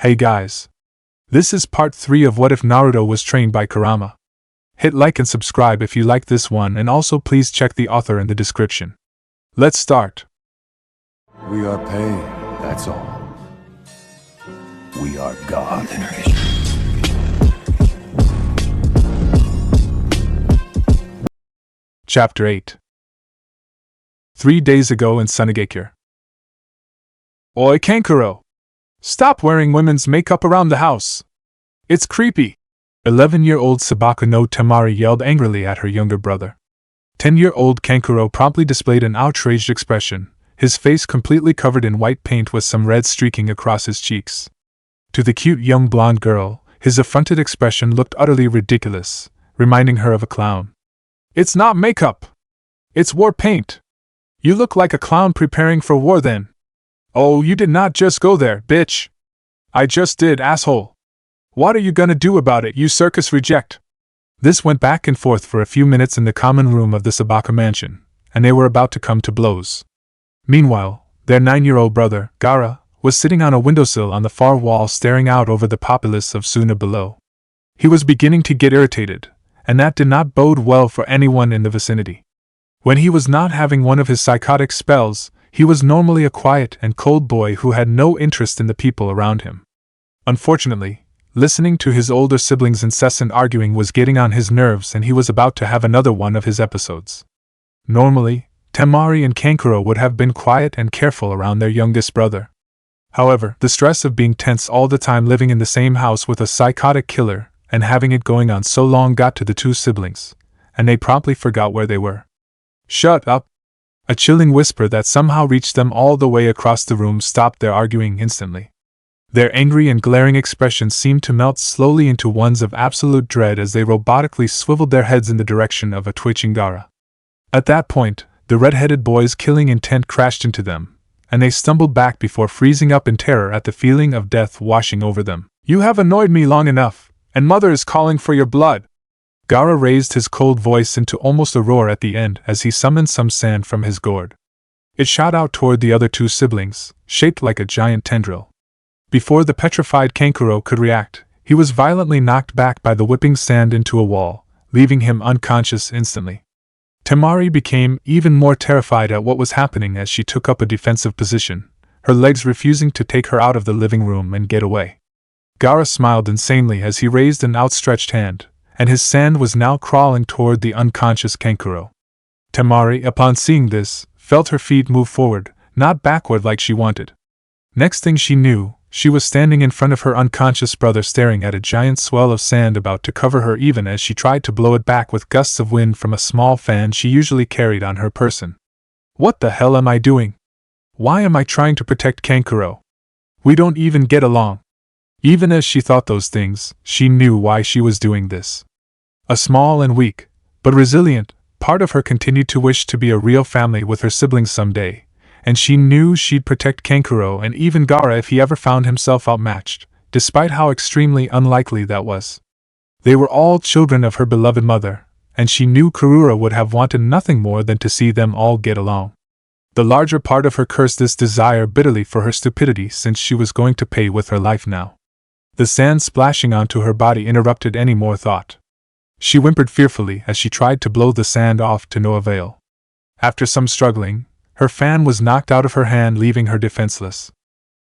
Hey guys. This is part 3 of What If Naruto Was Trained by Kurama. Hit like and subscribe if you like this one, and also please check the author in the description. Let's start. We are pain, that's all. We are God. Chapter 8. 3 days ago in Sunagakure. Oi Kankuro! Stop wearing women's makeup around the house. It's creepy. 11-year-old Sabaka no Temari yelled angrily at her younger brother. 10-year-old Kankuro promptly displayed an outraged expression, his face completely covered in white paint with some red streaking across his cheeks. To the cute young blonde girl, his affronted expression looked utterly ridiculous, reminding her of a clown. It's not makeup. It's war paint. You look like a clown preparing for war then. Oh, you did not just go there, bitch. I just did, asshole. What are you gonna do about it, you circus reject? This went back and forth for a few minutes in the common room of the Sabaka mansion, and they were about to come to blows. Meanwhile, their 9-year-old brother, Gaara, was sitting on a windowsill on the far wall staring out over the populace of Suna below. He was beginning to get irritated, and that did not bode well for anyone in the vicinity. When he was not having one of his psychotic spells, he was normally a quiet and cold boy who had no interest in the people around him. Unfortunately, listening to his older siblings' incessant arguing was getting on his nerves, and he was about to have another one of his episodes. Normally, Temari and Kankuro would have been quiet and careful around their youngest brother. However, the stress of being tense all the time living in the same house with a psychotic killer and having it going on so long got to the two siblings, and they promptly forgot where they were. Shut up! A chilling whisper that somehow reached them all the way across the room stopped their arguing instantly. Their angry and glaring expressions seemed to melt slowly into ones of absolute dread as they robotically swiveled their heads in the direction of a twitching Gaara. At that point, the red-headed boy's killing intent crashed into them, and they stumbled back before freezing up in terror at the feeling of death washing over them. You have annoyed me long enough, and Mother is calling for your blood. Gaara raised his cold voice into almost a roar at the end as he summoned some sand from his gourd. It shot out toward the other two siblings, shaped like a giant tendril. Before the petrified Kankuro could react, he was violently knocked back by the whipping sand into a wall, leaving him unconscious instantly. Temari became even more terrified at what was happening as she took up a defensive position, her legs refusing to take her out of the living room and get away. Gaara smiled insanely as he raised an outstretched hand, and his sand was now crawling toward the unconscious Kankuro. Temari, upon seeing this, felt her feet move forward, not backward like she wanted. Next thing she knew, she was standing in front of her unconscious brother staring at a giant swell of sand about to cover her even as she tried to blow it back with gusts of wind from a small fan she usually carried on her person. What the hell am I doing? Why am I trying to protect Kankuro? We don't even get along. Even as she thought those things, she knew why she was doing this. A small and weak, but resilient, part of her continued to wish to be a real family with her siblings someday, and she knew she'd protect Kankuro and even Gaara if he ever found himself outmatched, despite how extremely unlikely that was. They were all children of her beloved mother, and she knew Kurura would have wanted nothing more than to see them all get along. The larger part of her cursed this desire bitterly for her stupidity since she was going to pay with her life now. The sand splashing onto her body interrupted any more thought. She whimpered fearfully as she tried to blow the sand off to no avail. After some struggling, her fan was knocked out of her hand, leaving her defenseless.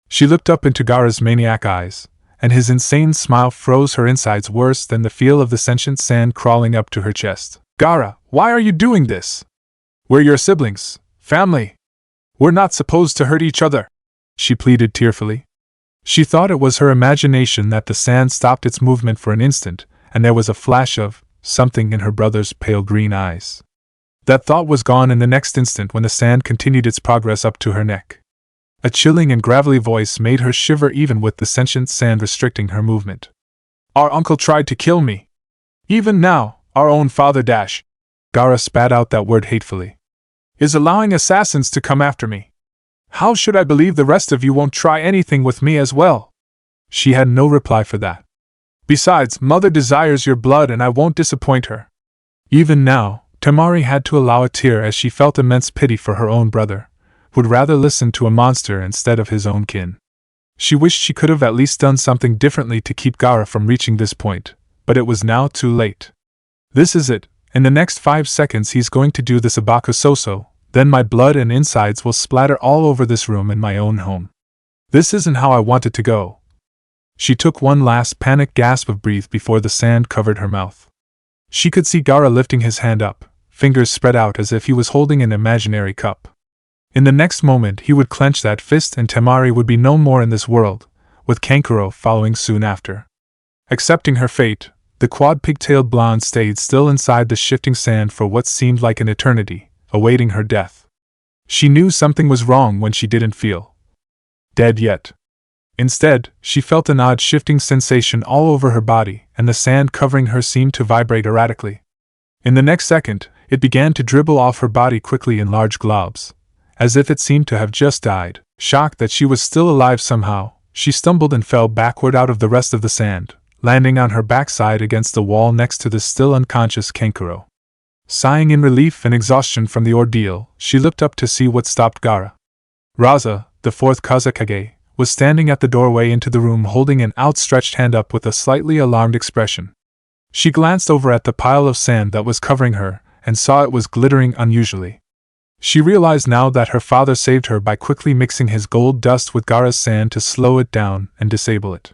She looked up into Gaara's maniac eyes, and his insane smile froze her insides worse than the feel of the sentient sand crawling up to her chest. Gaara, why are you doing this? We're your siblings, family. We're not supposed to hurt each other, she pleaded tearfully. She thought it was her imagination that the sand stopped its movement for an instant, and there was a flash of something in her brother's pale green eyes. That thought was gone in the next instant when the sand continued its progress up to her neck. A chilling and gravelly voice made her shiver even with the sentient sand restricting her movement. Our uncle tried to kill me. Even now, our own father Gaara spat out that word hatefully. Is allowing assassins to come after me. How should I believe the rest of you won't try anything with me as well? She had no reply for that. Besides, Mother desires your blood and I won't disappoint her. Even now, Temari had to allow a tear as she felt immense pity for her own brother, who'd rather listen to a monster instead of his own kin. She wished she could have at least done something differently to keep Gaara from reaching this point, but it was now too late. This is it. In the next 5 seconds he's going to do this abakusoso, then my blood and insides will splatter all over this room in my own home. This isn't how I want it to go. She took one last panicked gasp of breath before the sand covered her mouth. She could see Gaara lifting his hand up, fingers spread out as if he was holding an imaginary cup. In the next moment he would clench that fist and Temari would be no more in this world, with Kankuro following soon after. Accepting her fate, the quad-pigtailed blonde stayed still inside the shifting sand for what seemed like an eternity, awaiting her death. She knew something was wrong when she didn't feel dead yet. Instead, she felt an odd shifting sensation all over her body, and the sand covering her seemed to vibrate erratically. In the next second, it began to dribble off her body quickly in large globs, as if it seemed to have just died. Shocked that she was still alive somehow, she stumbled and fell backward out of the rest of the sand, landing on her backside against the wall next to the still unconscious Kankuro. Sighing in relief and exhaustion from the ordeal, she looked up to see what stopped Gaara. Raza, the fourth Kazekage, was standing at the doorway into the room holding an outstretched hand up with a slightly alarmed expression. She glanced over at the pile of sand that was covering her, and saw it was glittering unusually. She realized now that her father saved her by quickly mixing his gold dust with Gaara's sand to slow it down and disable it.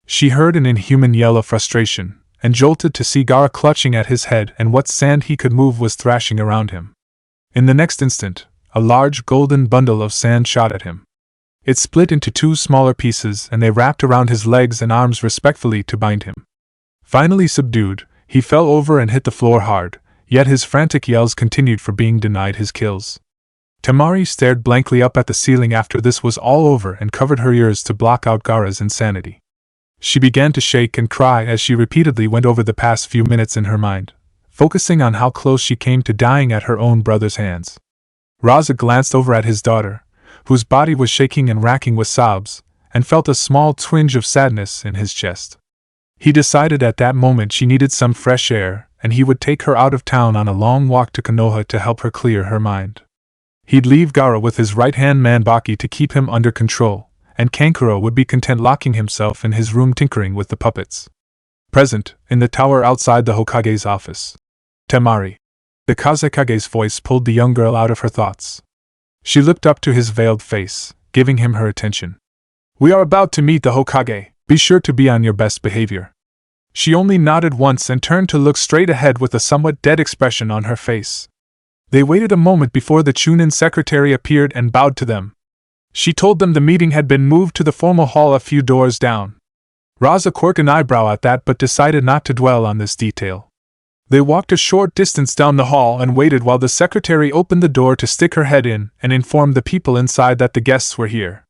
She heard an inhuman yell of frustration, and jolted to see Gaara clutching at his head, and what sand he could move was thrashing around him. In the next instant, a large golden bundle of sand shot at him. It split into 2 smaller pieces and they wrapped around his legs and arms respectfully to bind him. Finally subdued, he fell over and hit the floor hard, yet his frantic yells continued for being denied his kills. Temari stared blankly up at the ceiling after this was all over and covered her ears to block out Gaara's insanity. She began to shake and cry as she repeatedly went over the past few minutes in her mind, focusing on how close she came to dying at her own brother's hands. Raza glanced over at his daughter, whose body was shaking and racking with sobs, and felt a small twinge of sadness in his chest. He decided at that moment she needed some fresh air, and he would take her out of town on a long walk to Konoha to help her clear her mind. He'd leave Gaara with his right-hand man Baki to keep him under control, and Kankuro would be content locking himself in his room tinkering with the puppets. Present, in the tower outside the Hokage's office. Temari. The Kazekage's voice pulled the young girl out of her thoughts. She looked up to his veiled face, giving him her attention. We are about to meet the Hokage, be sure to be on your best behavior. She only nodded once and turned to look straight ahead with a somewhat dead expression on her face. They waited a moment before the Chunin secretary appeared and bowed to them. She told them the meeting had been moved to the formal hall a few doors down. Raza quirked an eyebrow at that but decided not to dwell on this detail. They walked a short distance down the hall and waited while the secretary opened the door to stick her head in and informed the people inside that the guests were here.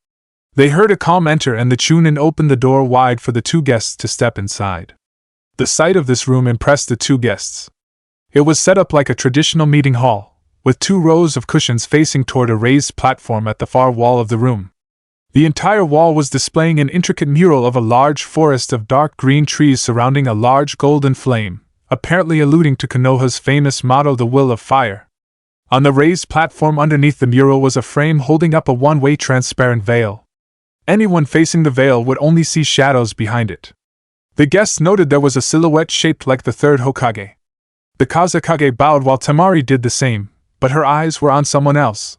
They heard a calm enter and the Chunin opened the door wide for the 2 guests to step inside. The sight of this room impressed the 2 guests. It was set up like a traditional meeting hall, with 2 rows of cushions facing toward a raised platform at the far wall of the room. The entire wall was displaying an intricate mural of a large forest of dark green trees surrounding a large golden flame, apparently alluding to Konoha's famous motto, the will of fire. On the raised platform underneath the mural was a frame holding up a one-way transparent veil. Anyone facing the veil would only see shadows behind it. The guests noted there was a silhouette shaped like the 3rd Hokage. The Kazekage bowed while Temari did the same, but her eyes were on someone else.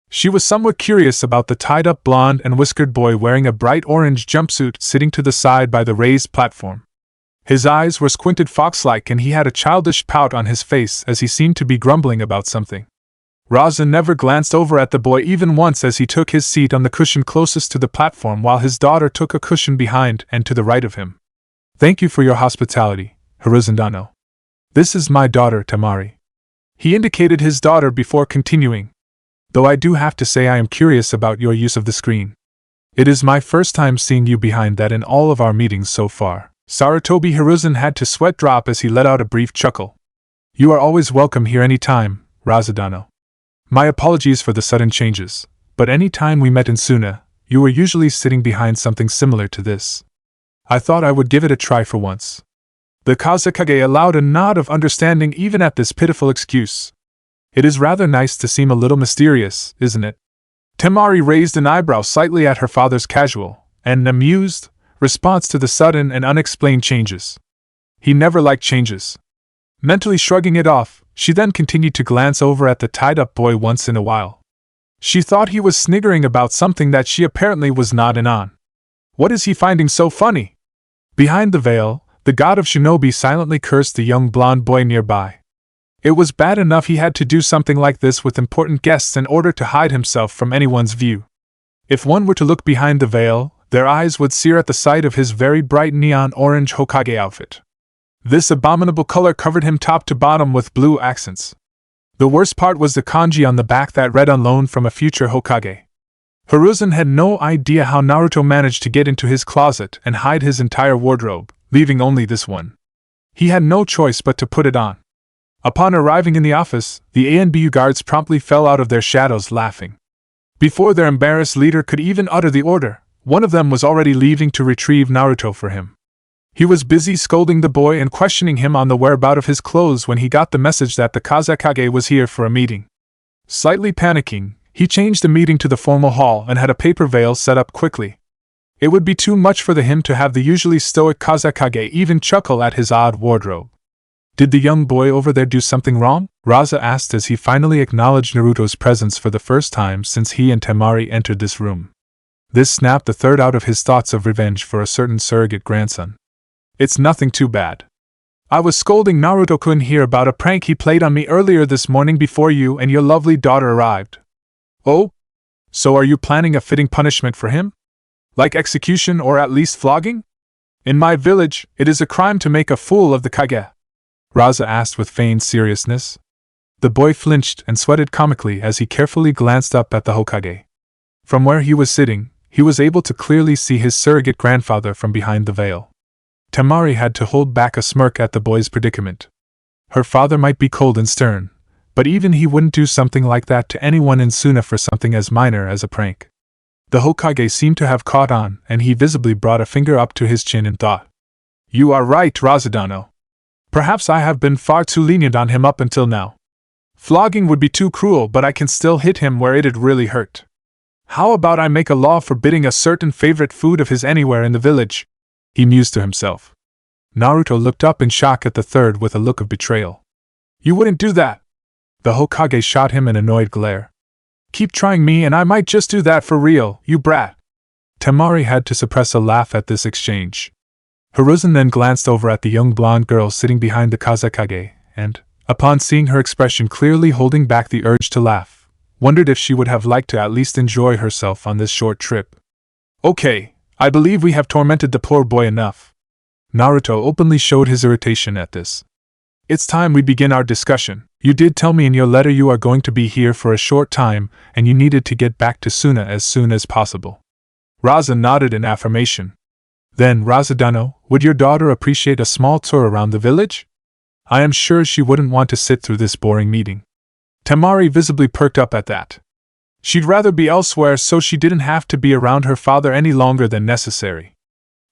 She was somewhat curious about the tied-up blonde and whiskered boy wearing a bright orange jumpsuit sitting to the side by the raised platform. His eyes were squinted fox-like and he had a childish pout on his face as he seemed to be grumbling about something. Raza never glanced over at the boy even once as he took his seat on the cushion closest to the platform while his daughter took a cushion behind and to the right of him. Thank you for your hospitality, Hiruzandano. This is my daughter Temari. He indicated his daughter before continuing. Though I do have to say I am curious about your use of the screen. It is my first time seeing you behind that in all of our meetings so far. Sarutobi Hiruzen had to sweat drop as he let out a brief chuckle. You are always welcome here any time, Razadano. My apologies for the sudden changes, but any time we met in Suna, you were usually sitting behind something similar to this. I thought I would give it a try for once. The Kazekage allowed a nod of understanding even at this pitiful excuse. It is rather nice to seem a little mysterious, isn't it? Temari raised an eyebrow slightly at her father's casual, an amused response to the sudden and unexplained changes. He never liked changes. Mentally shrugging it off, she then continued to glance over at the tied-up boy once in a while. She thought he was sniggering about something that she apparently was not in on. What is he finding so funny? Behind the veil, the god of shinobi silently cursed the young blonde boy nearby. It was bad enough he had to do something like this with important guests in order to hide himself from anyone's view. If one were to look behind the veil, their eyes would sear at the sight of his very bright neon orange Hokage outfit. This abominable color covered him top to bottom with blue accents. The worst part was the kanji on the back that read on loan from a future Hokage. Hiruzen had no idea how Naruto managed to get into his closet and hide his entire wardrobe, leaving only this one. He had no choice but to put it on. Upon arriving in the office, the ANBU guards promptly fell out of their shadows laughing. Before their embarrassed leader could even utter the order, one of them was already leaving to retrieve Naruto for him. He was busy scolding the boy and questioning him on the whereabouts of his clothes when he got the message that the Kazekage was here for a meeting. Slightly panicking, he changed the meeting to the formal hall and had a paper veil set up quickly. It would be too much for him to have the usually stoic Kazekage even chuckle at his odd wardrobe. Did the young boy over there do something wrong? Raza asked as he finally acknowledged Naruto's presence for the first time since he and Temari entered this room. This snapped the third out of his thoughts of revenge for a certain surrogate grandson. It's nothing too bad. I was scolding Naruto-kun here about a prank he played on me earlier this morning before you and your lovely daughter arrived. Oh? So are you planning a fitting punishment for him? Like execution or at least flogging? In my village, it is a crime to make a fool of the Kage. Raza asked with feigned seriousness. The boy flinched and sweated comically as he carefully glanced up at the Hokage. From where he was sitting, he was able to clearly see his surrogate grandfather from behind the veil. Temari had to hold back a smirk at the boy's predicament. Her father might be cold and stern, but even he wouldn't do something like that to anyone in Suna for something as minor as a prank. The Hokage seemed to have caught on, and he visibly brought a finger up to his chin in thought. You are right, Razadano. Perhaps I have been far too lenient on him up until now. Flogging would be too cruel, but I can still hit him where it'd really hurt. How about I make a law forbidding a certain favorite food of his anywhere in the village? He mused to himself. Naruto looked up in shock at the third with a look of betrayal. You wouldn't do that. The Hokage shot him an annoyed glare. Keep trying me and I might just do that for real, you brat. Temari had to suppress a laugh at this exchange. Hiruzen then glanced over at the young blonde girl sitting behind the Kazekage, and, upon seeing her expression clearly holding back the urge to laugh, wondered if she would have liked to at least enjoy herself on this short trip. Okay, I believe we have tormented the poor boy enough. Naruto openly showed his irritation at this. It's time we begin our discussion. You did tell me in your letter you are going to be here for a short time, and you needed to get back to Suna as soon as possible. Raza nodded in affirmation. Then, Razadano, would your daughter appreciate a small tour around the village? I am sure she wouldn't want to sit through this boring meeting. Temari visibly perked up at that. She'd rather be elsewhere so she didn't have to be around her father any longer than necessary.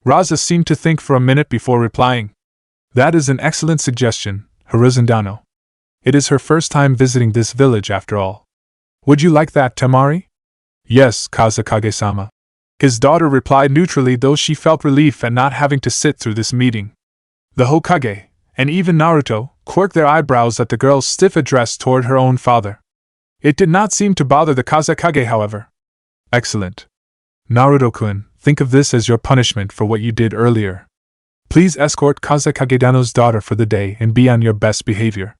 Raza seemed to think for a minute before replying. That is an excellent suggestion, Hiruzen-dano. It is her first time visiting this village after all. Would you like that, Temari? Yes, Kazekage-sama. His daughter replied neutrally, though she felt relief at not having to sit through this meeting. The Hokage, and even Naruto, quirked their eyebrows at the girl's stiff address toward her own father. It did not seem to bother the Kazekage, however. Excellent. Naruto-kun, think of this as your punishment for what you did earlier. Please escort Kazekage-dano's daughter for the day and be on your best behavior.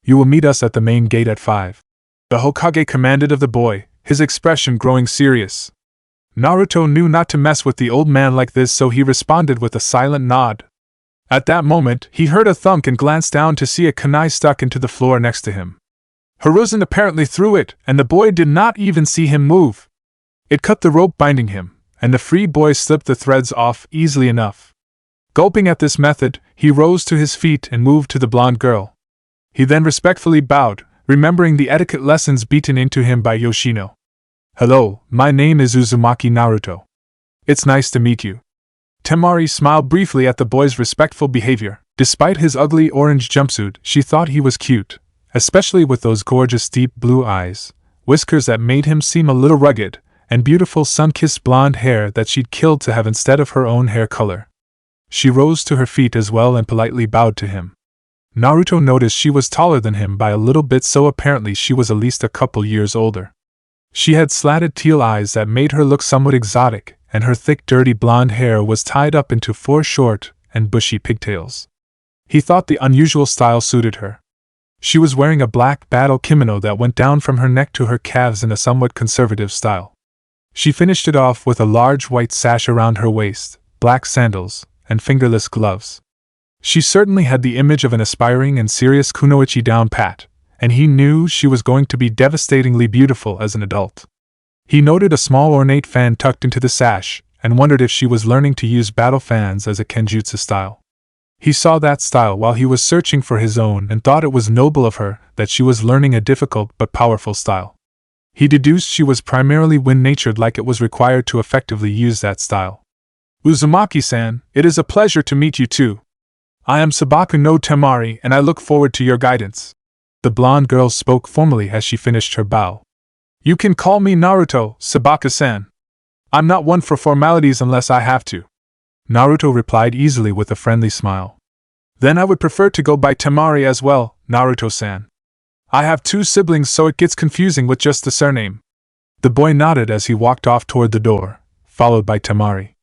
You will meet us at the main gate at 5. The Hokage commanded of the boy, his expression growing serious. Naruto knew not to mess with the old man like this, so he responded with a silent nod. At that moment, he heard a thunk and glanced down to see a kunai stuck into the floor next to him. Hiruzen apparently threw it, and the boy did not even see him move. It cut the rope binding him, and the free boy slipped the threads off easily enough. Gulping at this method, he rose to his feet and moved to the blonde girl. He then respectfully bowed, remembering the etiquette lessons beaten into him by Yoshino. Hello, my name is Uzumaki Naruto. It's nice to meet you. Temari smiled briefly at the boy's respectful behavior. Despite his ugly orange jumpsuit, she thought he was cute, especially with those gorgeous deep blue eyes, whiskers that made him seem a little rugged, and beautiful sun-kissed blonde hair that she'd killed to have instead of her own hair color. She rose to her feet as well and politely bowed to him. Naruto noticed she was taller than him by a little bit, so apparently she was at least a couple years older. She had slatted teal eyes that made her look somewhat exotic, and her thick dirty blonde hair was tied up into 4 short and bushy pigtails. He thought the unusual style suited her. She was wearing a black battle kimono that went down from her neck to her calves in a somewhat conservative style. She finished it off with a large white sash around her waist, black sandals, and fingerless gloves. She certainly had the image of an aspiring and serious kunoichi down pat, and he knew she was going to be devastatingly beautiful as an adult. He noted a small ornate fan tucked into the sash, and wondered if she was learning to use battle fans as a kenjutsu style. He saw that style while he was searching for his own and thought it was noble of her that she was learning a difficult but powerful style. He deduced she was primarily wind-natured, like it was required to effectively use that style. "Uzumaki-san, it is a pleasure to meet you too. I am Sabaku no Temari and I look forward to your guidance." The blonde girl spoke formally as she finished her bow. "You can call me Naruto, Sabaku-san. I'm not one for formalities unless I have to." Naruto replied easily with a friendly smile. "Then I would prefer to go by Temari as well, Naruto-san. I have 2 siblings, so it gets confusing with just the surname." The boy nodded as he walked off toward the door, followed by Temari.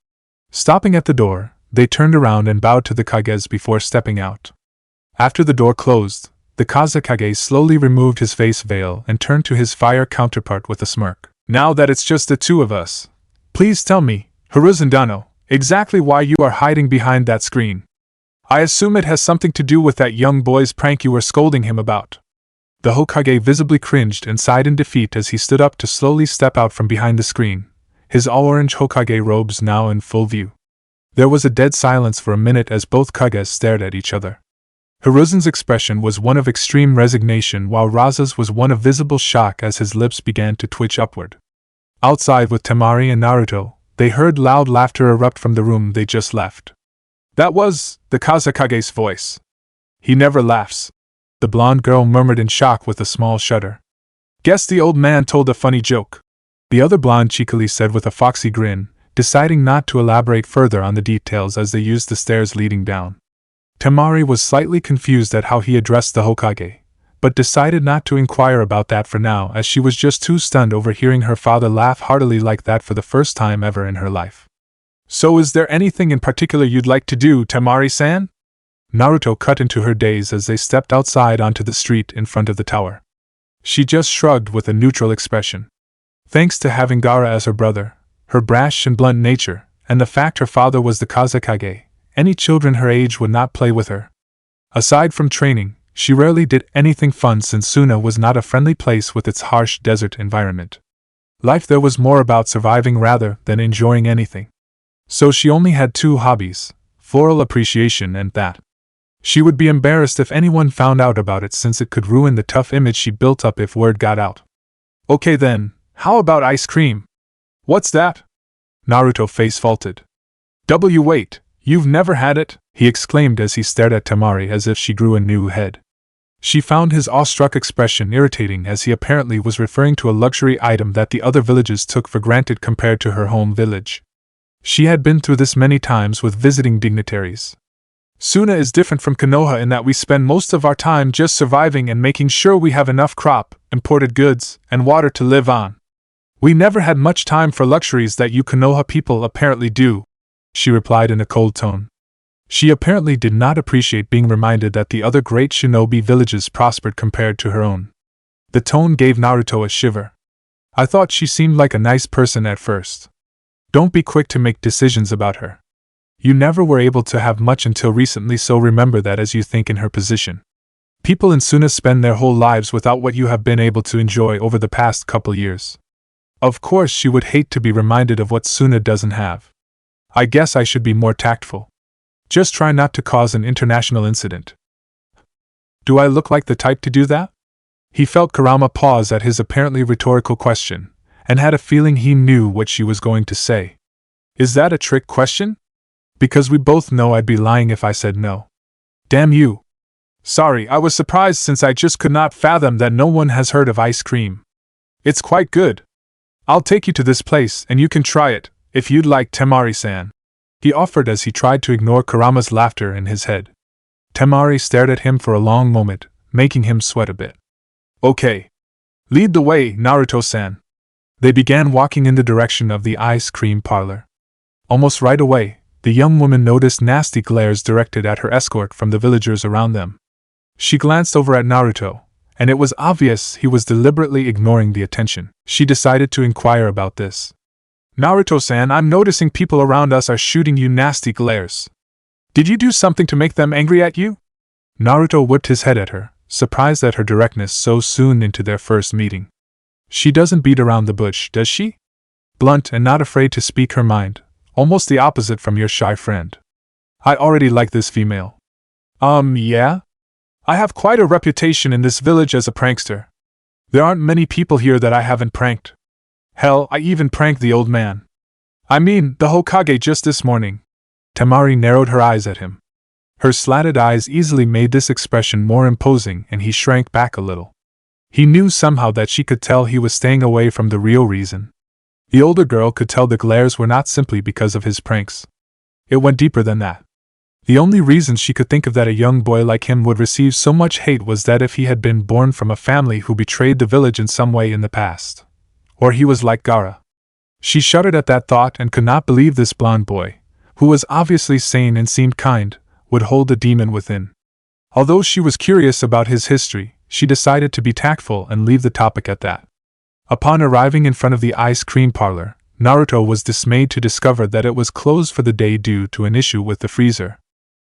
Stopping at the door, they turned around and bowed to the Kages before stepping out. After the door closed, the Kazekage slowly removed his face veil and turned to his fire counterpart with a smirk. "Now that it's just the 2 of us, please tell me, Hiruzandano, exactly why you are hiding behind that screen. I assume it has something to do with that young boy's prank you were scolding him about." The Hokage visibly cringed and sighed in defeat as he stood up to slowly step out from behind the screen, his all-orange Hokage robes now in full view. There was a dead silence for a minute as both Kages stared at each other. Hiruzan's expression was one of extreme resignation, while Raza's was one of visible shock as his lips began to twitch upward. Outside with Temari and Naruto, they heard loud laughter erupt from the room they just left. "That was the Kazekage's voice. He never laughs," the blonde girl murmured in shock with a small shudder. "Guess the old man told a funny joke," the other blonde cheekily said with a foxy grin, deciding not to elaborate further on the details as they used the stairs leading down. Temari was slightly confused at how he addressed the Hokage, but decided not to inquire about that for now, as she was just too stunned over hearing her father laugh heartily like that for the first time ever in her life. "So is there anything in particular you'd like to do, Temari-san?" Naruto cut into her daze as they stepped outside onto the street in front of the tower. She just shrugged with a neutral expression. Thanks to having Gaara as her brother, her brash and blunt nature, and the fact her father was the Kazekage, any children her age would not play with her. Aside from training, she rarely did anything fun since Suna was not a friendly place with its harsh desert environment. Life there was more about surviving rather than enjoying anything. So she only had 2 hobbies, floral appreciation and that. She would be embarrassed if anyone found out about it, since it could ruin the tough image she built up if word got out. "Okay then, how about ice cream?" "What's that?" Naruto face faulted. Wait, you've never had it?" he exclaimed as he stared at Temari as if she grew a new head. She found his awestruck expression irritating, as he apparently was referring to a luxury item that the other villages took for granted compared to her home village. She had been through this many times with visiting dignitaries. "Suna is different from Konoha in that we spend most of our time just surviving and making sure we have enough crop, imported goods, and water to live on. We never had much time for luxuries that you Konoha people apparently do," she replied in a cold tone. She apparently did not appreciate being reminded that the other great shinobi villages prospered compared to her own. The tone gave Naruto a shiver. "I thought she seemed like a nice person at first. Don't be quick to make decisions about her. You never were able to have much until recently, so remember that as you think in her position. People in Suna spend their whole lives without what you have been able to enjoy over the past couple years. Of course she would hate to be reminded of what Suna doesn't have. I guess I should be more tactful. Just try not to cause an international incident." "Do I look like the type to do that?" He felt Kurama pause at his apparently rhetorical question, and had a feeling he knew what she was going to say. "Is that a trick question? Because we both know I'd be lying if I said no." "Damn you. Sorry, I was surprised since I just could not fathom that no one has heard of ice cream. It's quite good. I'll take you to this place and you can try it, if you'd like, Temari-san. He offered as he tried to ignore Kurama's laughter in his head. Temari stared at him for a long moment, making him sweat a bit. Okay. Lead the way, Naruto-san. They began walking in the direction of the ice cream parlor. Almost right away, the young woman noticed nasty glares directed at her escort from the villagers around them. She glanced over at Naruto, and it was obvious he was deliberately ignoring the attention. She decided to inquire about this. Naruto-san, I'm noticing people around us are shooting you nasty glares. Did you do something to make them angry at you? Naruto whipped his head at her, surprised at her directness so soon into their first meeting. She doesn't beat around the bush, does she? Blunt and not afraid to speak her mind, almost the opposite from your shy friend. I already like this female. Yeah? I have quite a reputation in this village as a prankster. There aren't many people here that I haven't pranked. Hell, I even pranked the old man. I mean, the Hokage just this morning. Temari narrowed her eyes at him. Her slatted eyes easily made this expression more imposing and he shrank back a little. He knew somehow that she could tell he was staying away from the real reason. The older girl could tell the glares were not simply because of his pranks. It went deeper than that. The only reason she could think of that a young boy like him would receive so much hate was that if he had been born from a family who betrayed the village in some way in the past. Or he was like Gaara. She shuddered at that thought and could not believe this blonde boy, who was obviously sane and seemed kind, would hold a demon within. Although she was curious about his history, she decided to be tactful and leave the topic at that. Upon arriving in front of the ice cream parlor, Naruto was dismayed to discover that it was closed for the day due to an issue with the freezer.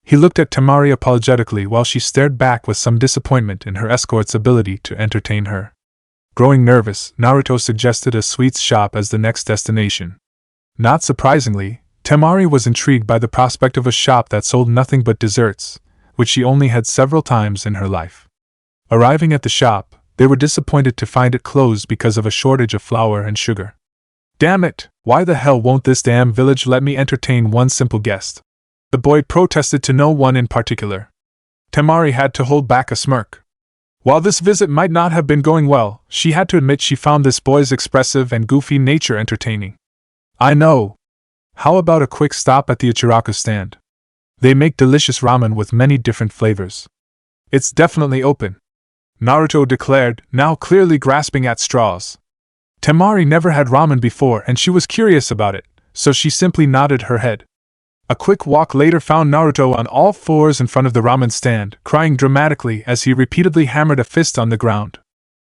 He looked at Temari apologetically while she stared back with some disappointment in her escort's ability to entertain her. Growing nervous, Naruto suggested a sweets shop as the next destination. Not surprisingly, Temari was intrigued by the prospect of a shop that sold nothing but desserts, which she only had several times in her life. Arriving at the shop, they were disappointed to find it closed because of a shortage of flour and sugar. Damn it, why the hell won't this damn village let me entertain one simple guest? The boy protested to no one in particular. Temari had to hold back a smirk. While this visit might not have been going well, she had to admit she found this boy's expressive and goofy nature entertaining. I know. How about a quick stop at the Ichiraku stand? They make delicious ramen with many different flavors. It's definitely open, Naruto declared, now clearly grasping at straws. Temari never had ramen before and she was curious about it, so she simply nodded her head. A quick walk later found Naruto on all fours in front of the ramen stand, crying dramatically as he repeatedly hammered a fist on the ground.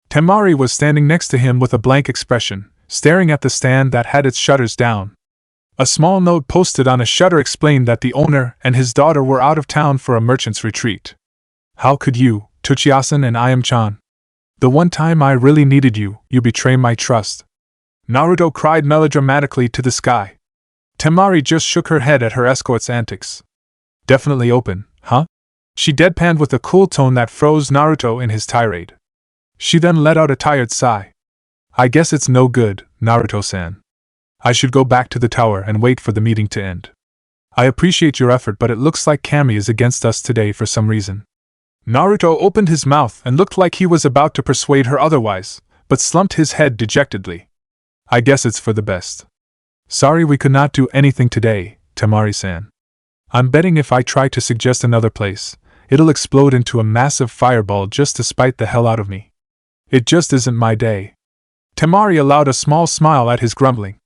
Temari was standing next to him with a blank expression, staring at the stand that had its shutters down. A small note posted on a shutter explained that the owner and his daughter were out of town for a merchant's retreat. How could you, Tsuchiya-san and Ayam-chan? The one time I really needed you, you betray my trust. Naruto cried melodramatically to the sky. Temari just shook her head at her escort's antics. Definitely open, huh? She deadpanned with a cool tone that froze Naruto in his tirade. She then let out a tired sigh. I guess it's no good, Naruto-san. I should go back to the tower and wait for the meeting to end. I appreciate your effort, but it looks like Kami is against us today for some reason. Naruto opened his mouth and looked like he was about to persuade her otherwise, but slumped his head dejectedly. I guess it's for the best. Sorry we could not do anything today, Temari-san. I'm betting if I try to suggest another place, it'll explode into a massive fireball just to spite the hell out of me. It just isn't my day. Temari allowed a small smile at his grumbling.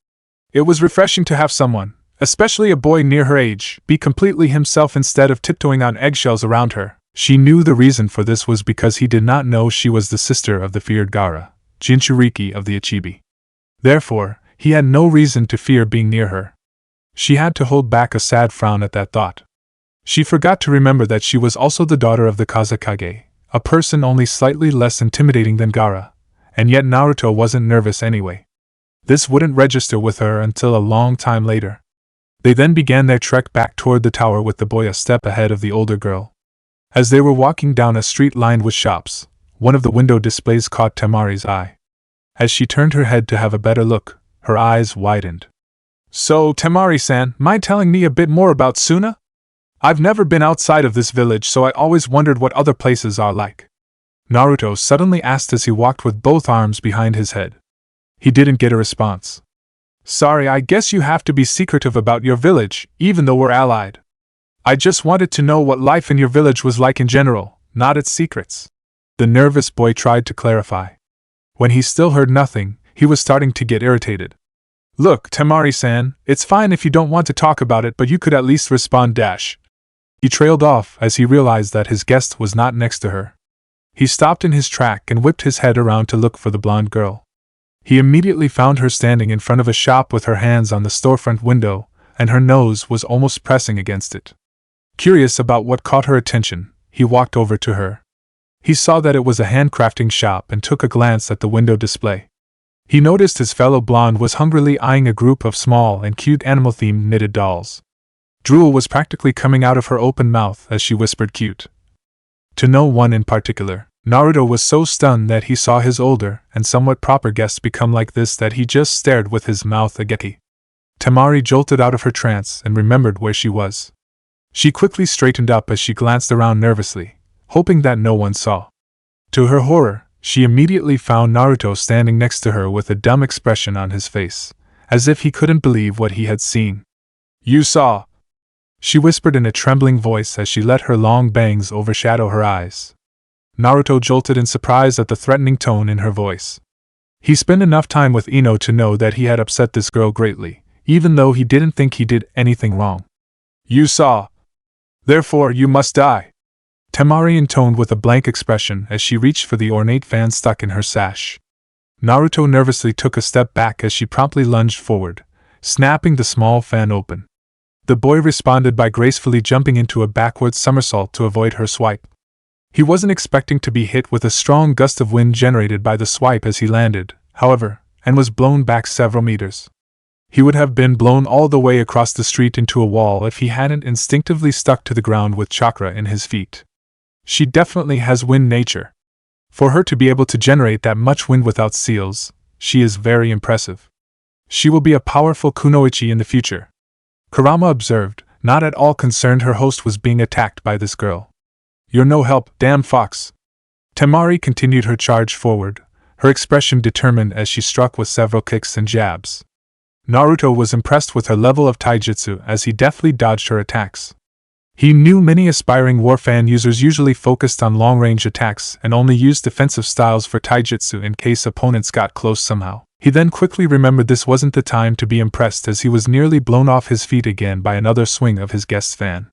It was refreshing to have someone, especially a boy near her age, be completely himself instead of tiptoeing on eggshells around her. She knew the reason for this was because he did not know she was the sister of the feared Gaara, Jinchuriki of the Ichibi. Therefore, he had no reason to fear being near her. She had to hold back a sad frown at that thought. She forgot to remember that she was also the daughter of the Kazekage, a person only slightly less intimidating than Gaara, and yet Naruto wasn't nervous anyway. This wouldn't register with her until a long time later. They then began their trek back toward the tower with the boy a step ahead of the older girl. As they were walking down a street lined with shops, one of the window displays caught Temari's eye. As she turned her head to have a better look, her eyes widened. So, Temari-san, mind telling me a bit more about Suna? I've never been outside of this village, so I always wondered what other places are like. Naruto suddenly asked as he walked with both arms behind his head. He didn't get a response. Sorry, I guess you have to be secretive about your village, even though we're allied. I just wanted to know what life in your village was like in general, not its secrets. The nervous boy tried to clarify. When he still heard nothing, he was starting to get irritated. Look, Temari-san, it's fine if you don't want to talk about it, but you could at least respond dash. He trailed off as he realized that his guest was not next to her. He stopped in his track and whipped his head around to look for the blonde girl. He immediately found her standing in front of a shop with her hands on the storefront window, and her nose was almost pressing against it. Curious about what caught her attention, he walked over to her. He saw that it was a handcrafting shop and took a glance at the window display. He noticed his fellow blonde was hungrily eyeing a group of small and cute animal-themed knitted dolls. Drool was practically coming out of her open mouth as she whispered cute. To no one in particular, Naruto was so stunned that he saw his older and somewhat proper guest become like this that he just stared with his mouth agape. Temari jolted out of her trance and remembered where she was. She quickly straightened up as she glanced around nervously, hoping that no one saw. To her horror, she immediately found Naruto standing next to her with a dumb expression on his face, as if he couldn't believe what he had seen. You saw? She whispered in a trembling voice as she let her long bangs overshadow her eyes. Naruto jolted in surprise at the threatening tone in her voice. He spent enough time with Ino to know that he had upset this girl greatly, even though he didn't think he did anything wrong. You saw. Therefore, you must die. Temari intoned with a blank expression as she reached for the ornate fan stuck in her sash. Naruto nervously took a step back as she promptly lunged forward, snapping the small fan open. The boy responded by gracefully jumping into a backward somersault to avoid her swipe. He wasn't expecting to be hit with a strong gust of wind generated by the swipe as he landed, however, and was blown back several meters. He would have been blown all the way across the street into a wall if he hadn't instinctively stuck to the ground with chakra in his feet. She definitely has wind nature. For her to be able to generate that much wind without seals, she is very impressive. She will be a powerful kunoichi in the future. Kurama observed, not at all concerned her host was being attacked by this girl. You're no help, damn fox. Temari continued her charge forward, her expression determined as she struck with several kicks and jabs. Naruto was impressed with her level of taijutsu as he deftly dodged her attacks. He knew many aspiring warfan users usually focused on long-range attacks and only used defensive styles for taijutsu in case opponents got close somehow. He then quickly remembered this wasn't the time to be impressed as he was nearly blown off his feet again by another swing of his guest's fan.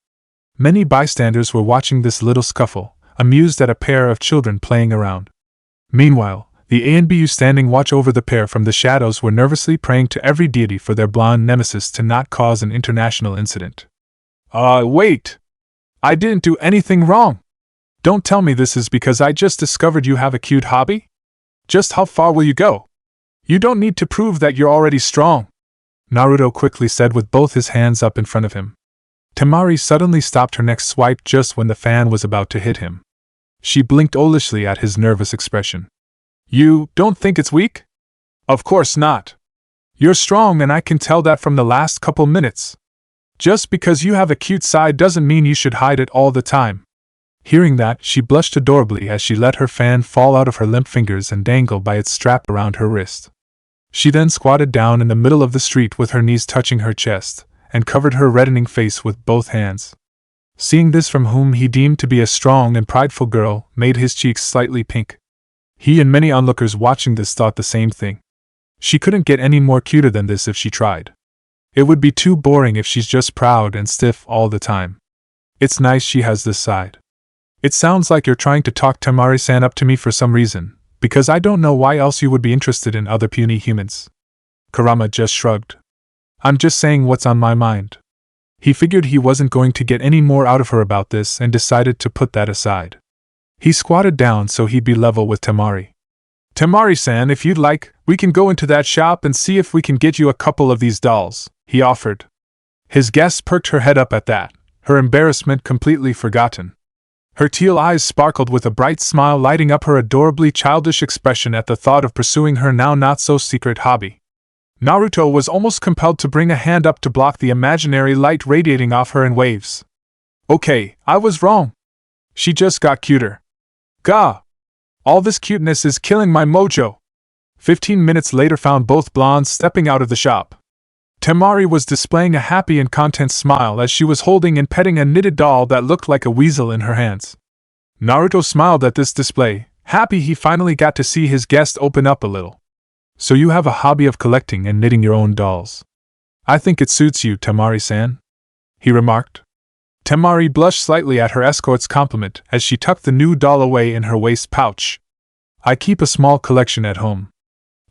Many bystanders were watching this little scuffle, amused at a pair of children playing around. Meanwhile, the ANBU standing watch over the pair from the shadows were nervously praying to every deity for their blonde nemesis to not cause an international incident. Wait! I didn't do anything wrong! Don't tell me this is because I just discovered you have a cute hobby? Just how far will you go? You don't need to prove that you're already strong, Naruto quickly said with both his hands up in front of him. Temari suddenly stopped her next swipe just when the fan was about to hit him. She blinked owlishly at his nervous expression. You don't think it's weak? Of course not. You're strong and I can tell that from the last couple minutes. Just because you have a cute side doesn't mean you should hide it all the time. Hearing that, she blushed adorably as she let her fan fall out of her limp fingers and dangle by its strap around her wrist. She then squatted down in the middle of the street with her knees touching her chest, and covered her reddening face with both hands. Seeing this from whom he deemed to be a strong and prideful girl made his cheeks slightly pink. He and many onlookers watching this thought the same thing. She couldn't get any more cuter than this if she tried. It would be too boring if she's just proud and stiff all the time. It's nice she has this side. It sounds like you're trying to talk Temari-san up to me for some reason, because I don't know why else you would be interested in other puny humans. Kurama just shrugged. I'm just saying what's on my mind. He figured he wasn't going to get any more out of her about this and decided to put that aside. He squatted down so he'd be level with Temari. Temari-san, if you'd like, we can go into that shop and see if we can get you a couple of these dolls, he offered. His guest perked her head up at that, her embarrassment completely forgotten. Her teal eyes sparkled with a bright smile lighting up her adorably childish expression at the thought of pursuing her now not-so-secret hobby. Naruto was almost compelled to bring a hand up to block the imaginary light radiating off her in waves. Okay, I was wrong. She just got cuter. Gah! All this cuteness is killing my mojo. 15 minutes later found both blondes stepping out of the shop. Temari was displaying a happy and content smile as she was holding and petting a knitted doll that looked like a weasel in her hands. Naruto smiled at this display, happy he finally got to see his guest open up a little. So you have a hobby of collecting and knitting your own dolls. I think it suits you, Temari-san, he remarked. Temari blushed slightly at her escort's compliment as she tucked the new doll away in her waist pouch. I keep a small collection at home.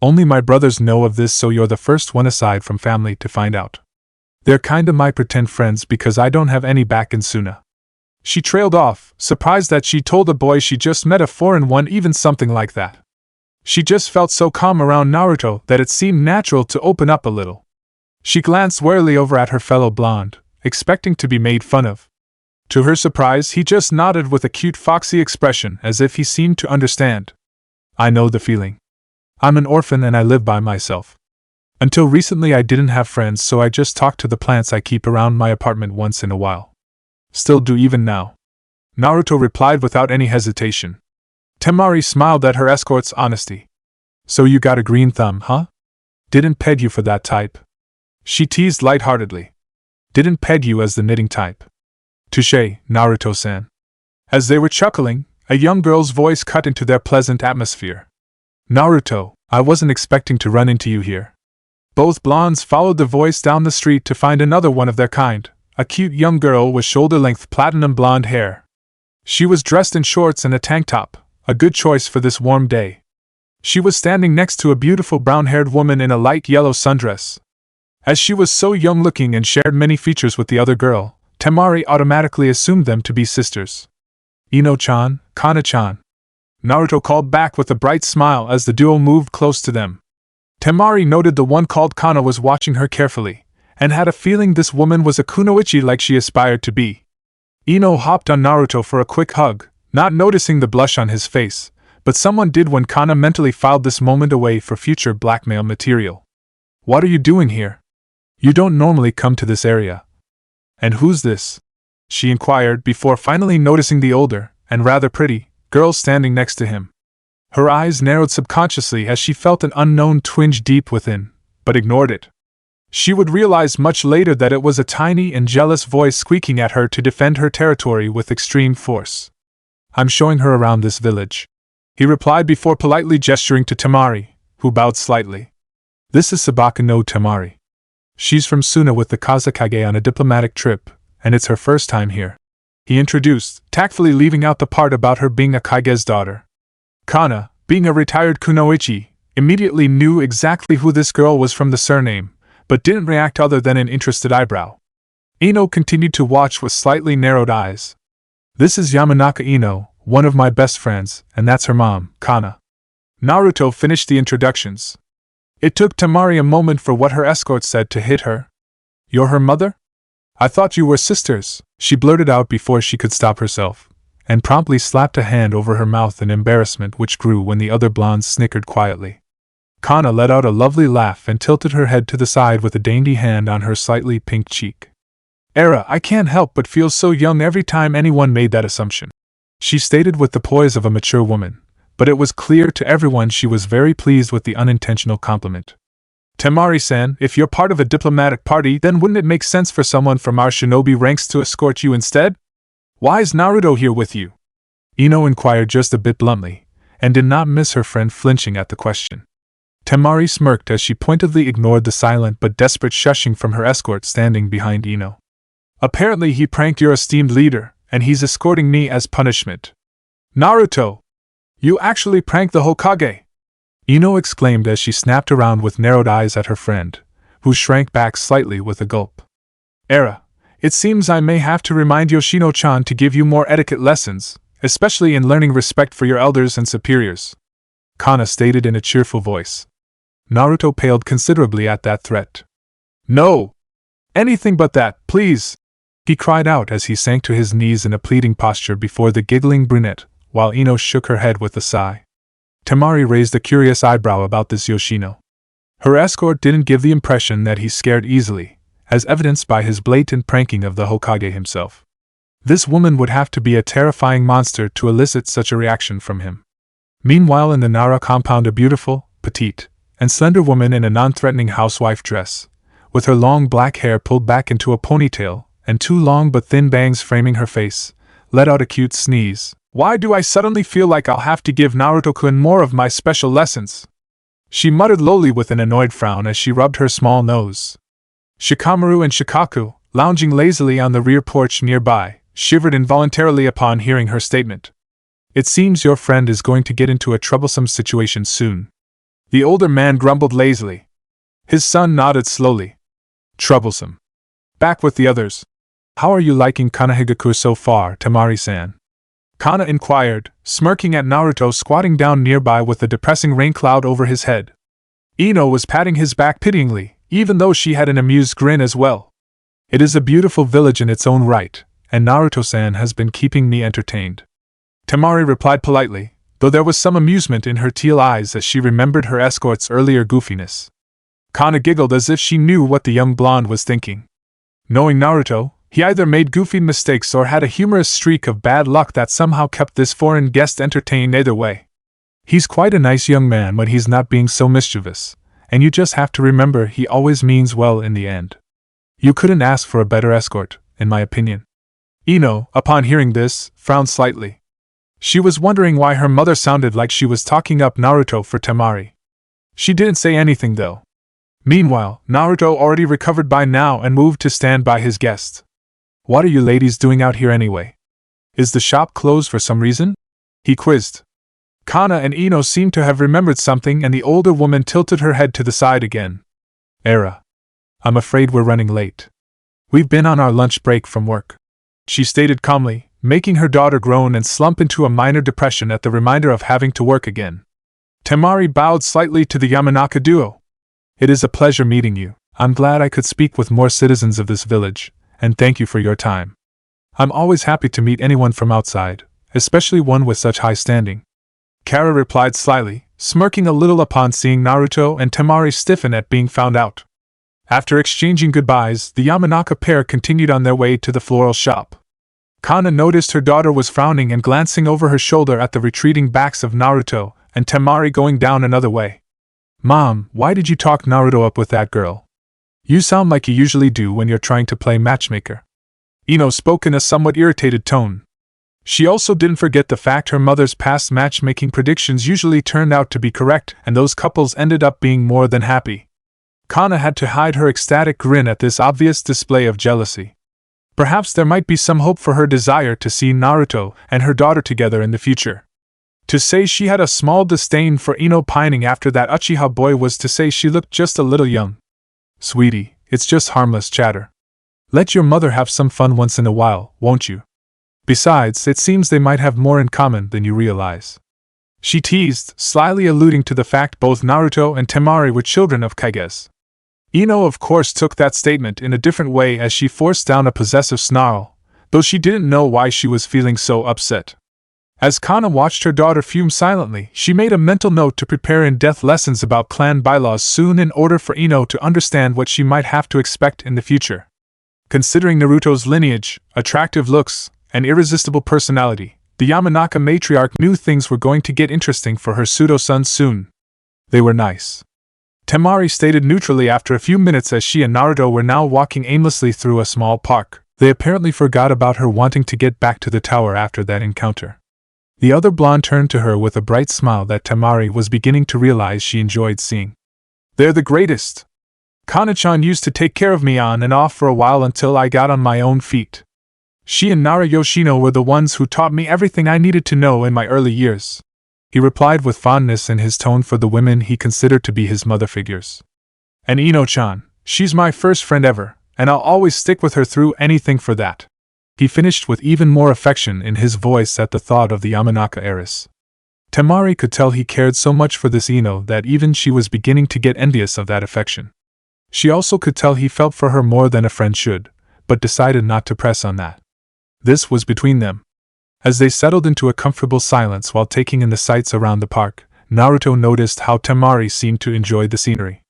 Only my brothers know of this, so you're the first one aside from family to find out. They're kinda my pretend friends because I don't have any back in Suna. She trailed off, surprised that she told a boy she just met a foreign one even something like that. She just felt so calm around Naruto that it seemed natural to open up a little. She glanced warily over at her fellow blonde, expecting to be made fun of. To her surprise, he just nodded with a cute foxy expression as if he seemed to understand. I know the feeling. I'm an orphan and I live by myself. Until recently I didn't have friends, so I just talked to the plants I keep around my apartment once in a while. Still do even now. Naruto replied without any hesitation. Temari smiled at her escort's honesty. So you got a green thumb, huh? Didn't peg you for that type. She teased lightheartedly. Didn't peg you as the knitting type. Touché, Naruto-san. As they were chuckling, a young girl's voice cut into their pleasant atmosphere. Naruto, I wasn't expecting to run into you here. Both blondes followed the voice down the street to find another one of their kind, a cute young girl with shoulder-length platinum blonde hair. She was dressed in shorts and a tank top, a good choice for this warm day. She was standing next to a beautiful brown-haired woman in a light yellow sundress. As she was so young-looking and shared many features with the other girl, Temari automatically assumed them to be sisters. Ino-chan, Kana-chan. Naruto called back with a bright smile as the duo moved close to them. Temari noted the one called Kana was watching her carefully, and had a feeling this woman was a kunoichi like she aspired to be. Ino hopped on Naruto for a quick hug, not noticing the blush on his face, but someone did when Kana mentally filed this moment away for future blackmail material. What are you doing here? You don't normally come to this area. And who's this? She inquired before finally noticing the older, and rather pretty, girl standing next to him. Her eyes narrowed subconsciously as she felt an unknown twinge deep within, but ignored it. She would realize much later that it was a tiny and jealous voice squeaking at her to defend her territory with extreme force. I'm showing her around this village, he replied before politely gesturing to Temari, who bowed slightly. This is Sabaka no Temari. She's from Suna with the Kazekage on a diplomatic trip, and it's her first time here, he introduced, tactfully leaving out the part about her being a Kaige's daughter. Kana, being a retired kunoichi, immediately knew exactly who this girl was from the surname, but didn't react other than an interested eyebrow. Ino continued to watch with slightly narrowed eyes. This is Yamanaka Ino, one of my best friends, and that's her mom, Kana. Naruto finished the introductions. It took Temari a moment for what her escort said to hit her. You're her mother? I thought you were sisters, she blurted out before she could stop herself, and promptly slapped a hand over her mouth in embarrassment which grew when the other blondes snickered quietly. Kana let out a lovely laugh and tilted her head to the side with a dainty hand on her slightly pink cheek. Era, I can't help but feel so young every time anyone made that assumption, she stated with the poise of a mature woman, but it was clear to everyone she was very pleased with the unintentional compliment. Temari-san, if you're part of a diplomatic party, then wouldn't it make sense for someone from our shinobi ranks to escort you instead? Why is Naruto here with you? Ino inquired just a bit bluntly, and did not miss her friend flinching at the question. Temari smirked as she pointedly ignored the silent but desperate shushing from her escort standing behind Ino. Apparently he pranked your esteemed leader, and he's escorting me as punishment. Naruto! You actually pranked the Hokage! Ino exclaimed as she snapped around with narrowed eyes at her friend, who shrank back slightly with a gulp. Era, it seems I may have to remind Yoshino-chan to give you more etiquette lessons, especially in learning respect for your elders and superiors, Kana stated in a cheerful voice. Naruto paled considerably at that threat. No! Anything but that, please! He cried out as he sank to his knees in a pleading posture before the giggling brunette, while Ino shook her head with a sigh. Temari raised a curious eyebrow about this Yoshino. Her escort didn't give the impression that he scared easily, as evidenced by his blatant pranking of the Hokage himself. This woman would have to be a terrifying monster to elicit such a reaction from him. Meanwhile in the Nara compound a beautiful, petite, and slender woman in a non-threatening housewife dress, with her long black hair pulled back into a ponytail, and two long but thin bangs framing her face, let out a cute sneeze. "Why do I suddenly feel like I'll have to give Naruto-kun more of my special lessons?" she muttered lowly with an annoyed frown as she rubbed her small nose. Shikamaru and Shikaku, lounging lazily on the rear porch nearby, shivered involuntarily upon hearing her statement. "It seems your friend is going to get into a troublesome situation soon," the older man grumbled lazily. His son nodded slowly. "Troublesome." Back with the others. "How are you liking Kanahigaku so far, Temari-san?" Kana inquired, smirking at Naruto squatting down nearby with a depressing rain cloud over his head. Ino was patting his back pityingly, even though she had an amused grin as well. "It is a beautiful village in its own right, and Naruto-san has been keeping me entertained," Temari replied politely, though there was some amusement in her teal eyes as she remembered her escort's earlier goofiness. Kana giggled as if she knew what the young blonde was thinking. Knowing Naruto, he either made goofy mistakes or had a humorous streak of bad luck that somehow kept this foreign guest entertained either way. He's quite a nice young man when he's not being so mischievous, and you just have to remember he always means well in the end. You couldn't ask for a better escort, in my opinion. Ino, upon hearing this, frowned slightly. She was wondering why her mother sounded like she was talking up Naruto for Temari. She didn't say anything though. Meanwhile, Naruto already recovered by now and moved to stand by his guest. "What are you ladies doing out here anyway? Is the shop closed for some reason?" he quizzed. Kana and Ino seemed to have remembered something and the older woman tilted her head to the side again. "Era. I'm afraid we're running late. We've been on our lunch break from work," she stated calmly, making her daughter groan and slump into a minor depression at the reminder of having to work again. Temari bowed slightly to the Yamanaka duo. "It is a pleasure meeting you. I'm glad I could speak with more citizens of this village, and thank you for your time. I'm always happy to meet anyone from outside, especially one with such high standing." Kara replied slyly, smirking a little upon seeing Naruto and Temari stiffen at being found out. After exchanging goodbyes, the Yamanaka pair continued on their way to the floral shop. Kana noticed her daughter was frowning and glancing over her shoulder at the retreating backs of Naruto and Temari going down another way. "Mom, why did you talk Naruto up with that girl? You sound like you usually do when you're trying to play matchmaker." Ino spoke in a somewhat irritated tone. She also didn't forget the fact her mother's past matchmaking predictions usually turned out to be correct, and those couples ended up being more than happy. Kana had to hide her ecstatic grin at this obvious display of jealousy. Perhaps there might be some hope for her desire to see Naruto and her daughter together in the future. To say she had a small disdain for Ino pining after that Uchiha boy was to say she looked just a little young. "Sweetie, it's just harmless chatter. Let your mother have some fun once in a while, won't you? Besides, it seems they might have more in common than you realize," she teased, slyly alluding to the fact both Naruto and Temari were children of Kages. Ino of course took that statement in a different way as she forced down a possessive snarl, though she didn't know why she was feeling so upset. As Kana watched her daughter fume silently, she made a mental note to prepare in-depth lessons about clan bylaws soon in order for Ino to understand what she might have to expect in the future. Considering Naruto's lineage, attractive looks, and irresistible personality, the Yamanaka matriarch knew things were going to get interesting for her pseudo-son soon. They were nice, Temari stated neutrally after a few minutes as she and Naruto were now walking aimlessly through a small park. They apparently forgot about her wanting to get back to the tower after that encounter. The other blonde turned to her with a bright smile that Temari was beginning to realize she enjoyed seeing. "They're the greatest. Kana-chan used to take care of me on and off for a while until I got on my own feet. She and Nara Yoshino were the ones who taught me everything I needed to know in my early years," he replied with fondness in his tone for the women he considered to be his mother figures. "And Ino-chan, she's my first friend ever, and I'll always stick with her through anything for that," he finished with even more affection in his voice at the thought of the Yamanaka heiress. Temari could tell he cared so much for this Ino that even she was beginning to get envious of that affection. She also could tell he felt for her more than a friend should, but decided not to press on that. This was between them. As they settled into a comfortable silence while taking in the sights around the park, Naruto noticed how Temari seemed to enjoy the scenery.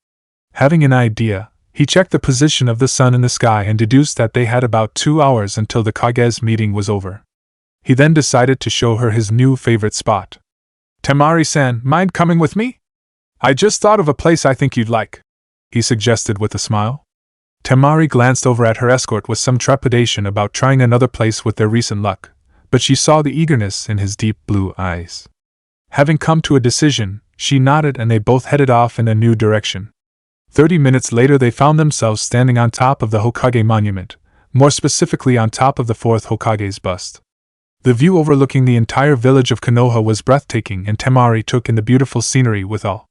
Having an idea, he checked the position of the sun in the sky and deduced that they had about 2 hours until the Kages meeting was over. He then decided to show her his new favorite spot. "Temari-san, mind coming with me?" I just thought of a place I think you'd like, he suggested with a smile. Temari glanced over at her escort with some trepidation about trying another place with their recent luck, but she saw the eagerness in his deep blue eyes. Having come to a decision, she nodded and they both headed off in a new direction. 30 minutes later they found themselves standing on top of the Hokage monument, more specifically on top of the fourth Hokage's bust. The view overlooking the entire village of Konoha was breathtaking, and Temari took in the beautiful scenery with all.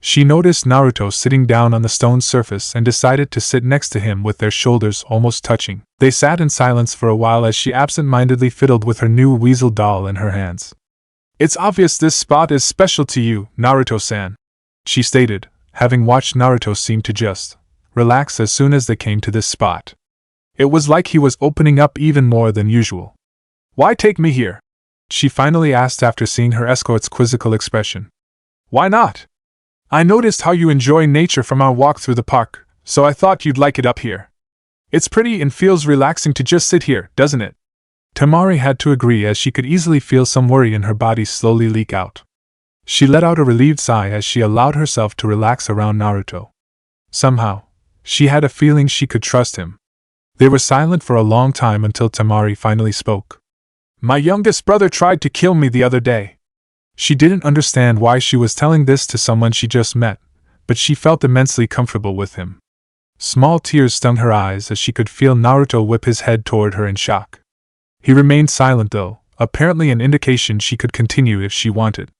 She noticed Naruto sitting down on the stone surface and decided to sit next to him with their shoulders almost touching. They sat in silence for a while as she absent-mindedly fiddled with her new weasel doll in her hands. It's obvious this spot is special to you, Naruto-san, she stated, having watched Naruto seem to just relax as soon as they came to this spot. It was like he was opening up even more than usual. Why take me here? She finally asked after seeing her escort's quizzical expression. Why not? I noticed how you enjoy nature from our walk through the park, so I thought you'd like it up here. It's pretty and feels relaxing to just sit here, doesn't it? Temari had to agree, as she could easily feel some worry in her body slowly leak out. She let out a relieved sigh as she allowed herself to relax around Naruto. Somehow, she had a feeling she could trust him. They were silent for a long time until Temari finally spoke. My youngest brother tried to kill me the other day. She didn't understand why she was telling this to someone she just met, but she felt immensely comfortable with him. Small tears stung her eyes as she could feel Naruto whip his head toward her in shock. He remained silent though, apparently an indication she could continue if she wanted.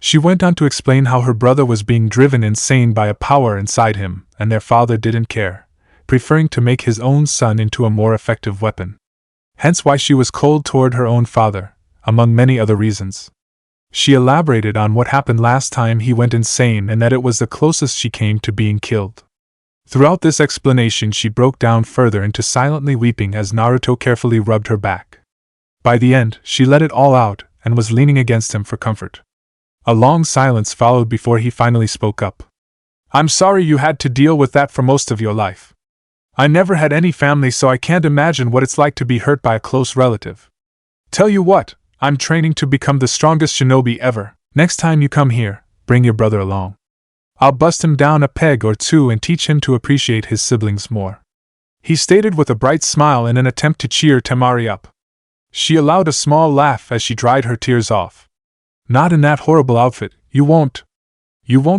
She went on to explain how her brother was being driven insane by a power inside him, and their father didn't care, preferring to make his own son into a more effective weapon. Hence why she was cold toward her own father, among many other reasons. She elaborated on what happened last time he went insane and that it was the closest she came to being killed. Throughout this explanation she broke down further into silently weeping as Naruto carefully rubbed her back. By the end, she let it all out and was leaning against him for comfort. A long silence followed before he finally spoke up. I'm sorry you had to deal with that for most of your life. I never had any family, so I can't imagine what it's like to be hurt by a close relative. Tell you what, I'm training to become the strongest shinobi ever. Next time you come here, bring your brother along. I'll bust him down a peg or two and teach him to appreciate his siblings more, he stated with a bright smile in an attempt to cheer Temari up. She allowed a small laugh as she dried her tears off. Not in that horrible outfit, you won't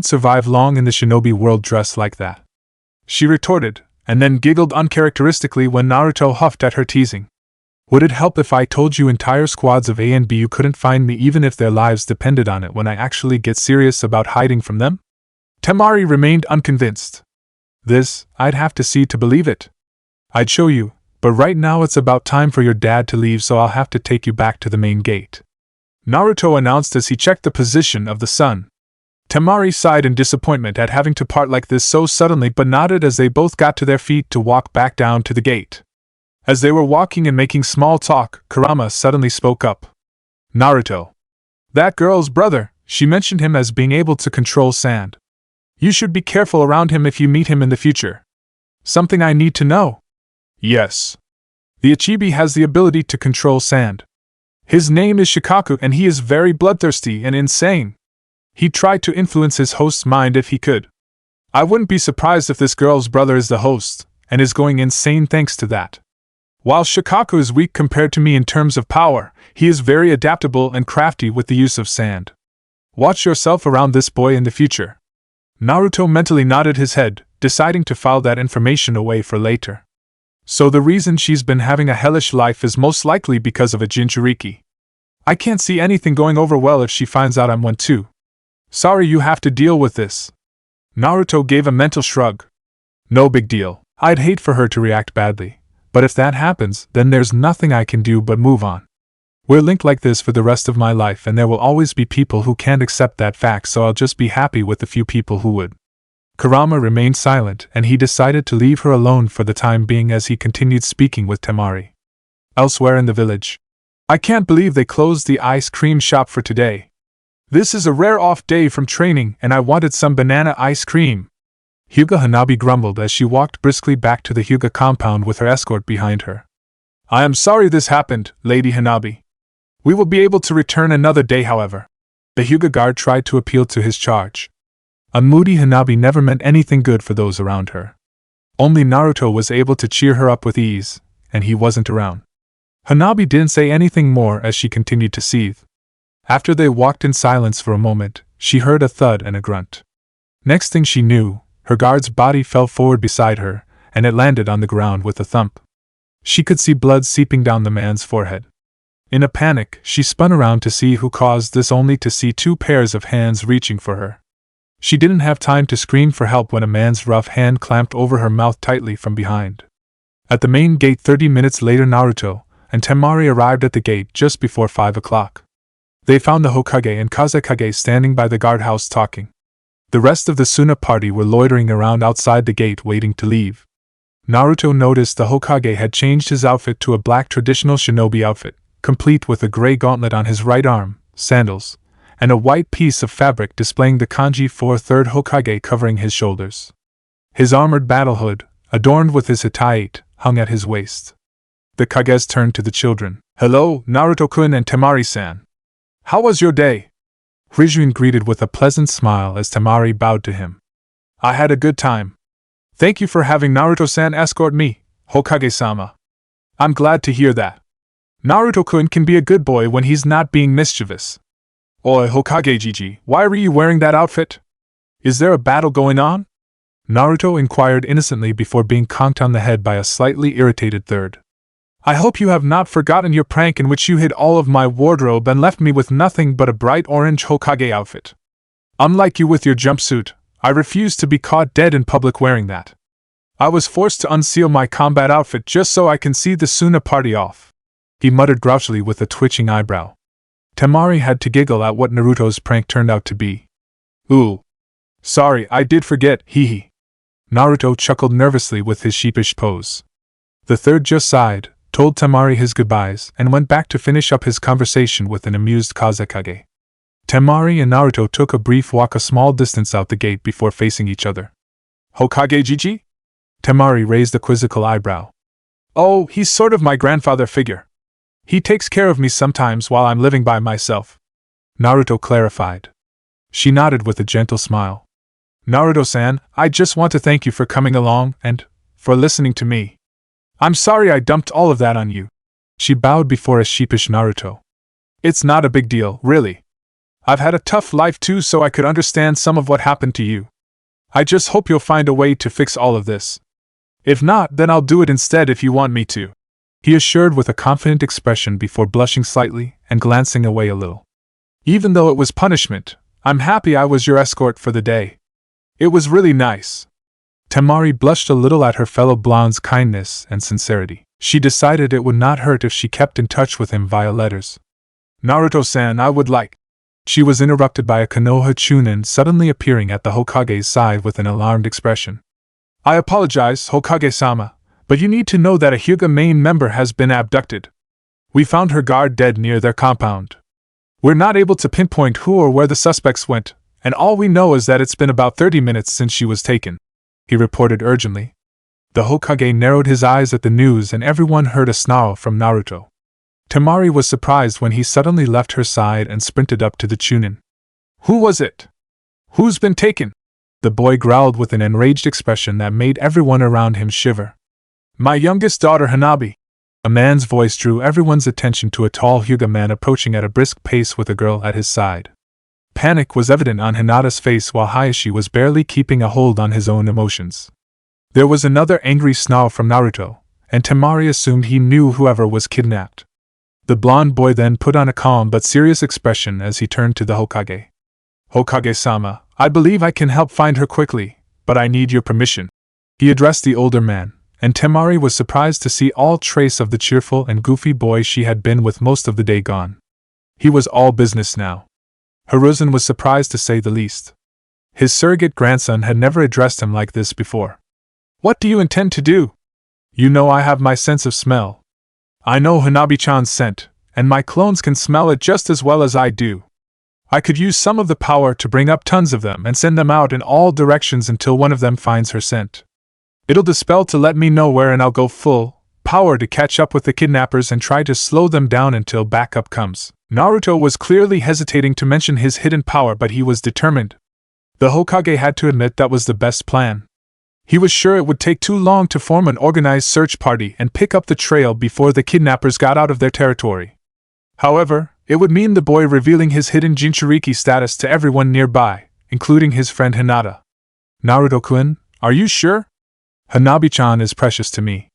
survive long in the shinobi world dressed like that, she retorted, and then giggled uncharacteristically when Naruto huffed at her teasing. Would it help if I told you entire squads of A and B you couldn't find me even if their lives depended on it when I actually get serious about hiding from them? Temari remained unconvinced. This, I'd have to see to believe it. I'd show you, but right now it's about time for your dad to leave, so I'll have to take you back to the main gate, Naruto announced as he checked the position of the sun. Temari sighed in disappointment at having to part like this so suddenly, but nodded as they both got to their feet to walk back down to the gate. As they were walking and making small talk, Kurama suddenly spoke up. Naruto. That girl's brother, she mentioned him as being able to control sand. You should be careful around him if you meet him in the future. Something I need to know. Yes. The Ichibi has the ability to control sand. His name is Shikaku and he is very bloodthirsty and insane. He tried to influence his host's mind if he could. I wouldn't be surprised if this girl's brother is the host, and is going insane thanks to that. While Shikaku is weak compared to me in terms of power, he is very adaptable and crafty with the use of sand. Watch yourself around this boy in the future. Naruto mentally nodded his head, deciding to file that information away for later. So the reason she's been having a hellish life is most likely because of a jinchuriki. I can't see anything going over well if she finds out I'm one too. Sorry you have to deal with this. Naruto gave a mental shrug. No big deal. I'd hate for her to react badly, but if that happens, then there's nothing I can do but move on. We're linked like this for the rest of my life, and there will always be people who can't accept that fact, so I'll just be happy with the few people who would. Kurama remained silent, and he decided to leave her alone for the time being as he continued speaking with Temari. Elsewhere in the village. I can't believe they closed the ice cream shop for today. This is a rare off day from training, and I wanted some banana ice cream. Hyuga Hanabi grumbled as she walked briskly back to the Hyuga compound with her escort behind her. I am sorry this happened, Lady Hanabi. We will be able to return another day, however. The Hyuga guard tried to appeal to his charge. A moody Hanabi never meant anything good for those around her. Only Naruto was able to cheer her up with ease, and he wasn't around. Hanabi didn't say anything more as she continued to seethe. After they walked in silence for a moment, she heard a thud and a grunt. Next thing she knew, her guard's body fell forward beside her, and it landed on the ground with a thump. She could see blood seeping down the man's forehead. In a panic, she spun around to see who caused this, only to see two pairs of hands reaching for her. She didn't have time to scream for help when a man's rough hand clamped over her mouth tightly from behind. At the main gate 30 minutes later, Naruto and Temari arrived at the gate just before 5 o'clock. They found the Hokage and Kazekage standing by the guardhouse talking. The rest of the Suna party were loitering around outside the gate waiting to leave. Naruto noticed the Hokage had changed his outfit to a black traditional shinobi outfit, complete with a gray gauntlet on his right arm, sandals, and a white piece of fabric displaying the kanji for third Hokage covering his shoulders. His armored battle hood, adorned with his hitai, hung at his waist. The Kages turned to the children. "Hello, Naruto-kun and Temari-san. How was your day?" Rizun greeted with a pleasant smile as Temari bowed to him. "I had a good time. Thank you for having Naruto-san escort me, Hokage-sama. I'm glad to hear that. Naruto-kun can be a good boy when he's not being mischievous. Oi, Hokage-jiji, why were you wearing that outfit? Is there a battle going on?" Naruto inquired innocently before being conked on the head by a slightly irritated third. "I hope you have not forgotten your prank in which you hid all of my wardrobe and left me with nothing but a bright orange Hokage outfit. Unlike you with your jumpsuit, I refuse to be caught dead in public wearing that. I was forced to unseal my combat outfit just so I can see the Suna party off," he muttered grouchily with a twitching eyebrow. Temari had to giggle at what Naruto's prank turned out to be. "Ooh. Sorry, I did forget, hee. Naruto chuckled nervously with his sheepish pose. The third just sighed, told Temari his goodbyes, and went back to finish up his conversation with an amused Kazekage. Temari and Naruto took a brief walk a small distance out the gate before facing each other. "Hokage-jiji?" Temari raised a quizzical eyebrow. "Oh, he's sort of my grandfather figure. He takes care of me sometimes while I'm living by myself," Naruto clarified. She nodded with a gentle smile. "Naruto-san, I just want to thank you for coming along and for listening to me. I'm sorry I dumped all of that on you." She bowed before a sheepish Naruto. "It's not a big deal, really. I've had a tough life too, so I could understand some of what happened to you. I just hope you'll find a way to fix all of this. If not, then I'll do it instead if you want me to," he assured with a confident expression before blushing slightly and glancing away a little. "Even though it was punishment, I'm happy I was your escort for the day. It was really nice." Temari blushed a little at her fellow blonde's kindness and sincerity. She decided it would not hurt if she kept in touch with him via letters. "Naruto-san, I would like—" She was interrupted by a Konoha Chunin suddenly appearing at the Hokage's side with an alarmed expression. "I apologize, Hokage-sama, but you need to know that a Hyuga main member has been abducted. We found her guard dead near their compound. We're not able to pinpoint who or where the suspects went, and all we know is that it's been about 30 minutes since she was taken," he reported urgently. The Hokage narrowed his eyes at the news and everyone heard a snarl from Naruto. Temari was surprised when he suddenly left her side and sprinted up to the Chunin. "Who was it? Who's been taken?" The boy growled with an enraged expression that made everyone around him shiver. "My youngest daughter Hanabi." A man's voice drew everyone's attention to a tall Hyuga man approaching at a brisk pace with a girl at his side. Panic was evident on Hinata's face while Hayashi was barely keeping a hold on his own emotions. There was another angry snarl from Naruto, and Temari assumed he knew whoever was kidnapped. The blonde boy then put on a calm but serious expression as he turned to the Hokage. "Hokage-sama, I believe I can help find her quickly, but I need your permission." He addressed the older man, and Temari was surprised to see all trace of the cheerful and goofy boy she had been with most of the day gone. He was all business now. Hiruzen was surprised to say the least. His surrogate grandson had never addressed him like this before. "What do you intend to do? You know I have my sense of smell. I know Hanabi-chan's scent, and my clones can smell it just as well as I do. I could use some of the power to bring up tons of them and send them out in all directions until one of them finds her scent. It'll dispel to let me know where and I'll go full power to catch up with the kidnappers and try to slow them down until backup comes." Naruto was clearly hesitating to mention his hidden power, but he was determined. The Hokage had to admit that was the best plan. He was sure it would take too long to form an organized search party and pick up the trail before the kidnappers got out of their territory. However, it would mean the boy revealing his hidden jinchuriki status to everyone nearby, including his friend Hinata. Naruto-kun, are you sure? Hanabi-chan is precious to me.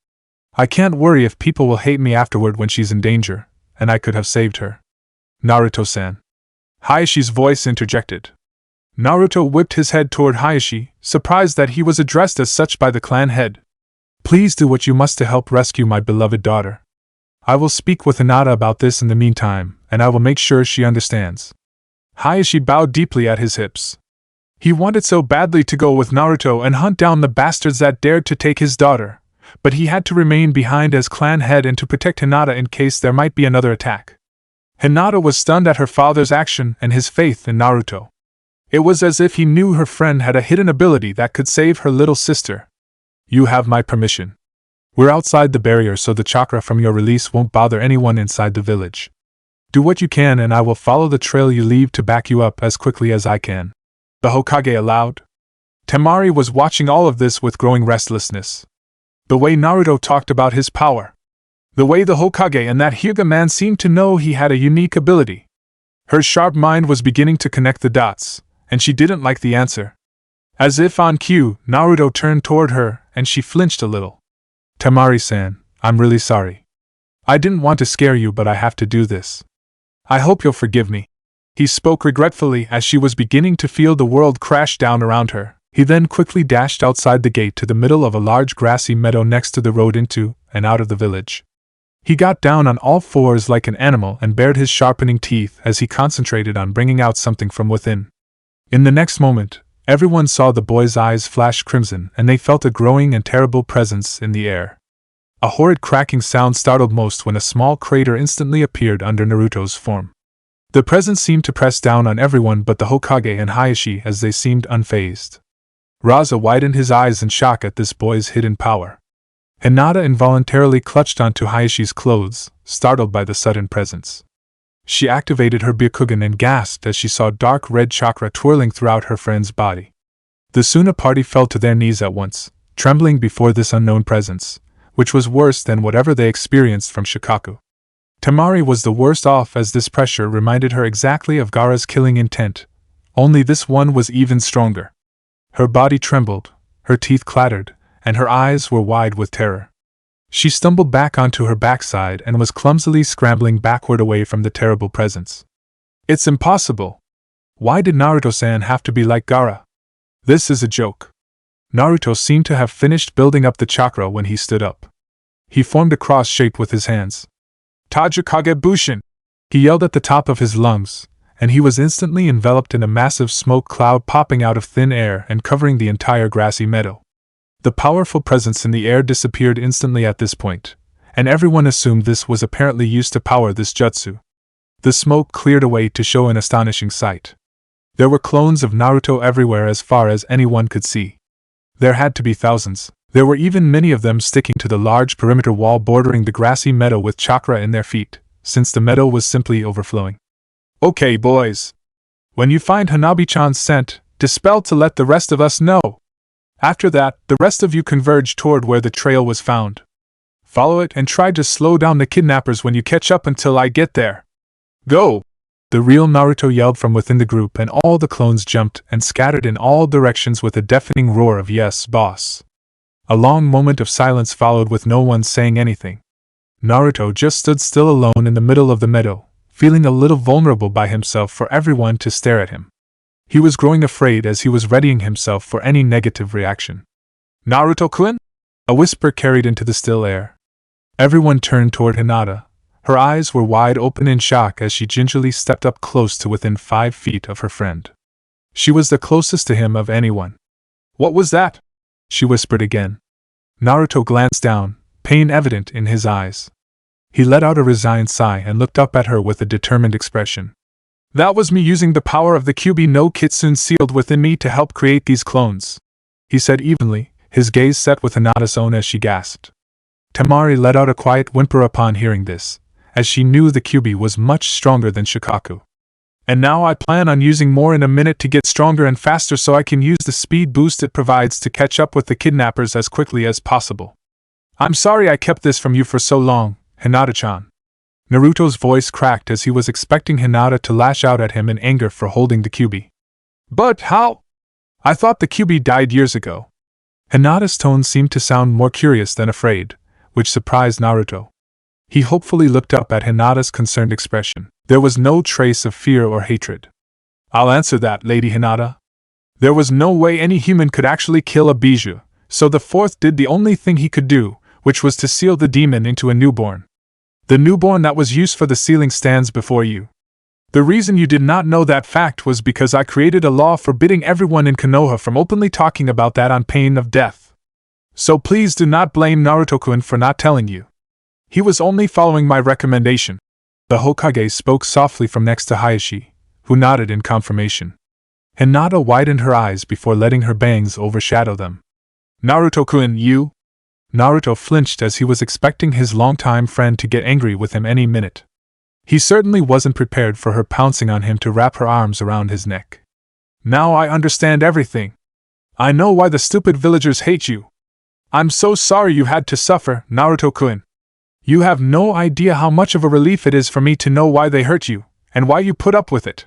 I can't worry if people will hate me afterward when she's in danger, and I could have saved her. Naruto-san. Hayashi's voice interjected. Naruto whipped his head toward Hayashi, surprised that he was addressed as such by the clan head. Please do what you must to help rescue my beloved daughter. I will speak with Hinata about this in the meantime, and I will make sure she understands. Hayashi bowed deeply at his hips. He wanted so badly to go with Naruto and hunt down the bastards that dared to take his daughter, but he had to remain behind as clan head and to protect Hinata in case there might be another attack. Hinata was stunned at her father's action and his faith in Naruto. It was as if he knew her friend had a hidden ability that could save her little sister. You have my permission. We're outside the barrier so the chakra from your release won't bother anyone inside the village. Do what you can and I will follow the trail you leave to back you up as quickly as I can. The Hokage allowed. Temari was watching all of this with growing restlessness. The way Naruto talked about his power. The way the Hokage and that Hyuga man seemed to know he had a unique ability. Her sharp mind was beginning to connect the dots, and she didn't like the answer. As if on cue, Naruto turned toward her, and she flinched a little. Temari-san, I'm really sorry. I didn't want to scare you, but I have to do this. I hope you'll forgive me. He spoke regretfully as she was beginning to feel the world crash down around her. He then quickly dashed outside the gate to the middle of a large grassy meadow next to the road into and out of the village. He got down on all fours like an animal and bared his sharpening teeth as he concentrated on bringing out something from within. In the next moment, everyone saw the boy's eyes flash crimson and they felt a growing and terrible presence in the air. A horrid cracking sound startled most when a small crater instantly appeared under Naruto's form. The presence seemed to press down on everyone but the Hokage and Hayashi as they seemed unfazed. Raza widened his eyes in shock at this boy's hidden power. Hinata involuntarily clutched onto Hayashi's clothes, startled by the sudden presence. She activated her Byakugan and gasped as she saw dark red chakra twirling throughout her friend's body. The Suna party fell to their knees at once, trembling before this unknown presence, which was worse than whatever they experienced from Shikaku. Temari was the worst off as this pressure reminded her exactly of Gaara's killing intent, only this one was even stronger. Her body trembled, her teeth clattered, and her eyes were wide with terror. She stumbled back onto her backside and was clumsily scrambling backward away from the terrible presence. It's impossible. Why did Naruto-san have to be like Gaara? This is a joke. Naruto seemed to have finished building up the chakra when he stood up. He formed a cross shape with his hands. Tajikage Bushin! He yelled at the top of his lungs, and he was instantly enveloped in a massive smoke cloud popping out of thin air and covering the entire grassy meadow. The powerful presence in the air disappeared instantly at this point, and everyone assumed this was apparently used to power this jutsu. The smoke cleared away to show an astonishing sight. There were clones of Naruto everywhere as far as anyone could see. There had to be thousands. There were even many of them sticking to the large perimeter wall bordering the grassy meadow with chakra in their feet, since the meadow was simply overflowing. Okay, boys. When you find Hanabi-chan's scent, dispel to let the rest of us know. After that, the rest of you converge toward where the trail was found. Follow it and try to slow down the kidnappers when you catch up until I get there. Go! The real Naruto yelled from within the group and all the clones jumped and scattered in all directions with a deafening roar of "Yes, boss." A long moment of silence followed with no one saying anything. Naruto just stood still alone in the middle of the meadow, feeling a little vulnerable by himself for everyone to stare at him. He was growing afraid as he was readying himself for any negative reaction. Naruto-kun? A whisper carried into the still air. Everyone turned toward Hinata. Her eyes were wide open in shock as she gingerly stepped up close to within 5 feet of her friend. She was the closest to him of anyone. What was that? She whispered again. Naruto glanced down, pain evident in his eyes. He let out a resigned sigh and looked up at her with a determined expression. That was me using the power of the Kyuubi no Kitsune sealed within me to help create these clones, he said evenly, his gaze set with Hinata's own as she gasped. Temari let out a quiet whimper upon hearing this, as she knew the Kyuubi was much stronger than Shikaku. And now I plan on using more in a minute to get stronger and faster so I can use the speed boost it provides to catch up with the kidnappers as quickly as possible. I'm sorry I kept this from you for so long, Hinata-chan. Naruto's voice cracked as he was expecting Hinata to lash out at him in anger for holding the Kyuubi. But how? I thought the Kyuubi died years ago. Hinata's tone seemed to sound more curious than afraid, which surprised Naruto. He hopefully looked up at Hinata's concerned expression. There was no trace of fear or hatred. I'll answer that, Lady Hinata. There was no way any human could actually kill a Bijou, so the fourth did the only thing he could do, which was to seal the demon into a newborn. The newborn that was used for the sealing stands before you. The reason you did not know that fact was because I created a law forbidding everyone in Konoha from openly talking about that on pain of death. So please do not blame Naruto-kun for not telling you. He was only following my recommendation. The Hokage spoke softly from next to Hayashi, who nodded in confirmation. Hinata widened her eyes before letting her bangs overshadow them. Naruto-kun, you? Naruto flinched as he was expecting his longtime friend to get angry with him any minute. He certainly wasn't prepared for her pouncing on him to wrap her arms around his neck. Now I understand everything. I know why the stupid villagers hate you. I'm so sorry you had to suffer, Naruto-kun. You have no idea how much of a relief it is for me to know why they hurt you, and why you put up with it,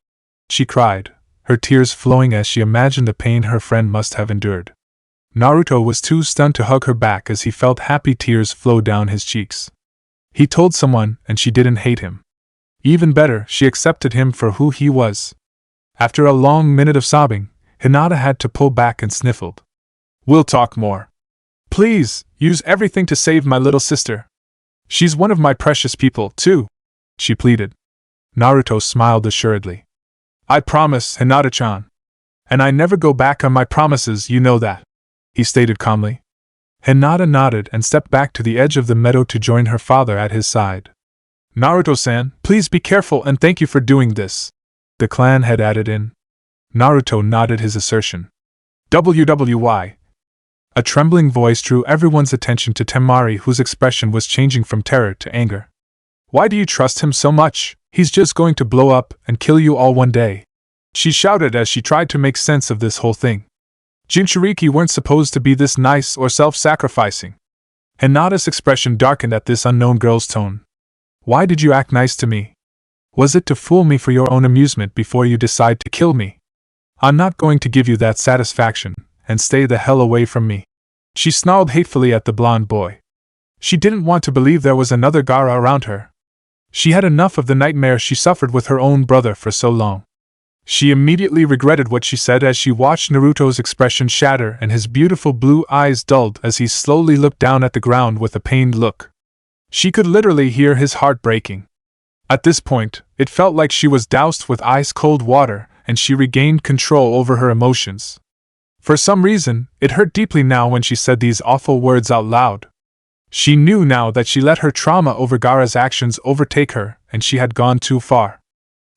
she cried, her tears flowing as she imagined the pain her friend must have endured. Naruto was too stunned to hug her back as he felt happy tears flow down his cheeks. He told someone, and she didn't hate him. Even better, she accepted him for who he was. After a long minute of sobbing, Hinata had to pull back and sniffled. We'll talk more. Please, use everything to save my little sister. She's one of my precious people, too, she pleaded. Naruto smiled assuredly. I promise, Hinata-chan. And I never go back on my promises, you know that, he stated calmly. Hinata nodded and stepped back to the edge of the meadow to join her father at his side. Naruto-san, please be careful and thank you for doing this, the clan had added in. Naruto nodded his assertion. WWY. A trembling voice drew everyone's attention to Temari, whose expression was changing from terror to anger. Why do you trust him so much? He's just going to blow up and kill you all one day, she shouted as she tried to make sense of this whole thing. Jinchuriki weren't supposed to be this nice or self-sacrificing. Hinata's expression darkened at this unknown girl's tone. Why did you act nice to me? Was it to fool me for your own amusement before you decide to kill me? I'm not going to give you that satisfaction, and stay the hell away from me. She snarled hatefully at the blonde boy. She didn't want to believe there was another Gaara around her. She had enough of the nightmare she suffered with her own brother for so long. She immediately regretted what she said as she watched Naruto's expression shatter and his beautiful blue eyes dulled as he slowly looked down at the ground with a pained look. She could literally hear his heart breaking. At this point, it felt like she was doused with ice-cold water and she regained control over her emotions. For some reason, it hurt deeply now when she said these awful words out loud. She knew now that she let her trauma over Gaara's actions overtake her, and she had gone too far.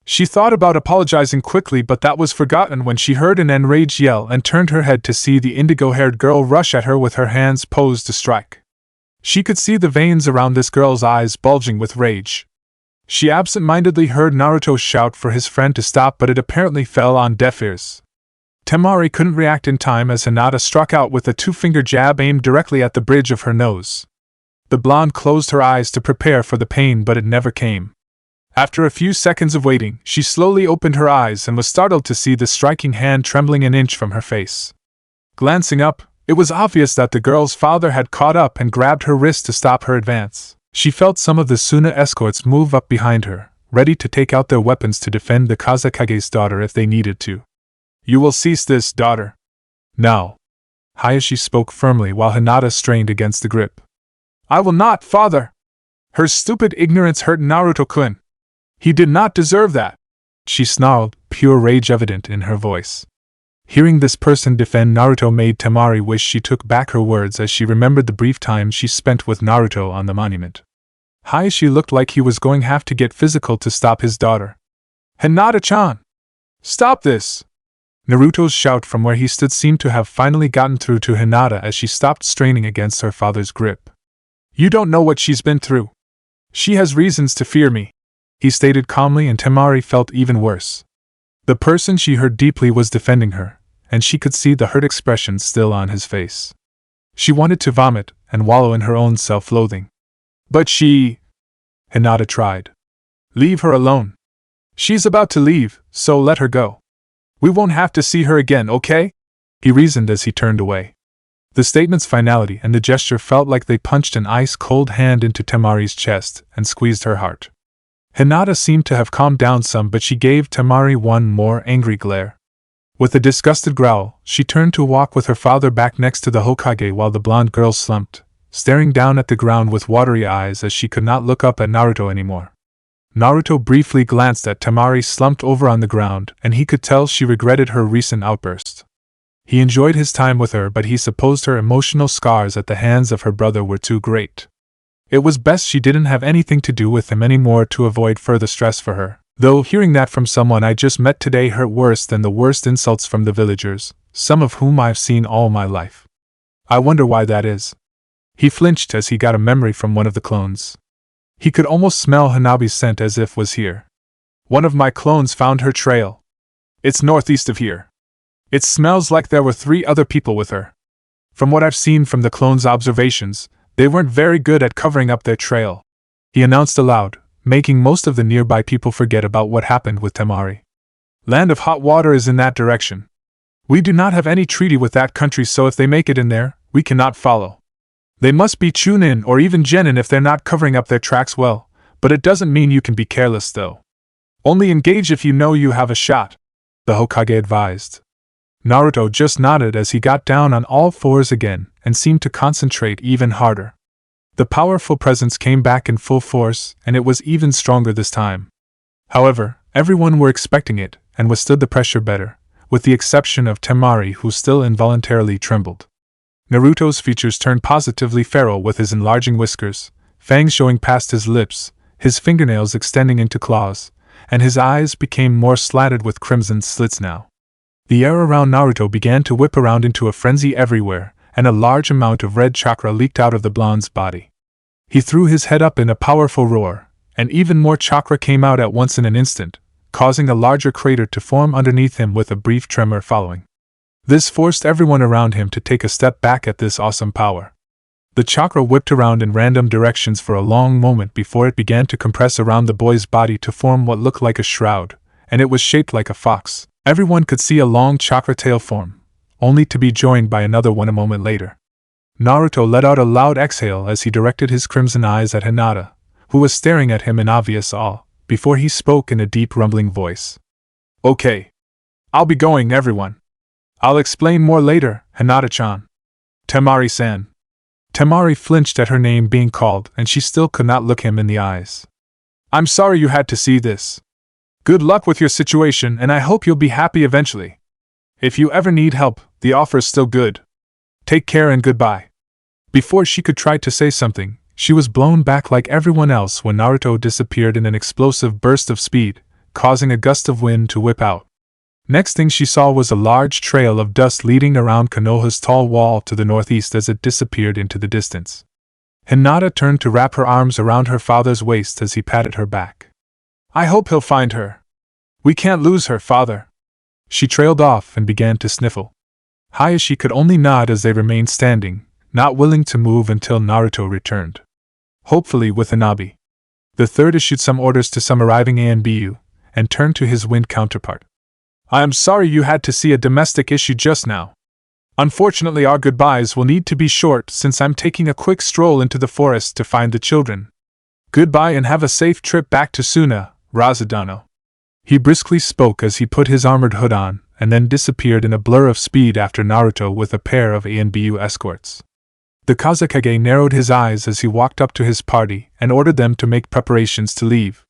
She thought about apologizing quickly, but that was forgotten when she heard an enraged yell and turned her head to see the indigo-haired girl rush at her with her hands posed to strike. She could see the veins around this girl's eyes bulging with rage. She absent-mindedly heard Naruto shout for his friend to stop, but it apparently fell on deaf ears. Temari couldn't react in time as Hinata struck out with a two-finger jab aimed directly at the bridge of her nose. The blonde closed her eyes to prepare for the pain, but it never came. After a few seconds of waiting, she slowly opened her eyes and was startled to see the striking hand trembling an inch from her face. Glancing up, it was obvious that the girl's father had caught up and grabbed her wrist to stop her advance. She felt some of the Suna escorts move up behind her, ready to take out their weapons to defend the Kazekage's daughter if they needed to. You will cease this, daughter. Now. Hayashi spoke firmly while Hinata strained against the grip. I will not, father! Her stupid ignorance hurt Naruto-kun. He did not deserve that, she snarled, pure rage evident in her voice. Hearing this person defend Naruto made Temari wish she took back her words as she remembered the brief time she spent with Naruto on the monument. Hayashi looked like he was going to have to get physical to stop his daughter. Hinata-chan! Stop this! Naruto's shout from where he stood seemed to have finally gotten through to Hinata as she stopped straining against her father's grip. You don't know what she's been through. She has reasons to fear me, he stated calmly, and Temari felt even worse. The person she hurt deeply was defending her, and she could see the hurt expression still on his face. She wanted to vomit and wallow in her own self-loathing. But Hinata tried. Leave her alone. She's about to leave, so let her go. We won't have to see her again, okay? He reasoned as he turned away. The statement's finality and the gesture felt like they punched an ice-cold hand into Temari's chest and squeezed her heart. Hinata seemed to have calmed down some, but she gave Temari one more angry glare. With a disgusted growl, she turned to walk with her father back next to the Hokage while the blonde girl slumped, staring down at the ground with watery eyes as she could not look up at Naruto anymore. Naruto briefly glanced at Temari slumped over on the ground, and he could tell she regretted her recent outburst. He enjoyed his time with her, but he supposed her emotional scars at the hands of her brother were too great. It was best she didn't have anything to do with him anymore to avoid further stress for her, though hearing that from someone I just met today hurt worse than the worst insults from the villagers, some of whom I've seen all my life. I wonder why that is. He flinched as he got a memory from one of the clones. He could almost smell Hanabi's scent as if was here. One of my clones found her trail. It's northeast of here. It smells like there were 3 other people with her. From what I've seen from the clones' observations, they weren't very good at covering up their trail, he announced aloud, making most of the nearby people forget about what happened with Temari. Land of Hot Water is in that direction. We do not have any treaty with that country, so if they make it in there, we cannot follow. They must be Chunin or even Genin if they're not covering up their tracks well, but it doesn't mean you can be careless though. Only engage if you know you have a shot, the Hokage advised. Naruto just nodded as he got down on all fours again and seemed to concentrate even harder. The powerful presence came back in full force, and it was even stronger this time. However, everyone were expecting it and withstood the pressure better, with the exception of Temari, who still involuntarily trembled. Naruto's features turned positively feral with his enlarging whiskers, fangs showing past his lips, his fingernails extending into claws, and his eyes became more slatted with crimson slits now. The air around Naruto began to whip around into a frenzy everywhere, and a large amount of red chakra leaked out of the blonde's body. He threw his head up in a powerful roar, and even more chakra came out at once in an instant, causing a larger crater to form underneath him with a brief tremor following. This forced everyone around him to take a step back at this awesome power. The chakra whipped around in random directions for a long moment before it began to compress around the boy's body to form what looked like a shroud, and it was shaped like a fox. Everyone could see a long chakra tail form, only to be joined by another one a moment later. Naruto let out a loud exhale as he directed his crimson eyes at Hinata, who was staring at him in obvious awe, before he spoke in a deep rumbling voice. Okay. I'll be going, everyone. I'll explain more later, Hinata-chan. Temari-san. Temari flinched at her name being called, and she still could not look him in the eyes. I'm sorry you had to see this. Good luck with your situation, and I hope you'll be happy eventually. If you ever need help, the offer's still good. Take care and goodbye. Before she could try to say something, she was blown back like everyone else when Naruto disappeared in an explosive burst of speed, causing a gust of wind to whip out. Next thing she saw was a large trail of dust leading around Konoha's tall wall to the northeast as it disappeared into the distance. Hinata turned to wrap her arms around her father's waist as he patted her back. I hope he'll find her. We can't lose her, father. She trailed off and began to sniffle. Hayashi could only nod as they remained standing, not willing to move until Naruto returned. Hopefully with Hanabi. The third issued some orders to some arriving ANBU, and turned to his wind counterpart. I am sorry you had to see a domestic issue just now. Unfortunately, our goodbyes will need to be short since I'm taking a quick stroll into the forest to find the children. Goodbye and have a safe trip back to Suna, Razadano. He briskly spoke as he put his armored hood on, and then disappeared in a blur of speed after Naruto with a pair of ANBU escorts. The Kazekage narrowed his eyes as he walked up to his party and ordered them to make preparations to leave.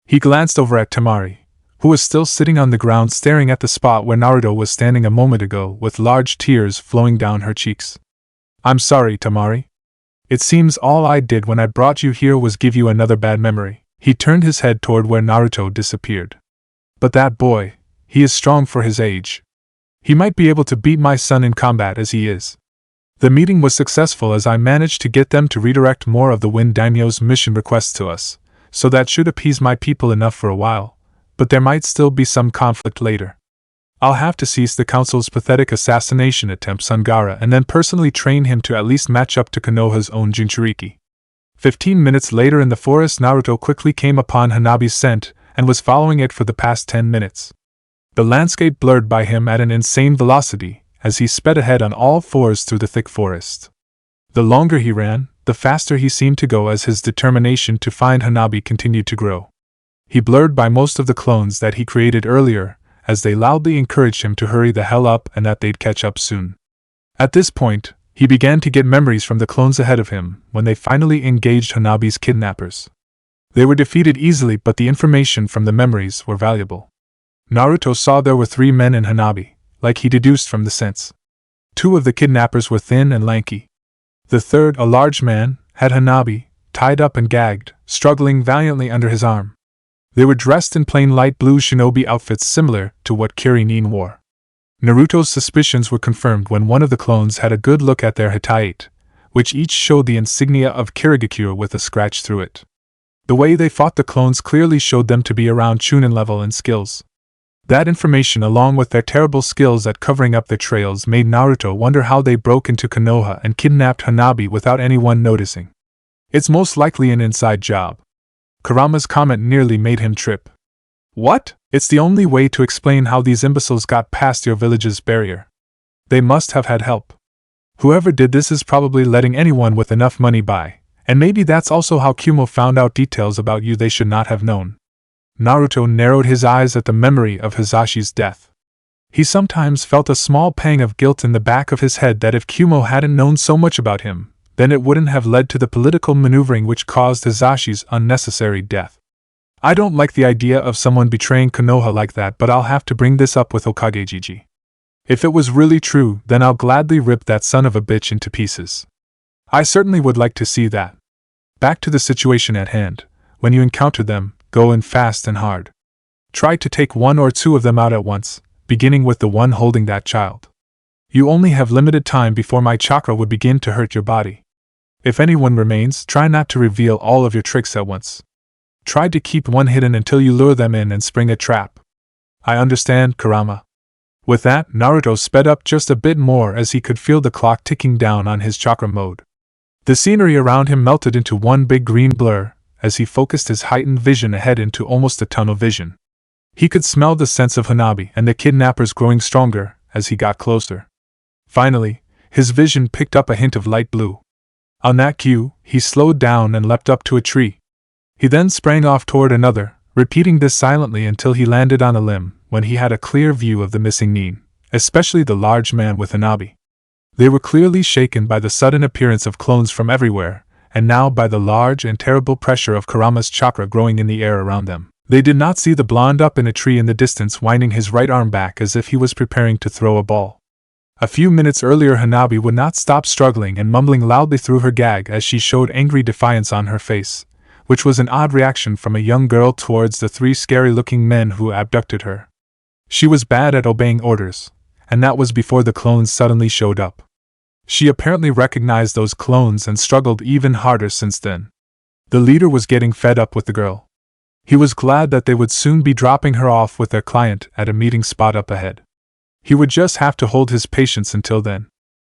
He glanced over at Temari, who was still sitting on the ground staring at the spot where Naruto was standing a moment ago with large tears flowing down her cheeks. I'm sorry, Temari. It seems all I did when I brought you here was give you another bad memory. He turned his head toward where Naruto disappeared. But that boy, he is strong for his age. He might be able to beat my son in combat as he is. The meeting was successful as I managed to get them to redirect more of the Wind Daimyo's mission requests to us, so that should appease my people enough for a while. but there might still be some conflict later. I'll have to seize the council's pathetic assassination attempts on Gaara and then personally train him to at least match up to Konoha's own jinchuriki. 15 minutes later in the forest, Naruto quickly came upon Hanabi's scent and was following it for the past 10 minutes. The landscape blurred by him at an insane velocity as he sped ahead on all fours through the thick forest. The longer he ran, the faster he seemed to go as his determination to find Hanabi continued to grow. He blurred by most of the clones that he created earlier, as they loudly encouraged him to hurry the hell up and that they'd catch up soon. At this point, he began to get memories from the clones ahead of him when they finally engaged Hanabi's kidnappers. They were defeated easily, but the information from the memories were valuable. Naruto saw there were 3 men in Hanabi, like he deduced from the scents. 2 of the kidnappers were thin and lanky. The third, a large man, had Hanabi, tied up and gagged, struggling valiantly under his arm. They were dressed in plain light blue shinobi outfits similar to what Kirinin wore. Naruto's suspicions were confirmed when one of the clones had a good look at their Hitaiite, which each showed the insignia of Kirigakure with a scratch through it. The way they fought the clones clearly showed them to be around Chunin level in skills. That information, along with their terrible skills at covering up their trails, made Naruto wonder how they broke into Konoha and kidnapped Hanabi without anyone noticing. It's most likely an inside job. Kurama's comment nearly made him trip. What? It's the only way to explain how these imbeciles got past your village's barrier. They must have had help. Whoever did this is probably letting anyone with enough money by, and maybe that's also how Kumo found out details about you they should not have known. Naruto narrowed his eyes at the memory of Hisashi's death. He sometimes felt a small pang of guilt in the back of his head that if Kumo hadn't known so much about him, then it wouldn't have led to the political maneuvering which caused Hisashi's unnecessary death. I don't like the idea of someone betraying Konoha like that, but I'll have to bring this up with Hokage Gigi. If it was really true, then I'll gladly rip that son of a bitch into pieces. I certainly would like to see that. Back to the situation at hand. When you encounter them, go in fast and hard. Try to take 1 or 2 of them out at once, beginning with the one holding that child. You only have limited time before my chakra would begin to hurt your body. If anyone remains, try not to reveal all of your tricks at once. Try to keep one hidden until you lure them in and spring a trap. I understand, Kurama. With that, Naruto sped up just a bit more as he could feel the clock ticking down on his chakra mode. The scenery around him melted into one big green blur as he focused his heightened vision ahead into almost a tunnel vision. He could smell the scents of Hanabi and the kidnappers growing stronger as he got closer. Finally, his vision picked up a hint of light blue. On that cue, he slowed down and leapt up to a tree. He then sprang off toward another, repeating this silently until he landed on a limb, when he had a clear view of the missing Nin, especially the large man with Hanabi. They were clearly shaken by the sudden appearance of clones from everywhere, and now by the large and terrible pressure of Kurama's chakra growing in the air around them. They did not see the blonde up in a tree in the distance winding his right arm back as if he was preparing to throw a ball. A few minutes earlier, Hanabi would not stop struggling and mumbling loudly through her gag as she showed angry defiance on her face, which was an odd reaction from a young girl towards the 3 scary-looking men who abducted her. She was bad at obeying orders, and that was before the clones suddenly showed up. She apparently recognized those clones and struggled even harder since then. The leader was getting fed up with the girl. He was glad that they would soon be dropping her off with their client at a meeting spot up ahead. He would just have to hold his patience until then.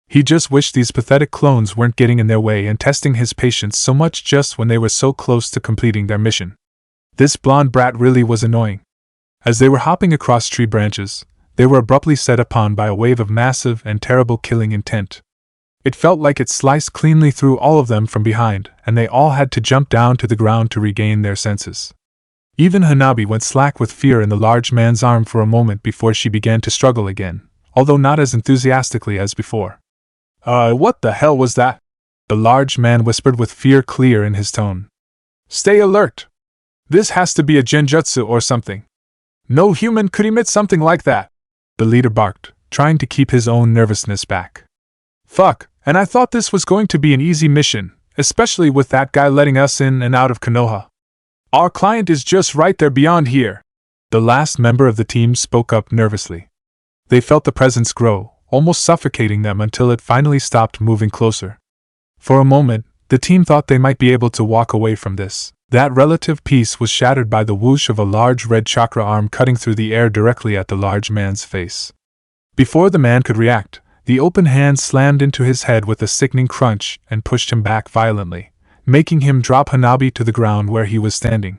He just wished these pathetic clones weren't getting in their way and testing his patience so much just when they were so close to completing their mission. This blonde brat really was annoying. As they were hopping across tree branches, they were abruptly set upon by a wave of massive and terrible killing intent. It felt like it sliced cleanly through all of them from behind, and they all had to jump down to the ground to regain their senses. Even Hanabi went slack with fear in the large man's arm for a moment before she began to struggle again, although not as enthusiastically as before. What the hell was that?" the large man whispered with fear clear in his tone. "Stay alert! This has to be a genjutsu or something. No human could emit something like that," the leader barked, trying to keep his own nervousness back. "Fuck, and I thought this was going to be an easy mission, especially with that guy letting us in and out of Konoha. Our client is just right there beyond here." The last member of the team spoke up nervously. They felt the presence grow, almost suffocating them until it finally stopped moving closer. For a moment, the team thought they might be able to walk away from this, That relative peace was shattered by the whoosh of a large red chakra arm cutting through the air directly at the large man's face. Before the man could react, the open hand slammed into his head with a sickening crunch and pushed him back violently, making him drop Hanabi to the ground where he was standing.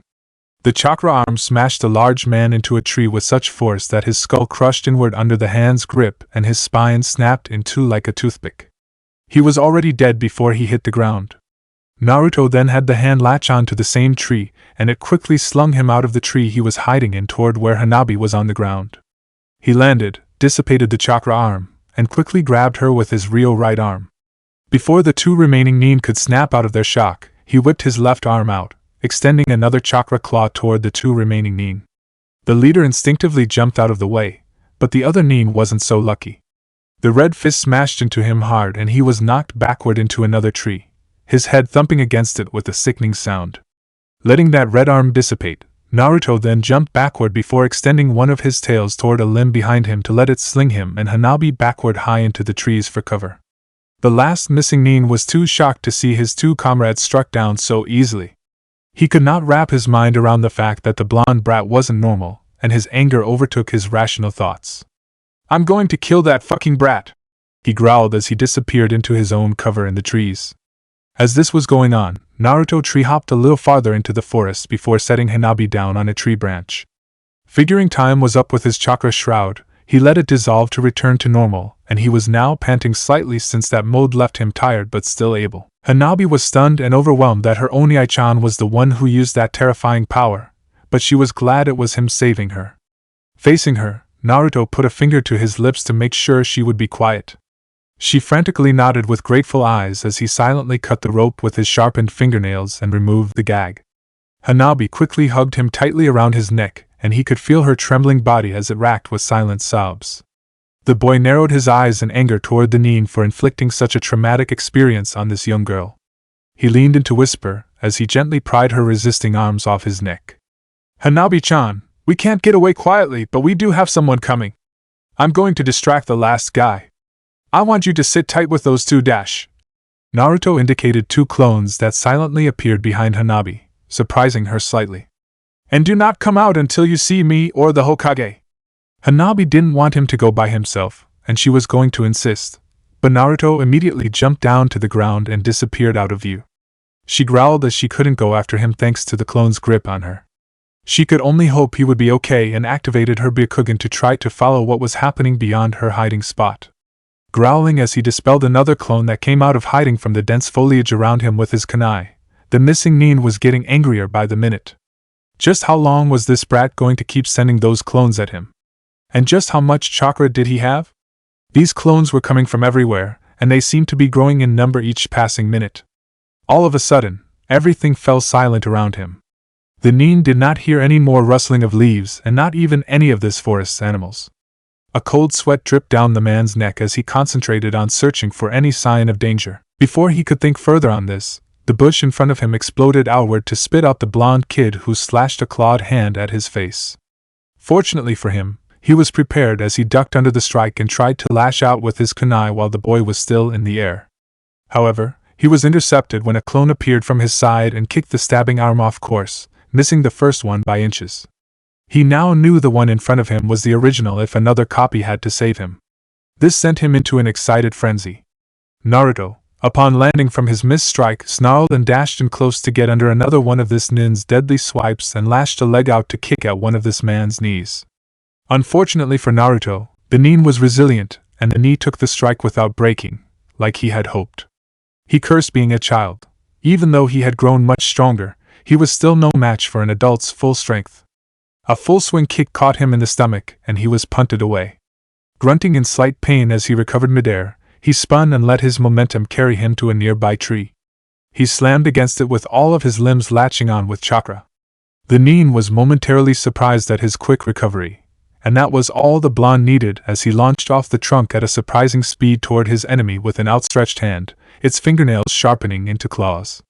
The chakra arm smashed the large man into a tree with such force that his skull crushed inward under the hand's grip and his spine snapped in two like a toothpick. He was already dead before he hit the ground. Naruto then had the hand latch on to the same tree, and it quickly slung him out of the tree he was hiding in toward where Hanabi was on the ground. He landed, dissipated the chakra arm, and quickly grabbed her with his real right arm. Before the two remaining nin could snap out of their shock, he whipped his left arm out, extending another chakra claw toward the two remaining nin. The leader instinctively jumped out of the way, but the other nin wasn't so lucky. The red fist smashed into him hard and he was knocked backward into another tree, his head thumping against it with a sickening sound. Letting that red arm dissipate, Naruto then jumped backward before extending one of his tails toward a limb behind him to let it sling him and Hanabi backward high into the trees for cover. The last missing nin was too shocked to see his two comrades struck down so easily. He could not wrap his mind around the fact that the blonde brat wasn't normal, and his anger overtook his rational thoughts. "I'm going to kill that fucking brat!" he growled as he disappeared into his own cover in the trees. As this was going on, Naruto tree-hopped a little farther into the forest before setting Hanabi down on a tree branch. Figuring time was up with his chakra shroud, he let it dissolve to return to normal, and he was now panting slightly since that mode left him tired but still able. Hanabi was stunned and overwhelmed that her Oni-chan was the one who used that terrifying power, but she was glad it was him saving her. Facing her, Naruto put a finger to his lips to make sure she would be quiet. She frantically nodded with grateful eyes as he silently cut the rope with his sharpened fingernails and removed the gag. Hanabi quickly hugged him tightly around his neck, and he could feel her trembling body as it racked with silent sobs. The boy narrowed his eyes in anger toward the nin for inflicting such a traumatic experience on this young girl. He leaned in to whisper, as he gently pried her resisting arms off his neck. "Hanabi-chan, we can't get away quietly, but we do have someone coming. I'm going to distract the last guy. I want you to sit tight with those two dash." Naruto indicated two clones that silently appeared behind Hanabi, surprising her slightly. "And do not come out until you see me or the Hokage." Hanabi didn't want him to go by himself, and she was going to insist, but Naruto immediately jumped down to the ground and disappeared out of view. She growled as she couldn't go after him thanks to the clone's grip on her. She could only hope he would be okay and activated her Byakugan to try to follow what was happening beyond her hiding spot. Growling as he dispelled another clone that came out of hiding from the dense foliage around him with his kunai, the missing nin was getting angrier by the minute. Just how long was this brat going to keep sending those clones at him? And just how much chakra did he have? These clones were coming from everywhere, and they seemed to be growing in number each passing minute. All of a sudden, everything fell silent around him. The nin did not hear any more rustling of leaves and not even any of this forest's animals. A cold sweat dripped down the man's neck as he concentrated on searching for any sign of danger. Before he could think further on this, the bush in front of him exploded outward to spit out the blond kid who slashed a clawed hand at his face. Fortunately for him, he was prepared as he ducked under the strike and tried to lash out with his kunai while the boy was still in the air. However, he was intercepted when a clone appeared from his side and kicked the stabbing arm off course, missing the first one by inches. He now knew the one in front of him was the original if another copy had to save him. This sent him into an excited frenzy. Naruto, upon landing from his missed strike, snarled and dashed in close to get under another one of this nin's deadly swipes and lashed a leg out to kick at one of this man's knees. Unfortunately for Naruto, the nin was resilient, and the knee took the strike without breaking, like he had hoped. He cursed being a child. Even though he had grown much stronger, he was still no match for an adult's full strength. A full swing kick caught him in the stomach, and he was punted away. Grunting in slight pain as he recovered midair, he spun and let his momentum carry him to a nearby tree. He slammed against it with all of his limbs latching on with chakra. The nin was momentarily surprised at his quick recovery, and that was all the blonde needed as he launched off the trunk at a surprising speed toward his enemy with an outstretched hand, its fingernails sharpening into claws.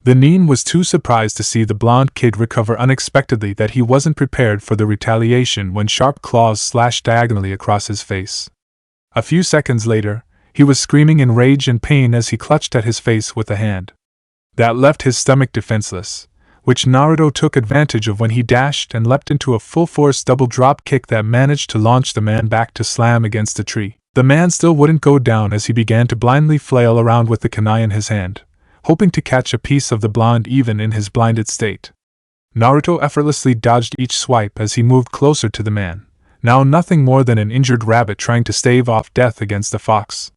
The nin was too surprised to see the blonde kid recover unexpectedly that he wasn't prepared for the retaliation when sharp claws slashed diagonally across his face. A few seconds later, he was screaming in rage and pain as he clutched at his face with a hand. That left his stomach defenseless, which Naruto took advantage of when he dashed and leapt into a full-force double drop kick that managed to launch the man back to slam against a tree. The man still wouldn't go down as he began to blindly flail around with the kunai in his hand, hoping to catch a piece of the blonde even in his blinded state. Naruto effortlessly dodged each swipe as he moved closer to the man, now nothing more than an injured rabbit trying to stave off death against a fox.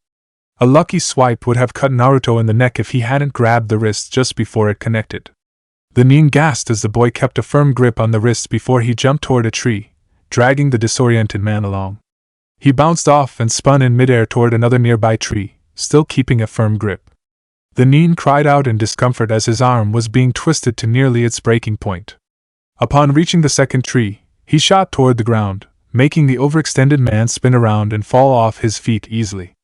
A lucky swipe would have cut Naruto in the neck if he hadn't grabbed the wrist just before it connected. The nin gasped as the boy kept a firm grip on the wrist before he jumped toward a tree, dragging the disoriented man along. He bounced off and spun in midair toward another nearby tree, still keeping a firm grip. The nin cried out in discomfort as his arm was being twisted to nearly its breaking point. Upon reaching the second tree, he shot toward the ground, making the overextended man spin around and fall off his feet easily.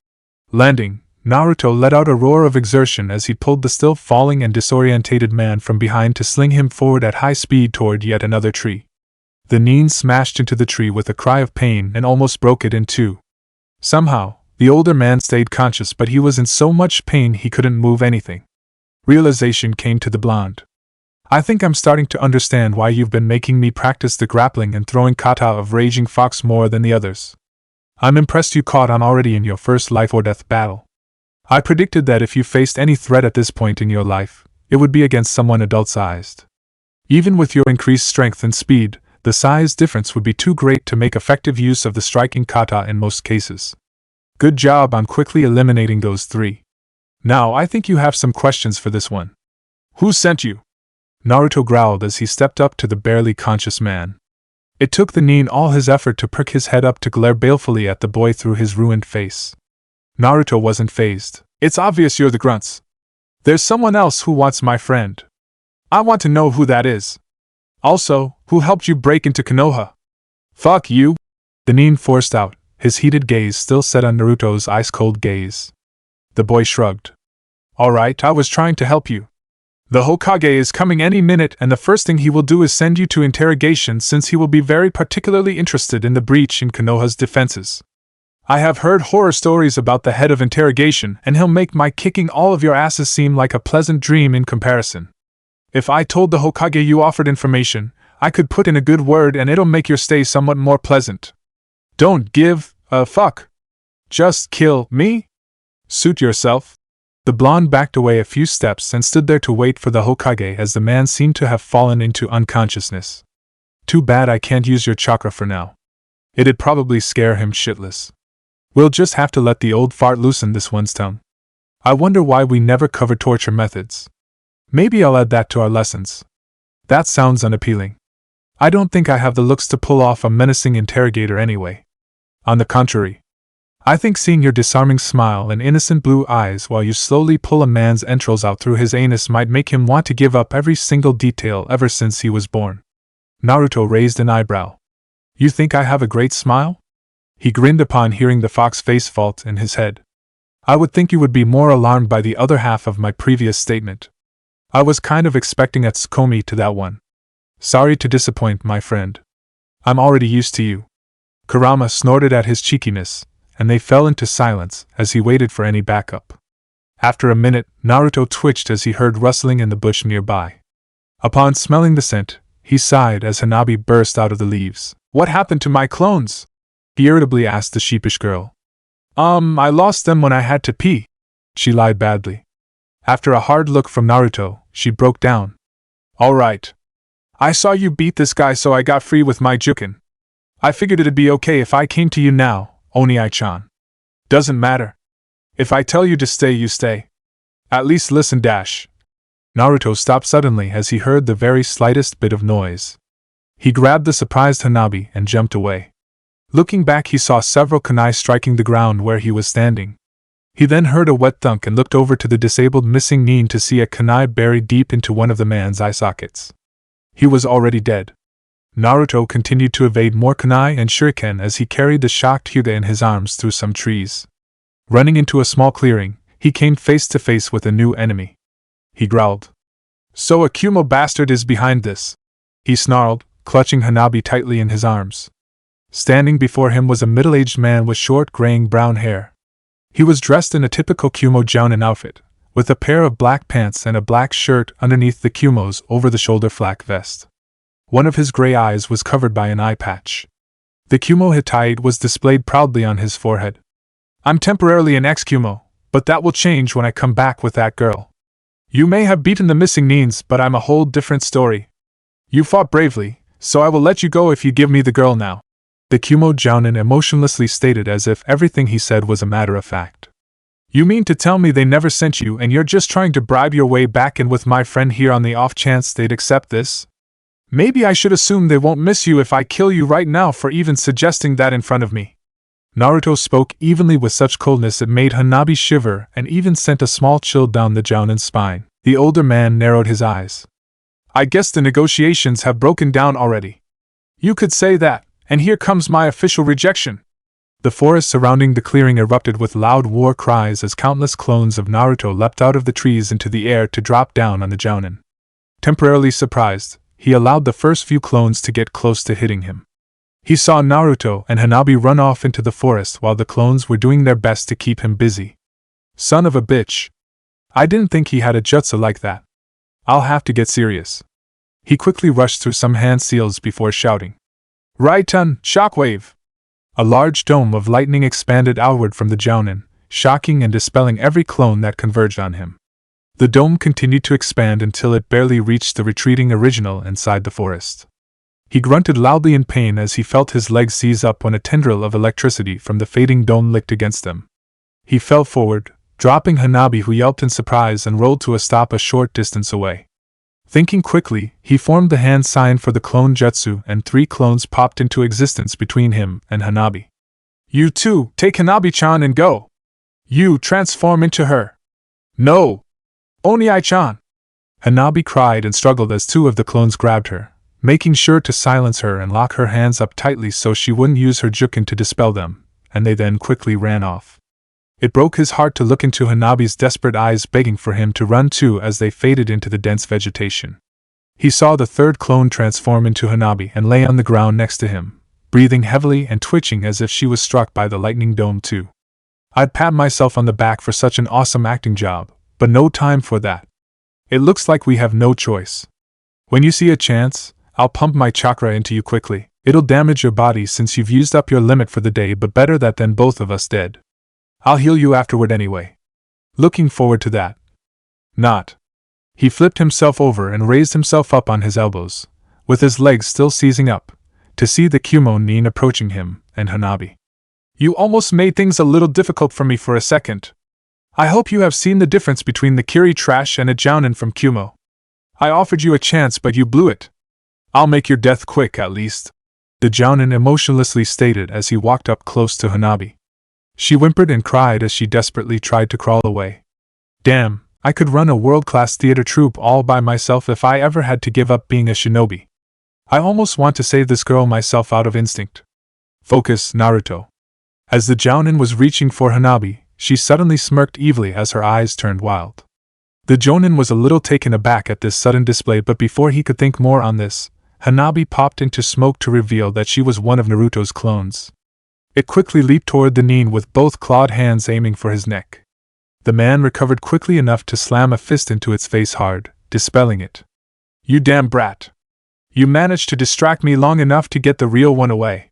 Landing, Naruto let out a roar of exertion as he pulled the still falling and disorientated man from behind to sling him forward at high speed toward yet another tree. The nin smashed into the tree with a cry of pain and almost broke it in two. Somehow, the older man stayed conscious, but he was in so much pain he couldn't move anything. Realization came to the blonde. I think I'm starting to understand why you've been making me practice the grappling and throwing kata of Raging Fox more than the others. I'm impressed you caught on already in your first life-or-death battle. I predicted that if you faced any threat at this point in your life, it would be against someone adult-sized. Even with your increased strength and speed, the size difference would be too great to make effective use of the striking kata in most cases. Good job on quickly eliminating those three. Now I think you have some questions for this one. Who sent you? Naruto growled as he stepped up to the barely conscious man. It took the nin all his effort to perk his head up to glare balefully at the boy through his ruined face. Naruto wasn't fazed. It's obvious you're the grunts. There's someone else who wants my friend. I want to know who that is. Also, who helped you break into Konoha? Fuck you! The nin forced out, his heated gaze still set on Naruto's ice-cold gaze. The boy shrugged. Alright, I was trying to help you. The Hokage is coming any minute, and the first thing he will do is send you to interrogation, since he will be very particularly interested in the breach in Konoha's defenses. I have heard horror stories about the head of interrogation, and he'll make my kicking all of your asses seem like a pleasant dream in comparison. If I told the Hokage you offered information, I could put in a good word and it'll make your stay somewhat more pleasant. Don't give a fuck. Just kill me? Suit yourself. The blonde backed away a few steps and stood there to wait for the Hokage as the man seemed to have fallen into unconsciousness. Too bad I can't use your chakra for now. It'd probably scare him shitless. We'll just have to let the old fart loosen this one's tongue. I wonder why we never cover torture methods. Maybe I'll add that to our lessons. That sounds unappealing. I don't think I have the looks to pull off a menacing interrogator anyway. On the contrary, I think seeing your disarming smile and innocent blue eyes while you slowly pull a man's entrails out through his anus might make him want to give up every single detail ever since he was born. Naruto raised an eyebrow. You think I have a great smile? He grinned upon hearing the fox face vault in his head. I would think you would be more alarmed by the other half of my previous statement. I was kind of expecting a tsukomi to that one. Sorry to disappoint, my friend. I'm already used to you. Kurama snorted at his cheekiness, and they fell into silence as he waited for any backup. After a minute, Naruto twitched as he heard rustling in the bush nearby. Upon smelling the scent, he sighed as Hanabi burst out of the leaves. What happened to my clones? He irritably asked the sheepish girl. I lost them when I had to pee. She lied badly. After a hard look from Naruto, she broke down. Alright. I saw you beat this guy, so I got free with my jukin. I figured it'd be okay if I came to you now, Oniai-chan. Doesn't matter. If I tell you to stay, you stay. At least listen, Dash. Naruto stopped suddenly as he heard the very slightest bit of noise. He grabbed the surprised Hanabi and jumped away. Looking back, he saw several kunai striking the ground where he was standing. He then heard a wet thunk and looked over to the disabled missing nin to see a kunai buried deep into one of the man's eye sockets. He was already dead. Naruto continued to evade more kunai and shuriken as he carried the shocked Hyuga in his arms through some trees. Running into a small clearing, he came face to face with a new enemy. He growled. So a Kumo bastard is behind this, he snarled, clutching Hanabi tightly in his arms. Standing before him was a middle-aged man with short graying brown hair. He was dressed in a typical Kumo jounin outfit, with a pair of black pants and a black shirt underneath the Kumo's over-the-shoulder flak vest. One of his gray eyes was covered by an eye patch. The Kumo Hittite was displayed proudly on his forehead. I'm temporarily an ex-Kumo, but that will change when I come back with that girl. You may have beaten the missing Nins, but I'm a whole different story. You fought bravely, so I will let you go if you give me the girl now. The Kumo Jounin emotionlessly stated as if everything he said was a matter of fact. You mean to tell me they never sent you and you're just trying to bribe your way back in with my friend here on the off chance they'd accept this? Maybe I should assume they won't miss you if I kill you right now for even suggesting that in front of me. Naruto spoke evenly with such coldness it made Hanabi shiver and even sent a small chill down the Jounin's spine. The older man narrowed his eyes. I guess the negotiations have broken down already. You could say that, and here comes my official rejection. The forest surrounding the clearing erupted with loud war cries as countless clones of Naruto leapt out of the trees into the air to drop down on the Jounin. Temporarily surprised, he allowed the first few clones to get close to hitting him. He saw Naruto and Hanabi run off into the forest while the clones were doing their best to keep him busy. Son of a bitch. I didn't think he had a jutsu like that. I'll have to get serious. He quickly rushed through some hand seals before shouting. Raiton, shockwave! A large dome of lightning expanded outward from the Jounin, shocking and dispelling every clone that converged on him. The dome continued to expand until it barely reached the retreating original inside the forest. He grunted loudly in pain as he felt his legs seize up when a tendril of electricity from the fading dome licked against them. He fell forward, dropping Hanabi, who yelped in surprise and rolled to a stop a short distance away. Thinking quickly, he formed the hand sign for the clone jutsu and 3 clones popped into existence between him and Hanabi. You two, take Hanabi-chan and go! You, transform into her! No! Oniai-chan! Hanabi cried and struggled as 2 of the clones grabbed her, making sure to silence her and lock her hands up tightly so she wouldn't use her jukin to dispel them, and they then quickly ran off. It broke his heart to look into Hanabi's desperate eyes begging for him to run too as they faded into the dense vegetation. He saw the 3rd clone transform into Hanabi and lay on the ground next to him, breathing heavily and twitching as if she was struck by the lightning dome too. I'd pat myself on the back for such an awesome acting job, but no time for that. It looks like we have no choice. When you see a chance, I'll pump my chakra into you quickly. It'll damage your body since you've used up your limit for the day, but better that than both of us dead. I'll heal you afterward anyway. Looking forward to that. Not. He flipped himself over and raised himself up on his elbows, with his legs still seizing up, to see the Kumo Nin approaching him and Hanabi. You almost made things a little difficult for me for a second. I hope you have seen the difference between the Kiri trash and a Jounin from Kumo. I offered you a chance but you blew it. I'll make your death quick at least. The Jounin emotionlessly stated as he walked up close to Hanabi. She whimpered and cried as she desperately tried to crawl away. Damn, I could run a world-class theater troupe all by myself if I ever had to give up being a shinobi. I almost want to save this girl myself out of instinct. Focus, Naruto. As the Jounin was reaching for Hanabi, she suddenly smirked evilly as her eyes turned wild. The Jounin was a little taken aback at this sudden display, but before he could think more on this, Hanabi popped into smoke to reveal that she was one of Naruto's clones. It quickly leaped toward the Nin with both clawed hands aiming for his neck. The man recovered quickly enough to slam a fist into its face hard, dispelling it. You damn brat! You managed to distract me long enough to get the real one away.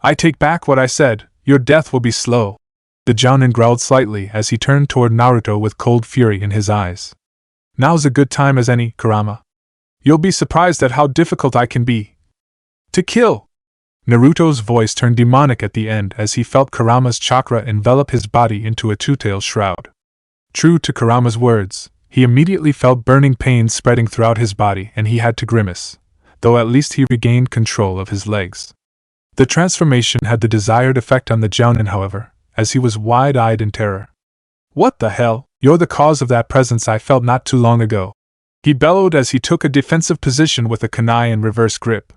I take back what I said, your death will be slow. The Jounin growled slightly as he turned toward Naruto with cold fury in his eyes. Now's a good time as any, Kurama. You'll be surprised at how difficult I can be. To kill! Naruto's voice turned demonic at the end as he felt Kurama's chakra envelop his body into a two-tailed shroud. True to Kurama's words, he immediately felt burning pain spreading throughout his body and he had to grimace, though at least he regained control of his legs. The transformation had the desired effect on the Jounin, however, as he was wide-eyed in terror. What the hell? You're the cause of that presence I felt not too long ago. He bellowed as he took a defensive position with a kunai in reverse grip.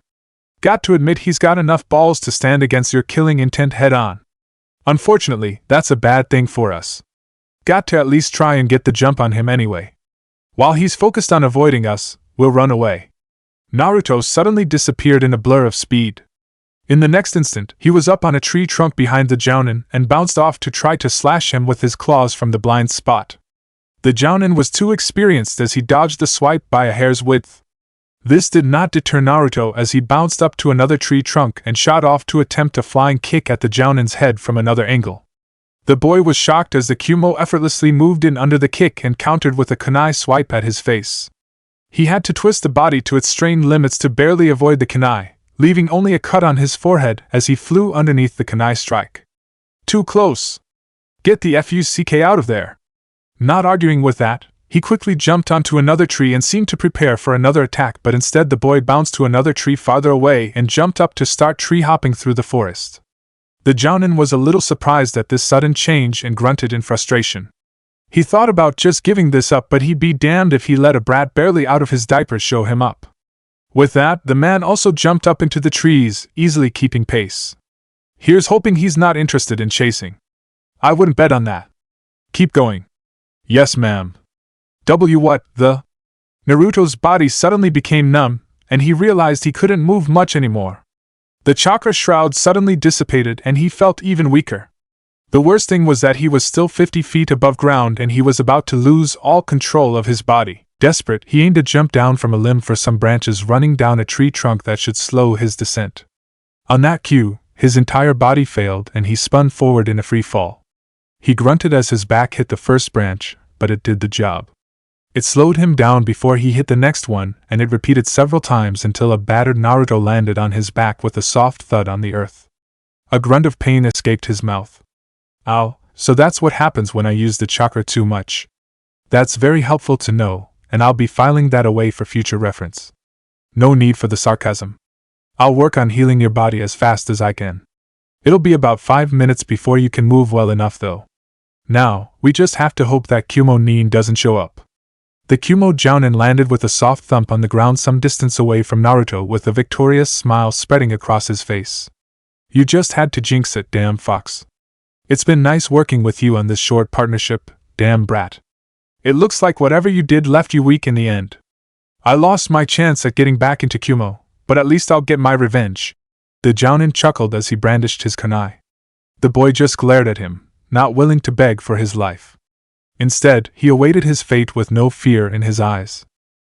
Got to admit he's got enough balls to stand against your killing intent head-on. Unfortunately, that's a bad thing for us. Got to at least try and get the jump on him anyway. While he's focused on avoiding us, we'll run away. Naruto suddenly disappeared in a blur of speed. In the next instant, he was up on a tree trunk behind the Jounin and bounced off to try to slash him with his claws from the blind spot. The Jounin was too experienced as he dodged the swipe by a hair's width. This did not deter Naruto as he bounced up to another tree trunk and shot off to attempt a flying kick at the Jounin's head from another angle. The boy was shocked as the Kumo effortlessly moved in under the kick and countered with a kunai swipe at his face. He had to twist the body to its strained limits to barely avoid the kunai, leaving only a cut on his forehead as he flew underneath the kunai strike. Too close. Get the fuck out of there. Not arguing with that, he quickly jumped onto another tree and seemed to prepare for another attack, but instead the boy bounced to another tree farther away and jumped up to start tree hopping through the forest. The Jounin was a little surprised at this sudden change and grunted in frustration. He thought about just giving this up, but he'd be damned if he let a brat barely out of his diaper show him up. With that, the man also jumped up into the trees, easily keeping pace. Here's hoping he's not interested in chasing. I wouldn't bet on that. Keep going. Yes, ma'am. What the? Naruto's body suddenly became numb, and he realized he couldn't move much anymore. The chakra shroud suddenly dissipated and he felt even weaker. The worst thing was that he was still 50 feet above ground and he was about to lose all control of his body. Desperate, he aimed to jump down from a limb for some branches running down a tree trunk that should slow his descent. On that cue, his entire body failed and he spun forward in a free fall. He grunted as his back hit the first branch, but it did the job. It slowed him down before he hit the next one, and it repeated several times until a battered Naruto landed on his back with a soft thud on the earth. A grunt of pain escaped his mouth. Ow, so that's what happens when I use the chakra too much. That's very helpful to know, and I'll be filing that away for future reference. No need for the sarcasm. I'll work on healing your body as fast as I can. It'll be about 5 minutes before you can move well enough though. Now, we just have to hope that Kumo Nin doesn't show up. The Kumo Jounin landed with a soft thump on the ground some distance away from Naruto with a victorious smile spreading across his face. You just had to jinx it, damn fox. It's been nice working with you on this short partnership, damn brat. It looks like whatever you did left you weak in the end. I lost my chance at getting back into Kumo, but at least I'll get my revenge. The Jounin chuckled as he brandished his kunai. The boy just glared at him, not willing to beg for his life. Instead, he awaited his fate with no fear in his eyes.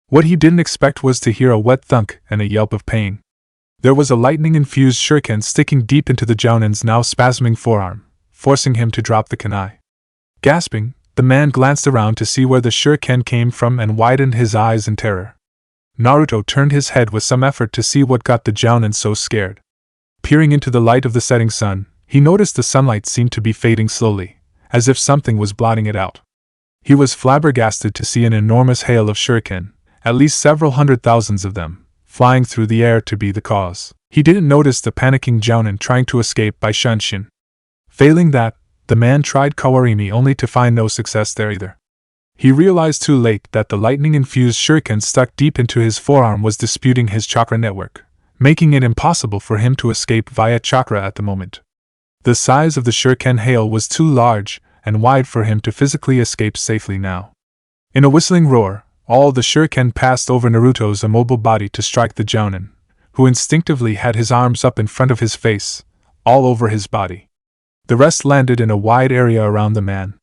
What he didn't expect was to hear a wet thunk and a yelp of pain. There was a lightning-infused shuriken sticking deep into the Jounin's now spasming forearm, forcing him to drop the kunai. Gasping, the man glanced around to see where the shuriken came from and widened his eyes in terror. Naruto turned his head with some effort to see what got the Jounin so scared. Peering into the light of the setting sun, he noticed the sunlight seemed to be fading slowly, as if something was blotting it out. He was flabbergasted to see an enormous hail of shuriken, at least several hundred thousands of them, flying through the air to be the cause. He didn't notice the panicking Jounin trying to escape by Shunshin. Failing that, the man tried Kawarimi only to find no success there either. He realized too late that the lightning-infused shuriken stuck deep into his forearm was disputing his chakra network, making it impossible for him to escape via chakra at the moment. The size of the shuriken hail was too large and wide for him to physically escape safely now. In a whistling roar, all the shuriken passed over Naruto's immobile body to strike the Jounin, who instinctively had his arms up in front of his face, all over his body. The rest landed in a wide area around the man.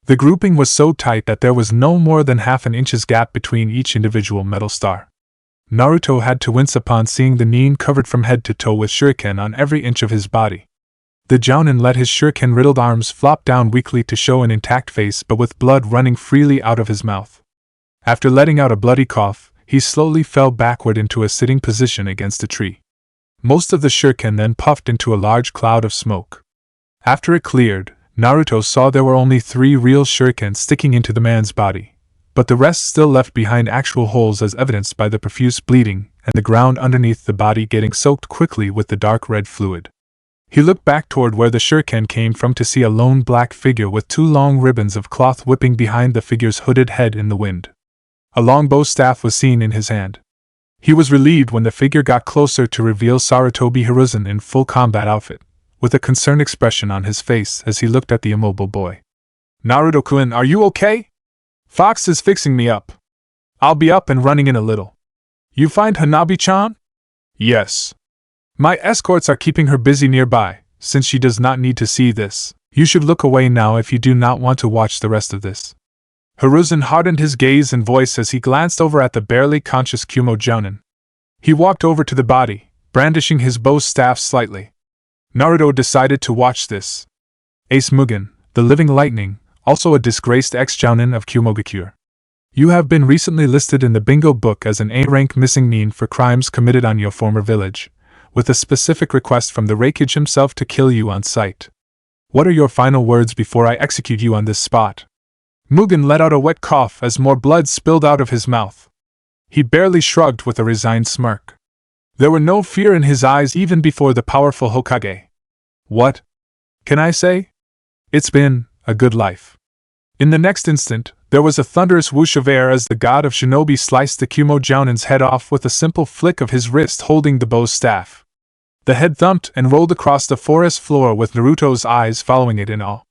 The grouping was so tight that there was no more than half an inch's gap between each individual metal star. Naruto had to wince upon seeing the Nin covered from head to toe with shuriken on every inch of his body. The Jounin let his shuriken-riddled arms flop down weakly to show an intact face but with blood running freely out of his mouth. After letting out a bloody cough, he slowly fell backward into a sitting position against a tree. Most of the shuriken then puffed into a large cloud of smoke. After it cleared, Naruto saw there were only 3 real shuriken sticking into the man's body, but the rest still left behind actual holes as evidenced by the profuse bleeding and the ground underneath the body getting soaked quickly with the dark red fluid. He looked back toward where the shuriken came from to see a lone black figure with 2 long ribbons of cloth whipping behind the figure's hooded head in the wind. A long bow staff was seen in his hand. He was relieved when the figure got closer to reveal Sarutobi Hiruzen in full combat outfit, with a concerned expression on his face as he looked at the immobile boy. Naruto-kun, are you okay? Fox is fixing me up. I'll be up and running in a little. You find Hanabi-chan? Yes. My escorts are keeping her busy nearby, since she does not need to see this. You should look away now if you do not want to watch the rest of this. Hiruzen hardened his gaze and voice as he glanced over at the barely conscious Kumo Jounin. He walked over to the body, brandishing his bow staff slightly. Naruto decided to watch this. Ace Mugen, the living lightning, also a disgraced ex-jounin of Kumogakure. You have been recently listed in the bingo book as an A-rank missing nin for crimes committed on your former village, with a specific request from the Reikage himself to kill you on sight. What are your final words before I execute you on this spot? Mugen let out a wet cough as more blood spilled out of his mouth. He barely shrugged with a resigned smirk. There were no fear in his eyes even before the powerful Hokage. What can I say? It's been a good life. In the next instant, there was a thunderous whoosh of air as the god of shinobi sliced the Kumo Jounin's head off with a simple flick of his wrist holding the bow's staff. The head thumped and rolled across the forest floor with Naruto's eyes following it in awe.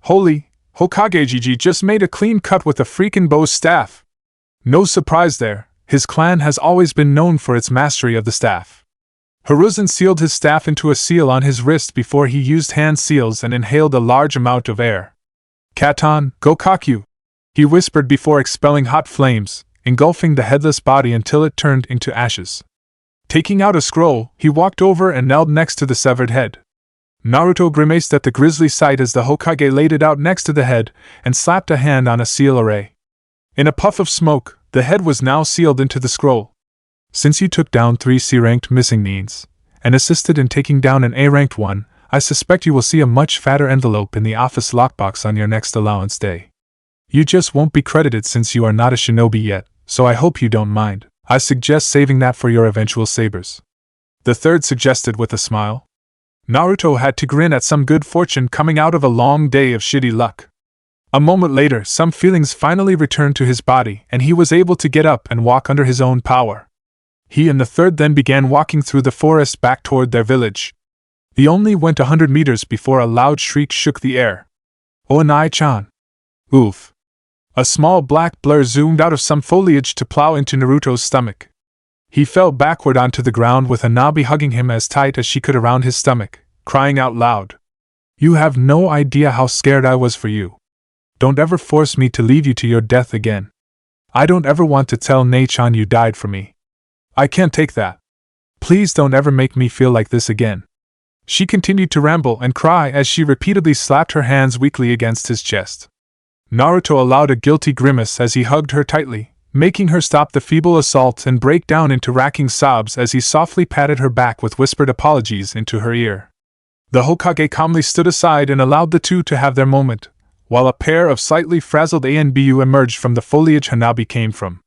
Holy, Hokage Gigi just made a clean cut with a freaking bow's staff. No surprise there, his clan has always been known for its mastery of the staff. Hiruzen sealed his staff into a seal on his wrist before he used hand seals and inhaled a large amount of air. Katon, Gokakyu, he whispered before expelling hot flames, engulfing the headless body until it turned into ashes. Taking out a scroll, he walked over and knelt next to the severed head. Naruto grimaced at the grisly sight as the Hokage laid it out next to the head and slapped a hand on a seal array. In a puff of smoke, the head was now sealed into the scroll. Since you took down 3 C-ranked missing nins, and assisted in taking down an A-ranked one, I suspect you will see a much fatter envelope in the office lockbox on your next allowance day. You just won't be credited since you are not a shinobi yet, so I hope you don't mind. I suggest saving that for your eventual sabers. The third suggested with a smile. Naruto had to grin at some good fortune coming out of a long day of shitty luck. A moment later, some feelings finally returned to his body and he was able to get up and walk under his own power. He and the third then began walking through the forest back toward their village. They only went 100 meters before a loud shriek shook the air. Oanai-chan. Oof. A small black blur zoomed out of some foliage to plow into Naruto's stomach. He fell backward onto the ground with Hanabi hugging him as tight as she could around his stomach, crying out loud. You have no idea how scared I was for you. Don't ever force me to leave you to your death again. I don't ever want to tell Nei-chan you died for me. I can't take that. Please don't ever make me feel like this again. She continued to ramble and cry as she repeatedly slapped her hands weakly against his chest. Naruto allowed a guilty grimace as he hugged her tightly, making her stop the feeble assault and break down into racking sobs as he softly patted her back with whispered apologies into her ear. The Hokage calmly stood aside and allowed the two to have their moment, while a pair of slightly frazzled ANBU emerged from the foliage Hanabi came from.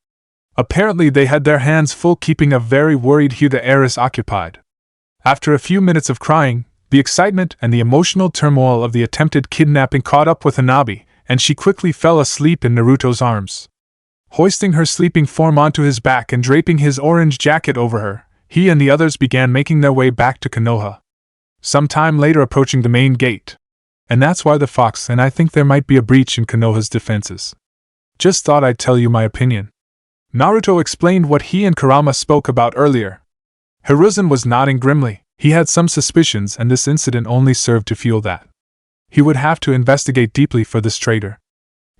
Apparently they had their hands full keeping a very worried Hyuga heiress occupied. After a few minutes of crying, the excitement and the emotional turmoil of the attempted kidnapping caught up with Hanabi, and she quickly fell asleep in Naruto's arms. Hoisting her sleeping form onto his back and draping his orange jacket over her, he and the others began making their way back to Konoha. Some time later approaching the main gate. And that's why the fox and I think there might be a breach in Konoha's defenses. Just thought I'd tell you my opinion. Naruto explained what he and Kurama spoke about earlier. Hiruzen was nodding grimly. He had some suspicions and this incident only served to fuel that. He would have to investigate deeply for this traitor.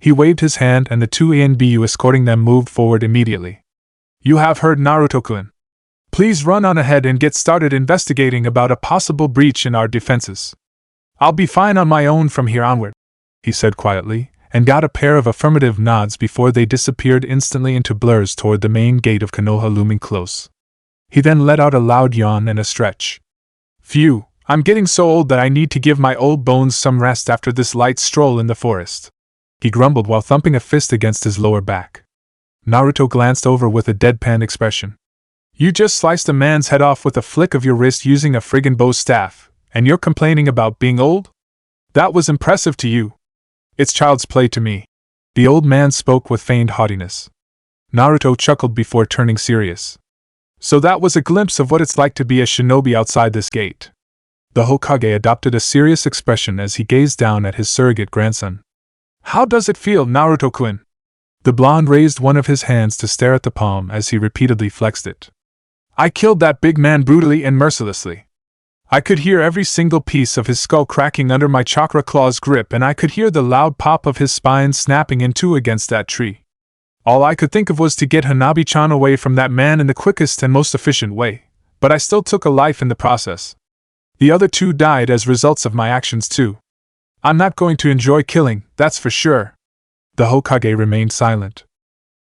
He waved his hand and the two ANBU escorting them moved forward immediately. You have heard Naruto-kun. Please run on ahead and get started investigating about a possible breach in our defenses. I'll be fine on my own from here onward, he said quietly, and got a pair of affirmative nods before they disappeared instantly into blurs toward the main gate of Konoha looming close. He then let out a loud yawn and a stretch. Phew, I'm getting so old that I need to give my old bones some rest after this light stroll in the forest, he grumbled while thumping a fist against his lower back. Naruto glanced over with a deadpan expression. You just sliced a man's head off with a flick of your wrist using a friggin' bow staff, and you're complaining about being old? That was impressive to you. It's child's play to me. The old man spoke with feigned haughtiness. Naruto chuckled before turning serious. So that was a glimpse of what it's like to be a shinobi outside this gate. The Hokage adopted a serious expression as he gazed down at his surrogate grandson. How does it feel, Naruto-kun? The blonde raised one of his hands to stare at the palm as he repeatedly flexed it. I killed that big man brutally and mercilessly. I could hear every single piece of his skull cracking under my chakra claw's grip, and I could hear the loud pop of his spine snapping in two against that tree. All I could think of was to get Hanabi-chan away from that man in the quickest and most efficient way, but I still took a life in the process. The other two died as results of my actions too. I'm not going to enjoy killing, that's for sure. The Hokage remained silent.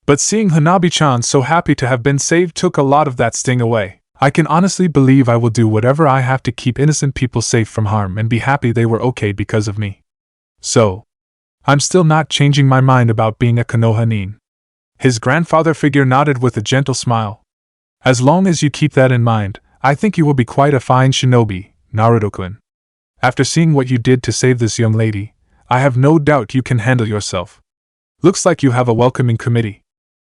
But seeing Hanabi-chan so happy to have been saved took a lot of that sting away. I can honestly believe I will do whatever I have to keep innocent people safe from harm and be happy they were okay because of me. So, I'm still not changing my mind about being a Konoha nin. His grandfather figure nodded with a gentle smile. As long as you keep that in mind, I think you will be quite a fine shinobi, Naruto-kun. After seeing what you did to save this young lady, I have no doubt you can handle yourself. Looks like you have a welcoming committee.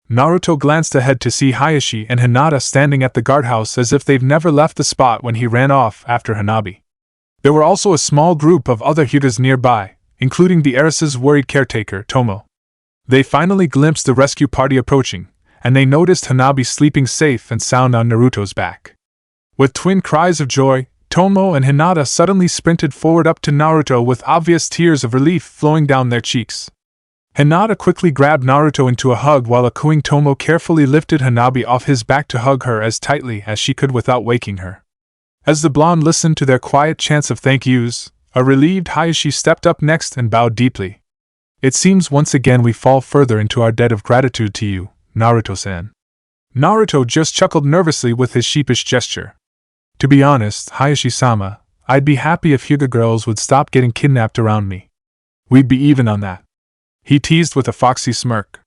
Naruto glanced ahead to see Hayashi and Hinata standing at the guardhouse as if they've never left the spot when he ran off after Hanabi. There were also a small group of other Hyugas nearby, including the heiress's worried caretaker, Tomo. They finally glimpsed the rescue party approaching, and they noticed Hanabi sleeping safe and sound on Naruto's back. With twin cries of joy, Tomo and Hinata suddenly sprinted forward up to Naruto with obvious tears of relief flowing down their cheeks. Hinata quickly grabbed Naruto into a hug while a cooing Tomo carefully lifted Hanabi off his back to hug her as tightly as she could without waking her. As the blonde listened to their quiet chants of thank yous, a relieved Hayashi stepped up next and bowed deeply. It seems once again we fall further into our debt of gratitude to you, Naruto-san. Naruto just chuckled nervously with his sheepish gesture. To be honest, Hayashi-sama, I'd be happy if Hyuga girls would stop getting kidnapped around me. We'd be even on that. He teased with a foxy smirk.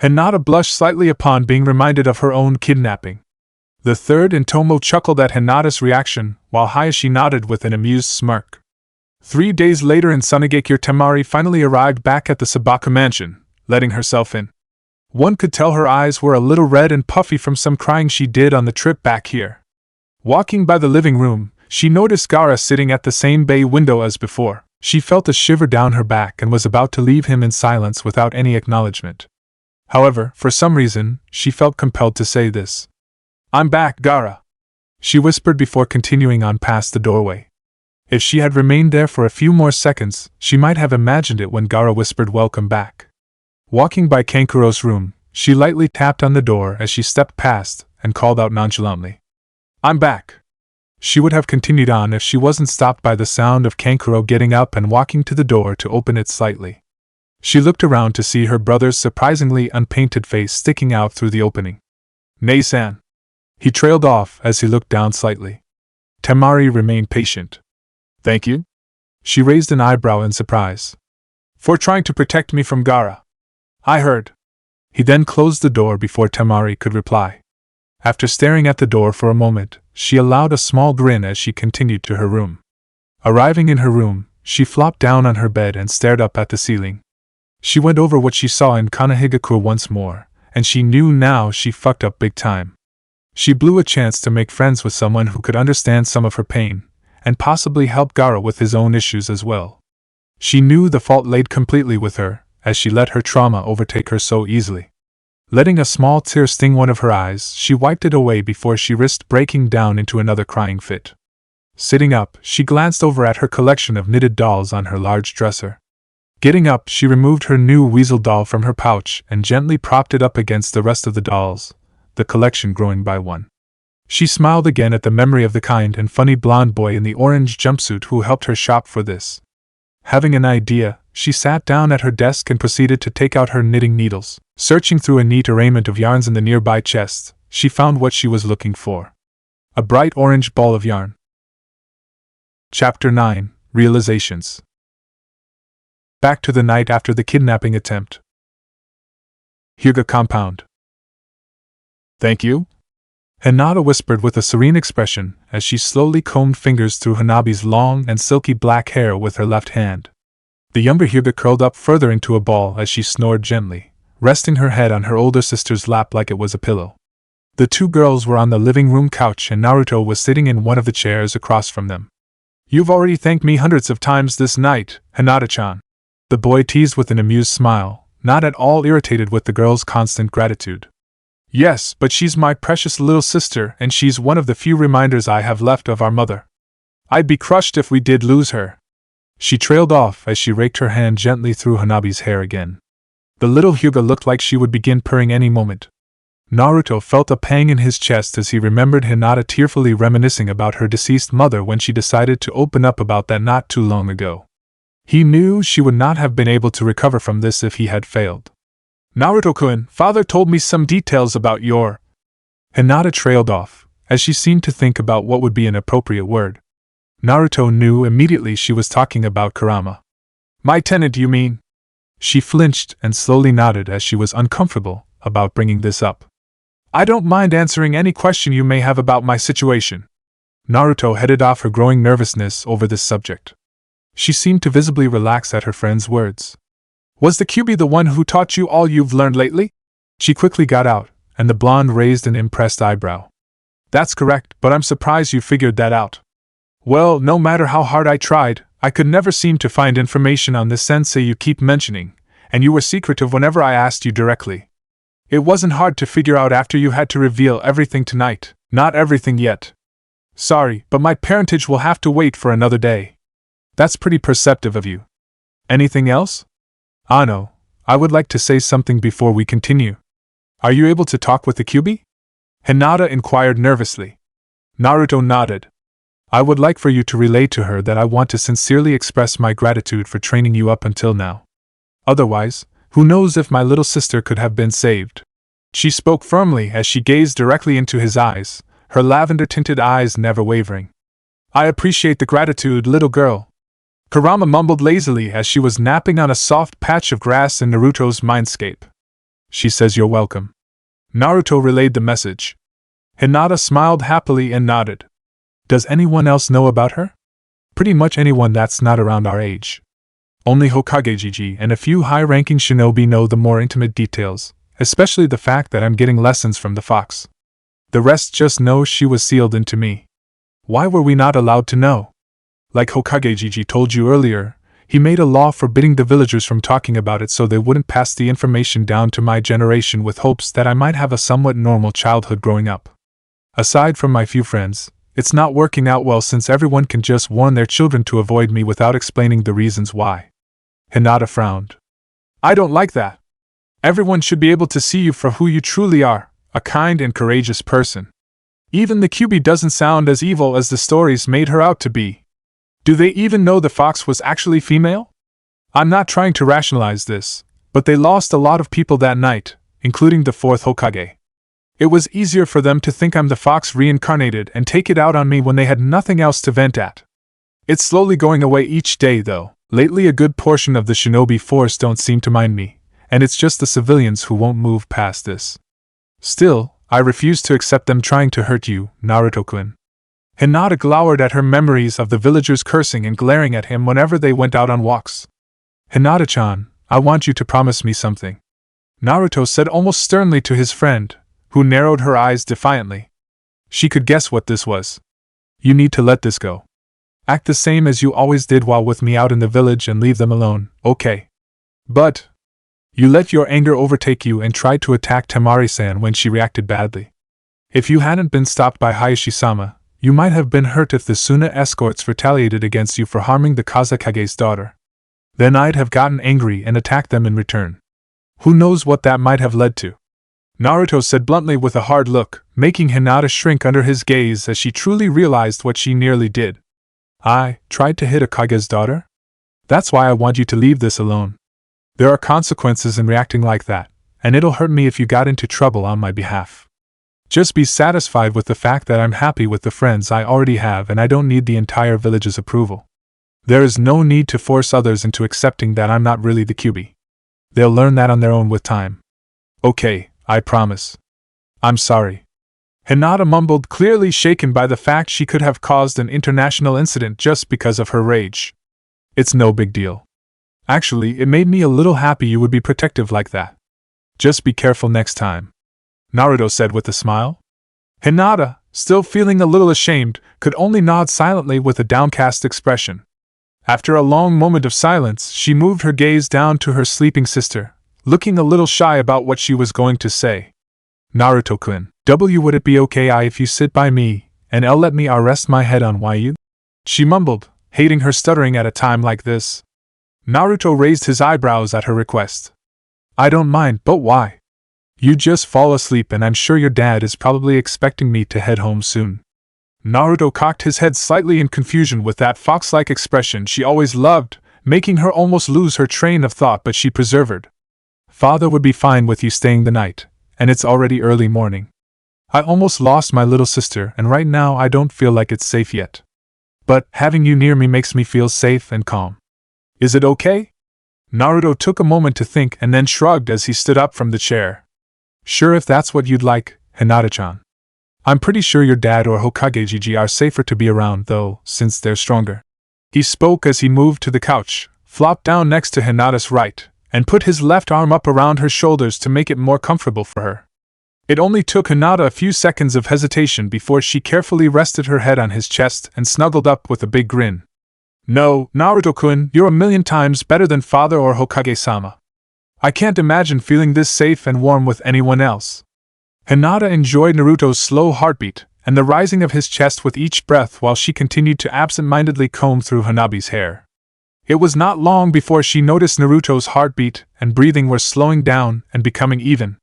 Hinata blushed slightly upon being reminded of her own kidnapping. The third and Tomo chuckled at Hinata's reaction, while Hayashi nodded with an amused smirk. 3 days later in Sunagekure, Temari finally arrived back at the Sabaka mansion, letting herself in. One could tell her eyes were a little red and puffy from some crying she did on the trip back here. Walking by the living room, she noticed Gaara sitting at the same bay window as before. She felt a shiver down her back and was about to leave him in silence without any acknowledgement. However, for some reason, she felt compelled to say this. "I'm back, Gaara," she whispered before continuing on past the doorway. If she had remained there for a few more seconds, she might have imagined it when Gaara whispered welcome back. Walking by Kankuro's room, she lightly tapped on the door as she stepped past and called out nonchalantly, "I'm back." She would have continued on if she wasn't stopped by the sound of Kankuro getting up and walking to the door to open it slightly. She looked around to see her brother's surprisingly unpainted face sticking out through the opening. "Nei-san." He trailed off as he looked down slightly. Temari remained patient. "Thank you?" She raised an eyebrow in surprise. "For trying to protect me from Gaara. I heard." He then closed the door before Temari could reply. After staring at the door for a moment, she allowed a small grin as she continued to her room. Arriving in her room, she flopped down on her bed and stared up at the ceiling. She went over what she saw in Kanehigakure once more, and she knew now she fucked up big time. She blew a chance to make friends with someone who could understand some of her pain, and possibly help Gaara with his own issues as well. She knew the fault laid completely with her, as she let her trauma overtake her so easily. Letting a small tear sting one of her eyes, she wiped it away before she risked breaking down into another crying fit. Sitting up, she glanced over at her collection of knitted dolls on her large dresser. Getting up, she removed her new weasel doll from her pouch and gently propped it up against the rest of the dolls, the collection growing by one. She smiled again at the memory of the kind and funny blonde boy in the orange jumpsuit who helped her shop for this. Having an idea, she sat down at her desk and proceeded to take out her knitting needles. Searching through a neat arrangement of yarns in the nearby chest, she found what she was looking for. A bright orange ball of yarn. Chapter 9: Realizations. Back to the night after the kidnapping attempt. Hyuga compound. "Thank you?" Hinata whispered with a serene expression as she slowly combed fingers through Hanabi's long and silky black hair with her left hand. The younger Hyuga curled up further into a ball as she snored gently, resting her head on her older sister's lap like it was a pillow. The two girls were on the living room couch and Naruto was sitting in one of the chairs across from them. "You've already thanked me hundreds of times this night, Hinata-chan," the boy teased with an amused smile, not at all irritated with the girl's constant gratitude. "Yes, but she's my precious little sister and she's one of the few reminders I have left of our mother." I'd be crushed if we did lose her. She trailed off as she raked her hand gently through Hanabi's hair again. The little Hyuga looked like she would begin purring any moment. Naruto felt a pang in his chest as he remembered Hinata tearfully reminiscing about her deceased mother when she decided to open up about that not too long ago. He knew she would not have been able to recover from this if he had failed. Naruto-kun, father told me some details about your… Hinata trailed off, as she seemed to think about what would be an appropriate word. Naruto knew immediately she was talking about Kurama. My tenant, you mean? She flinched and slowly nodded as she was uncomfortable about bringing this up. I don't mind answering any question you may have about my situation. Naruto headed off her growing nervousness over this subject. She seemed to visibly relax at her friend's words. Was the QB the one who taught you all you've learned lately? She quickly got out, and the blonde raised an impressed eyebrow. That's correct, but I'm surprised you figured that out. Well, no matter how hard I tried, I could never seem to find information on this sensei you keep mentioning, and you were secretive whenever I asked you directly. It wasn't hard to figure out after you had to reveal everything tonight. Not everything yet. Sorry, but my parentage will have to wait for another day. That's pretty perceptive of you. Anything else? Ano, I would like to say something before we continue. Are you able to talk with the QB? Hinata inquired nervously. Naruto nodded. I would like for you to relay to her that I want to sincerely express my gratitude for training you up until now. Otherwise, who knows if my little sister could have been saved. She spoke firmly as she gazed directly into his eyes, her lavender-tinted eyes never wavering. I appreciate the gratitude, little girl. Kurama mumbled lazily as she was napping on a soft patch of grass in Naruto's mindscape. She says you're welcome. Naruto relayed the message. Hinata smiled happily and nodded. Does anyone else know about her? Pretty much anyone that's not around our age. Only Hokage Gigi and a few high-ranking shinobi know the more intimate details, especially the fact that I'm getting lessons from the fox. The rest just know she was sealed into me. Why were we not allowed to know? Like Hokage Gigi told you earlier, he made a law forbidding the villagers from talking about it so they wouldn't pass the information down to my generation with hopes that I might have a somewhat normal childhood growing up. Aside from my few friends, it's not working out well since everyone can just warn their children to avoid me without explaining the reasons why. Hinata frowned. I don't like that. Everyone should be able to see you for who you truly are, a kind and courageous person. Even the QB doesn't sound as evil as the stories made her out to be. Do they even know the fox was actually female? I'm not trying to rationalize this, but they lost a lot of people that night, including the fourth Hokage. It was easier for them to think I'm the fox reincarnated and take it out on me when they had nothing else to vent at. It's slowly going away each day, though. Lately a good portion of the shinobi force don't seem to mind me, and it's just the civilians who won't move past this. Still, I refuse to accept them trying to hurt you, Naruto-kun. Hinata glowered at her memories of the villagers cursing and glaring at him whenever they went out on walks. Hinata-chan, I want you to promise me something. Naruto said almost sternly to his friend, who narrowed her eyes defiantly. She could guess what this was. You need to let this go. Act the same as you always did while with me out in the village and leave them alone, okay? But you let your anger overtake you and tried to attack Temari-san when she reacted badly. If you hadn't been stopped by Hayashi-sama, you might have been hurt if the Suna escorts retaliated against you for harming the Kazakage's daughter. Then I'd have gotten angry and attacked them in return. Who knows what that might have led to? Naruto said bluntly with a hard look, making Hinata shrink under his gaze as she truly realized what she nearly did. I tried to hit a Kage's daughter? That's why I want you to leave this alone. There are consequences in reacting like that, and it'll hurt me if you got into trouble on my behalf. Just be satisfied with the fact that I'm happy with the friends I already have and I don't need the entire village's approval. There is no need to force others into accepting that I'm not really the QB. They'll learn that on their own with time. Okay, I promise. I'm sorry. Hinata mumbled, clearly shaken by the fact she could have caused an international incident just because of her rage. It's no big deal. Actually, it made me a little happy you would be protective like that. Just be careful next time, Naruto said with a smile. Hinata, still feeling a little ashamed, could only nod silently with a downcast expression. After a long moment of silence, she moved her gaze down to her sleeping sister, looking a little shy about what she was going to say. Naruto-kun, would it be okay if you sit by me, and I'll let me rest my head on why you? she mumbled, hating her stuttering at a time like this. Naruto raised his eyebrows at her request. I don't mind, but why? You just fall asleep and I'm sure your dad is probably expecting me to head home soon. Naruto cocked his head slightly in confusion with that fox-like expression she always loved, making her almost lose her train of thought, but she persevered. Father would be fine with you staying the night, and it's already early morning. I almost lost my little sister and right now I don't feel like it's safe yet. But having you near me makes me feel safe and calm. Is it okay? Naruto took a moment to think and then shrugged as he stood up from the chair. Sure, if that's what you'd like, Hinata-chan. I'm pretty sure your dad or Hokage Gigi are safer to be around though, since they're stronger. He spoke as he moved to the couch, flopped down next to Hinata's right, and put his left arm up around her shoulders to make it more comfortable for her. It only took Hinata a few seconds of hesitation before she carefully rested her head on his chest and snuggled up with a big grin. No, Naruto-kun, you're a million times better than father or Hokage-sama. I can't imagine feeling this safe and warm with anyone else. Hinata enjoyed Naruto's slow heartbeat and the rising of his chest with each breath while she continued to absent-mindedly comb through Hanabi's hair. It was not long before she noticed Naruto's heartbeat and breathing were slowing down and becoming even.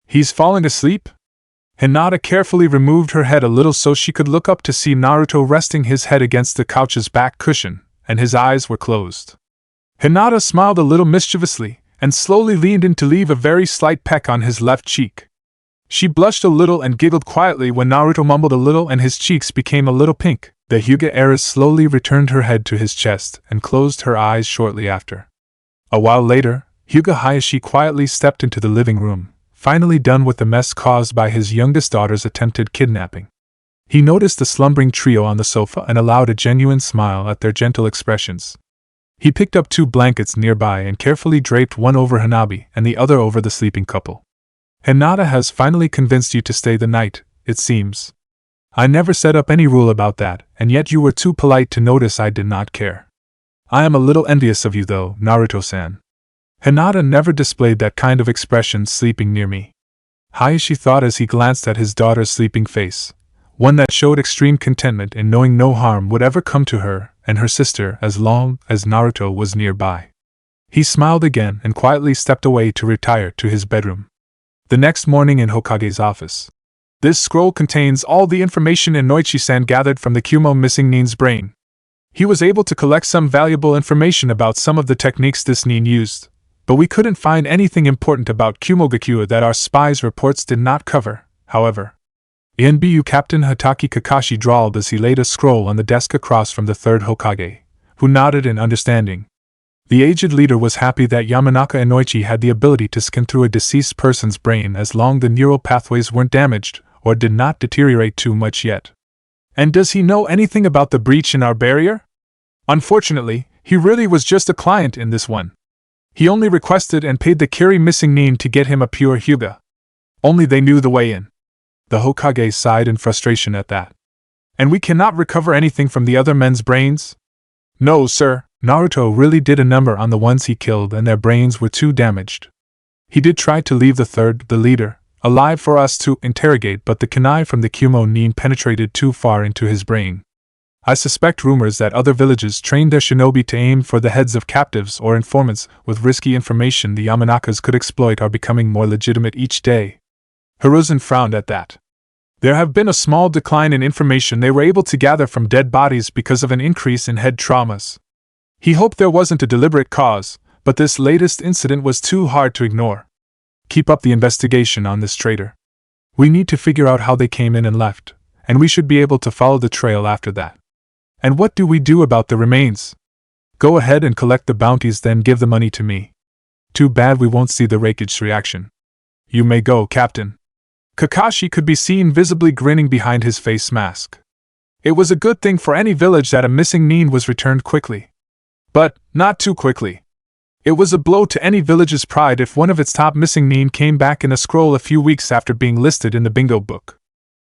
He's falling asleep? Hinata carefully removed her head a little so she could look up to see Naruto resting his head against the couch's back cushion, and his eyes were closed. Hinata smiled a little mischievously, and slowly leaned in to leave a very slight peck on his left cheek. She blushed a little and giggled quietly when Naruto mumbled a little and his cheeks became a little pink. The Hyuga heiress slowly returned her head to his chest and closed her eyes shortly after. A while later, Hyuga Hayashi quietly stepped into the living room, finally done with the mess caused by his youngest daughter's attempted kidnapping. He noticed the slumbering trio on the sofa and allowed a genuine smile at their gentle expressions. He picked up 2 blankets nearby and carefully draped one over Hanabi and the other over the sleeping couple. Hinata has finally convinced you to stay the night, it seems. I never set up any rule about that, and yet you were too polite to notice I did not care. I am a little envious of you though, Naruto-san. Hinata never displayed that kind of expression sleeping near me. Hayashi thought as he glanced at his daughter's sleeping face, one that showed extreme contentment in knowing no harm would ever come to her and her sister as long as Naruto was nearby. He smiled again and quietly stepped away to retire to his bedroom. The next morning in Hokage's office. This scroll contains all the information Inoichi-san gathered from the Kumo missing nin's brain. He was able to collect some valuable information about some of the techniques this nin used, but we couldn't find anything important about Kumogakure that our spies' reports did not cover, however. NBU Captain Hataki Kakashi drawled as he laid a scroll on the desk across from the third Hokage, who nodded in understanding. The aged leader was happy that Yamanaka Inoichi had the ability to scan through a deceased person's brain as long as the neural pathways weren't damaged or did not deteriorate too much yet. And does he know anything about the breach in our barrier? Unfortunately, he really was just a client in this one. He only requested and paid the Kiri missing nin to get him a pure Hyuga. Only they knew the way in. The Hokage sighed in frustration at that. And we cannot recover anything from the other men's brains? No, sir. Naruto really did a number on the ones he killed and their brains were too damaged. He did try to leave the third, the leader, alive for us to interrogate, but the kunai from the Kumo nin penetrated too far into his brain. I suspect rumors that other villages trained their shinobi to aim for the heads of captives or informants with risky information the Yamanakas could exploit are becoming more legitimate each day. Hiruzen frowned at that. There have been a small decline in information they were able to gather from dead bodies because of an increase in head traumas. He hoped there wasn't a deliberate cause, but this latest incident was too hard to ignore. Keep up the investigation on this traitor. We need to figure out how they came in and left, and we should be able to follow the trail after that. And what do we do about the remains? Go ahead and collect the bounties, then give the money to me. Too bad we won't see the Raikage's reaction. You may go, Captain. Kakashi could be seen visibly grinning behind his face mask. It was a good thing for any village that a missing nin was returned quickly. But not too quickly. It was a blow to any village's pride if one of its top missing nin came back in a scroll a few weeks after being listed in the bingo book.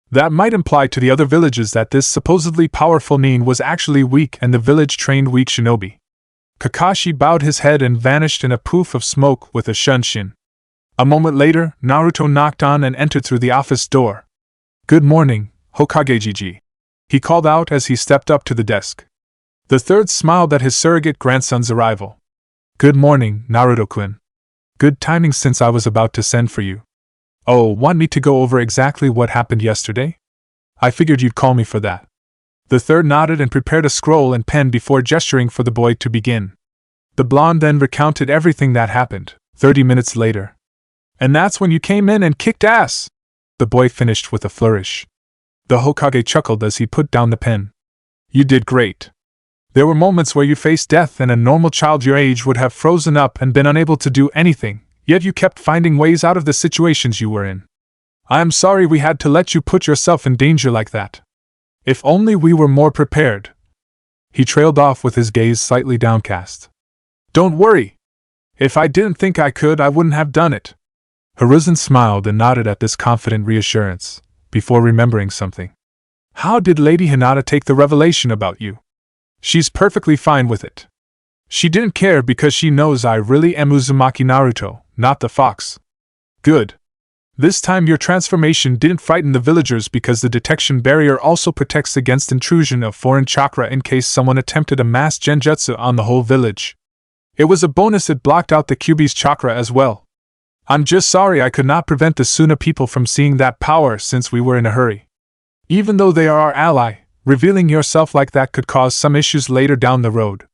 That might imply to the other villages that this supposedly powerful nin was actually weak and the village trained weak shinobi. Kakashi bowed his head and vanished in a poof of smoke with a shunshin. A moment later, Naruto knocked on and entered through the office door. Good morning, Hokage Gigi. He called out as he stepped up to the desk. The third smiled at his surrogate grandson's arrival. Good morning, Naruto-kun. Good timing since I was about to send for you. Oh, want me to go over exactly what happened yesterday? I figured you'd call me for that. The third nodded and prepared a scroll and pen before gesturing for the boy to begin. The blonde then recounted everything that happened, 30 minutes later. And that's when you came in and kicked ass! The boy finished with a flourish. The Hokage chuckled as he put down the pen. You did great. There were moments where you faced death and a normal child your age would have frozen up and been unable to do anything, yet you kept finding ways out of the situations you were in. I am sorry we had to let you put yourself in danger like that. If only we were more prepared. He trailed off with his gaze slightly downcast. Don't worry. If I didn't think I could, I wouldn't have done it. Hiruzen smiled and nodded at this confident reassurance, before remembering something. How did Lady Hinata take the revelation about you? She's perfectly fine with it. She didn't care because she knows I really am Uzumaki Naruto, not the fox. Good. This time your transformation didn't frighten the villagers because the detection barrier also protects against intrusion of foreign chakra in case someone attempted a mass genjutsu on the whole village. It was a bonus it blocked out the Kyuubi's chakra as well. I'm just sorry I could not prevent the Suna people from seeing that power since we were in a hurry. Even though they are our ally, revealing yourself like that could cause some issues later down the road.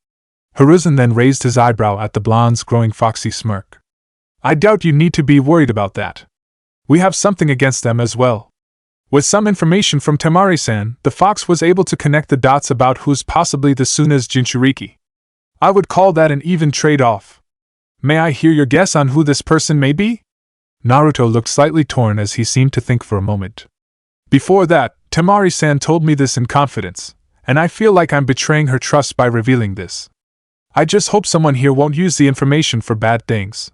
Hiruzen then raised his eyebrow at the blonde's growing foxy smirk. I doubt you need to be worried about that. We have something against them as well. With some information from Temari-san, the fox was able to connect the dots about who's possibly the Suna's jinchuriki. I would call that an even trade-off. May I hear your guess on who this person may be? Naruto looked slightly torn as he seemed to think for a moment. Before that, Temari-san told me this in confidence, and I feel like I'm betraying her trust by revealing this. I just hope someone here won't use the information for bad things.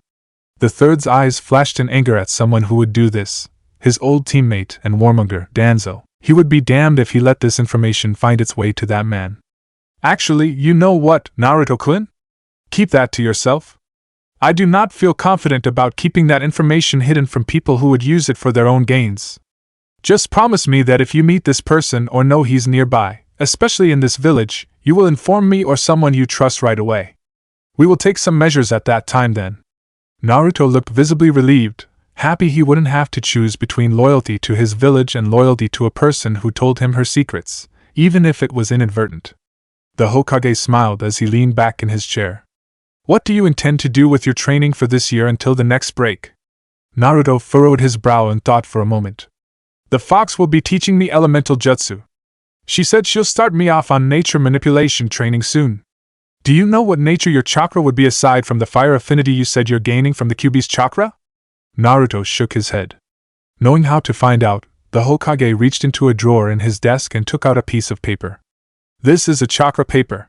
The third's eyes flashed in anger at someone who would do this, his old teammate and warmonger, Danzo. He would be damned if he let this information find its way to that man. Actually, you know what, Naruto-kun? Keep that to yourself. I do not feel confident about keeping that information hidden from people who would use it for their own gains. Just promise me that if you meet this person or know he's nearby, especially in this village, you will inform me or someone you trust right away. We will take some measures at that time then. Naruto looked visibly relieved, happy he wouldn't have to choose between loyalty to his village and loyalty to a person who told him her secrets, even if it was inadvertent. The Hokage smiled as he leaned back in his chair. What do you intend to do with your training for this year until the next break? Naruto furrowed his brow and thought for a moment. The fox will be teaching me elemental jutsu. She said she'll start me off on nature manipulation training soon. Do you know what nature your chakra would be aside from the fire affinity you said you're gaining from the Kyuubi's chakra? Naruto shook his head. Knowing how to find out, the Hokage reached into a drawer in his desk and took out a piece of paper. This is a chakra paper.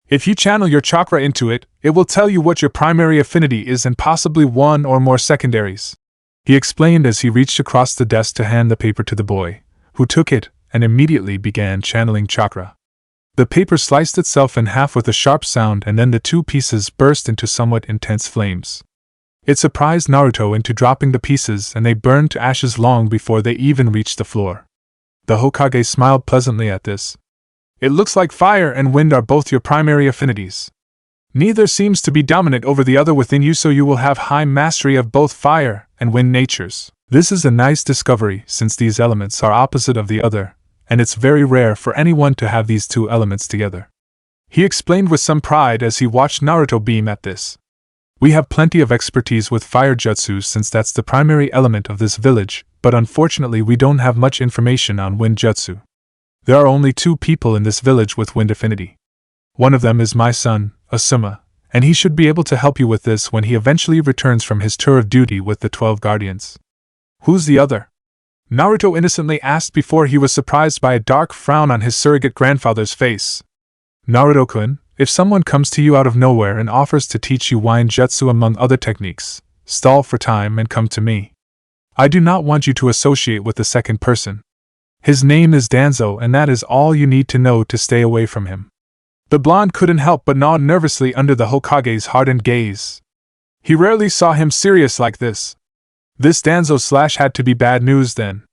If you channel your chakra into it, it will tell you what your primary affinity is and possibly one or more secondaries. He explained as he reached across the desk to hand the paper to the boy, who took it and immediately began channeling chakra. The paper sliced itself in half with a sharp sound and then the two pieces burst into somewhat intense flames. It surprised Naruto into dropping the pieces and they burned to ashes long before they even reached the floor. The Hokage smiled pleasantly at this. It looks like fire and wind are both your primary affinities. Neither seems to be dominant over the other within you, so you will have high mastery of both fire and wind natures. This is a nice discovery since these elements are opposite of the other, and it's very rare for anyone to have these two elements together. He explained with some pride as he watched Naruto beam at this. We have plenty of expertise with fire jutsu since that's the primary element of this village, but unfortunately we don't have much information on wind jutsu. There are only 2 people in this village with wind affinity. One of them is my son, Asuma, and he should be able to help you with this when he eventually returns from his tour of duty with the 12 guardians. Who's the other? Naruto innocently asked before he was surprised by a dark frown on his surrogate grandfather's face. Naruto-kun, if someone comes to you out of nowhere and offers to teach you wind jutsu among other techniques, stall for time and come to me. I do not want you to associate with the second person. His name is Danzo and that is all you need to know to stay away from him. The blonde couldn't help but nod nervously under the Hokage's hardened gaze. He rarely saw him serious like this. This Danzo had to be bad news then.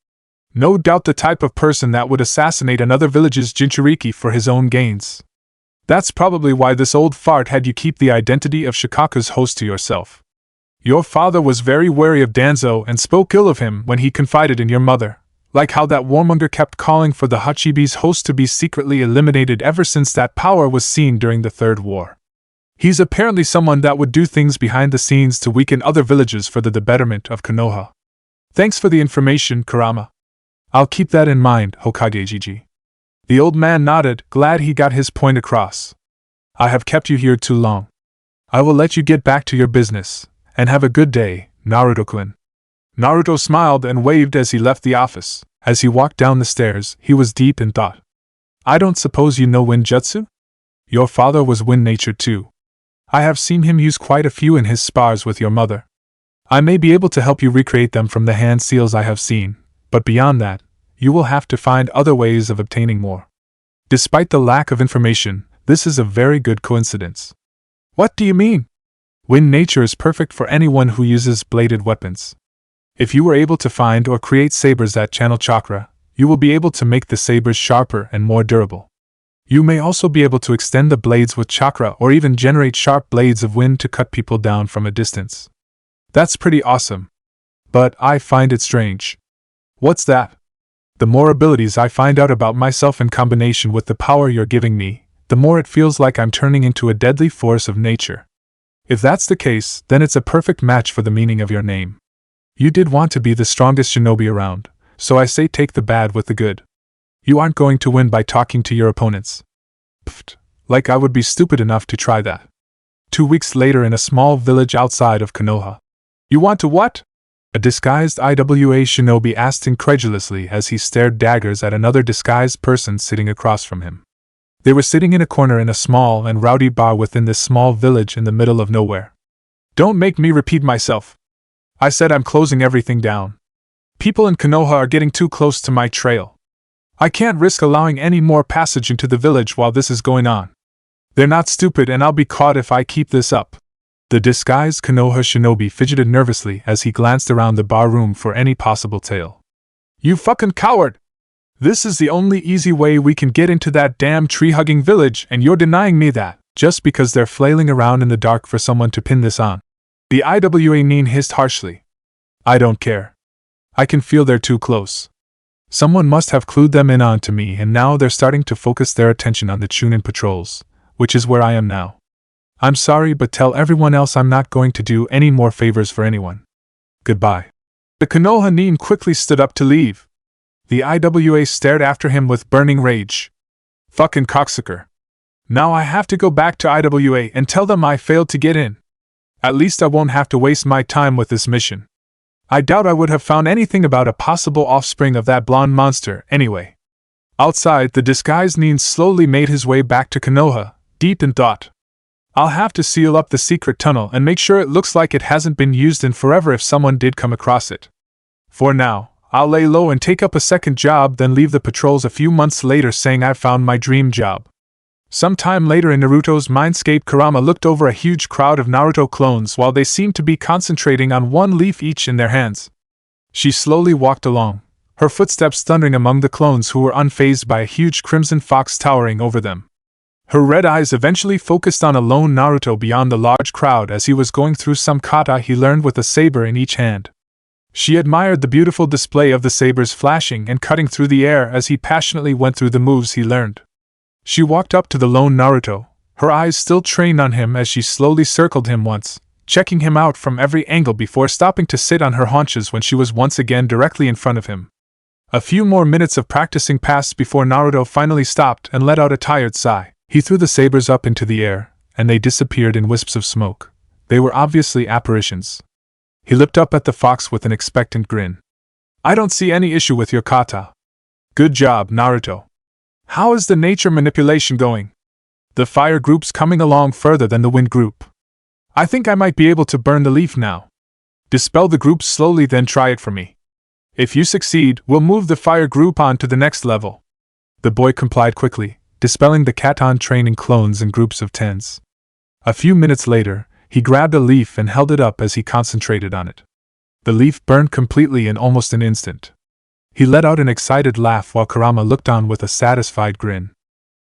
No doubt the type of person that would assassinate another village's jinchuriki for his own gains. That's probably why this old fart had you keep the identity of Shikaku's host to yourself. Your father was very wary of Danzo and spoke ill of him when he confided in your mother, like how that warmonger kept calling for the Hachibi's host to be secretly eliminated ever since that power was seen during the Third War. He's apparently someone that would do things behind the scenes to weaken other villages for the betterment of Konoha. Thanks for the information, Kurama. I'll keep that in mind, Hokage Jiji. The old man nodded, glad he got his point across. I have kept you here too long. I will let you get back to your business, and have a good day, Naruto-kun. Naruto smiled and waved as he left the office. As he walked down the stairs, he was deep in thought. I don't suppose you know wind jutsu? Your father was wind-natured too. I have seen him use quite a few in his spars with your mother. I may be able to help you recreate them from the hand seals I have seen, but beyond that, you will have to find other ways of obtaining more. Despite the lack of information, this is a very good coincidence. What do you mean? Wind nature is perfect for anyone who uses bladed weapons. If you were able to find or create sabers that channel chakra, you will be able to make the sabers sharper and more durable. You may also be able to extend the blades with chakra or even generate sharp blades of wind to cut people down from a distance. That's pretty awesome. But I find it strange. What's that? The more abilities I find out about myself in combination with the power you're giving me, the more it feels like I'm turning into a deadly force of nature. If that's the case, then it's a perfect match for the meaning of your name. You did want to be the strongest shinobi around, so I say take the bad with the good. You aren't going to win by talking to your opponents. Pfft, like I would be stupid enough to try that. 2 weeks later in a small village outside of Konoha. You want to what? A disguised IWA shinobi asked incredulously as he stared daggers at another disguised person sitting across from him. They were sitting in a corner in a small and rowdy bar within this small village in the middle of nowhere. Don't make me repeat myself. I said I'm closing everything down. People in Konoha are getting too close to my trail. I can't risk allowing any more passage into the village while this is going on. They're not stupid and I'll be caught if I keep this up. The disguised Konoha shinobi fidgeted nervously as he glanced around the bar room for any possible tale. You fucking coward! This is the only easy way we can get into that damn tree-hugging village and you're denying me that, just because they're flailing around in the dark for someone to pin this on. The IWA nin hissed harshly. I don't care. I can feel they're too close. Someone must have clued them in onto me and now they're starting to focus their attention on the Chunin patrols, which is where I am now. I'm sorry, but tell everyone else I'm not going to do any more favors for anyone. Goodbye. The Konoha nin quickly stood up to leave. The IWA stared after him with burning rage. Fucking cocksucker. Now I have to go back to IWA and tell them I failed to get in. At least I won't have to waste my time with this mission. I doubt I would have found anything about a possible offspring of that blonde monster, anyway. Outside, the disguised nin slowly made his way back to Konoha, deep in thought. I'll have to seal up the secret tunnel and make sure it looks like it hasn't been used in forever if someone did come across it. For now, I'll lay low and take up a second job, then leave the patrols a few months later saying I've found my dream job. Sometime later in Naruto's mindscape, Kurama looked over a huge crowd of Naruto clones while they seemed to be concentrating on one leaf each in their hands. She slowly walked along, her footsteps thundering among the clones who were unfazed by a huge crimson fox towering over them. Her red eyes eventually focused on a lone Naruto beyond the large crowd as he was going through some kata he learned with a saber in each hand. She admired the beautiful display of the sabers flashing and cutting through the air as he passionately went through the moves he learned. She walked up to the lone Naruto, her eyes still trained on him as she slowly circled him once, checking him out from every angle before stopping to sit on her haunches when she was once again directly in front of him. A few more minutes of practicing passed before Naruto finally stopped and let out a tired sigh. He threw the sabers up into the air, and they disappeared in wisps of smoke. They were obviously apparitions. He looked up at the fox with an expectant grin. I don't see any issue with your kata. Good job, Naruto. How is the nature manipulation going? The fire group's coming along further than the wind group. I think I might be able to burn the leaf now. Dispel the group slowly, then try it for me. If you succeed, we'll move the fire group on to the next level. The boy complied quickly, dispelling the Katon training clones in groups of 10s. A few minutes later, he grabbed a leaf and held it up as he concentrated on it. The leaf burned completely in almost an instant. He let out an excited laugh while Kurama looked on with a satisfied grin.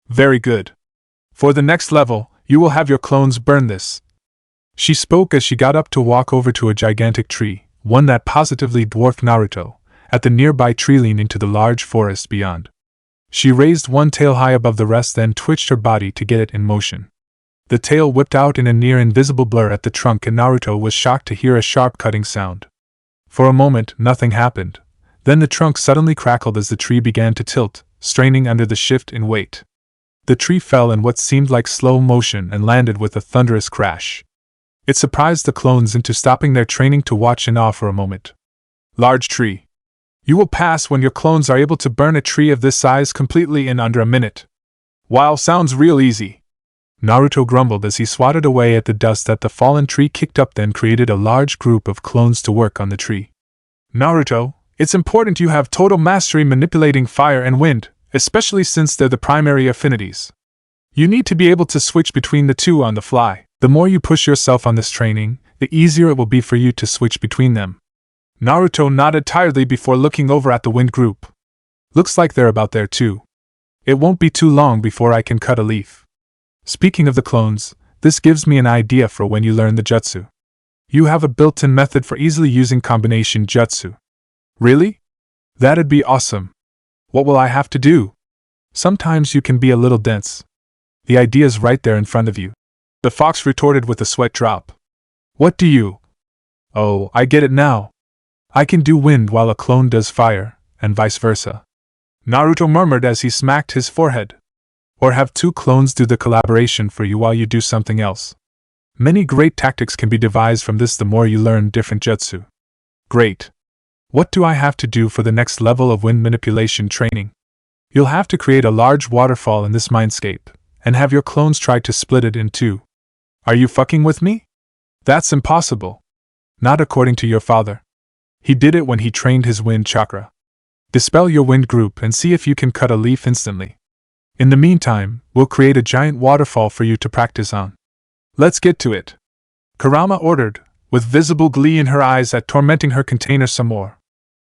Very good. For the next level, you will have your clones burn this. She spoke as she got up to walk over to a gigantic tree, one that positively dwarfed Naruto, at the nearby tree leaning to the large forest beyond. She raised one tail high above the rest, then twitched her body to get it in motion. The tail whipped out in a near-invisible blur at the trunk, and Naruto was shocked to hear a sharp cutting sound. For a moment, nothing happened. Then the trunk suddenly crackled as the tree began to tilt, straining under the shift in weight. The tree fell in what seemed like slow motion and landed with a thunderous crash. It surprised the clones into stopping their training to watch in awe for a moment. Large tree. You will pass when your clones are able to burn a tree of this size completely in under a minute. Wow, sounds real easy. Naruto grumbled as he swatted away at the dust that the fallen tree kicked up, then created a large group of clones to work on the tree. Naruto, it's important you have total mastery manipulating fire and wind, especially since they're the primary affinities. You need to be able to switch between the two on the fly. The more you push yourself on this training, the easier it will be for you to switch between them. Naruto nodded tiredly before looking over at the wind group. Looks like they're about there too. It won't be too long before I can cut a leaf. Speaking of the clones, this gives me an idea for when you learn the jutsu. You have a built-in method for easily using combination jutsu. Really? That'd be awesome. What will I have to do? Sometimes you can be a little dense. The idea's right there in front of you. The fox retorted with a sweat drop. What do you? Oh, I get it now. I can do wind while a clone does fire, and vice versa. Naruto murmured as he smacked his forehead. Or have two clones do the collaboration for you while you do something else. Many great tactics can be devised from this the more you learn different jutsu. Great. What do I have to do for the next level of wind manipulation training? You'll have to create a large waterfall in this mindscape, and have your clones try to split it in two. Are you fucking with me? That's impossible. Not according to your father. He did it when he trained his wind chakra. Dispel your wind group and see if you can cut a leaf instantly. In the meantime, we'll create a giant waterfall for you to practice on. Let's get to it. Kurama ordered, with visible glee in her eyes at tormenting her container some more.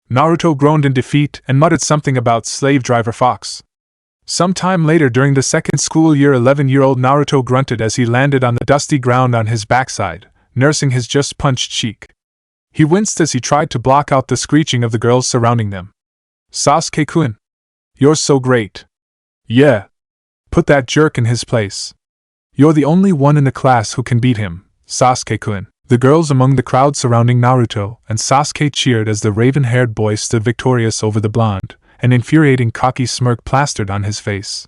Naruto groaned in defeat and muttered something about slave driver fox. Sometime later during the second school year, 11-year-old Naruto grunted as he landed on the dusty ground on his backside, nursing his just punched cheek. He winced as he tried to block out the screeching of the girls surrounding them. Sasuke-kun. You're so great. Yeah. Put that jerk in his place. You're the only one in the class who can beat him, Sasuke-kun. The girls among the crowd surrounding Naruto and Sasuke cheered as the raven-haired boy stood victorious over the blonde, an infuriating cocky smirk plastered on his face.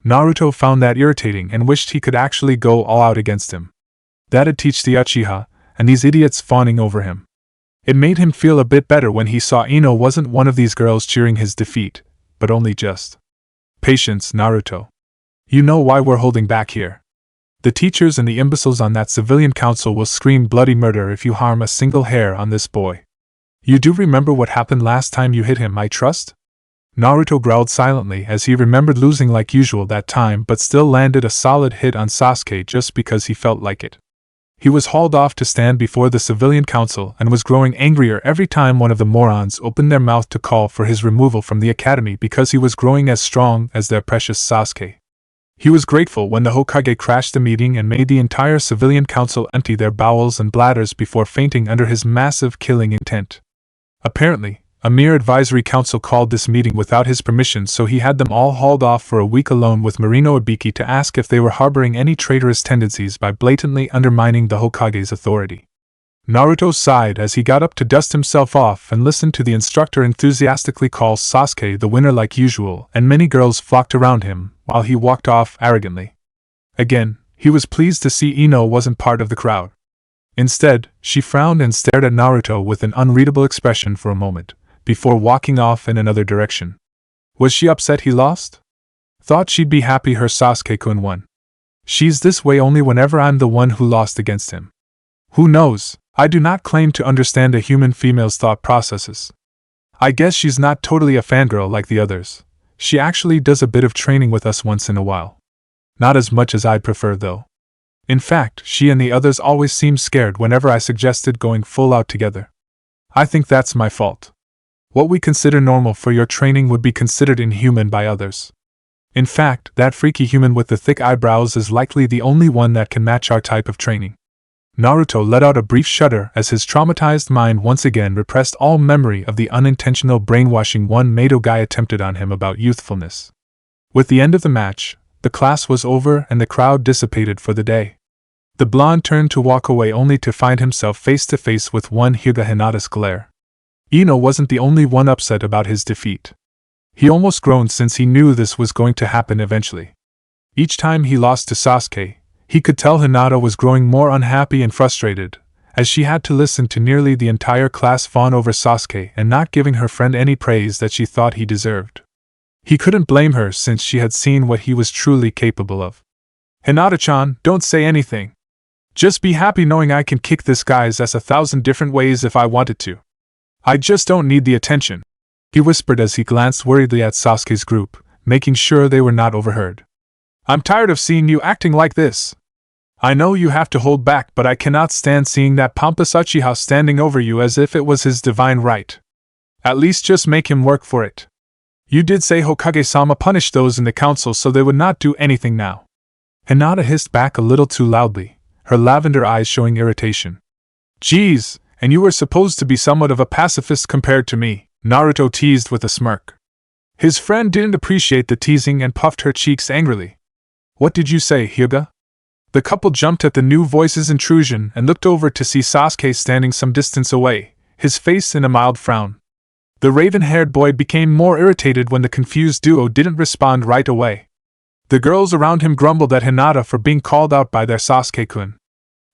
Naruto found that irritating and wished he could actually go all out against him. That'd teach the Uchiha, and these idiots fawning over him. It made him feel a bit better when he saw Ino wasn't one of these girls cheering his defeat, but only just. Patience, Naruto. You know why we're holding back here. The teachers and the imbeciles on that civilian council will scream bloody murder if you harm a single hair on this boy. You do remember what happened last time you hit him, I trust? Naruto growled silently as he remembered losing like usual that time but still landed a solid hit on Sasuke just because he felt like it. He was hauled off to stand before the civilian council and was growing angrier every time one of the morons opened their mouth to call for his removal from the academy because he was growing as strong as their precious Sasuke. He was grateful when the Hokage crashed the meeting and made the entire civilian council empty their bowels and bladders before fainting under his massive killing intent. Apparently, a mere advisory council called this meeting without his permission, so he had them all hauled off for a week alone with Marino Ibiki to ask if they were harboring any traitorous tendencies by blatantly undermining the Hokage's authority. Naruto sighed as he got up to dust himself off and listened to the instructor enthusiastically call Sasuke the winner like usual, and many girls flocked around him while he walked off arrogantly. Again, he was pleased to see Ino wasn't part of the crowd. Instead, she frowned and stared at Naruto with an unreadable expression for a moment, before walking off in another direction. Was she upset he lost? Thought she'd be happy her Sasuke-kun won. She's this way only whenever I'm the one who lost against him. Who knows? I do not claim to understand a human female's thought processes. I guess she's not totally a fangirl like the others. She actually does a bit of training with us once in a while. Not as much as I'd prefer though. In fact, she and the others always seemed scared whenever I suggested going full out together. I think that's my fault. What we consider normal for your training would be considered inhuman by others. In fact, that freaky human with the thick eyebrows is likely the only one that can match our type of training. Naruto let out a brief shudder as his traumatized mind once again repressed all memory of the unintentional brainwashing one Mato guy attempted on him about youthfulness. With the end of the match, the class was over and the crowd dissipated for the day. The blonde turned to walk away only to find himself face to face with one Hyuga Hinata's glare. Ino wasn't the only one upset about his defeat. He almost groaned since he knew this was going to happen eventually. Each time he lost to Sasuke, he could tell Hinata was growing more unhappy and frustrated, as she had to listen to nearly the entire class fawn over Sasuke and not giving her friend any praise that she thought he deserved. He couldn't blame her since she had seen what he was truly capable of. Hinata-chan, don't say anything. Just be happy knowing I can kick this guy's ass 1,000 different ways if I wanted to. I just don't need the attention, he whispered as he glanced worriedly at Sasuke's group, making sure they were not overheard. I'm tired of seeing you acting like this. I know you have to hold back, but I cannot stand seeing that pompous Uchiha standing over you as if it was his divine right. At least just make him work for it. You did say Hokage-sama punished those in the council so they would not do anything now. Hinata hissed back a little too loudly, her lavender eyes showing irritation. Geez, and you were supposed to be somewhat of a pacifist compared to me, Naruto teased with a smirk. His friend didn't appreciate the teasing and puffed her cheeks angrily. What did you say, Hyuga? The couple jumped at the new voice's intrusion and looked over to see Sasuke standing some distance away, his face in a mild frown. The raven-haired boy became more irritated when the confused duo didn't respond right away. The girls around him grumbled at Hinata for being called out by their Sasuke-kun.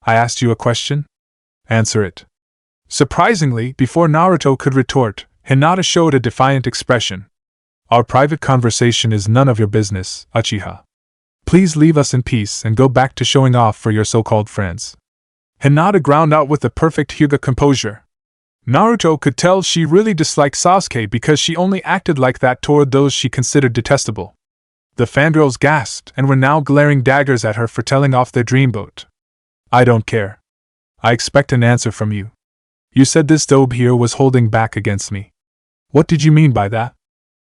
I asked you a question? Answer it. Surprisingly, before Naruto could retort, Hinata showed a defiant expression. Our private conversation is none of your business, Uchiha. Please leave us in peace and go back to showing off for your so-called friends. Hinata ground out with the perfect Hyuga composure. Naruto could tell she really disliked Sasuke because she only acted like that toward those she considered detestable. The fangirls gasped and were now glaring daggers at her for telling off their dreamboat. I don't care. I expect an answer from you. You said this dobe here was holding back against me. What did you mean by that?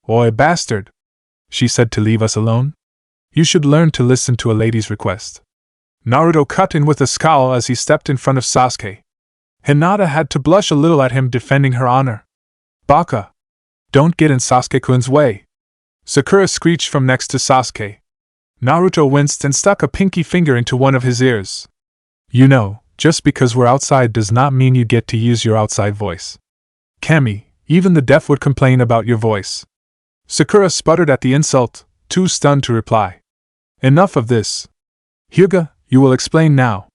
Oi, bastard! She said to leave us alone? You should learn to listen to a lady's request. Naruto cut in with a scowl as he stepped in front of Sasuke. Hinata had to blush a little at him defending her honor. Baka! Don't get in Sasuke-kun's way! Sakura screeched from next to Sasuke. Naruto winced and stuck a pinky finger into one of his ears. You know, just because we're outside does not mean you get to use your outside voice. Kami, even the deaf would complain about your voice. Sakura sputtered at the insult, too stunned to reply. Enough of this. Hyuga, you will explain now.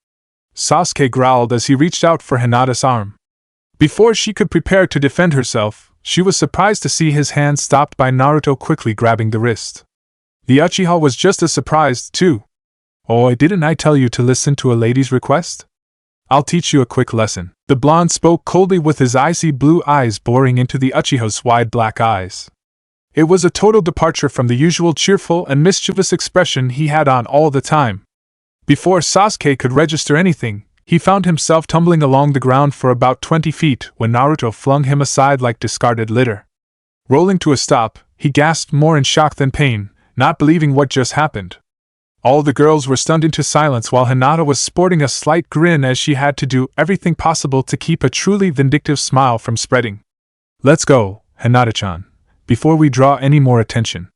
Sasuke growled as he reached out for Hinata's arm. Before she could prepare to defend herself, she was surprised to see his hand stopped by Naruto quickly grabbing the wrist. The Uchiha was just as surprised, too. Oh, didn't I tell you to listen to a lady's request? I'll teach you a quick lesson. The blonde spoke coldly with his icy blue eyes boring into the Uchiha's wide black eyes. It was a total departure from the usual cheerful and mischievous expression he had on all the time. Before Sasuke could register anything, he found himself tumbling along the ground for about 20 feet when Naruto flung him aside like discarded litter. Rolling to a stop, he gasped more in shock than pain, not believing what just happened. All the girls were stunned into silence while Hinata was sporting a slight grin as she had to do everything possible to keep a truly vindictive smile from spreading. Let's go, Hinata-chan, before we draw any more attention.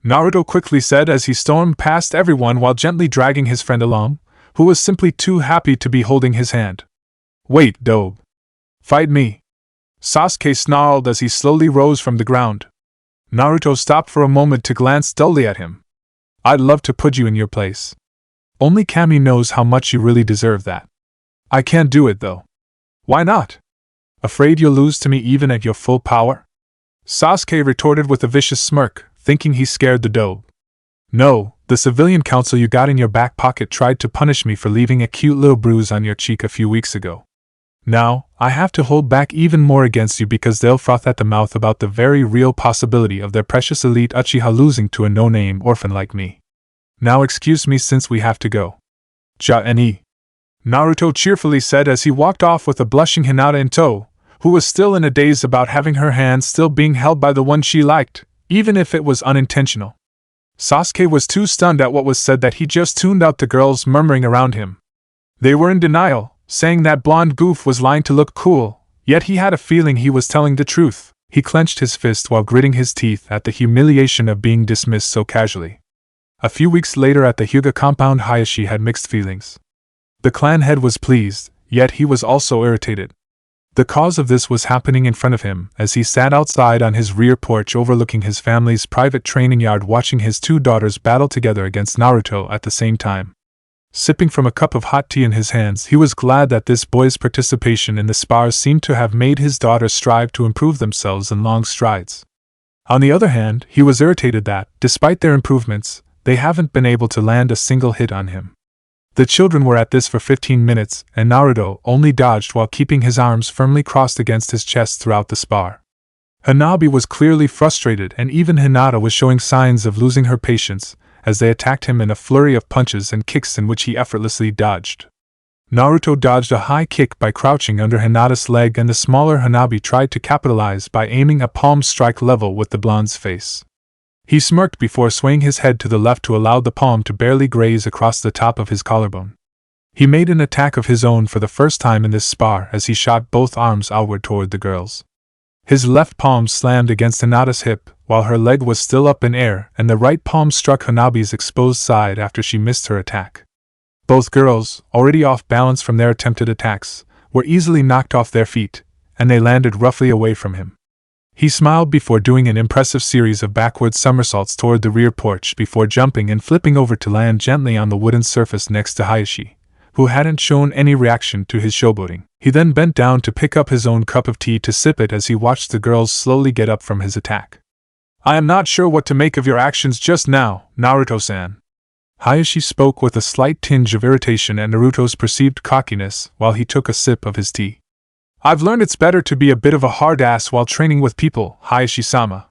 Naruto quickly said as he stormed past everyone while gently dragging his friend along, who was simply too happy to be holding his hand. Wait, dobe. Fight me. Sasuke snarled as he slowly rose from the ground. Naruto stopped for a moment to glance dully at him. I'd love to put you in your place. Only Kami knows how much you really deserve that. I can't do it though. Why not? Afraid you'll lose to me even at your full power? Sasuke retorted with a vicious smirk, thinking he scared the dobe. No, the civilian council you got in your back pocket tried to punish me for leaving a cute little bruise on your cheek a few weeks ago. Now, I have to hold back even more against you because they'll froth at the mouth about the very real possibility of their precious elite Uchiha losing to a no-name orphan like me. Now excuse me since we have to go. Ja-ni. Naruto cheerfully said as he walked off with a blushing Hinata in tow, who was still in a daze about having her hand still being held by the one she liked, even if it was unintentional. Sasuke was too stunned at what was said that he just tuned out the girls murmuring around him. They were in denial, saying that blonde goof was lying to look cool, yet he had a feeling he was telling the truth. He clenched his fist while gritting his teeth at the humiliation of being dismissed so casually. A few weeks later at the Hyuga compound, Hayashi had mixed feelings. The clan head was pleased, yet he was also irritated. The cause of this was happening in front of him as he sat outside on his rear porch overlooking his family's private training yard, watching his two daughters battle together against Naruto at the same time. Sipping from a cup of hot tea in his hands, he was glad that this boy's participation in the spars seemed to have made his daughters strive to improve themselves in long strides. On the other hand, he was irritated that, despite their improvements, they haven't been able to land a single hit on him. The children were at this for 15 minutes, and Naruto only dodged while keeping his arms firmly crossed against his chest throughout the spar. Hanabi was clearly frustrated, and even Hinata was showing signs of losing her patience, as they attacked him in a flurry of punches and kicks in which he effortlessly dodged. Naruto dodged a high kick by crouching under Hinata's leg, and the smaller Hanabi tried to capitalize by aiming a palm strike level with the blonde's face. He smirked before swaying his head to the left to allow the palm to barely graze across the top of his collarbone. He made an attack of his own for the first time in this spar as he shot both arms outward toward the girls. His left palm slammed against Hinata's hip, while her leg was still up in air, and the right palm struck Hanabi's exposed side after she missed her attack. Both girls, already off balance from their attempted attacks, were easily knocked off their feet, and they landed roughly away from him. He smiled before doing an impressive series of backward somersaults toward the rear porch before jumping and flipping over to land gently on the wooden surface next to Hayashi, who hadn't shown any reaction to his showboating. He then bent down to pick up his own cup of tea to sip it as he watched the girls slowly get up from his attack. "I am not sure what to make of your actions just now, Naruto-san." Hayashi spoke with a slight tinge of irritation at Naruto's perceived cockiness while he took a sip of his tea. "I've learned it's better to be a bit of a hard ass while training with people, Hayashi-sama.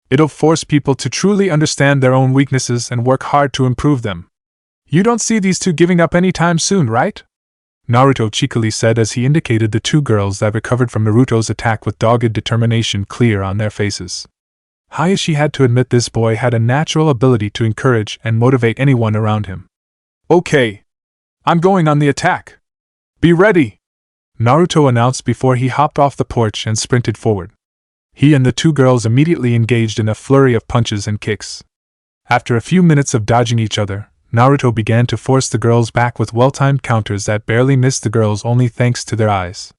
It'll force people to truly understand their own weaknesses and work hard to improve them. You don't see these two giving up anytime soon, right?" Naruto cheekily said as he indicated the two girls that recovered from Naruto's attack with dogged determination clear on their faces. Hayashi had to admit this boy had a natural ability to encourage and motivate anyone around him. "Okay. I'm going on the attack. Be ready," Naruto announced before he hopped off the porch and sprinted forward. He and the two girls immediately engaged in a flurry of punches and kicks. After a few minutes of dodging each other, Naruto began to force the girls back with well-timed counters that barely missed the girls only thanks to their eyes.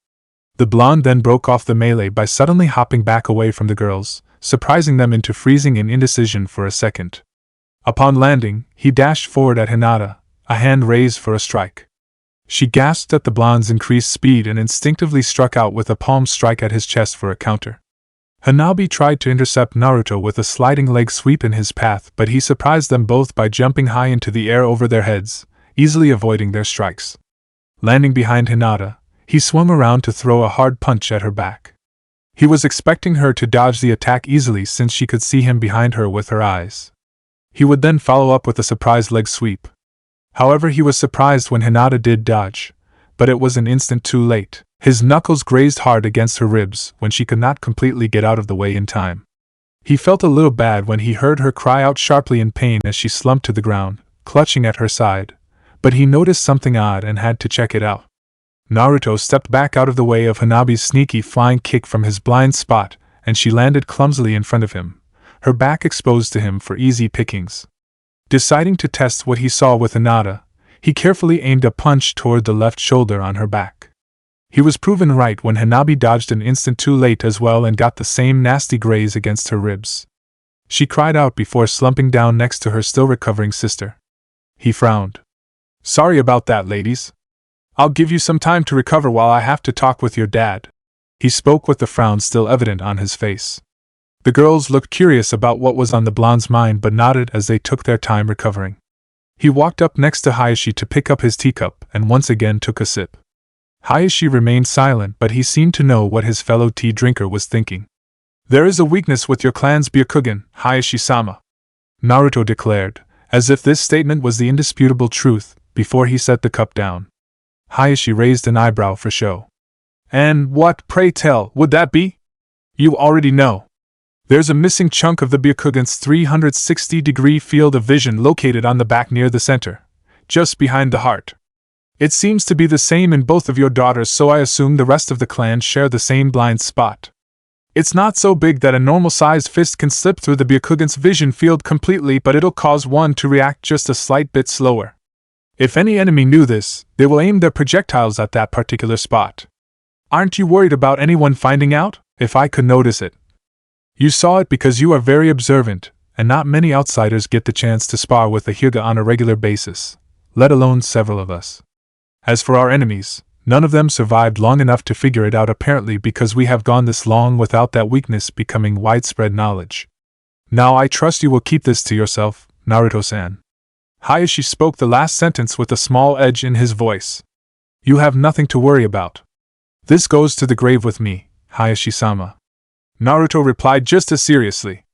The blonde then broke off the melee by suddenly hopping back away from the girls, surprising them into freezing in indecision for a second. Upon landing, he dashed forward at Hinata, a hand raised for a strike. She gasped at the blonde's increased speed and instinctively struck out with a palm strike at his chest for a counter. Hanabi tried to intercept Naruto with a sliding leg sweep in his path, but he surprised them both by jumping high into the air over their heads, easily avoiding their strikes. Landing behind Hinata, he swung around to throw a hard punch at her back. He was expecting her to dodge the attack easily since she could see him behind her with her eyes. He would then follow up with a surprise leg sweep. However, he was surprised when Hinata did dodge, but it was an instant too late. His knuckles grazed hard against her ribs when she could not completely get out of the way in time. He felt a little bad when he heard her cry out sharply in pain as she slumped to the ground, clutching at her side, but he noticed something odd and had to check it out. Naruto stepped back out of the way of Hanabi's sneaky flying kick from his blind spot, and she landed clumsily in front of him, her back exposed to him for easy pickings. Deciding to test what he saw with Hinata, he carefully aimed a punch toward the left shoulder on her back. He was proven right when Hanabi dodged an instant too late as well and got the same nasty graze against her ribs. She cried out before slumping down next to her still recovering sister. He frowned. "Sorry about that, ladies. I'll give you some time to recover while I have to talk with your dad." He spoke with the frown still evident on his face. The girls looked curious about what was on the blonde's mind but nodded as they took their time recovering. He walked up next to Hayashi to pick up his teacup and once again took a sip. Hayashi remained silent, but he seemed to know what his fellow tea drinker was thinking. "There is a weakness with your clan's Byakugan, Hayashi-sama," Naruto declared, as if this statement was the indisputable truth, before he set the cup down. Hayashi raised an eyebrow for show. "And what, pray tell, would that be?" "You already know. There's a missing chunk of the Byakugan's 360-degree field of vision located on the back near the center, just behind the heart. It seems to be the same in both of your daughters, so I assume the rest of the clan share the same blind spot. It's not so big that a normal-sized fist can slip through the Byakugan's vision field completely, but it'll cause one to react just a slight bit slower. If any enemy knew this, they will aim their projectiles at that particular spot. Aren't you worried about anyone finding out? If I could notice it. You saw it because you are very observant, and not many outsiders get the chance to spar with a Hyuga on a regular basis, let alone several of us. As for our enemies, none of them survived long enough to figure it out, apparently because we have gone this long without that weakness becoming widespread knowledge. Now I trust you will keep this to yourself, Naruto-san. Hayashi spoke the last sentence with a small edge in his voice. You have nothing to worry about. This goes to the grave with me, Hayashi-sama. Naruto replied just as seriously.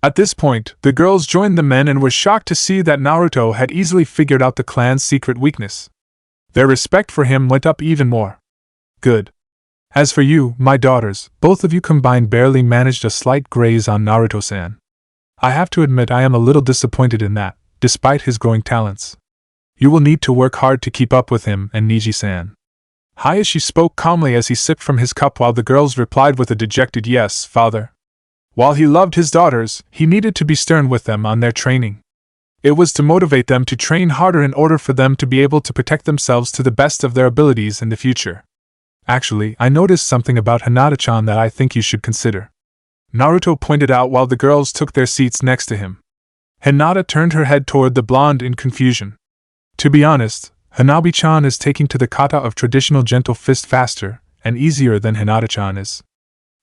At this point, the girls joined the men and were shocked to see that Naruto had easily figured out the clan's secret weakness. Their respect for him went up even more. Good. As for you, my daughters, both of you combined barely managed a slight graze on Naruto-san. I have to admit I am a little disappointed in that, despite his growing talents. You will need to work hard to keep up with him and Niji-san. Hayashi spoke calmly as he sipped from his cup while the girls replied with a dejected yes, father. While he loved his daughters, he needed to be stern with them on their training. It was to motivate them to train harder in order for them to be able to protect themselves to the best of their abilities in the future. Actually, I noticed something about Hinata-chan that I think you should consider. Naruto pointed out while the girls took their seats next to him. Hinata turned her head toward the blonde in confusion. To be honest, Hanabi-chan is taking to the kata of traditional gentle fist faster and easier than Hinata-chan is.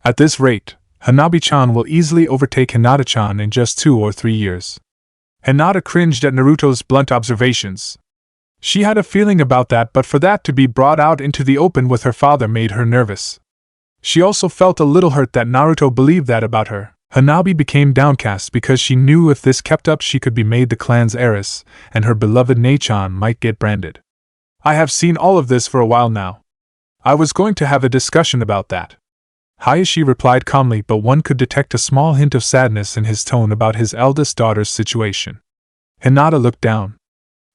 At this rate, Hanabi-chan will easily overtake Hinata-chan in just 2 or 3 years. Hinata cringed at Naruto's blunt observations. She had a feeling about that, but for that to be brought out into the open with her father made her nervous. She also felt a little hurt that Naruto believed that about her. Hanabi became downcast because she knew if this kept up she could be made the clan's heiress, and her beloved Nei-chan might get branded. I have seen all of this for a while now. I was going to have a discussion about that. Hayashi replied calmly, but one could detect a small hint of sadness in his tone about his eldest daughter's situation. Hinata looked down.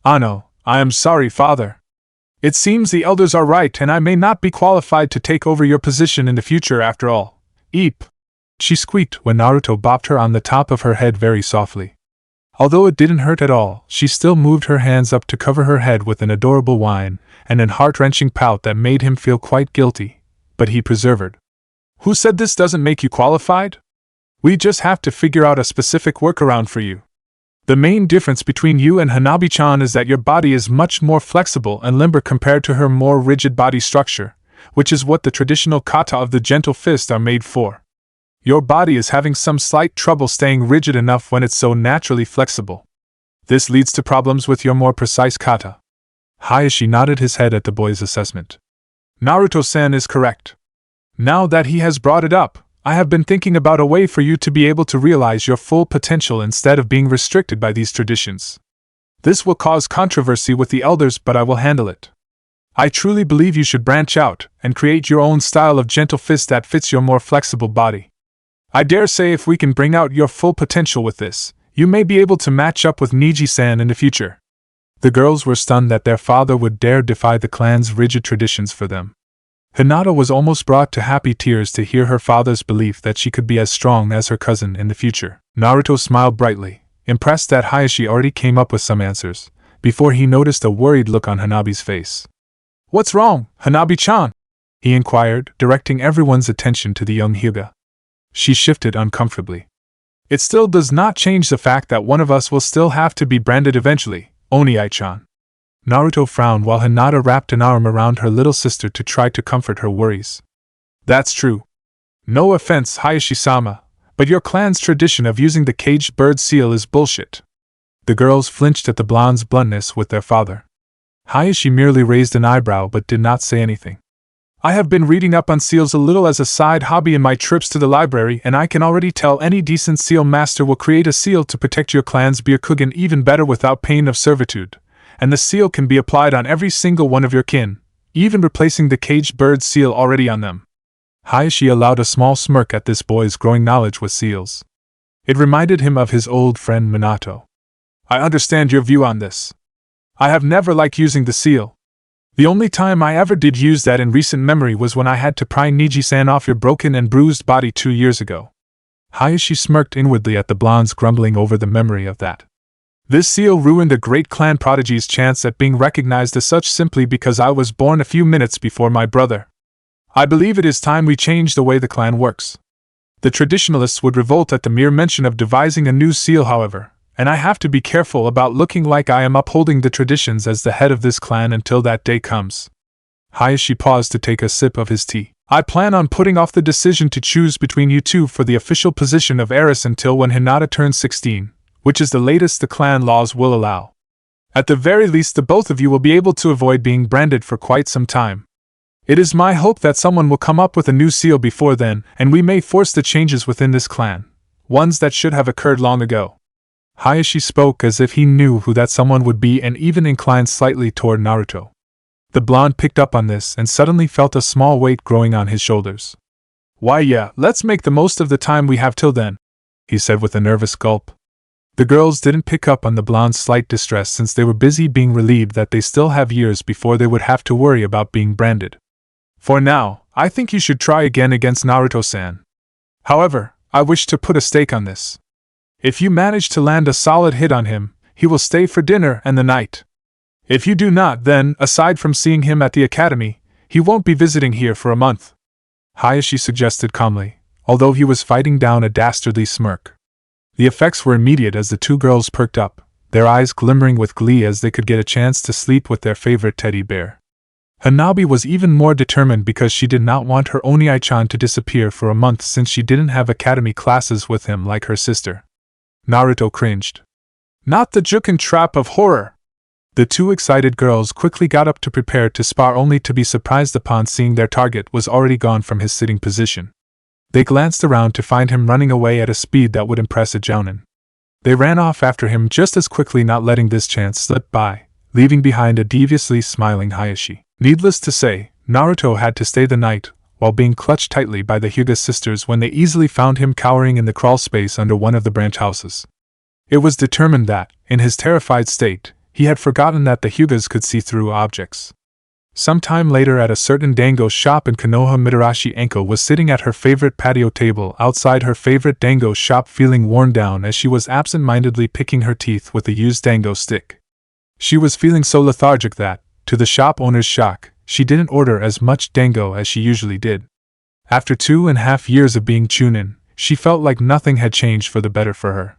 Ano, I am sorry, father. It seems the elders are right and I may not be qualified to take over your position in the future after all. Eep! She squeaked when Naruto bopped her on the top of her head very softly. Although it didn't hurt at all, she still moved her hands up to cover her head with an adorable whine and an heart-wrenching pout that made him feel quite guilty, but he persevered. Who said this doesn't make you qualified? We just have to figure out a specific workaround for you. The main difference between you and Hanabi-chan is that your body is much more flexible and limber compared to her more rigid body structure, which is what the traditional kata of the gentle fist are made for. Your body is having some slight trouble staying rigid enough when it's so naturally flexible. This leads to problems with your more precise kata. Hayashi nodded his head at the boy's assessment. Naruto-san is correct. Now that he has brought it up, I have been thinking about a way for you to be able to realize your full potential instead of being restricted by these traditions. This will cause controversy with the elders, but I will handle it. I truly believe you should branch out and create your own style of gentle fist that fits your more flexible body. I dare say if we can bring out your full potential with this, you may be able to match up with Niji-san in the future. The girls were stunned that their father would dare defy the clan's rigid traditions for them. Hinata was almost brought to happy tears to hear her father's belief that she could be as strong as her cousin in the future. Naruto smiled brightly, impressed that Hayashi already came up with some answers, before he noticed a worried look on Hanabi's face. What's wrong, Hanabi-chan? He inquired, directing everyone's attention to the young Hyuga. She shifted uncomfortably. It still does not change the fact that one of us will still have to be branded eventually, Oni-chan. Naruto frowned while Hinata wrapped an arm around her little sister to try to comfort her worries. That's true. No offense, Hayashi-sama, but your clan's tradition of using the caged bird seal is bullshit. The girls flinched at the blonde's bluntness with their father. Hayashi merely raised an eyebrow but did not say anything. I have been reading up on seals a little as a side hobby in my trips to the library, and I can already tell any decent seal master will create a seal to protect your clan's Byakugan even better without pain of servitude, and the seal can be applied on every single one of your kin, even replacing the caged bird seal already on them. Hayashi allowed a small smirk at this boy's growing knowledge with seals. It reminded him of his old friend Minato. I understand your view on this. I have never liked using the seal. The only time I ever did use that in recent memory was when I had to pry Niji-san off your broken and bruised body 2 years ago. Hayashi smirked inwardly at the blondes grumbling over the memory of that. This seal ruined a great clan prodigy's chance at being recognized as such simply because I was born a few minutes before my brother. I believe it is time we change the way the clan works. The traditionalists would revolt at the mere mention of devising a new seal, however, and I have to be careful about looking like I am upholding the traditions as the head of this clan until that day comes. Hayashi paused to take a sip of his tea. I plan on putting off the decision to choose between you two for the official position of heiress until when Hinata turns 16, which is the latest the clan laws will allow. At the very least, the both of you will be able to avoid being branded for quite some time. It is my hope that someone will come up with a new seal before then, and we may force the changes within this clan, ones that should have occurred long ago. Hayashi spoke as if he knew who that someone would be and even inclined slightly toward Naruto. The blonde picked up on this and suddenly felt a small weight growing on his shoulders. Why yeah, let's make the most of the time we have till then, he said with a nervous gulp. The girls didn't pick up on the blonde's slight distress since they were busy being relieved that they still have years before they would have to worry about being branded. For now, I think you should try again against Naruto-san. However, I wish to put a stake on this. If you manage to land a solid hit on him, he will stay for dinner and the night. If you do not, then, aside from seeing him at the academy, he won't be visiting here for a month, Hayashi suggested calmly, although he was fighting down a dastardly smirk. The effects were immediate as the two girls perked up, their eyes glimmering with glee as they could get a chance to sleep with their favorite teddy bear. Hanabi was even more determined because she did not want her Oniai-chan to disappear for a month since she didn't have academy classes with him like her sister. Naruto cringed. Not the Juken trap of horror! The two excited girls quickly got up to prepare to spar only to be surprised upon seeing their target was already gone from his sitting position. They glanced around to find him running away at a speed that would impress a jounin. They ran off after him just as quickly, not letting this chance slip by, leaving behind a deviously smiling Hayashi. Needless to say, Naruto had to stay the night, while being clutched tightly by the Hyuga sisters when they easily found him cowering in the crawl space under one of the branch houses. It was determined that, in his terrified state, he had forgotten that the Hyugas could see through objects. Sometime later at a certain dango shop in Konoha, Mitarashi Enko was sitting at her favorite patio table outside her favorite dango shop, feeling worn down as she was absent-mindedly picking her teeth with a used dango stick. She was feeling so lethargic that, to the shop owner's shock, she didn't order as much dango as she usually did. After 2.5 years of being chunin, she felt like nothing had changed for the better for her.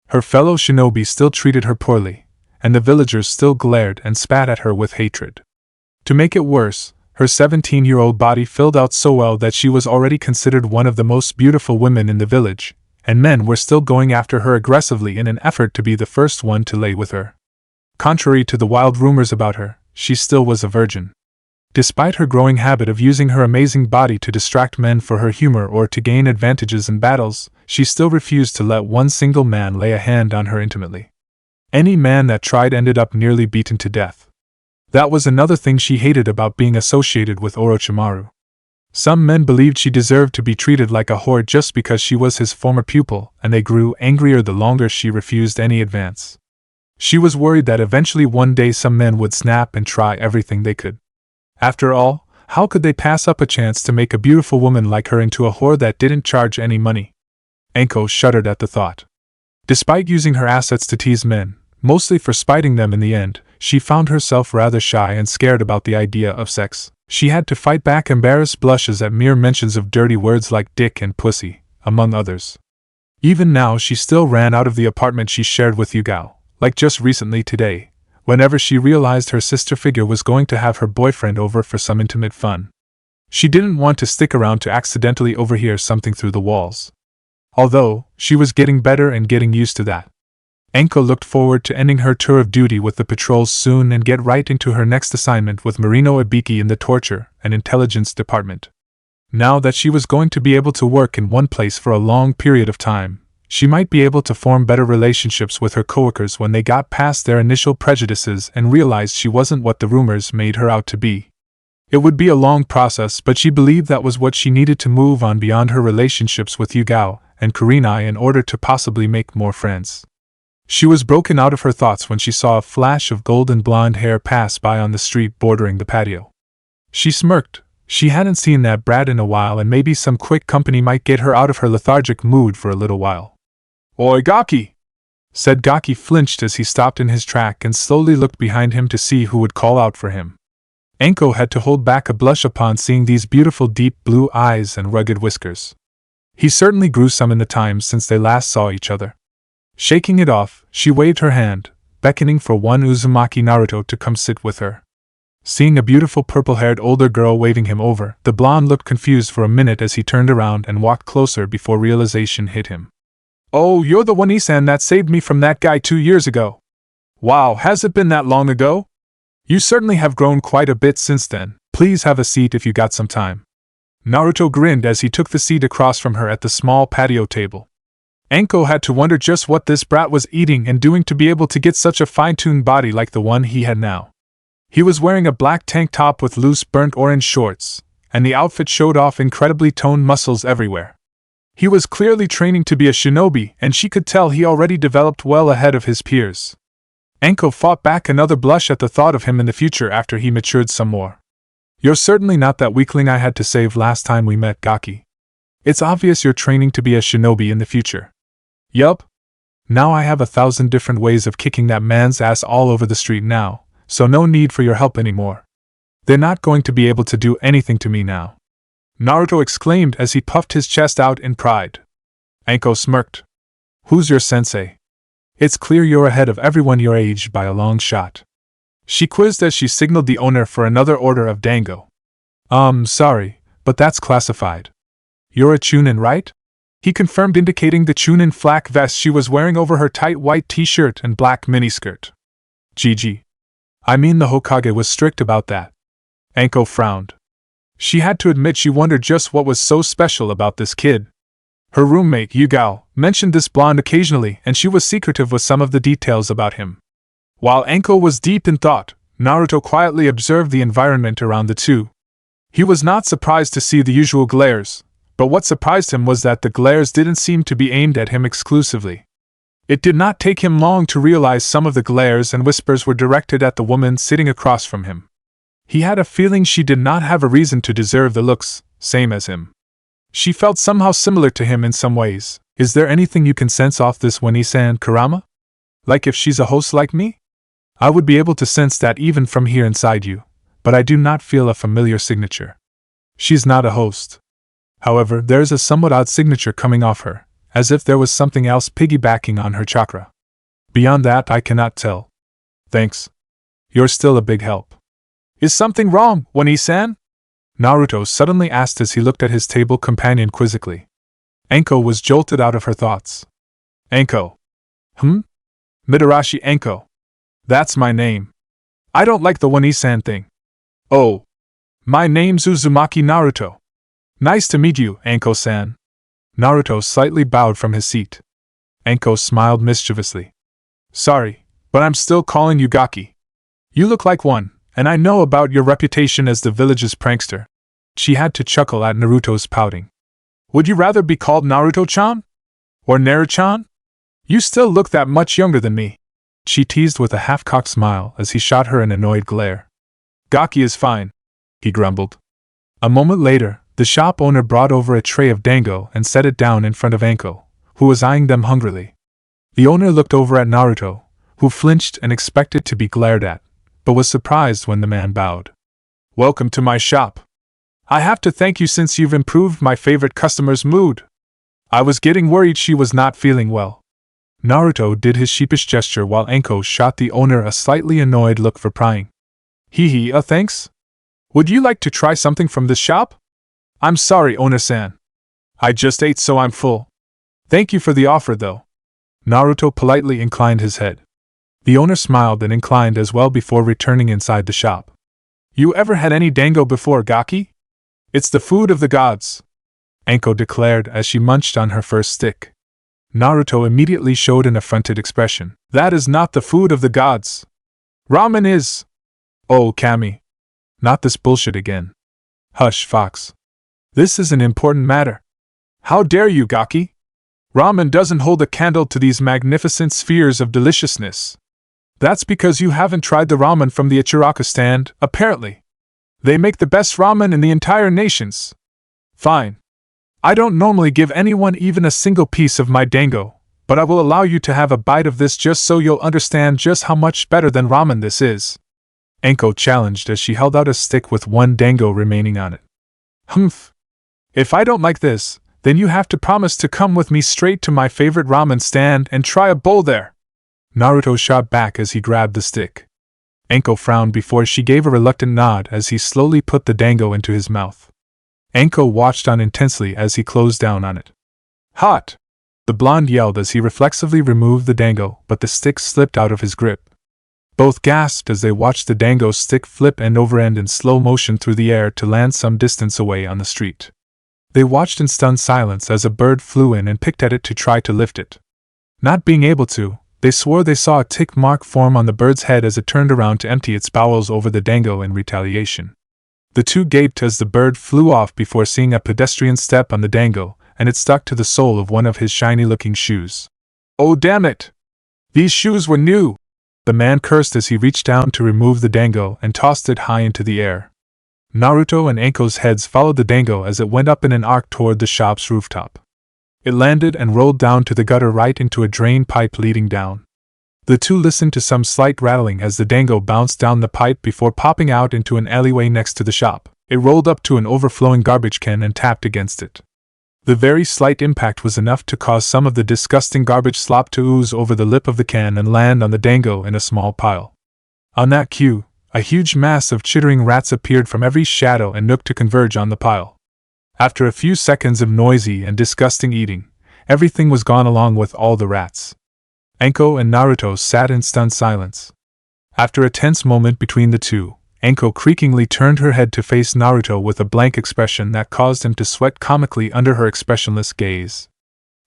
Her fellow shinobi still treated her poorly, and the villagers still glared and spat at her with hatred. To make it worse, her 17-year-old body filled out so well that she was already considered one of the most beautiful women in the village, and men were still going after her aggressively in an effort to be the first one to lay with her. Contrary to the wild rumors about her, she still was a virgin. Despite her growing habit of using her amazing body to distract men for her humor or to gain advantages in battles, she still refused to let one single man lay a hand on her intimately. Any man that tried ended up nearly beaten to death. That was another thing she hated about being associated with Orochimaru. Some men believed she deserved to be treated like a whore just because she was his former pupil, and they grew angrier the longer she refused any advance. She was worried that eventually one day some men would snap and try everything they could. After all, how could they pass up a chance to make a beautiful woman like her into a whore that didn't charge any money? Enko shuddered at the thought. Despite using her assets to tease men, mostly for spiting them in the end, she found herself rather shy and scared about the idea of sex. She had to fight back embarrassed blushes at mere mentions of dirty words like dick and pussy, among others. Even now she still ran out of the apartment she shared with Yugao, like just recently today, whenever she realized her sister figure was going to have her boyfriend over for some intimate fun. She didn't want to stick around to accidentally overhear something through the walls. Although, she was getting better and getting used to that. Enko looked forward to ending her tour of duty with the patrols soon and get right into her next assignment with Marino Ibiki in the torture and intelligence department. Now that she was going to be able to work in one place for a long period of time, she might be able to form better relationships with her coworkers when they got past their initial prejudices and realized she wasn't what the rumors made her out to be. It would be a long process, but she believed that was what she needed to move on beyond her relationships with Yugao and Kurenai in order to possibly make more friends. She was broken out of her thoughts when she saw a flash of golden blonde hair pass by on the street bordering the patio. She smirked. She hadn't seen that brat in a while, and maybe some quick company might get her out of her lethargic mood for a little while. "Oi, Gaki!" said. Gaki flinched as he stopped in his track and slowly looked behind him to see who would call out for him. Enko had to hold back a blush upon seeing these beautiful deep blue eyes and rugged whiskers. He certainly grew some in the time since they last saw each other. Shaking it off, she waved her hand, beckoning for one Uzumaki Naruto to come sit with her. Seeing a beautiful purple-haired older girl waving him over, the blonde looked confused for a minute as he turned around and walked closer before realization hit him. "Oh, you're the one Isan that saved me from that guy 2 years ago. Wow, has it been that long ago? You certainly have grown quite a bit since then. Please have a seat if you got some time." Naruto grinned as he took the seat across from her at the small patio table. Enko had to wonder just what this brat was eating and doing to be able to get such a fine-tuned body like the one he had now. He was wearing a black tank top with loose burnt orange shorts, and the outfit showed off incredibly toned muscles everywhere. He was clearly training to be a shinobi, and she could tell he already developed well ahead of his peers. Enko fought back another blush at the thought of him in the future after he matured some more. "You're certainly not that weakling I had to save last time we met, Gaki. It's obvious you're training to be a shinobi in the future." "Yup. Now I have 1,000 different ways of kicking that man's ass all over the street now, so no need for your help anymore. They're not going to be able to do anything to me now," Naruto exclaimed as he puffed his chest out in pride. Enko smirked. "Who's your sensei? It's clear you're ahead of everyone your age by a long shot," she quizzed as she signaled the owner for another order of dango. Sorry, but that's classified." "You're a chunin, right?" he confirmed, indicating the chunin flak vest she was wearing over her tight white t-shirt and black miniskirt. "GG. I mean, the Hokage was strict about that." Enko frowned. She had to admit she wondered just what was so special about this kid. Her roommate, Yugao, mentioned this blonde occasionally, and she was secretive with some of the details about him. While Enko was deep in thought, Naruto quietly observed the environment around the two. He was not surprised to see the usual glares, but what surprised him was that the glares didn't seem to be aimed at him exclusively. It did not take him long to realize some of the glares and whispers were directed at the woman sitting across from him. He had a feeling she did not have a reason to deserve the looks, same as him. She felt somehow similar to him in some ways. "Is there anything you can sense off this one Isan, Kurama? Like if she's a host like me? I would be able to sense that even from here inside you, but I do not feel a familiar signature." "She's not a host. However, there is a somewhat odd signature coming off her, as if there was something else piggybacking on her chakra. Beyond that, I cannot tell." "Thanks. You're still a big help." "Is something wrong, One-san?" Naruto suddenly asked as he looked at his table companion quizzically. Enko was jolted out of her thoughts. "Enko. Midarashi Enko. That's my name. I don't like the One-san thing." "Oh. My name's Uzumaki Naruto. Nice to meet you, Enko-san." Naruto slightly bowed from his seat. Enko smiled mischievously. "Sorry, but I'm still calling you Gaki. You look like one, and I know about your reputation as the village's prankster." She had to chuckle at Naruto's pouting. "Would you rather be called Naruto-chan? Or Naru-chan? You still look that much younger than me," she teased with a half-cocked smile as he shot her an annoyed glare. "Gaki is fine," he grumbled. A moment later, the shop owner brought over a tray of dango and set it down in front of Enko, who was eyeing them hungrily. The owner looked over at Naruto, who flinched and expected to be glared at, but was surprised when the man bowed. "Welcome to my shop. I have to thank you since you've improved my favorite customer's mood. I was getting worried she was not feeling well." Naruto did his sheepish gesture while Enko shot the owner a slightly annoyed look for prying. Hee, thanks? Would you like to try something from this shop?" "I'm sorry, owner-san. I just ate so I'm full. Thank you for the offer though." Naruto politely inclined his head. The owner smiled and inclined as well before returning inside the shop. "You ever had any dango before, Gaki? It's the food of the gods," Enko declared as she munched on her first stick. Naruto immediately showed an affronted expression. "That is not the food of the gods. Ramen is." "Oh, Kami. Not this bullshit again. Hush, Fox. This is an important matter. How dare you, Gaki? Ramen doesn't hold a candle to these magnificent spheres of deliciousness. That's because you haven't tried the ramen from the Ichiraka stand, apparently. They make the best ramen in the entire nations. Fine. I don't normally give anyone even a single piece of my dango, but I will allow you to have a bite of this just so you'll understand just how much better than ramen this is. Anko challenged as she held out a stick with one dango remaining on it. Humph. If I don't like this, then you have to promise to come with me straight to my favorite ramen stand and try a bowl there. Naruto shot back as he grabbed the stick. Anko frowned before she gave a reluctant nod as he slowly put the dango into his mouth. Anko watched on intensely as he closed down on it. Hot! The blonde yelled as he reflexively removed the dango, but the stick slipped out of his grip. Both gasped as they watched the dango stick flip end over end in slow motion through the air to land some distance away on the street. They watched in stunned silence as a bird flew in and picked at it to try to lift it. Not being able to, they swore they saw a tick mark form on the bird's head as it turned around to empty its bowels over the dango in retaliation. The two gaped as the bird flew off before seeing a pedestrian step on the dango, and it stuck to the sole of one of his shiny-looking shoes. Oh damn it! These shoes were new! The man cursed as he reached down to remove the dango and tossed it high into the air. Naruto and Anko's heads followed the dango as it went up in an arc toward the shop's rooftop. It landed and rolled down to the gutter right into a drain pipe leading down. The two listened to some slight rattling as the dango bounced down the pipe before popping out into an alleyway next to the shop. It rolled up to an overflowing garbage can and tapped against it. The very slight impact was enough to cause some of the disgusting garbage slop to ooze over the lip of the can and land on the dango in a small pile. On that cue, a huge mass of chittering rats appeared from every shadow and nook to converge on the pile. After a few seconds of noisy and disgusting eating, everything was gone along with all the rats. Anko and Naruto sat in stunned silence. After a tense moment between the two, Anko creakingly turned her head to face Naruto with a blank expression that caused him to sweat comically under her expressionless gaze.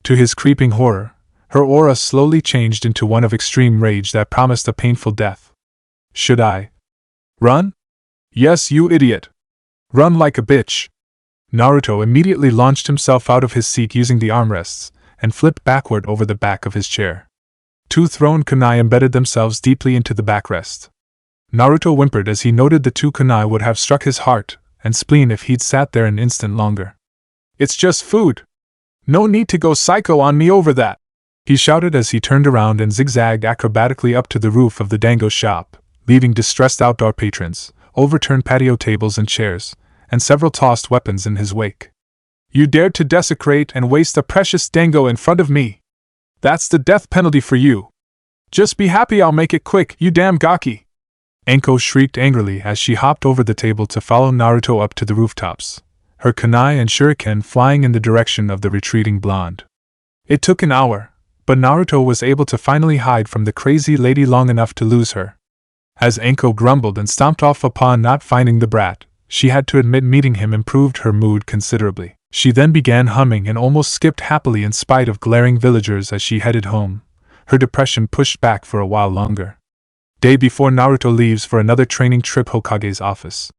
To his creeping horror, her aura slowly changed into one of extreme rage that promised a painful death. Should I run? Yes, you idiot. Run like a bitch. Naruto immediately launched himself out of his seat using the armrests, and flipped backward over the back of his chair. Two thrown kunai embedded themselves deeply into the backrest. Naruto whimpered as he noted the two kunai would have struck his heart and spleen if he'd sat there an instant longer. It's just food. No need to go psycho on me over that, he shouted as he turned around and zigzagged acrobatically up to the roof of the dango shop, leaving distressed outdoor patrons, overturned patio tables and chairs, and several tossed weapons in his wake. You dared to desecrate and waste a precious dango in front of me. That's the death penalty for you. Just be happy I'll make it quick, you damn gaki. Anko shrieked angrily as she hopped over the table to follow Naruto up to the rooftops, her kunai and shuriken flying in the direction of the retreating blonde. It took an hour, but Naruto was able to finally hide from the crazy lady long enough to lose her. As Anko grumbled and stomped off upon not finding the brat, she had to admit meeting him improved her mood considerably. She then began humming and almost skipped happily in spite of glaring villagers as she headed home, her depression pushed back for a while longer. Day before Naruto leaves for another training trip Hokage's office.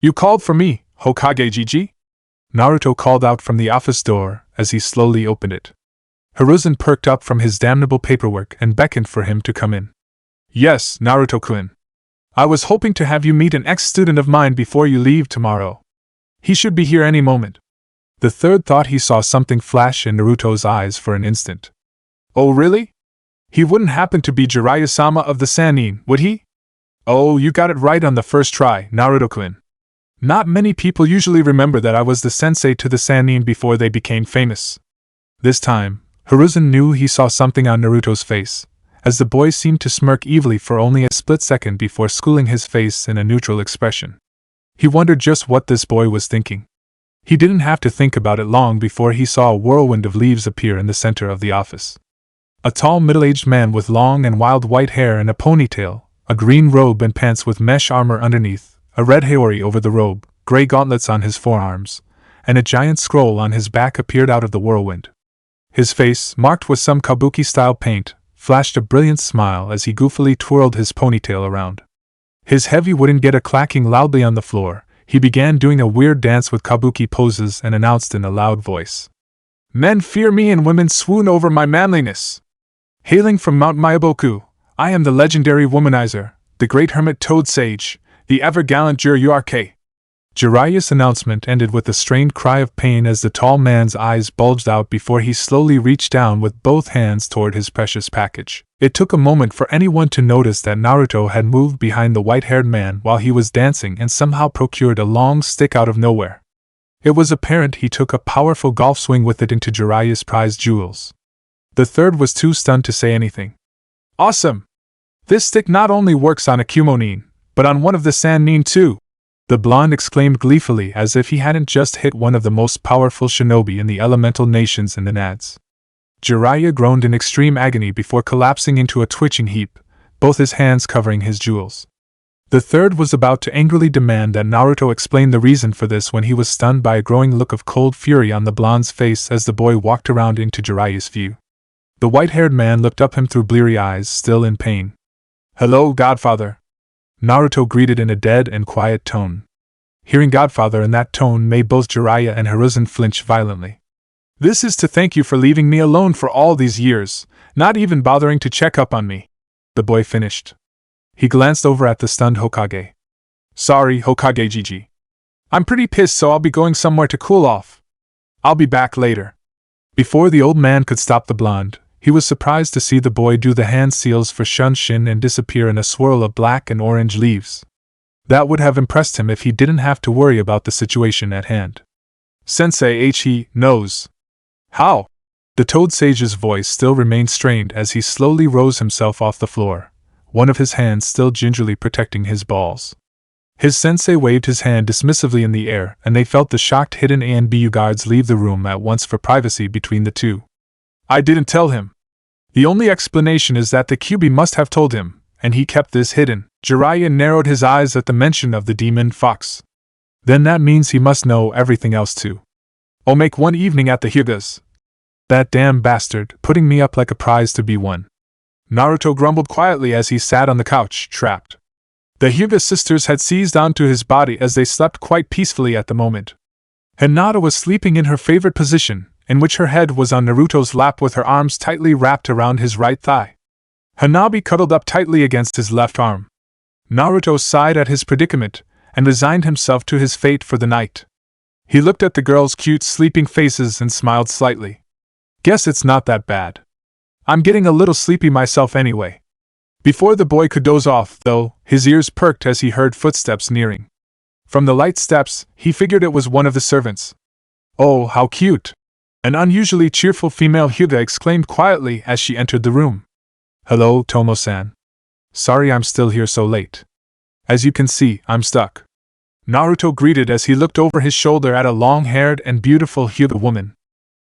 You called for me, Hokage Gigi? Naruto called out from the office door as he slowly opened it. Hiruzen perked up from his damnable paperwork and beckoned for him to come in. Yes, Naruto-kun. I was hoping to have you meet an ex-student of mine before you leave tomorrow. He should be here any moment. The third thought he saw something flash in Naruto's eyes for an instant. Oh really? He wouldn't happen to be Jiraiya-sama of the Sannin, would he? Oh, you got it right on the first try, Naruto-kun. Not many people usually remember that I was the sensei to the Sannin before they became famous. This time, Hiruzen knew he saw something on Naruto's face, as the boy seemed to smirk evilly for only a split second before schooling his face in a neutral expression. He wondered just what this boy was thinking. He didn't have to think about it long before he saw a whirlwind of leaves appear in the center of the office. A tall middle-aged man with long and wild white hair and a ponytail, a green robe and pants with mesh armor underneath, a red haori over the robe, gray gauntlets on his forearms, and a giant scroll on his back appeared out of the whirlwind. His face, marked with some kabuki-style paint, flashed a brilliant smile as he goofily twirled his ponytail around. His heavy wooden get a clacking loudly on the floor. He began doing a weird dance with kabuki poses and announced in a loud voice. Men fear me and women swoon over my manliness. Hailing from Mount Mayaboku, I am the legendary womanizer, the great hermit toad sage, the ever-gallant Jinchuriki. Jiraiya's announcement ended with a strained cry of pain as the tall man's eyes bulged out before he slowly reached down with both hands toward his precious package. It took a moment for anyone to notice that Naruto had moved behind the white-haired man while he was dancing and somehow procured a long stick out of nowhere. It was apparent he took a powerful golf swing with it into Jiraiya's prized jewels. The third was too stunned to say anything. Awesome! This stick not only works on a Kumonin, but on one of the Sannin too! The blonde exclaimed gleefully as if he hadn't just hit one of the most powerful shinobi in the elemental nations in the Nads. Jiraiya groaned in extreme agony before collapsing into a twitching heap, both his hands covering his jewels. The third was about to angrily demand that Naruto explain the reason for this when he was stunned by a growing look of cold fury on the blonde's face as the boy walked around into Jiraiya's view. The white-haired man looked up him through bleary eyes, still in pain. "Hello, Godfather," Naruto greeted in a dead and quiet tone. Hearing Godfather in that tone made both Jiraiya and Hiruzen flinch violently. "This is to thank you for leaving me alone for all these years, not even bothering to check up on me," the boy finished. He glanced over at the stunned Hokage. "Sorry, Hokage Gigi. I'm pretty pissed, so I'll be going somewhere to cool off. I'll be back later." Before the old man could stop the blonde, he was surprised to see the boy do the hand seals for Shunshin and disappear in a swirl of black and orange leaves. That would have impressed him if he didn't have to worry about the situation at hand. "Sensei he knows." "How?" The toad sage's voice still remained strained as he slowly rose himself off the floor, one of his hands still gingerly protecting his balls. His sensei waved his hand dismissively in the air, and they felt the shocked hidden A and BU guards leave the room at once for privacy between the two. "I didn't tell him. The only explanation is that the Kyuubi must have told him, and he kept this hidden." Jiraiya narrowed his eyes at the mention of the demon fox. "Then that means he must know everything else too. Oh, make one evening at the Hyugas. That damn bastard, putting me up like a prize to be won." Naruto grumbled quietly as he sat on the couch, trapped. The Hyuga sisters had seized onto his body as they slept quite peacefully at the moment. Hinata was sleeping in her favorite position, in which her head was on Naruto's lap with her arms tightly wrapped around his right thigh. Hanabi cuddled up tightly against his left arm. Naruto sighed at his predicament, and resigned himself to his fate for the night. He looked at the girls' cute sleeping faces and smiled slightly. "Guess it's not that bad. I'm getting a little sleepy myself anyway." Before the boy could doze off, though, his ears perked as he heard footsteps nearing. From the light steps, he figured it was one of the servants. "Oh, how cute!" An unusually cheerful female Hyuga exclaimed quietly as she entered the room. "Hello, Tomo-san. Sorry I'm still here so late. As you can see, I'm stuck," Naruto greeted as he looked over his shoulder at a long-haired and beautiful Hyuga woman.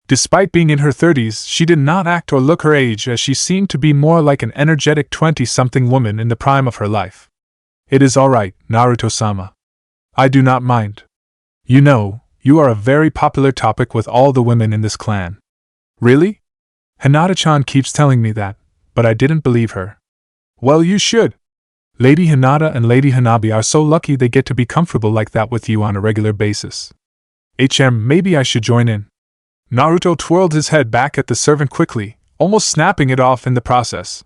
Despite being in her 30s, she did not act or look her age, as she seemed to be more like an energetic 20-something woman in the prime of her life. "It is all right, Naruto-sama. I do not mind. You know, you are a very popular topic with all the women in this clan." "Really? Hinata-chan keeps telling me that, but I didn't believe her." "Well, you should. Lady Hinata and Lady Hanabi are so lucky they get to be comfortable like that with you on a regular basis. Maybe I should join in." Naruto twirled his head back at the servant quickly, almost snapping it off in the process.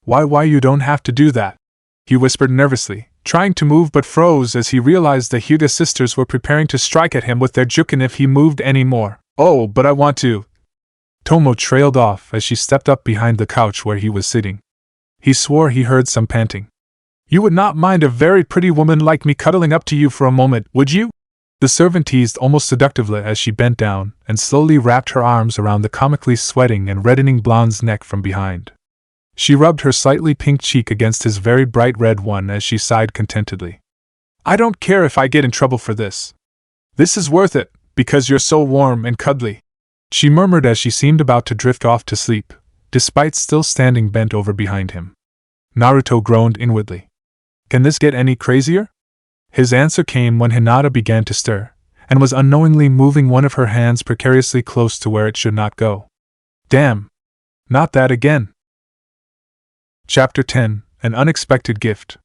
Why you don't have to do that," he whispered nervously, trying to move but froze as he realized the Hyuga sisters were preparing to strike at him with their jukin if he moved any more. "Oh, but I want to." Tomo trailed off as she stepped up behind the couch where he was sitting. He swore he heard some panting. "You would not mind a very pretty woman like me cuddling up to you for a moment, would you?" The servant teased almost seductively as she bent down and slowly wrapped her arms around the comically sweating and reddening blonde's neck from behind. She rubbed her slightly pink cheek against his very bright red one as she sighed contentedly. "I don't care if I get in trouble for this. This is worth it, because you're so warm and cuddly," she murmured as she seemed about to drift off to sleep, despite still standing bent over behind him. Naruto groaned inwardly. Can this get any crazier? His answer came when Hinata began to stir, and was unknowingly moving one of her hands precariously close to where it should not go. Damn! Not that again! Chapter 10, An Unexpected Gift.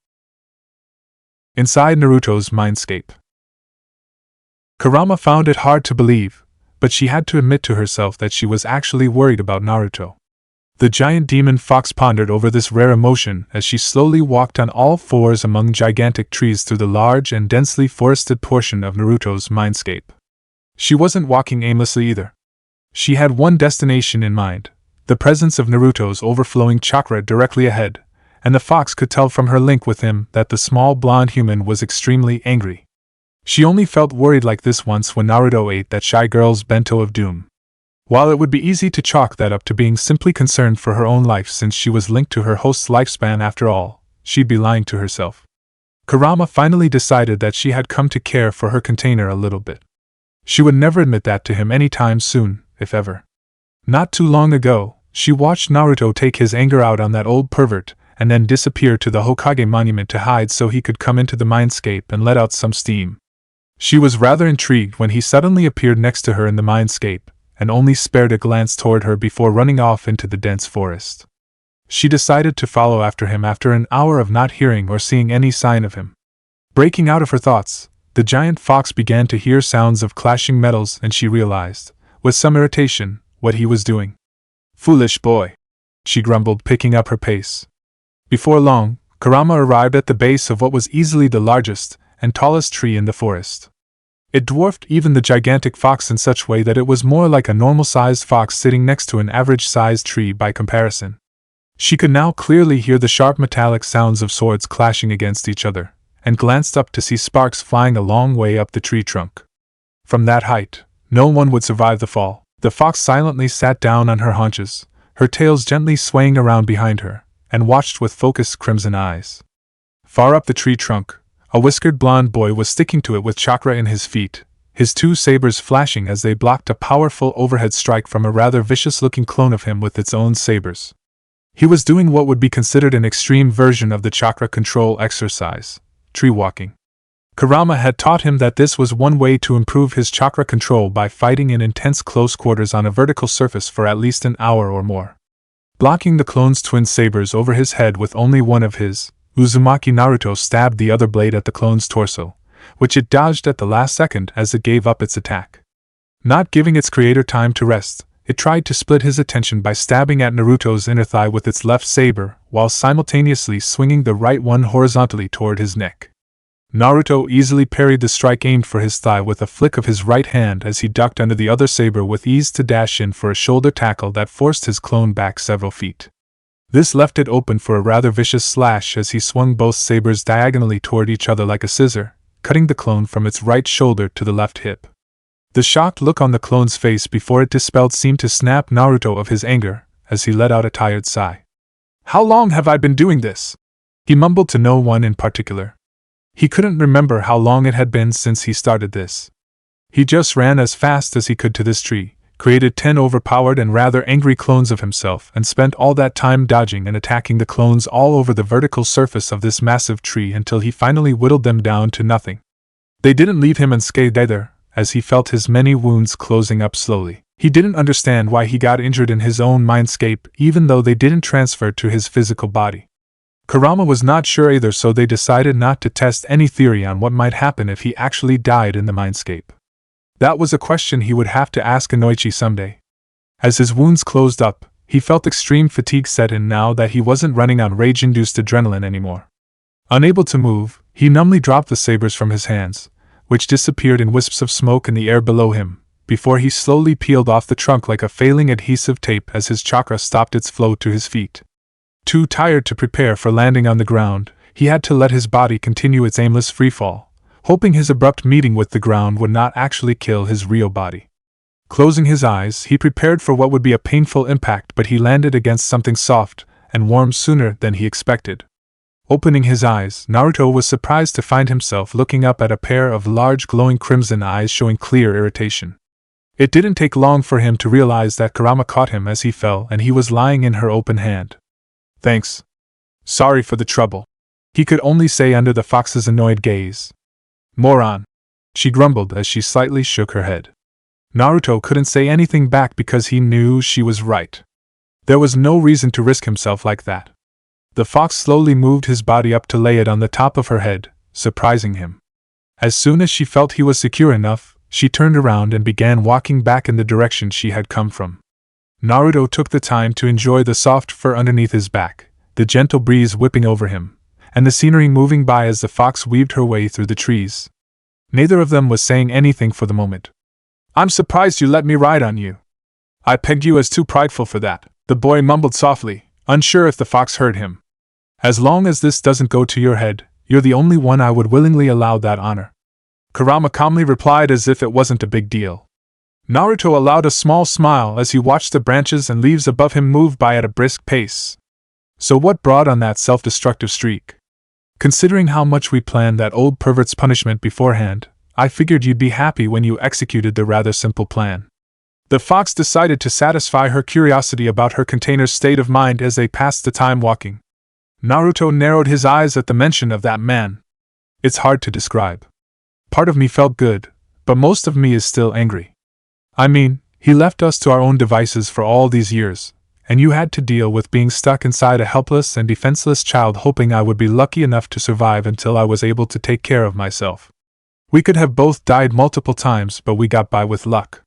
inside Naruto's mindscape. Kurama found it hard to believe, but she had to admit to herself that she was actually worried about Naruto. The giant demon fox pondered over this rare emotion as she slowly walked on all fours among gigantic trees through the large and densely forested portion of Naruto's mindscape. She wasn't walking aimlessly either. She had one destination in mind, the presence of Naruto's overflowing chakra directly ahead, and the fox could tell from her link with him that the small blonde human was extremely angry. She only felt worried like this once when Naruto ate that shy girl's bento of doom. While it would be easy to chalk that up to being simply concerned for her own life since she was linked to her host's lifespan after all, she'd be lying to herself. Kurama finally decided that she had come to care for her container a little bit. She would never admit that to him anytime soon, if ever. Not too long ago, she watched Naruto take his anger out on that old pervert, and then disappear to the Hokage monument to hide so he could come into the mindscape and let out some steam. She was rather intrigued when he suddenly appeared next to her in the mindscape, and only spared a glance toward her before running off into the dense forest. She decided to follow after him after an hour of not hearing or seeing any sign of him. Breaking out of her thoughts, the giant fox began to hear sounds of clashing metals and she realized, with some irritation, what he was doing. "Foolish boy," she grumbled, picking up her pace. Before long, Kurama arrived at the base of what was easily the largest and tallest tree in the forest. It dwarfed even the gigantic fox in such way that it was more like a normal-sized fox sitting next to an average-sized tree by comparison. She could now clearly hear the sharp metallic sounds of swords clashing against each other, and glanced up to see sparks flying a long way up the tree trunk. From that height, no one would survive the fall. The fox silently sat down on her haunches, her tails gently swaying around behind her, and watched with focused crimson eyes. Far up the tree trunk, a whiskered blonde boy was sticking to it with chakra in his feet, his two sabers flashing as they blocked a powerful overhead strike from a rather vicious-looking clone of him with its own sabers. He was doing what would be considered an extreme version of the chakra control exercise, tree walking. Kurama had taught him that this was one way to improve his chakra control by fighting in intense close quarters on a vertical surface for at least an hour or more. Blocking the clone's twin sabers over his head with only one of his, Uzumaki Naruto stabbed the other blade at the clone's torso, which it dodged at the last second as it gave up its attack. Not giving its creator time to rest, it tried to split his attention by stabbing at Naruto's inner thigh with its left saber, while simultaneously swinging the right one horizontally toward his neck. Naruto easily parried the strike aimed for his thigh with a flick of his right hand as he ducked under the other saber with ease to dash in for a shoulder tackle that forced his clone back several feet. This left it open for a rather vicious slash as he swung both sabers diagonally toward each other like a scissor, cutting the clone from its right shoulder to the left hip. The shocked look on the clone's face before it dispelled seemed to snap Naruto of his anger, as he let out a tired sigh. "How long have I been doing this?" he mumbled to no one in particular. He couldn't remember how long it had been since he started this. He just ran as fast as he could to this tree, created 10 overpowered and rather angry clones of himself, and spent all that time dodging and attacking the clones all over the vertical surface of this massive tree until he finally whittled them down to nothing. They didn't leave him unscathed either, as he felt his many wounds closing up slowly. He didn't understand why he got injured in his own mindscape, even though they didn't transfer to his physical body. Kurama was not sure either, so they decided not to test any theory on what might happen if he actually died in the mindscape. That was a question he would have to ask Inoichi someday. As his wounds closed up, he felt extreme fatigue set in now that he wasn't running on rage-induced adrenaline anymore. Unable to move, he numbly dropped the sabers from his hands, which disappeared in wisps of smoke in the air below him, before he slowly peeled off the trunk like a failing adhesive tape as his chakra stopped its flow to his feet. Too tired to prepare for landing on the ground, he had to let his body continue its aimless freefall, hoping his abrupt meeting with the ground would not actually kill his real body. Closing his eyes, he prepared for what would be a painful impact, but he landed against something soft and warm sooner than he expected. Opening his eyes, Naruto was surprised to find himself looking up at a pair of large glowing crimson eyes showing clear irritation. It didn't take long for him to realize that Kurama caught him as he fell and he was lying in her open hand. "Thanks. Sorry for the trouble," he could only say under the fox's annoyed gaze. "Moron," she grumbled as she slightly shook her head. Naruto couldn't say anything back because he knew she was right. There was no reason to risk himself like that. The fox slowly moved his body up to lay it on the top of her head, surprising him. As soon as she felt he was secure enough, she turned around and began walking back in the direction she had come from. Naruto took the time to enjoy the soft fur underneath his back, the gentle breeze whipping over him, and the scenery moving by as the fox weaved her way through the trees. Neither of them was saying anything for the moment. "I'm surprised you let me ride on you. I pegged you as too prideful for that," the boy mumbled softly, unsure if the fox heard him. "As long as this doesn't go to your head, you're the only one I would willingly allow that honor," Kurama calmly replied as if it wasn't a big deal. Naruto allowed a small smile as he watched the branches and leaves above him move by at a brisk pace. So what brought on that self-destructive streak? Considering how much we planned that old pervert's punishment beforehand, I figured you'd be happy when you executed the rather simple plan. The fox decided to satisfy her curiosity about her container's state of mind as they passed the time walking. Naruto narrowed his eyes at the mention of that man. It's hard to describe. Part of me felt good, but most of me is still angry. I mean, he left us to our own devices for all these years, and you had to deal with being stuck inside a helpless and defenseless child hoping I would be lucky enough to survive until I was able to take care of myself. We could have both died multiple times, but we got by with luck.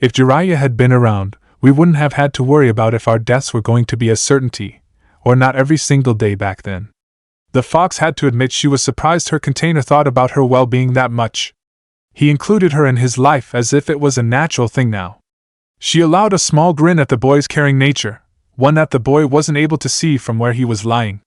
If Jiraiya had been around, we wouldn't have had to worry about if our deaths were going to be a certainty, or not every single day back then. The fox had to admit she was surprised her container thought about her well-being that much. He included her in his life as if it was a natural thing now. She allowed a small grin at the boy's caring nature, one that the boy wasn't able to see from where he was lying.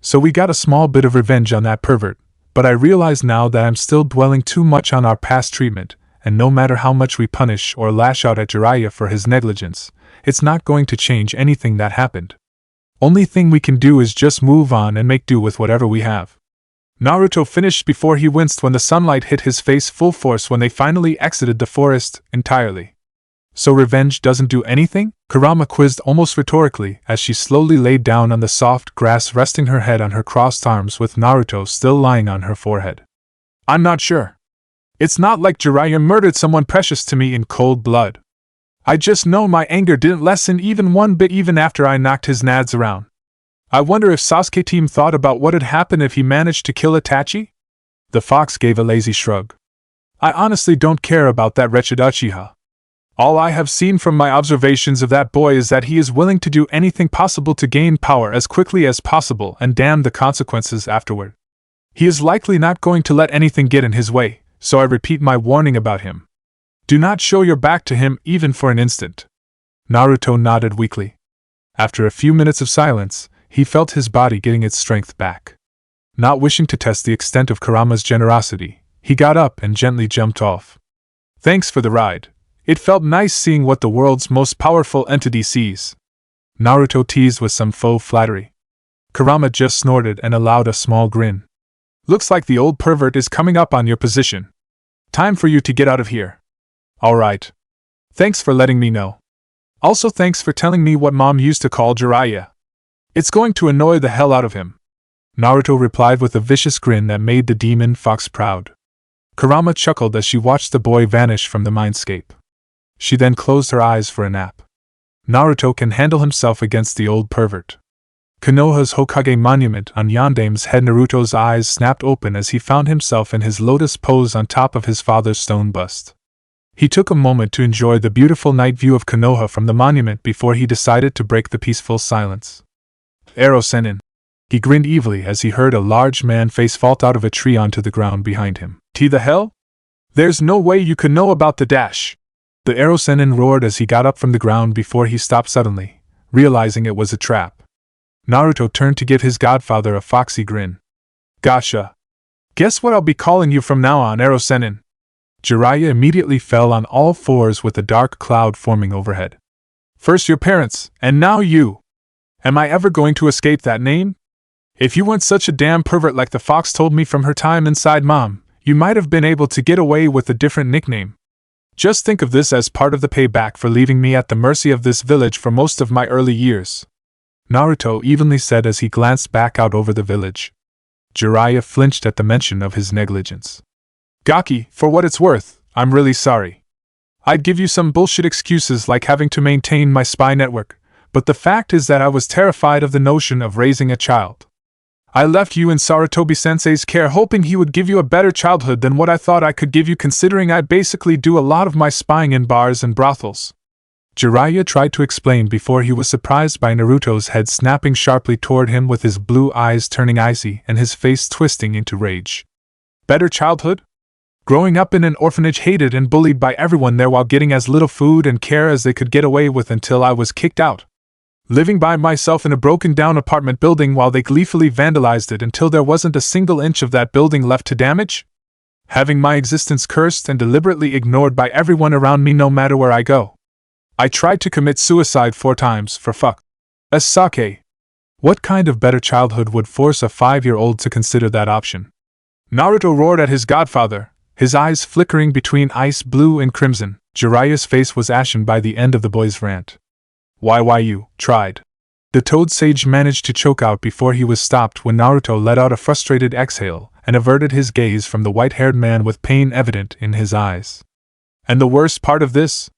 So we got a small bit of revenge on that pervert, but I realize now that I'm still dwelling too much on our past treatment, and no matter how much we punish or lash out at Jiraiya for his negligence, it's not going to change anything that happened. Only thing we can do is just move on and make do with whatever we have. Naruto finished before he winced when the sunlight hit his face full force when they finally exited the forest entirely. So revenge doesn't do anything? Kurama quizzed almost rhetorically as she slowly laid down on the soft grass, resting her head on her crossed arms with Naruto still lying on her forehead. I'm not sure. It's not like Jiraiya murdered someone precious to me in cold blood. I just know my anger didn't lessen even one bit even after I knocked his nads around. I wonder if Sasuke team thought about what had happened if he managed to kill Itachi? The fox gave a lazy shrug. I honestly don't care about that wretched Uchiha. All I have seen from my observations of that boy is that he is willing to do anything possible to gain power as quickly as possible and damn the consequences afterward. He is likely not going to let anything get in his way, so I repeat my warning about him. Do not show your back to him even for an instant. Naruto nodded weakly. After a few minutes of silence, he felt his body getting its strength back. Not wishing to test the extent of Kurama's generosity, he got up and gently jumped off. Thanks for the ride. It felt nice seeing what the world's most powerful entity sees. Naruto teased with some faux flattery. Kurama just snorted and allowed a small grin. Looks like the old pervert is coming up on your position. Time for you to get out of here. Alright. Thanks for letting me know. Also thanks for telling me what Mom used to call Jiraiya. It's going to annoy the hell out of him. Naruto replied with a vicious grin that made the demon fox proud. Kurama chuckled as she watched the boy vanish from the mindscape. She then closed her eyes for a nap. Naruto can handle himself against the old pervert. Konoha's Hokage monument on Yandame's head. Naruto's eyes snapped open as he found himself in his lotus pose on top of his father's stone bust. He took a moment to enjoy the beautiful night view of Konoha from the monument before he decided to break the peaceful silence. Ero Sennin. He grinned evilly as he heard a large man face vault out of a tree onto the ground behind him. T the hell? There's no way you could know about the dash! The Ero Sennin roared as he got up from the ground before he stopped suddenly, realizing it was a trap. Naruto turned to give his godfather a foxy grin. Gotcha. Guess what I'll be calling you from now on, Ero Sennin? Jiraiya immediately fell on all fours with a dark cloud forming overhead. First your parents, and now you! Am I ever going to escape that name? If you weren't such a damn pervert like the fox told me from her time inside Mom, you might have been able to get away with a different nickname. Just think of this as part of the payback for leaving me at the mercy of this village for most of my early years. Naruto evenly said as he glanced back out over the village. Jiraiya flinched at the mention of his negligence. Gaki, for what it's worth, I'm really sorry. I'd give you some bullshit excuses like having to maintain my spy network, but the fact is that I was terrified of the notion of raising a child. I left you in Sarutobi-sensei's care hoping he would give you a better childhood than what I thought I could give you, considering I basically do a lot of my spying in bars and brothels. Jiraiya tried to explain before he was surprised by Naruto's head snapping sharply toward him with his blue eyes turning icy and his face twisting into rage. Better childhood? Growing up in an orphanage, hated and bullied by everyone there while getting as little food and care as they could get away with until I was kicked out. Living by myself in a broken-down apartment building while they gleefully vandalized it until there wasn't a single inch of that building left to damage? Having my existence cursed and deliberately ignored by everyone around me no matter where I go. I tried to commit suicide 4 times, for fuck. As sake. What kind of better childhood would force a 5-year-old to consider that option? Naruto roared at his godfather, his eyes flickering between ice blue and crimson. Jiraiya's face was ashen by the end of the boy's rant. Why you tried. The Toad Sage managed to choke out before he was stopped when Naruto let out a frustrated exhale and averted his gaze from the white-haired man with pain evident in his eyes. And the worst part of this?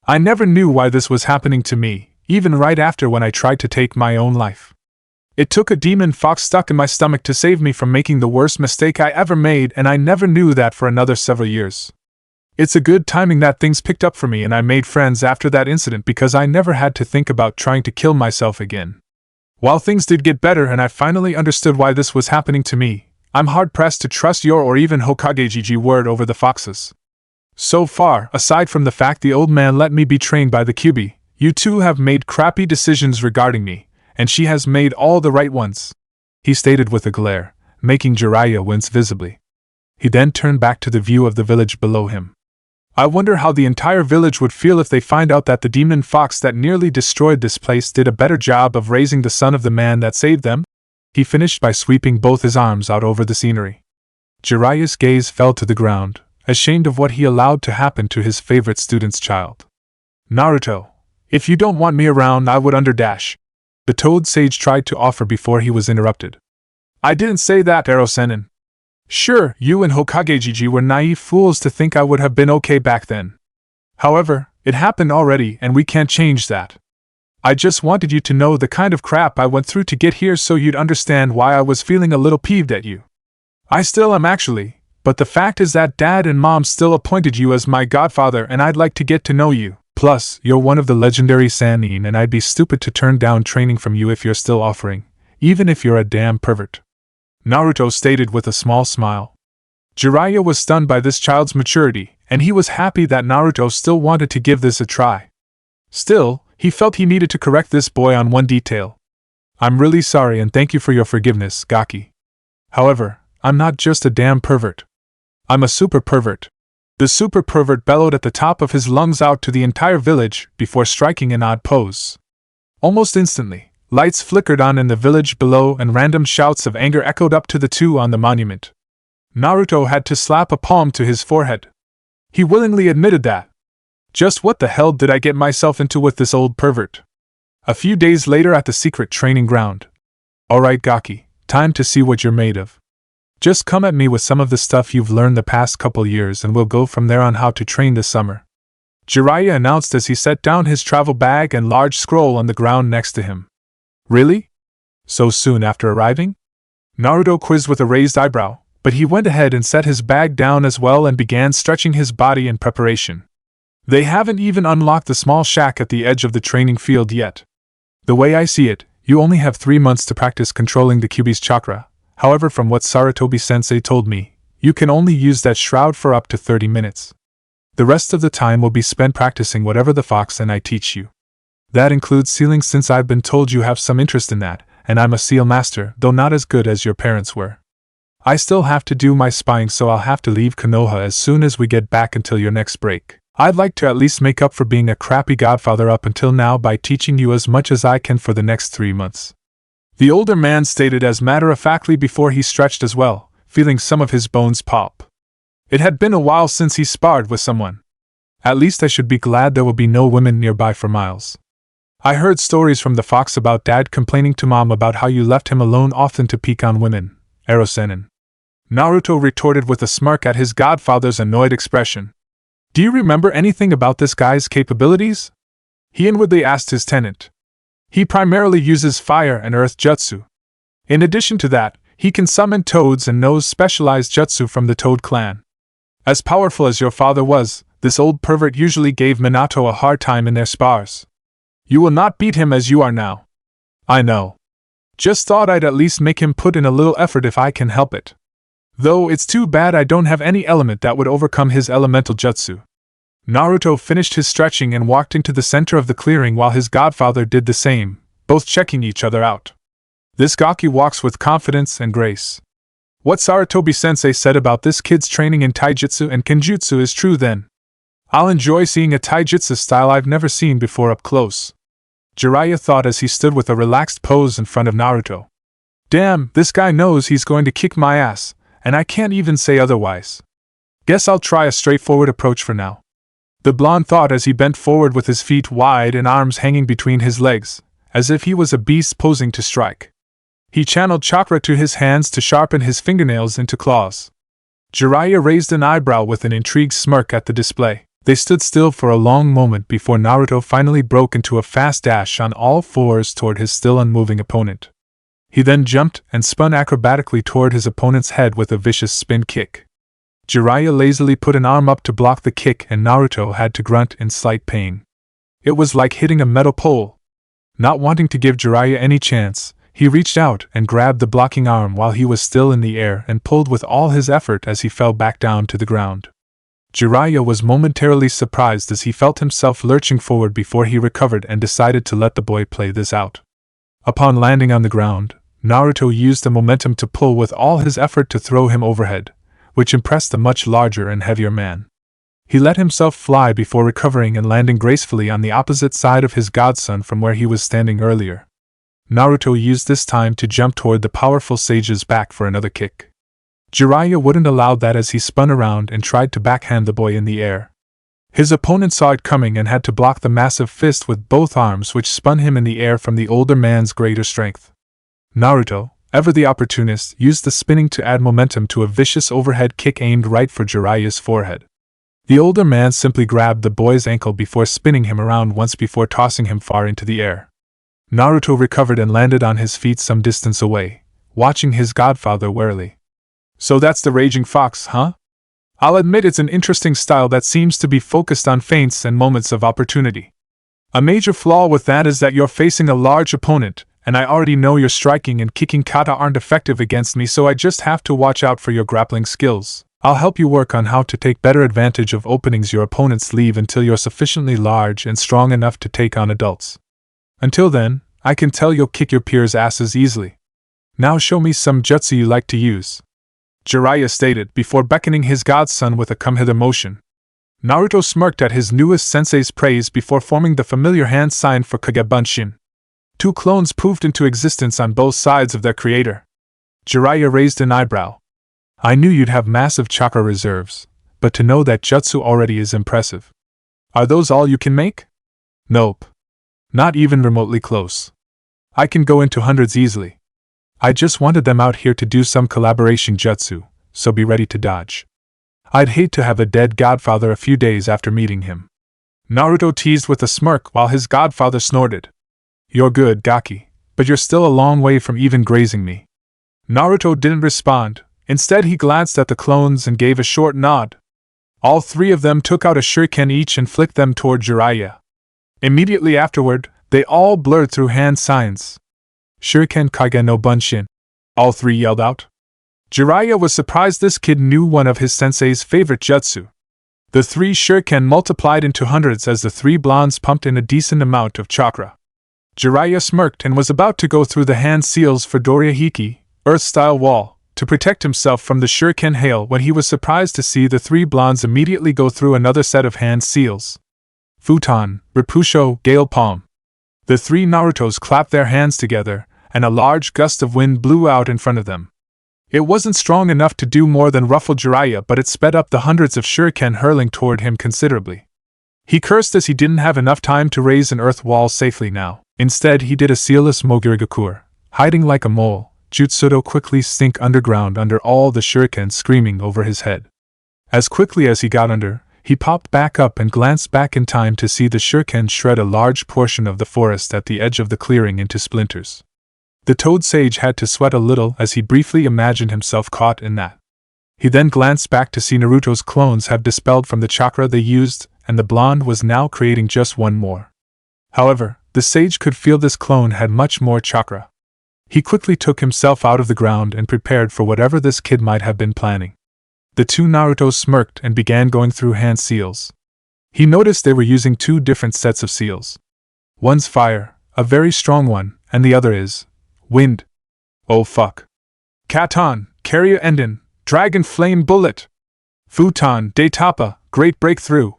I never knew why this was happening to me, even right after when I tried to take my own life. It took a demon fox stuck in my stomach to save me from making the worst mistake I ever made, and I never knew that for another several years. It's a good timing that things picked up for me and I made friends after that incident because I never had to think about trying to kill myself again. While things did get better and I finally understood why this was happening to me, I'm hard-pressed to trust your or even Hokage word over the foxes. So far, aside from the fact the old man let me be trained by the Kyuubi, you two have made crappy decisions regarding me, and she has made all the right ones, he stated with a glare, making Jiraiya wince visibly. He then turned back to the view of the village below him. I wonder how the entire village would feel if they find out that the demon fox that nearly destroyed this place did a better job of raising the son of the man that saved them? He finished by sweeping both his arms out over the scenery. Jiraiya's gaze fell to the ground, ashamed of what he allowed to happen to his favorite student's child. Naruto, if you don't want me around, I would underdash. The Toad Sage tried to offer before he was interrupted. I didn't say that, Ero-sennin. Sure, you and Hokage were naive fools to think I would have been okay back then. However, it happened already and we can't change that. I just wanted you to know the kind of crap I went through to get here so you'd understand why I was feeling a little peeved at you. I still am actually, but the fact is that Dad and Mom still appointed you as my godfather and I'd like to get to know you. Plus, you're one of the legendary Sannin and I'd be stupid to turn down training from you if you're still offering, even if you're a damn pervert. Naruto stated with a small smile. Jiraiya was stunned by this child's maturity, and he was happy that Naruto still wanted to give this a try. Still, he felt he needed to correct this boy on one detail. I'm really sorry and thank you for your forgiveness, Gaki. However, I'm not just a damn pervert. I'm a super pervert. The super pervert bellowed at the top of his lungs out to the entire village before striking an odd pose. Almost instantly, lights flickered on in the village below and random shouts of anger echoed up to the two on the monument. Naruto had to slap a palm to his forehead. He willingly admitted that. Just what the hell did I get myself into with this old pervert? A few days later at the secret training ground. Alright Gaki, time to see what you're made of. Just come at me with some of the stuff you've learned the past couple years and we'll go from there on how to train this summer. Jiraiya announced as he set down his travel bag and large scroll on the ground next to him. Really? So soon after arriving? Naruto quizzed with a raised eyebrow, but he went ahead and set his bag down as well and began stretching his body in preparation. They haven't even unlocked the small shack at the edge of the training field yet. The way I see it, you only have 3 months to practice controlling the Kyuubi's chakra. However, from what Sarutobi-sensei told me, you can only use that shroud for up to 30 minutes. The rest of the time will be spent practicing whatever the fox and I teach you. That includes sealing since I've been told you have some interest in that, and I'm a seal master, though not as good as your parents were. I still have to do my spying, so I'll have to leave Konoha as soon as we get back until your next break. I'd like to at least make up for being a crappy godfather up until now by teaching you as much as I can for the next 3 months. The older man stated as matter-of-factly before he stretched as well, feeling some of his bones pop. It had been a while since he sparred with someone. At least I should be glad there will be no women nearby for miles. I heard stories from the fox about Dad complaining to Mom about how you left him alone often to peek on women, Ero-sennin. Naruto retorted with a smirk at his godfather's annoyed expression. Do you remember anything about this guy's capabilities? He inwardly asked his tenant. He primarily uses fire and earth jutsu. In addition to that, he can summon toads and knows specialized jutsu from the Toad clan. As powerful as your father was, this old pervert usually gave Minato a hard time in their spars. You will not beat him as you are now. I know. Just thought I'd at least make him put in a little effort if I can help it. Though it's too bad I don't have any element that would overcome his elemental jutsu. Naruto finished his stretching and walked into the center of the clearing while his godfather did the same, both checking each other out. This Gaki walks with confidence and grace. What Sarutobi-sensei said about this kid's training in taijutsu and kenjutsu is true then. I'll enjoy seeing a taijutsu style I've never seen before up close. Jiraiya thought as he stood with a relaxed pose in front of Naruto. Damn, this guy knows he's going to kick my ass, and I can't even say otherwise. Guess I'll try a straightforward approach for now. The blonde thought as he bent forward with his feet wide and arms hanging between his legs, as if he was a beast posing to strike. He channeled chakra to his hands to sharpen his fingernails into claws. Jiraiya raised an eyebrow with an intrigued smirk at the display. They stood still for a long moment before Naruto finally broke into a fast dash on all fours toward his still unmoving opponent. He then jumped and spun acrobatically toward his opponent's head with a vicious spin kick. Jiraiya lazily put an arm up to block the kick and Naruto had to grunt in slight pain. It was like hitting a metal pole. Not wanting to give Jiraiya any chance, he reached out and grabbed the blocking arm while he was still in the air and pulled with all his effort as he fell back down to the ground. Jiraiya was momentarily surprised as he felt himself lurching forward before he recovered and decided to let the boy play this out. Upon landing on the ground, Naruto used the momentum to pull with all his effort to throw him overhead, which impressed the much larger and heavier man. He let himself fly before recovering and landing gracefully on the opposite side of his godson from where he was standing earlier. Naruto used this time to jump toward the powerful sage's back for another kick. Jiraiya wouldn't allow that as he spun around and tried to backhand the boy in the air. His opponent saw it coming and had to block the massive fist with both arms which spun him in the air from the older man's greater strength. Naruto, ever the opportunist, used the spinning to add momentum to a vicious overhead kick aimed right for Jiraiya's forehead. The older man simply grabbed the boy's ankle before spinning him around once before tossing him far into the air. Naruto recovered and landed on his feet some distance away, watching his godfather warily. So that's the Raging Fox, huh? I'll admit it's an interesting style that seems to be focused on feints and moments of opportunity. A major flaw with that is that you're facing a large opponent, and I already know your striking and kicking kata aren't effective against me, so I just have to watch out for your grappling skills. I'll help you work on how to take better advantage of openings your opponents leave until you're sufficiently large and strong enough to take on adults. Until then, I can tell you'll kick your peers' asses easily. Now show me some jutsu you like to use. Jiraiya stated before beckoning his godson with a come-hither motion. Naruto smirked at his newest sensei's praise before forming the familiar hand sign for Kagebunshin. Two clones poofed into existence on both sides of their creator. Jiraiya raised an eyebrow. I knew you'd have massive chakra reserves, but to know that jutsu already is impressive. Are those all you can make? Nope. Not even remotely close. I can go into hundreds easily. I just wanted them out here to do some collaboration jutsu, so be ready to dodge. I'd hate to have a dead godfather a few days after meeting him. Naruto teased with a smirk while his godfather snorted. You're good, Gaki, but you're still a long way from even grazing me. Naruto didn't respond. Instead he glanced at the clones and gave a short nod. All three of them took out a shuriken each and flicked them toward Jiraiya. Immediately afterward, they all blurred through hand signs. Shuriken Kage no Bunshin, all three yelled out. Jiraiya was surprised this kid knew one of his sensei's favorite jutsu. The three shuriken multiplied into hundreds as the three blondes pumped in a decent amount of chakra. Jiraiya smirked and was about to go through the hand seals for Dorihiki, Earth-style wall, to protect himself from the shuriken hail when he was surprised to see the three blondes immediately go through another set of hand seals. Futon, Rapusho, Gale Palm. The three Narutos clapped their hands together, and a large gust of wind blew out in front of them. It wasn't strong enough to do more than ruffle Jiraiya, but it sped up the hundreds of shuriken hurling toward him considerably. He cursed as he didn't have enough time to raise an earth wall safely now. Instead he did a sealless Mogirigakur, hiding like a mole, Jutsudo quickly sink underground under all the shuriken screaming over his head. As quickly as he got under, he popped back up and glanced back in time to see the shuriken shred a large portion of the forest at the edge of the clearing into splinters. The Toad Sage had to sweat a little as he briefly imagined himself caught in that. He then glanced back to see Naruto's clones have dispelled from the chakra they used, and the blonde was now creating just one more. However, the sage could feel this clone had much more chakra. He quickly took himself out of the ground and prepared for whatever this kid might have been planning. The two Narutos smirked and began going through hand seals. He noticed they were using two different sets of seals. One's fire, a very strong one, and the other is wind. Oh fuck. Katon, Carrier Endin, Dragon Flame Bullet! Futon, Daitapa, Great Breakthrough!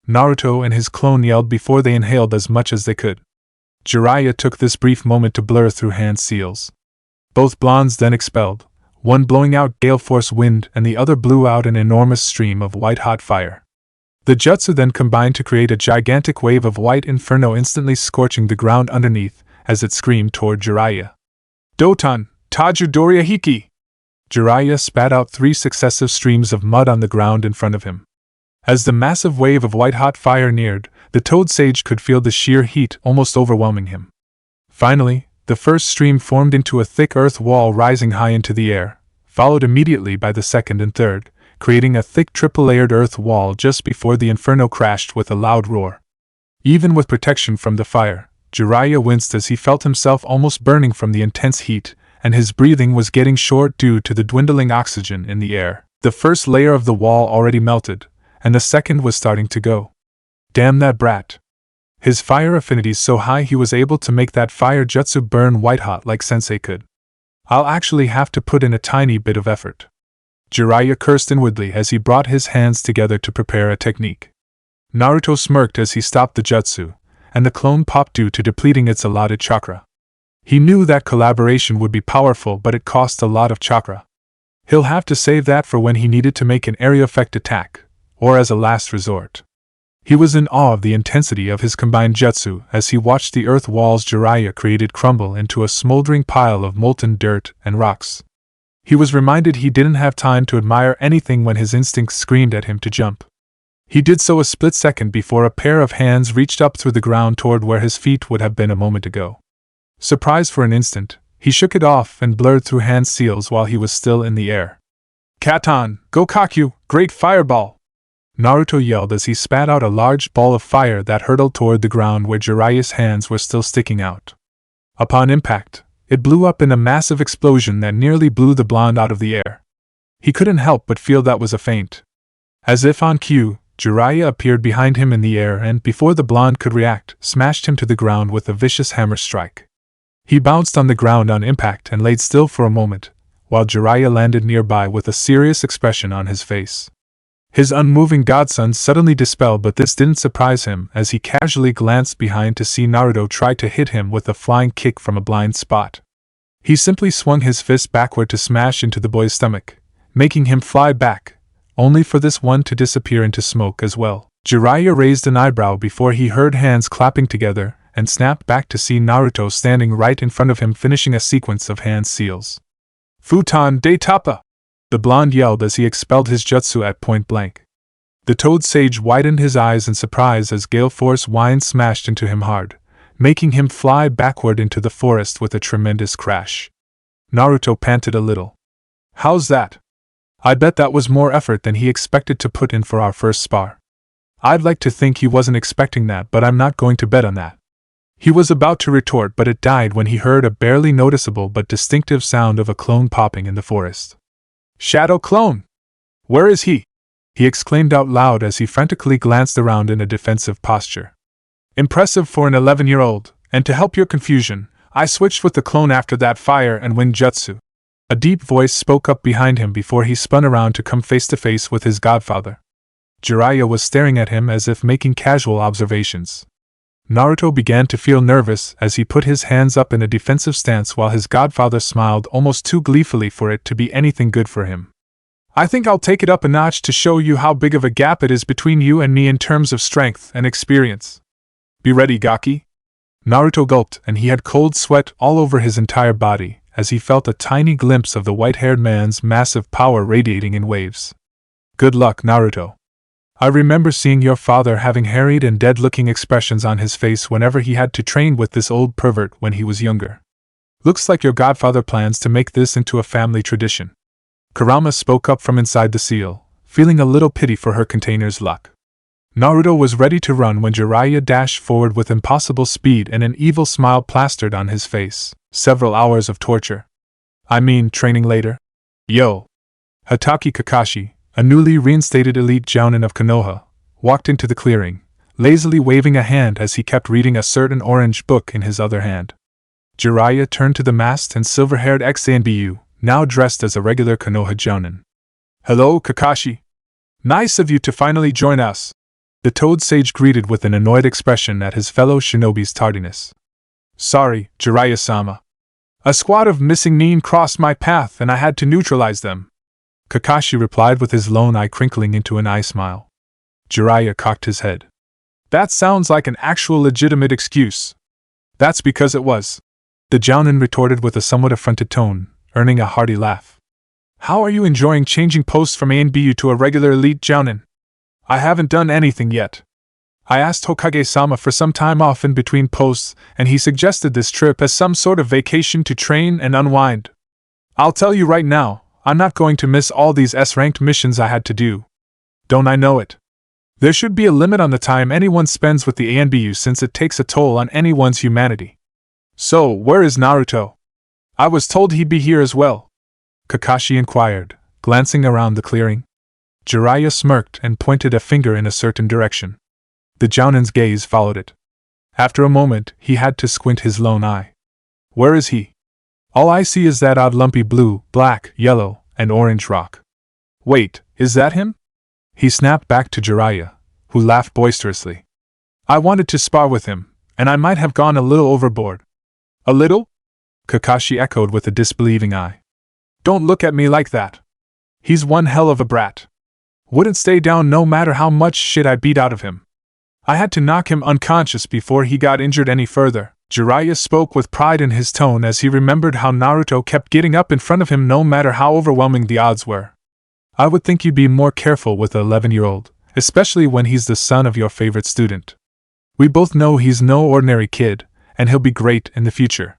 Naruto and his clone yelled before they inhaled as much as they could. Jiraiya took this brief moment to blur through hand seals. Both blondes then expelled, one blowing out gale force wind and the other blew out an enormous stream of white-hot fire. The jutsu then combined to create a gigantic wave of white inferno, instantly scorching the ground underneath as it screamed toward Jiraiya. Doton, Taju Doria Hiki! Jiraiya spat out 3 successive streams of mud on the ground in front of him. As the massive wave of white-hot fire neared, the Toad Sage could feel the sheer heat almost overwhelming him. Finally, the first stream formed into a thick earth wall rising high into the air, followed immediately by the second and third, creating a thick triple-layered earth wall just before the inferno crashed with a loud roar. Even with protection from the fire, Jiraiya winced as he felt himself almost burning from the intense heat, and his breathing was getting short due to the dwindling oxygen in the air. The first layer of the wall already melted, and the second was starting to go. Damn that brat. His fire affinity's so high he was able to make that fire jutsu burn white-hot like Sensei could. I'll actually have to put in a tiny bit of effort. Jiraiya cursed inwardly as he brought his hands together to prepare a technique. Naruto smirked as he stopped the jutsu, and the clone popped due to depleting its allotted chakra. He knew that collaboration would be powerful, but it cost a lot of chakra. He'll have to save that for when he needed to make an area effect attack, or as a last resort. He was in awe of the intensity of his combined jutsu as he watched the earth walls Jiraiya created crumble into a smoldering pile of molten dirt and rocks. He was reminded he didn't have time to admire anything when his instincts screamed at him to jump. He did so a split second before a pair of hands reached up through the ground toward where his feet would have been a moment ago. Surprised for an instant, he shook it off and blurred through hand seals while he was still in the air. Katon, Gokakyu, Great Fireball! Naruto yelled as he spat out a large ball of fire that hurtled toward the ground where Jiraiya's hands were still sticking out. Upon impact, it blew up in a massive explosion that nearly blew the blonde out of the air. He couldn't help but feel that was a feint. As if on cue, Jiraiya appeared behind him in the air and, before the blonde could react, smashed him to the ground with a vicious hammer strike. He bounced on the ground on impact and laid still for a moment, while Jiraiya landed nearby with a serious expression on his face. His unmoving godson suddenly dispelled, but this didn't surprise him as he casually glanced behind to see Naruto try to hit him with a flying kick from a blind spot. He simply swung his fist backward to smash into the boy's stomach, making him fly back, only for this one to disappear into smoke as well. Jiraiya raised an eyebrow before he heard hands clapping together and snapped back to see Naruto standing right in front of him finishing a sequence of hand seals. Futon Daitapa! The blonde yelled as he expelled his jutsu at point blank. The Toad Sage widened his eyes in surprise as gale force wind smashed into him hard, making him fly backward into the forest with a tremendous crash. Naruto panted a little. How's that? I bet that was more effort than he expected to put in for our first spar. I'd like to think he wasn't expecting that, but I'm not going to bet on that. He was about to retort, but it died when he heard a barely noticeable but distinctive sound of a clone popping in the forest. Shadow Clone! Where is he? He exclaimed out loud as he frantically glanced around in a defensive posture. Impressive for an 11-year-old, and to help your confusion, I switched with the clone after that fire and wind jutsu. A deep voice spoke up behind him before he spun around to come face to face with his godfather. Jiraiya was staring at him as if making casual observations. Naruto began to feel nervous as he put his hands up in a defensive stance while his godfather smiled almost too gleefully for it to be anything good for him. I think I'll take it up a notch to show you how big of a gap it is between you and me in terms of strength and experience. Be ready, Gaki. Naruto gulped, and he had cold sweat all over his entire body as he felt a tiny glimpse of the white-haired man's massive power radiating in waves. Good luck, Naruto. I remember seeing your father having harried and dead-looking expressions on his face whenever he had to train with this old pervert when he was younger. Looks like your godfather plans to make this into a family tradition. Kurama spoke up from inside the seal, feeling a little pity for her container's luck. Naruto was ready to run when Jiraiya dashed forward with impossible speed and an evil smile plastered on his face. Several hours of torture. I mean, training later. Yo! Hatake Kakashi, a newly reinstated elite jounin of Konoha, walked into the clearing, lazily waving a hand as he kept reading a certain orange book in his other hand. Jiraiya turned to the masked and silver-haired ex-ANBU, now dressed as a regular Konoha jounin. Hello, Kakashi. Nice of you to finally join us. The Toad Sage greeted with an annoyed expression at his fellow shinobi's tardiness. Sorry, Jiraiya-sama. A squad of missing nin crossed my path and I had to neutralize them. Kakashi replied with his lone eye crinkling into an eye smile. Jiraiya cocked his head. That sounds like an actual legitimate excuse. That's because it was. The jounin retorted with a somewhat affronted tone, earning a hearty laugh. How are you enjoying changing posts from ANBU to a regular elite jounin? I haven't done anything yet. I asked Hokage-sama for some time off in between posts, and he suggested this trip as some sort of vacation to train and unwind. I'll tell you right now, I'm not going to miss all these S-ranked missions I had to do. Don't I know it? There should be a limit on the time anyone spends with the ANBU since it takes a toll on anyone's humanity. So, where is Naruto? I was told he'd be here as well. Kakashi inquired, glancing around the clearing. Jiraiya smirked and pointed a finger in a certain direction. The jounin's gaze followed it. After a moment, he had to squint his lone eye. Where is he? All I see is that odd lumpy blue, black, yellow, and orange rock. Wait, is that him? He snapped back to Jiraiya, who laughed boisterously. I wanted to spar with him, and I might have gone a little overboard. A little? Kakashi echoed with a disbelieving eye. Don't look at me like that. He's one hell of a brat. Wouldn't stay down no matter how much shit I beat out of him. I had to knock him unconscious before he got injured any further. Jiraiya spoke with pride in his tone as he remembered how Naruto kept getting up in front of him no matter how overwhelming the odds were. I would think you'd be more careful with an 11-year-old, especially when he's the son of your favorite student. We both know he's no ordinary kid, and he'll be great in the future.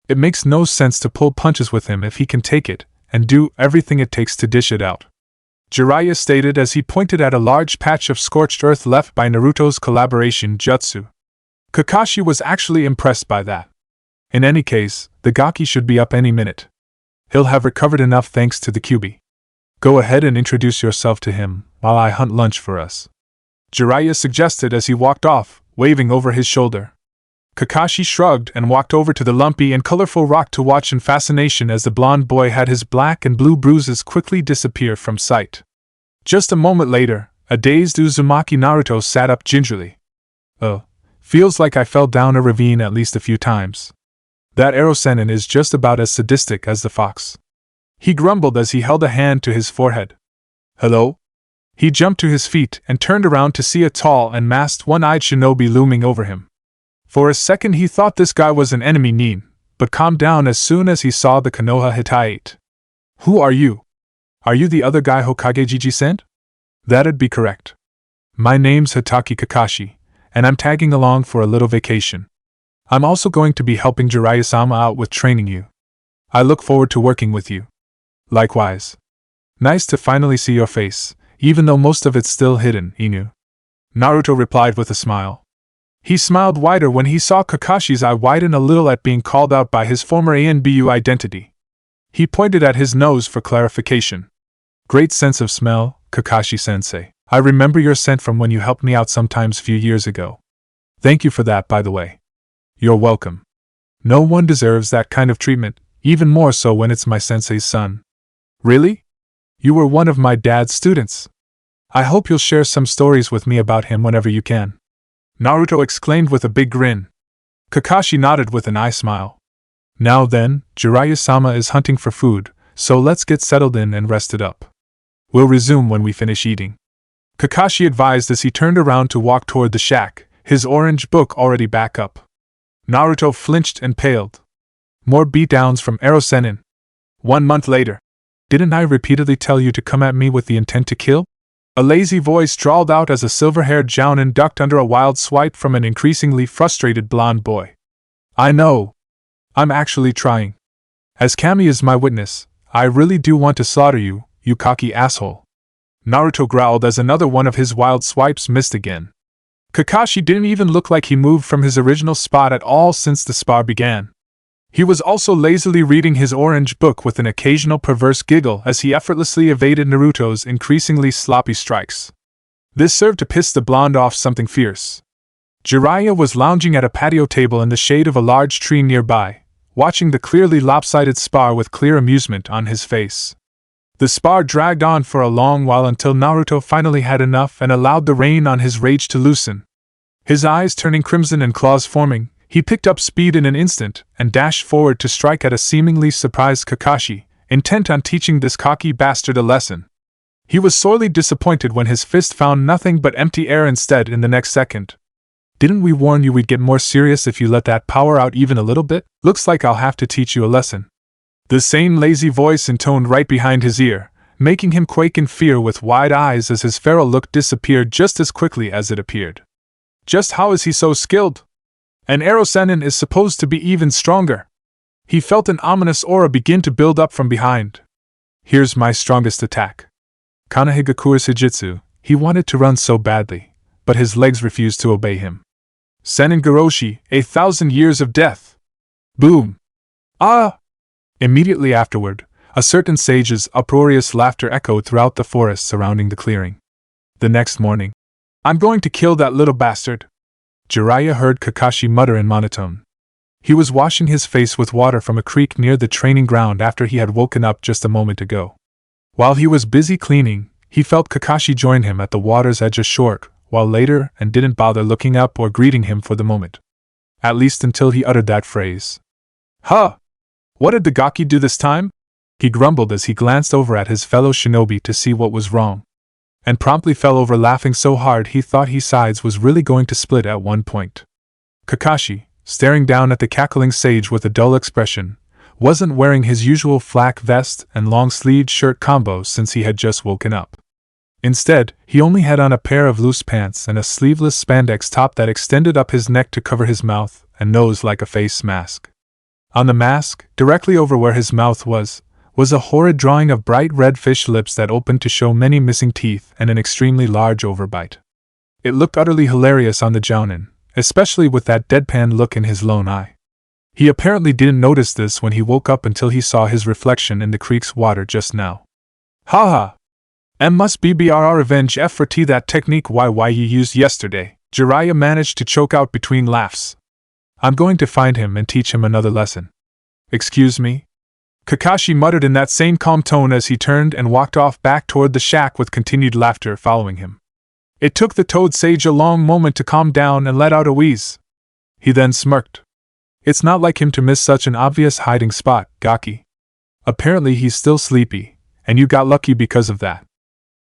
It makes no sense to pull punches with him if he can take it, and do everything it takes to dish it out. Jiraiya stated as he pointed at a large patch of scorched earth left by Naruto's collaboration jutsu. Kakashi was actually impressed by that. In any case, the Gaki should be up any minute. He'll have recovered enough thanks to the Kyuubi. Go ahead and introduce yourself to him, while I hunt lunch for us. Jiraiya suggested as he walked off, waving over his shoulder. Kakashi shrugged and walked over to the lumpy and colorful rock to watch in fascination as the blond boy had his black and blue bruises quickly disappear from sight. Just a moment later, a dazed Uzumaki Naruto sat up gingerly. Feels like I fell down a ravine at least a few times. That arrow senin is just about as sadistic as the fox. He grumbled as he held a hand to his forehead. Hello? He jumped to his feet and turned around to see a tall and masked one-eyed shinobi looming over him. For a second he thought this guy was an enemy nin, but calmed down as soon as he saw the Konoha Hittite. Who are you? Are you the other guy Hokage Jiji sent? That'd be correct. My name's Hatake Kakashi, and I'm tagging along for a little vacation. I'm also going to be helping Jiraiya-sama out with training you. I look forward to working with you. Likewise. Nice to finally see your face, even though most of it's still hidden, Inu. Naruto replied with a smile. He smiled wider when he saw Kakashi's eye widen a little at being called out by his former ANBU identity. He pointed at his nose for clarification. Great sense of smell, Kakashi-sensei. I remember your scent from when you helped me out sometimes few years ago. Thank you for that, by the way. You're welcome. No one deserves that kind of treatment, even more so when it's my sensei's son. Really? You were one of my dad's students. I hope you'll share some stories with me about him whenever you can. Naruto exclaimed with a big grin. Kakashi nodded with an eye smile. Now then, Jiraiya-sama is hunting for food, so let's get settled in and rested up. We'll resume when we finish eating. Kakashi advised as he turned around to walk toward the shack, his orange book already back up. Naruto flinched and paled. More beatdowns from arrow senin. 1 month later. Didn't I repeatedly tell you to come at me with the intent to kill? A lazy voice drawled out as a silver-haired jounin ducked under a wild swipe from an increasingly frustrated blond boy. I know. I'm actually trying. As Kami is my witness, I really do want to slaughter you, you cocky asshole. Naruto growled as another one of his wild swipes missed again. Kakashi didn't even look like he moved from his original spot at all since the spar began. He was also lazily reading his orange book with an occasional perverse giggle as he effortlessly evaded Naruto's increasingly sloppy strikes. This served to piss the blonde off something fierce. Jiraiya was lounging at a patio table in the shade of a large tree nearby, watching the clearly lopsided spar with clear amusement on his face. The spar dragged on for a long while until Naruto finally had enough and allowed the rein on his rage to loosen. His eyes turning crimson and claws forming, he picked up speed in an instant and dashed forward to strike at a seemingly surprised Kakashi, intent on teaching this cocky bastard a lesson. He was sorely disappointed when his fist found nothing but empty air instead in the next second. Didn't we warn you we'd get more serious if you let that power out even a little bit? Looks like I'll have to teach you a lesson. The same lazy voice intoned right behind his ear, making him quake in fear with wide eyes as his feral look disappeared just as quickly as it appeared. Just how is he so skilled? An arrow Sennin is supposed to be even stronger. He felt an ominous aura begin to build up from behind. Here's my strongest attack. Kanahigakura Sujitsu. He wanted to run so badly, but his legs refused to obey him. Sennin Goroshi, 1,000 years of death. Boom! Ah! Immediately afterward, a certain sage's uproarious laughter echoed throughout the forest surrounding the clearing. The next morning, I'm going to kill that little bastard, Jiraiya heard Kakashi mutter in monotone. He was washing his face with water from a creek near the training ground after he had woken up just a moment ago. While he was busy cleaning, he felt Kakashi join him at the water's edge a short while later and didn't bother looking up or greeting him for the moment. At least until he uttered that phrase. Huh! What did the Gaki do this time? He grumbled as he glanced over at his fellow shinobi to see what was wrong. And promptly fell over laughing so hard he thought his sides was really going to split at one point. Kakashi, staring down at the cackling sage with a dull expression, wasn't wearing his usual flak vest and long-sleeved shirt combo since he had just woken up. Instead, he only had on a pair of loose pants and a sleeveless spandex top that extended up his neck to cover his mouth and nose like a face mask. On the mask, directly over where his mouth was a horrid drawing of bright red fish lips that opened to show many missing teeth and an extremely large overbite. It looked utterly hilarious on the Jounin, especially with that deadpan look in his lone eye. He apparently didn't notice this when he woke up until he saw his reflection in the creek's water just now. Haha! M must be BRR revenge F for T that technique YY you used yesterday, Jiraiya managed to choke out between laughs. I'm going to find him and teach him another lesson. Excuse me? Kakashi muttered in that same calm tone as he turned and walked off back toward the shack with continued laughter following him. It took the Toad Sage a long moment to calm down and let out a wheeze. He then smirked. It's not like him to miss such an obvious hiding spot, Gaki. Apparently he's still sleepy, and you got lucky because of that.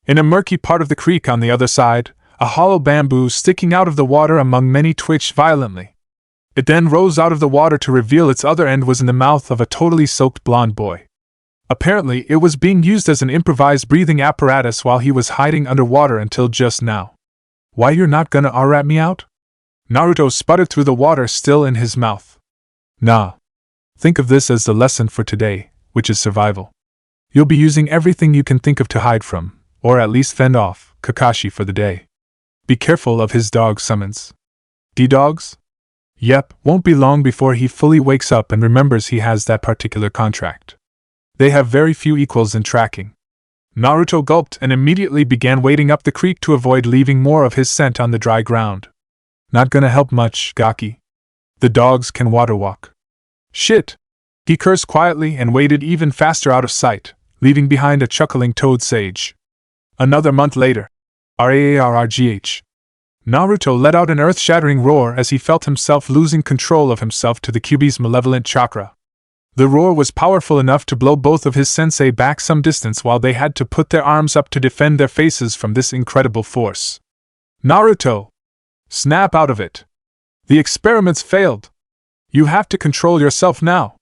In a murky part of the creek on the other side, a hollow bamboo sticking out of the water among many twitched violently. It then rose out of the water to reveal its other end was in the mouth of a totally soaked blonde boy. Apparently, it was being used as an improvised breathing apparatus while he was hiding underwater until just now. Why you're not gonna rat me out? Naruto sputtered through the water still in his mouth. Nah. Think of this as the lesson for today, which is survival. You'll be using everything you can think of to hide from, or at least fend off, Kakashi for the day. Be careful of his dog summons. D-dogs? Yep, won't be long before he fully wakes up and remembers he has that particular contract. They have very few equals in tracking. Naruto gulped and immediately began wading up the creek to avoid leaving more of his scent on the dry ground. Not gonna help much, Gaki. The dogs can water walk. Shit! He cursed quietly and waded even faster out of sight, leaving behind a chuckling Toad Sage. Another month later. RAARRGH. Naruto let out an earth-shattering roar as he felt himself losing control of himself to the Kyuubi's malevolent chakra. The roar was powerful enough to blow both of his sensei back some distance while they had to put their arms up to defend their faces from this incredible force. Naruto! Snap out of it! The experiments failed! You have to control yourself now!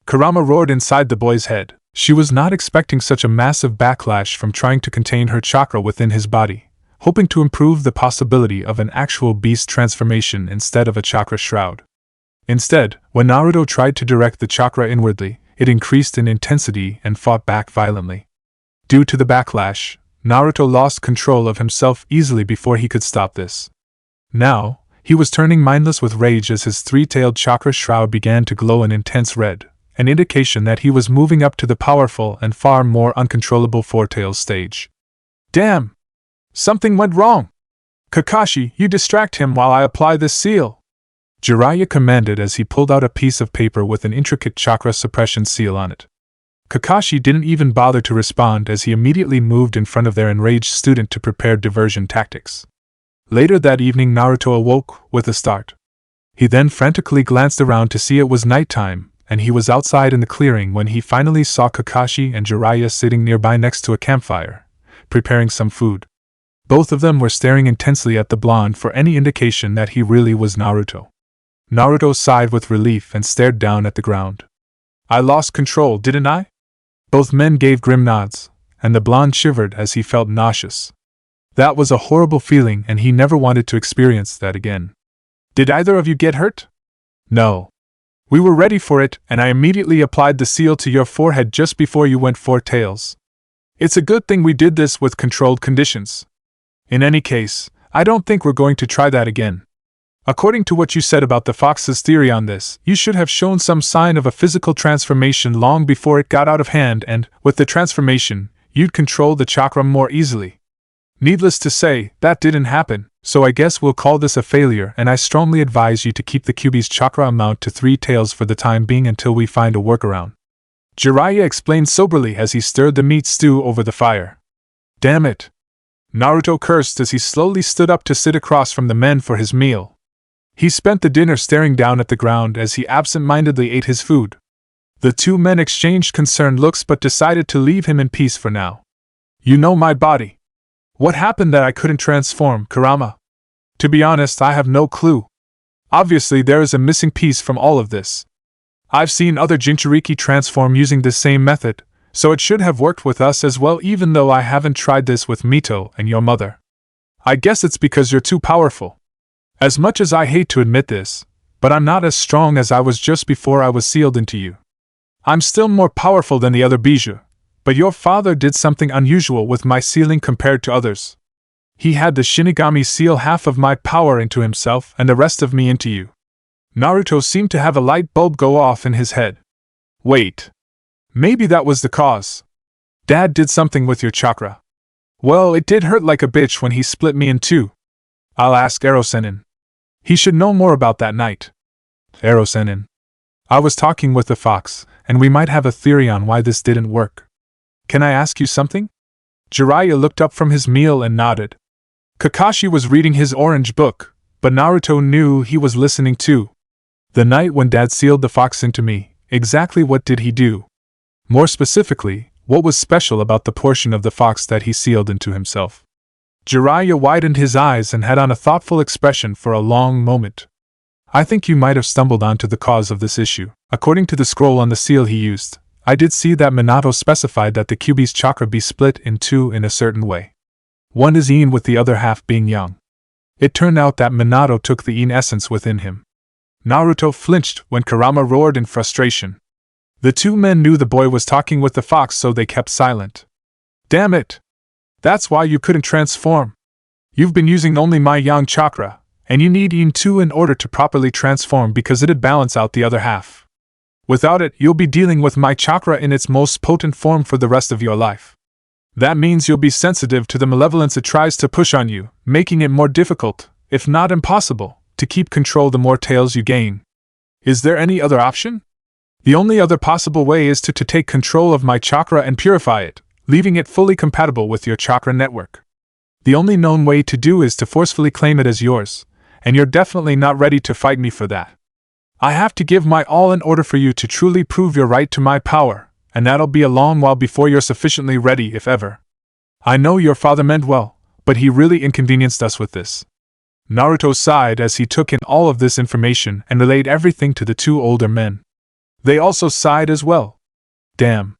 Kurama roared inside the boy's head. She was not expecting such a massive backlash from trying to contain her chakra within his body, hoping to improve the possibility of an actual beast transformation instead of a chakra shroud. Instead, when Naruto tried to direct the chakra inwardly, it increased in intensity and fought back violently. Due to the backlash, Naruto lost control of himself easily before he could stop this. Now, he was turning mindless with rage as his three-tailed chakra shroud began to glow an intense red, an indication that he was moving up to the powerful and far more uncontrollable four-tails stage. Damn! Something went wrong! Kakashi, you distract him while I apply this seal! Jiraiya commanded as he pulled out a piece of paper with an intricate chakra suppression seal on it. Kakashi didn't even bother to respond as he immediately moved in front of their enraged student to prepare diversion tactics. Later that evening, Naruto awoke with a start. He then frantically glanced around to see it was nighttime, and he was outside in the clearing when he finally saw Kakashi and Jiraiya sitting nearby next to a campfire, preparing some food. Both of them were staring intensely at the blonde for any indication that he really was Naruto. Naruto sighed with relief and stared down at the ground. I lost control, didn't I? Both men gave grim nods, and the blonde shivered as he felt nauseous. That was a horrible feeling and he never wanted to experience that again. Did either of you get hurt? No. We were ready for it, and I immediately applied the seal to your forehead just before you went four tails. It's a good thing we did this with controlled conditions. In any case, I don't think we're going to try that again. According to what you said about the fox's theory on this, you should have shown some sign of a physical transformation long before it got out of hand, and, with the transformation, you'd control the chakra more easily. Needless to say, that didn't happen, so I guess we'll call this a failure, and I strongly advise you to keep the Kyuubi's chakra amount to 3 tails for the time being until we find a workaround. Jiraiya explained soberly as he stirred the meat stew over the fire. Damn it! Naruto cursed as he slowly stood up to sit across from the men for his meal. He spent the dinner staring down at the ground as he absent-mindedly ate his food. The two men exchanged concerned looks but decided to leave him in peace for now. You know my body. What happened that I couldn't transform, Kurama? To be honest, I have no clue. Obviously, there is a missing piece from all of this. I've seen other jinchuriki transform using this same method, so it should have worked with us as well, even though I haven't tried this with Mito and your mother. I guess it's because you're too powerful. As much as I hate to admit this, but I'm not as strong as I was just before I was sealed into you. I'm still more powerful than the other Bijou, but your father did something unusual with my sealing compared to others. He had the Shinigami seal half of my power into himself and the rest of me into you. Naruto seemed to have a light bulb go off in his head. Wait. Maybe that was the cause. Dad did something with your chakra. Well, it did hurt like a bitch when he split me in two. I'll ask Ero-sennin. He should know more about that night. Ero-sennin. I was talking with the fox, and we might have a theory on why this didn't work. Can I ask you something? Jiraiya looked up from his meal and nodded. Kakashi was reading his orange book, but Naruto knew he was listening too. The night when Dad sealed the fox into me, exactly what did he do? More specifically, what was special about the portion of the fox that he sealed into himself? Jiraiya widened his eyes and had on a thoughtful expression for a long moment. I think you might have stumbled onto the cause of this issue. According to the scroll on the seal he used, I did see that Minato specified that the Kyuubi's chakra be split in two in a certain way. One is Yin with the other half being Yang. It turned out that Minato took the Yin essence within him. Naruto flinched when Kurama roared in frustration. The two men knew the boy was talking with the fox, so they kept silent. Damn it! That's why you couldn't transform. You've been using only my Yang chakra, and you need Yin too in order to properly transform because it'd balance out the other half. Without it, you'll be dealing with my chakra in its most potent form for the rest of your life. That means you'll be sensitive to the malevolence it tries to push on you, making it more difficult, if not impossible, to keep control the more tails you gain. Is there any other option? The only other possible way is to take control of my chakra and purify it, leaving it fully compatible with your chakra network. The only known way to do is to forcefully claim it as yours, and you're definitely not ready to fight me for that. I have to give my all in order for you to truly prove your right to my power, and that'll be a long while before you're sufficiently ready, if ever. I know your father meant well, but he really inconvenienced us with this. Naruto sighed as he took in all of this information and relayed everything to the two older men. They also sighed as well. Damn.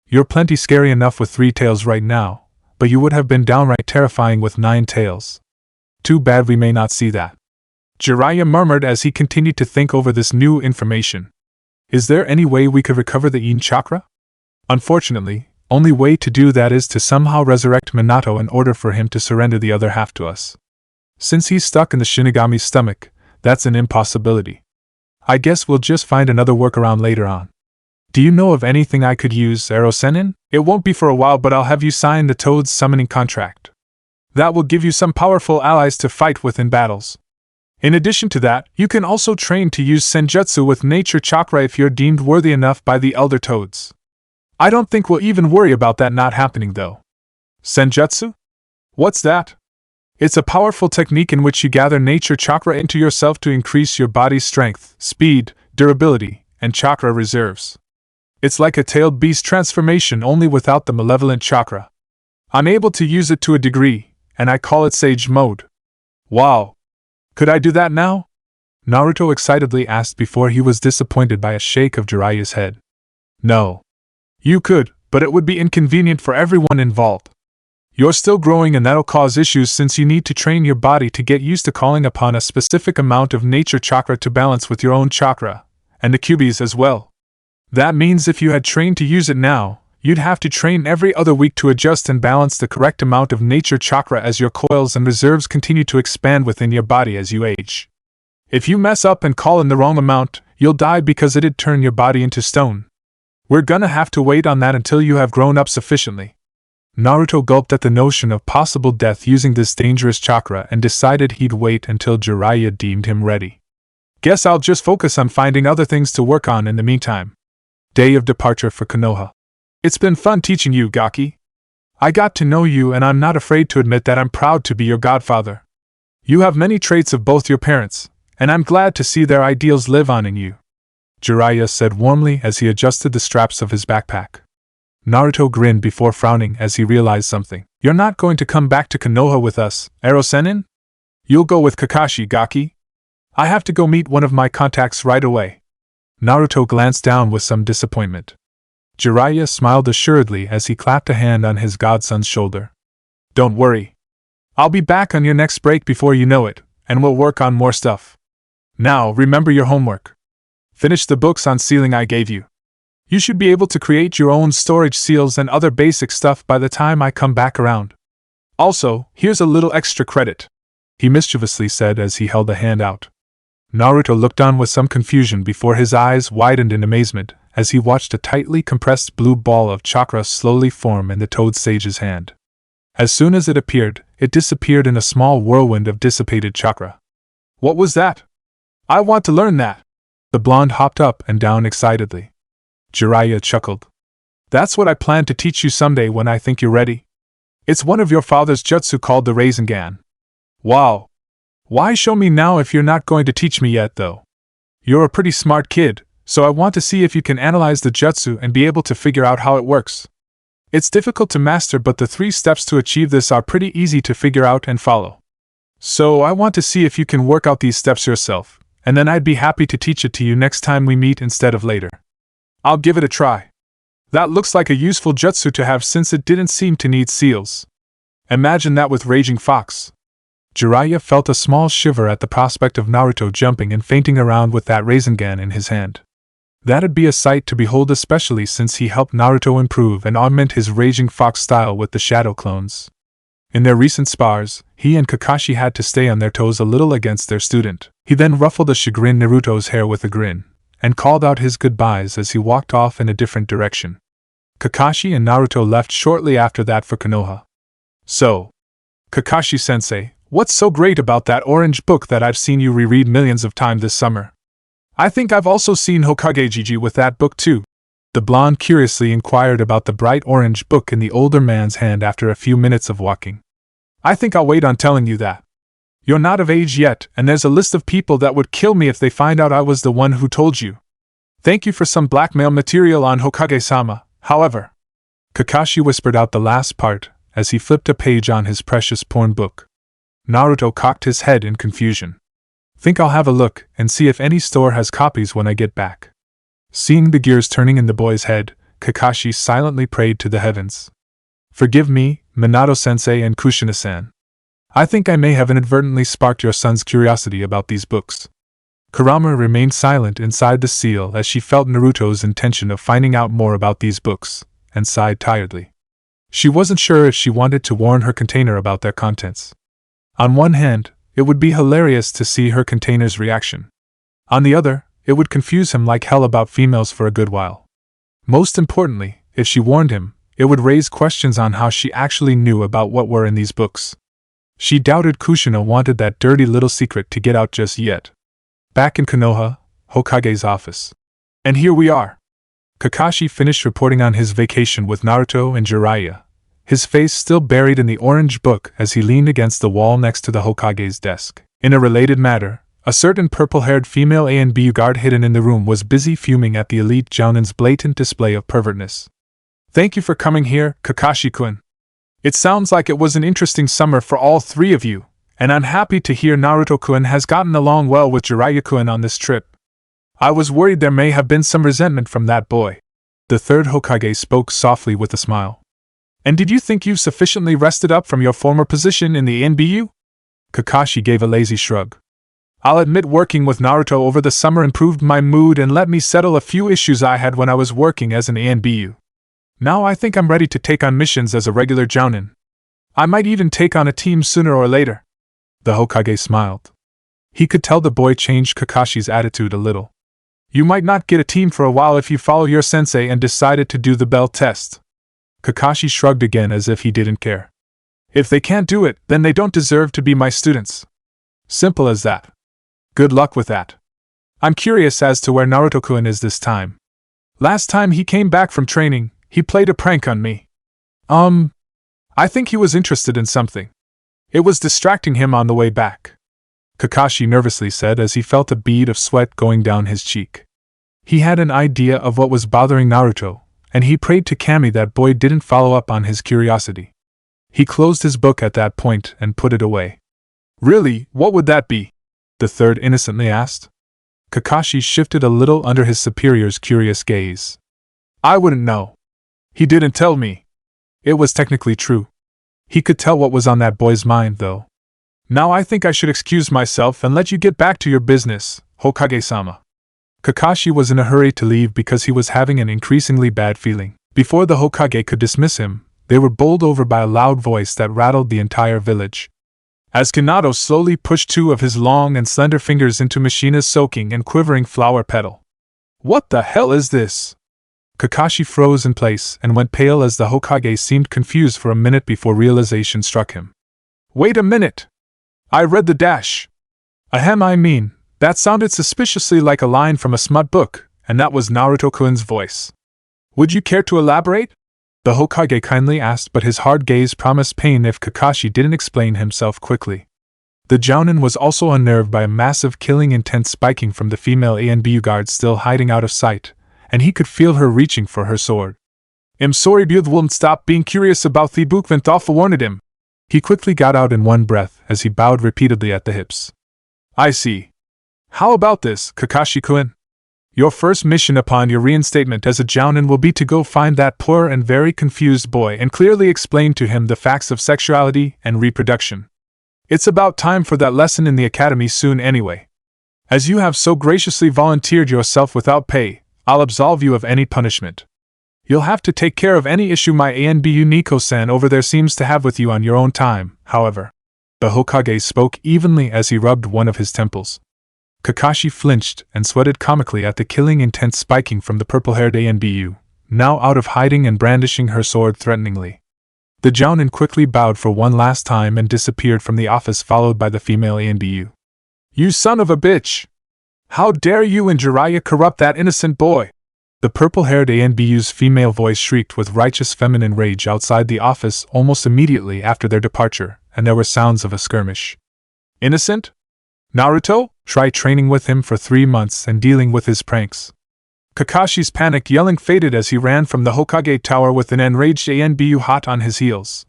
You're plenty scary enough with 3 tails right now, but you would have been downright terrifying with 9 tails. Too bad we may not see that. Jiraiya murmured as he continued to think over this new information. Is there any way we could recover the Yin chakra? Unfortunately, only way to do that is to somehow resurrect Minato in order for him to surrender the other half to us. Since he's stuck in the Shinigami's stomach, that's an impossibility. I guess we'll just find another workaround later on. Do you know of anything I could use Erosenin? It won't be for a while, but I'll have you sign the Toad's summoning contract. That will give you some powerful allies to fight with in battles. In addition to that, you can also train to use Senjutsu with Nature Chakra if you're deemed worthy enough by the Elder Toads. I don't think we'll even worry about that not happening though. Senjutsu? What's that? It's a powerful technique in which you gather Nature Chakra into yourself to increase your body's strength, speed, durability, and chakra reserves. It's like a tailed beast transformation only without the malevolent chakra. I'm able to use it to a degree, and I call it Sage Mode. Wow! Could I do that now? Naruto excitedly asked before he was disappointed by a shake of Jiraiya's head. No. You could, but it would be inconvenient for everyone involved. You're still growing and that'll cause issues since you need to train your body to get used to calling upon a specific amount of Nature Chakra to balance with your own chakra, and the Kyuubi's as well. That means if you had trained to use it now, you'd have to train every other week to adjust and balance the correct amount of Nature Chakra as your coils and reserves continue to expand within your body as you age. If you mess up and call in the wrong amount, you'll die because it'd turn your body into stone. We're gonna have to wait on that until you have grown up sufficiently. Naruto gulped at the notion of possible death using this dangerous chakra and decided he'd wait until Jiraiya deemed him ready. Guess I'll just focus on finding other things to work on in the meantime. Day of departure for Konoha. It's been fun teaching you, Gaki. I got to know you and I'm not afraid to admit that I'm proud to be your godfather. You have many traits of both your parents, and I'm glad to see their ideals live on in you, Jiraiya said warmly as he adjusted the straps of his backpack. Naruto grinned before frowning as he realized something. You're not going to come back to Konoha with us, Erosenin? You'll go with Kakashi, Gaki? I have to go meet one of my contacts right away. Naruto glanced down with some disappointment. Jiraiya smiled assuredly as he clapped a hand on his godson's shoulder. Don't worry. I'll be back on your next break before you know it, and we'll work on more stuff. Now, remember your homework. Finish the books on sealing I gave you. You should be able to create your own storage seals and other basic stuff by the time I come back around. Also, here's a little extra credit, he mischievously said as he held a hand out. Naruto looked on with some confusion before his eyes widened in amazement as he watched a tightly compressed blue ball of chakra slowly form in the Toad Sage's hand. As soon as it appeared, it disappeared in a small whirlwind of dissipated chakra. What was that? I want to learn that. The blonde hopped up and down excitedly. Jiraiya chuckled. That's what I plan to teach you someday when I think you're ready. It's one of your father's jutsu called the Rasengan. Wow. Why show me now if you're not going to teach me yet, though? You're a pretty smart kid, so I want to see if you can analyze the jutsu and be able to figure out how it works. It's difficult to master, but the 3 steps to achieve this are pretty easy to figure out and follow. So I want to see if you can work out these steps yourself, and then I'd be happy to teach it to you next time we meet instead of later. I'll give it a try. That looks like a useful jutsu to have since it didn't seem to need seals. Imagine that with Raging Fox. Jiraiya felt a small shiver at the prospect of Naruto jumping and fainting around with that Rasengan in his hand. That'd be a sight to behold, especially since he helped Naruto improve and augment his Raging Fox style with the shadow clones. In their recent spars, he and Kakashi had to stay on their toes a little against their student. He then ruffled the chagrined Naruto's hair with a grin, and called out his goodbyes as he walked off in a different direction. Kakashi and Naruto left shortly after that for Konoha. So, Kakashi-sensei, what's so great about that orange book that I've seen you reread millions of times this summer? I think I've also seen Hokage Gigi with that book too. The blonde curiously inquired about the bright orange book in the older man's hand after a few minutes of walking. I think I'll wait on telling you that. You're not of age yet, and there's a list of people that would kill me if they find out I was the one who told you. Thank you for some blackmail material on Hokage-sama, however. Kakashi whispered out the last part as he flipped a page on his precious porn book. Naruto cocked his head in confusion. Think I'll have a look and see if any store has copies when I get back. Seeing the gears turning in the boy's head, Kakashi silently prayed to the heavens. Forgive me, Minato-sensei and Kushina-san. I think I may have inadvertently sparked your son's curiosity about these books. Kurama remained silent inside the seal as she felt Naruto's intention of finding out more about these books, and sighed tiredly. She wasn't sure if she wanted to warn her container about their contents. On one hand, it would be hilarious to see her container's reaction. On the other, it would confuse him like hell about females for a good while. Most importantly, if she warned him, it would raise questions on how she actually knew about what were in these books. She doubted Kushina wanted that dirty little secret to get out just yet. Back in Konoha, Hokage's office. And here we are. Kakashi finished reporting on his vacation with Naruto and Jiraiya, his face still buried in the orange book as he leaned against the wall next to the Hokage's desk. In a related matter, a certain purple-haired female ANBU guard hidden in the room was busy fuming at the elite Jounin's blatant display of pervertness. Thank you for coming here, Kakashi-kun. It sounds like it was an interesting summer for all three of you, and I'm happy to hear Naruto-kun has gotten along well with Jiraiya-kun on this trip. I was worried there may have been some resentment from that boy. The third Hokage spoke softly with a smile. And did you think you've sufficiently rested up from your former position in the NBU? Kakashi gave a lazy shrug. I'll admit working with Naruto over the summer improved my mood and let me settle a few issues I had when I was working as an ANBU. Now I think I'm ready to take on missions as a regular Jounin. I might even take on a team sooner or later. The Hokage smiled. He could tell the boy changed Kakashi's attitude a little. You might not get a team for a while if you follow your sensei and decided to do the bell test. Kakashi shrugged again as if he didn't care. If they can't do it, then they don't deserve to be my students. Simple as that. Good luck with that. I'm curious as to where Naruto-kun is this time. Last time he came back from training, he played a prank on me. I think he was interested in something. It was distracting him on the way back. Kakashi nervously said as he felt a bead of sweat going down his cheek. He had an idea of what was bothering Naruto, and he prayed to Kami that boy didn't follow up on his curiosity. He closed his book at that point and put it away. Really, what would that be? The third innocently asked. Kakashi shifted a little under his superior's curious gaze. I wouldn't know. He didn't tell me. It was technically true. He could tell what was on that boy's mind, though. Now I think I should excuse myself and let you get back to your business, Hokage-sama. Kakashi was in a hurry to leave because he was having an increasingly bad feeling. Before the Hokage could dismiss him, they were bowled over by a loud voice that rattled the entire village. As Kanato slowly pushed two of his long and slender fingers into Mashina's soaking and quivering flower petal. What the hell is this? Kakashi froze in place and went pale as the Hokage seemed confused for a minute before realization struck him. Wait a minute! I read the dash. That sounded suspiciously like a line from a smut book, and that was Naruto-kun's voice. Would you care to elaborate? The Hokage kindly asked, but his hard gaze promised pain if Kakashi didn't explain himself quickly. The Jounin was also unnerved by a massive killing intent spiking from the female ANBU guard still hiding out of sight, and he could feel her reaching for her sword. I'm sorry, you won't stop being curious about the book when Thoughtful warned him. He quickly got out in one breath as he bowed repeatedly at the hips. I see. How about this, Kakashi-kun? Your first mission upon your reinstatement as a Jounin will be to go find that poor and very confused boy and clearly explain to him the facts of sexuality and reproduction. It's about time for that lesson in the academy soon anyway. As you have so graciously volunteered yourself without pay, I'll absolve you of any punishment. You'll have to take care of any issue my ANBU Nico-san over there seems to have with you on your own time, however. The Hokage spoke evenly as he rubbed one of his temples. Kakashi flinched and sweated comically at the killing intent spiking from the purple-haired ANBU, now out of hiding and brandishing her sword threateningly. The Jounin quickly bowed for one last time and disappeared from the office followed by the female ANBU. You son of a bitch! How dare you and Jiraiya corrupt that innocent boy! The purple-haired ANBU's female voice shrieked with righteous feminine rage outside the office almost immediately after their departure, and there were sounds of a skirmish. Innocent? Naruto? Try training with him for 3 months and dealing with his pranks. Kakashi's panic yelling faded as he ran from the Hokage tower with an enraged ANBU hot on his heels.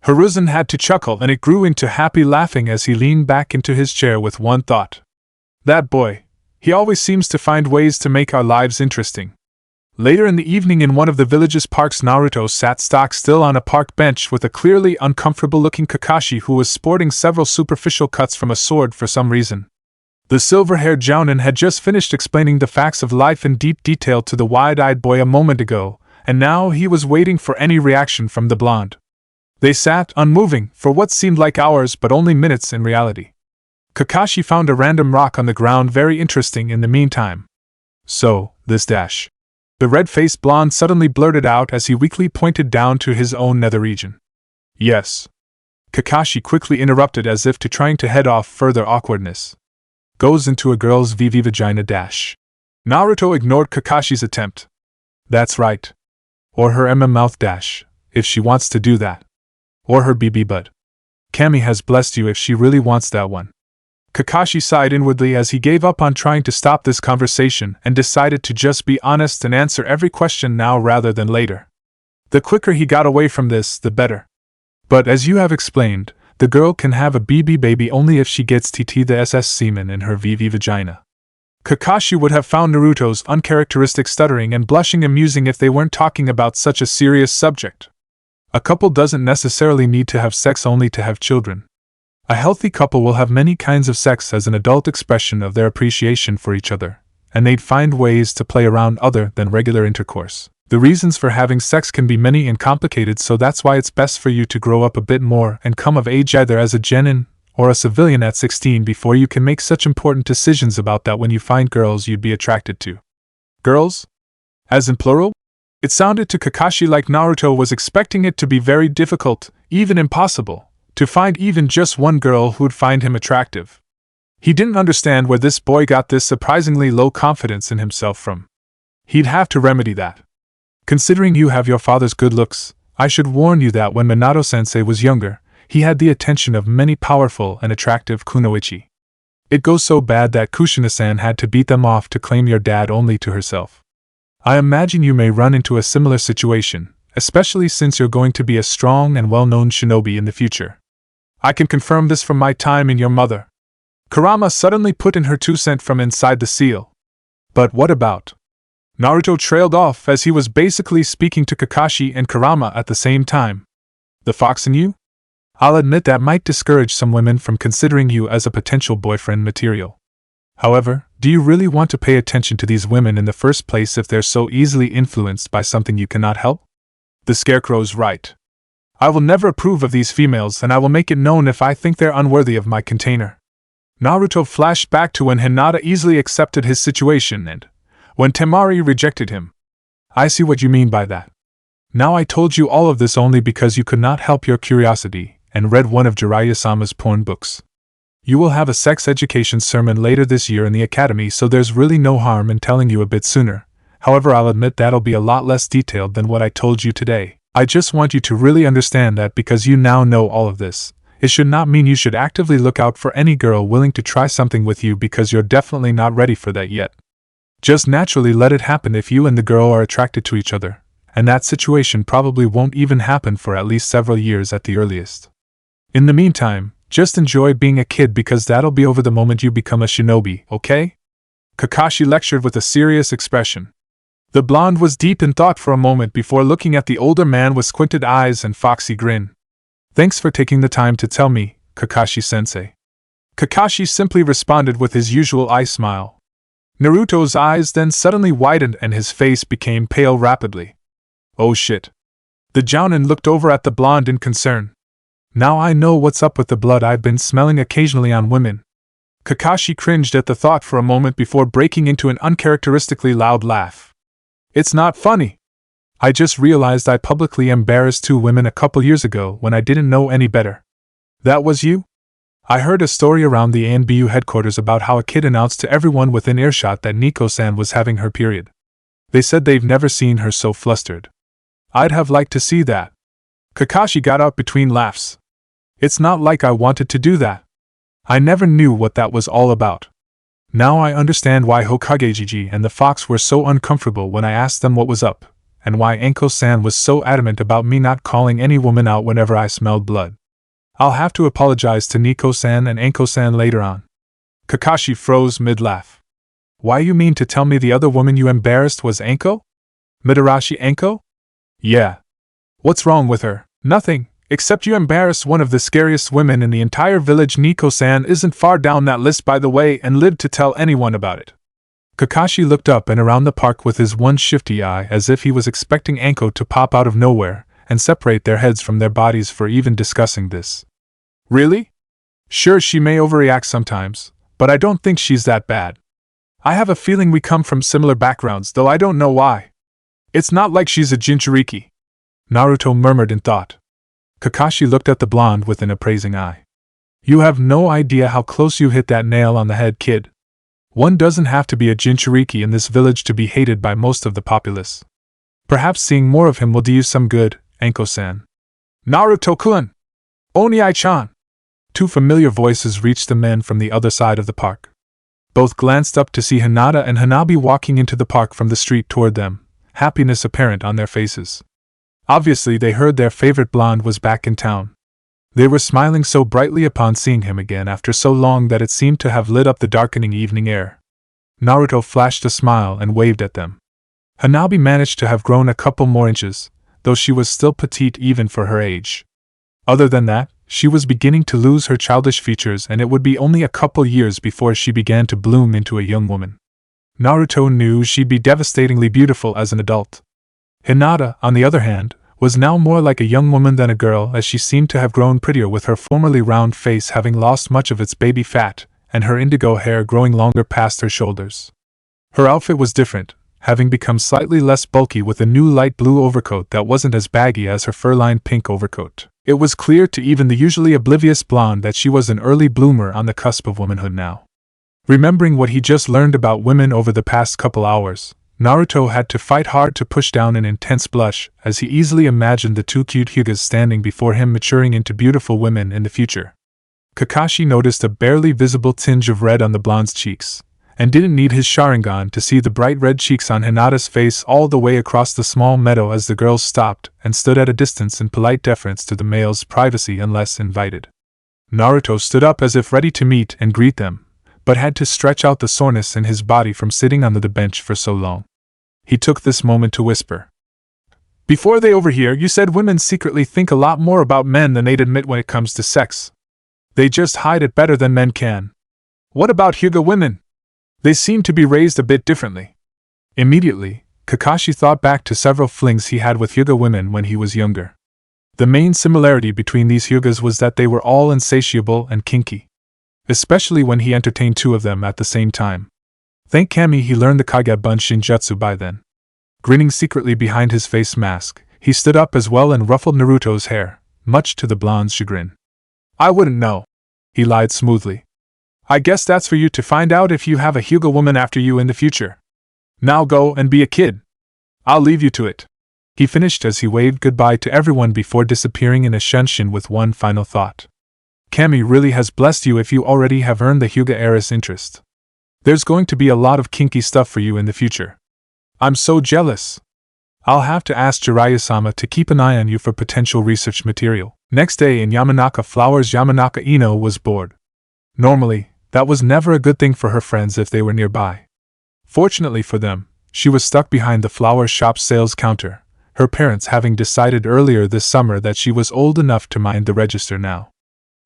Hiruzen had to chuckle and it grew into happy laughing as he leaned back into his chair with one thought. That boy, he always seems to find ways to make our lives interesting. Later in the evening in one of the village's parks, Naruto sat stock still on a park bench with a clearly uncomfortable-looking Kakashi who was sporting several superficial cuts from a sword for some reason. The silver-haired jounin had just finished explaining the facts of life in deep detail to the wide-eyed boy a moment ago, and now he was waiting for any reaction from the blonde. They sat, unmoving, for what seemed like hours but only minutes in reality. Kakashi found a random rock on the ground very interesting in the meantime. So, this dash. The red-faced blonde suddenly blurted out as he weakly pointed down to his own nether region. Yes. Kakashi quickly interrupted as if trying to head off further awkwardness. Goes into a girl's VV vagina dash. Naruto ignored Kakashi's attempt. That's right. Or her mouth dash, if she wants to do that. Or her BB butt. Kami has blessed you if she really wants that one. Kakashi sighed inwardly as he gave up on trying to stop this conversation and decided to just be honest and answer every question now rather than later. The quicker he got away from this, the better. But as you have explained, the girl can have a BB baby only if she gets TT the SS semen in her VV vagina. Kakashi would have found Naruto's uncharacteristic stuttering and blushing amusing if they weren't talking about such a serious subject. A couple doesn't necessarily need to have sex only to have children. A healthy couple will have many kinds of sex as an adult expression of their appreciation for each other, and they'd find ways to play around other than regular intercourse. The reasons for having sex can be many and complicated, so that's why it's best for you to grow up a bit more and come of age either as a genin or a civilian at 16 before you can make such important decisions about that when you find girls you'd be attracted to. Girls? As in plural? It sounded to Kakashi like Naruto was expecting it to be very difficult, even impossible, to find even just one girl who'd find him attractive. He didn't understand where this boy got this surprisingly low confidence in himself from. He'd have to remedy that. Considering you have your father's good looks, I should warn you that when Minato-sensei was younger, he had the attention of many powerful and attractive kunoichi. It goes so bad that Kushina-san had to beat them off to claim your dad only to herself. I imagine you may run into a similar situation, especially since you're going to be a strong and well-known shinobi in the future. I can confirm this from my time in your mother. Kurama suddenly put in her 2 cents from inside the seal. But what about? Naruto trailed off as he was basically speaking to Kakashi and Kurama at the same time. The fox in you? I'll admit that might discourage some women from considering you as a potential boyfriend material. However, do you really want to pay attention to these women in the first place if they're so easily influenced by something you cannot help? The Scarecrow's right. I will never approve of these females, and I will make it known if I think they're unworthy of my container. Naruto flashed back to when Hinata easily accepted his situation and when Temari rejected him. I see what you mean by that. Now I told you all of this only because you could not help your curiosity and read one of Jiraiya-sama's porn books. You will have a sex education sermon later this year in the academy, so there's really no harm in telling you a bit sooner. However, I'll admit that'll be a lot less detailed than what I told you today. I just want you to really understand that because you now know all of this, it should not mean you should actively look out for any girl willing to try something with you because you're definitely not ready for that yet. Just naturally let it happen if you and the girl are attracted to each other, and that situation probably won't even happen for at least several years at the earliest. In the meantime, just enjoy being a kid because that'll be over the moment you become a shinobi, okay? Kakashi lectured with a serious expression. The blonde was deep in thought for a moment before looking at the older man with squinted eyes and foxy grin. Thanks for taking the time to tell me, Kakashi-sensei. Kakashi simply responded with his usual eye smile. Naruto's eyes then suddenly widened and his face became pale rapidly. Oh shit. The jounin looked over at the blonde in concern. Now I know what's up with the blood I've been smelling occasionally on women. Kakashi cringed at the thought for a moment before breaking into an uncharacteristically loud laugh. It's not funny. I just realized I publicly embarrassed 2 women a couple years ago when I didn't know any better. That was you? I heard a story around the ANBU headquarters about how a kid announced to everyone within earshot that Nico-san was having her period. They said they've never seen her so flustered. I'd have liked to see that. Kakashi got up between laughs. It's not like I wanted to do that. I never knew what that was all about. Now I understand why Hokage and the fox were so uncomfortable when I asked them what was up, and why Anko-san was so adamant about me not calling any woman out whenever I smelled blood. I'll have to apologize to Nico-san and Anko-san later on. Kakashi froze mid-laugh. Why you mean to tell me the other woman you embarrassed was Anko? Mitarashi Anko? Yeah. What's wrong with her? Nothing, except you embarrass one of the scariest women in the entire village. Niko-san isn't far down that list, by the way, and lived to tell anyone about it. Kakashi looked up and around the park with his one shifty eye as if he was expecting Anko to pop out of nowhere and separate their heads from their bodies for even discussing this. Really? Sure, she may overreact sometimes, but I don't think she's that bad. I have a feeling we come from similar backgrounds, though I don't know why. It's not like she's a jinchuriki. Naruto murmured in thought. Kakashi looked at the blonde with an appraising eye. You have no idea how close you hit that nail on the head, kid. One doesn't have to be a jinchuriki in this village to be hated by most of the populace. Perhaps seeing more of him will do you some good, Anko-san. Naruto-kun! Oniai-chan! Two familiar voices reached the men from the other side of the park. Both glanced up to see Hinata and Hanabi walking into the park from the street toward them, happiness apparent on their faces. Obviously they heard their favorite blonde was back in town. They were smiling so brightly upon seeing him again after so long that it seemed to have lit up the darkening evening air. Naruto flashed a smile and waved at them. Hanabi managed to have grown a couple more inches, though she was still petite even for her age. Other than that, she was beginning to lose her childish features, and it would be only a couple years before she began to bloom into a young woman. Naruto knew she'd be devastatingly beautiful as an adult. Hinata, on the other hand, was now more like a young woman than a girl, as she seemed to have grown prettier with her formerly round face having lost much of its baby fat, and her indigo hair growing longer past her shoulders. Her outfit was different, having become slightly less bulky with a new light blue overcoat that wasn't as baggy as her fur-lined pink overcoat. It was clear to even the usually oblivious blonde that she was an early bloomer on the cusp of womanhood now. Remembering what he just learned about women over the past couple hours, Naruto had to fight hard to push down an intense blush as he easily imagined the two cute Hyugas standing before him maturing into beautiful women in the future. Kakashi noticed a barely visible tinge of red on the blonde's cheeks, and didn't need his Sharingan to see the bright red cheeks on Hinata's face all the way across the small meadow as the girls stopped and stood at a distance in polite deference to the male's privacy unless invited. Naruto stood up as if ready to meet and greet them, but had to stretch out the soreness in his body from sitting on the bench for so long. He took this moment to whisper. Before they overhear, you said women secretly think a lot more about men than they'd admit when it comes to sex. They just hide it better than men can. What about Hyuga women? They seem to be raised a bit differently. Immediately, Kakashi thought back to several flings he had with Hyuga women when he was younger. The main similarity between these Hyugas was that they were all insatiable and kinky. Especially when he entertained two of them at the same time. Thank Kami he learned the Kagebun Shinjutsu by then. Grinning secretly behind his face mask, he stood up as well and ruffled Naruto's hair, much to the blonde's chagrin. I wouldn't know. He lied smoothly. I guess that's for you to find out if you have a Hyuga woman after you in the future. Now go and be a kid. I'll leave you to it. He finished as he waved goodbye to everyone before disappearing in a shunshin with one final thought. Kami really has blessed you if you already have earned the Hyuga heiress interest. There's going to be a lot of kinky stuff for you in the future. I'm so jealous. I'll have to ask Jiraiya-sama to keep an eye on you for potential research material. Next day in Yamanaka Flowers, Yamanaka Ino was bored. Normally, that was never a good thing for her friends if they were nearby. Fortunately for them, she was stuck behind the flower shop's sales counter, her parents having decided earlier this summer that she was old enough to mind the register now.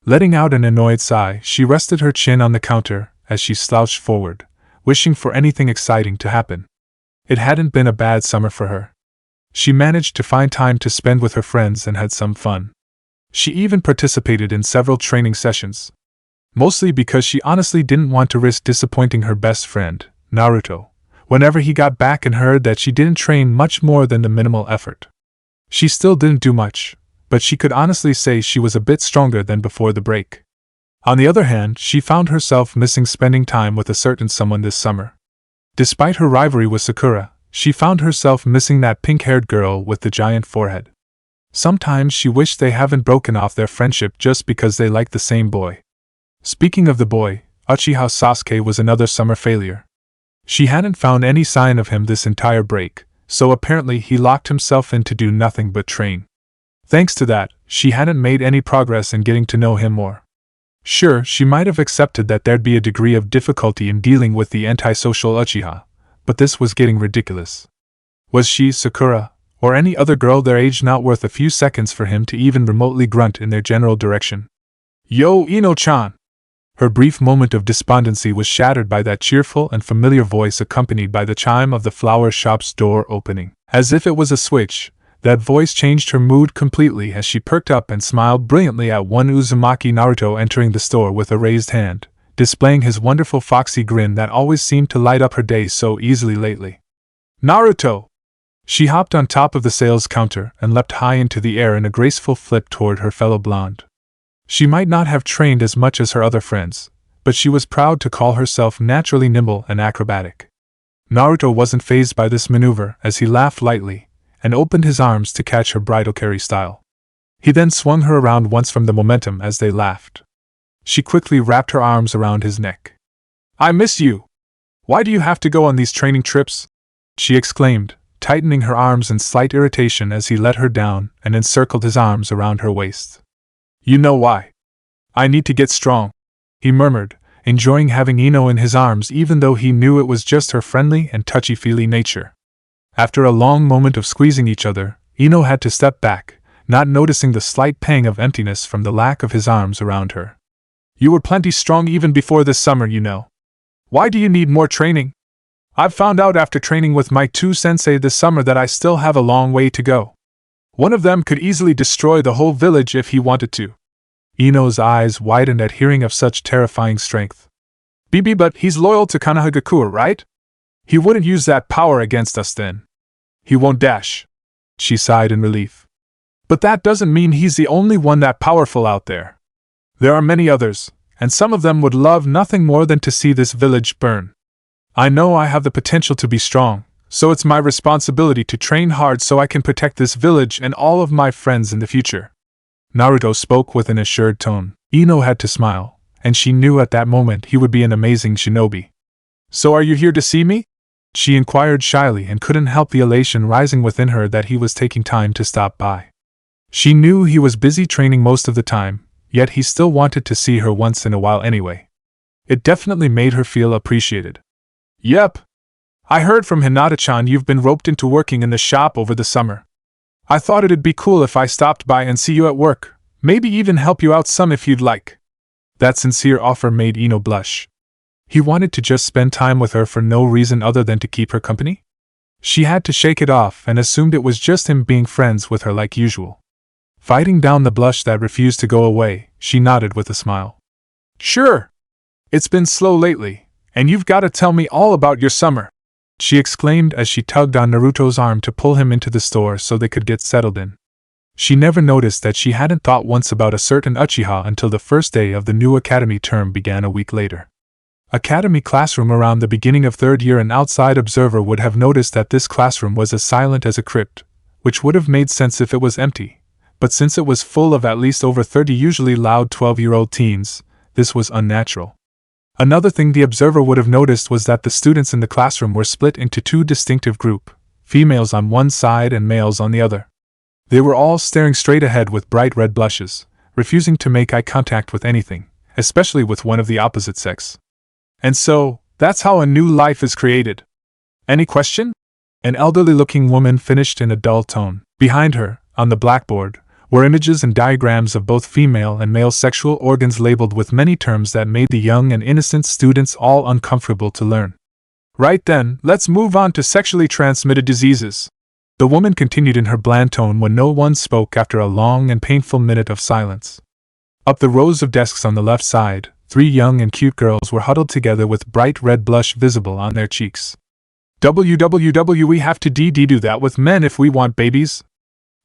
Letting out an annoyed sigh, she rested her chin on the counter as she slouched forward, wishing for anything exciting to happen. It hadn't been a bad summer for her. She managed to find time to spend with her friends and had some fun. She even participated in several training sessions. Mostly because she honestly didn't want to risk disappointing her best friend, Naruto, whenever he got back and heard that she didn't train much more than the minimal effort. She still didn't do much, but she could honestly say she was a bit stronger than before the break. On the other hand, she found herself missing spending time with a certain someone this summer. Despite her rivalry with Sakura, she found herself missing that pink-haired girl with the giant forehead. Sometimes she wished they haven't broken off their friendship just because they liked the same boy. Speaking of the boy, Uchiha Sasuke was another summer failure. She hadn't found any sign of him this entire break, so apparently he locked himself in to do nothing but train. Thanks to that, she hadn't made any progress in getting to know him more. Sure, she might have accepted that there'd be a degree of difficulty in dealing with the antisocial Uchiha, but this was getting ridiculous. Was she, Sakura, or any other girl their age not worth a few seconds for him to even remotely grunt in their general direction? Yo, Ino-chan! Her brief moment of despondency was shattered by that cheerful and familiar voice accompanied by the chime of the flower shop's door opening. As if it was a switch, that voice changed her mood completely as she perked up and smiled brilliantly at one Uzumaki Naruto entering the store with a raised hand, displaying his wonderful foxy grin that always seemed to light up her day so easily lately. Naruto! She hopped on top of the sales counter and leapt high into the air in a graceful flip toward her fellow blonde. She might not have trained as much as her other friends, but she was proud to call herself naturally nimble and acrobatic. Naruto wasn't fazed by this maneuver as he laughed lightly and opened his arms to catch her bridal carry style. He then swung her around once from the momentum as they laughed. She quickly wrapped her arms around his neck. I miss you! Why do you have to go on these training trips? She exclaimed, tightening her arms in slight irritation as he let her down and encircled his arms around her waist. You know why. I need to get strong, he murmured, enjoying having Ino in his arms even though he knew it was just her friendly and touchy-feely nature. After a long moment of squeezing each other, Ino had to step back, not noticing the slight pang of emptiness from the lack of his arms around her. You were plenty strong even before this summer, you know. Why do you need more training? I've found out after training with my two sensei this summer that I still have a long way to go. One of them could easily destroy the whole village if he wanted to. Ino's eyes widened at hearing of such terrifying strength. But he's loyal to Konohagakure, right? He wouldn't use that power against us then. He won't dash. She sighed in relief. But that doesn't mean he's the only one that powerful out there. There are many others, and some of them would love nothing more than to see this village burn. I know I have the potential to be strong, so it's my responsibility to train hard so I can protect this village and all of my friends in the future. Naruto spoke with an assured tone. Ino had to smile, and she knew at that moment he would be an amazing shinobi. So are you here to see me? She inquired shyly and couldn't help the elation rising within her that he was taking time to stop by. She knew he was busy training most of the time, yet he still wanted to see her once in a while anyway. It definitely made her feel appreciated. Yep. I heard from Hinata-chan you've been roped into working in the shop over the summer. I thought it'd be cool if I stopped by and see you at work, maybe even help you out some if you'd like. That sincere offer made Ino blush. He wanted to just spend time with her for no reason other than to keep her company? She had to shake it off and assumed it was just him being friends with her like usual. Fighting down the blush that refused to go away, she nodded with a smile. Sure. It's been slow lately, and you've got to tell me all about your summer, she exclaimed as she tugged on Naruto's arm to pull him into the store so they could get settled in. She never noticed that she hadn't thought once about a certain Uchiha until the first day of the new academy term began a week later. Academy classroom around the beginning of third year. An outside observer would have noticed that this classroom was as silent as a crypt, which would have made sense if it was empty, but since it was full of at least over 30 usually loud 12-year-old teens, this was unnatural. Another thing the observer would have noticed was that the students in the classroom were split into two distinctive groups, females on one side and males on the other. They were all staring straight ahead with bright red blushes, refusing to make eye contact with anything, especially with one of the opposite sex. And so, that's how a new life is created. Any question? An elderly-looking woman finished in a dull tone. Behind her, on the blackboard, were images and diagrams of both female and male sexual organs labeled with many terms that made the young and innocent students all uncomfortable to learn. Right then, let's move on to sexually transmitted diseases. The woman continued in her bland tone when no one spoke after a long and painful minute of silence. Up the rows of desks on the left side, 3 young and cute girls were huddled together with bright red blush visible on their cheeks. We have to do that with men if we want babies?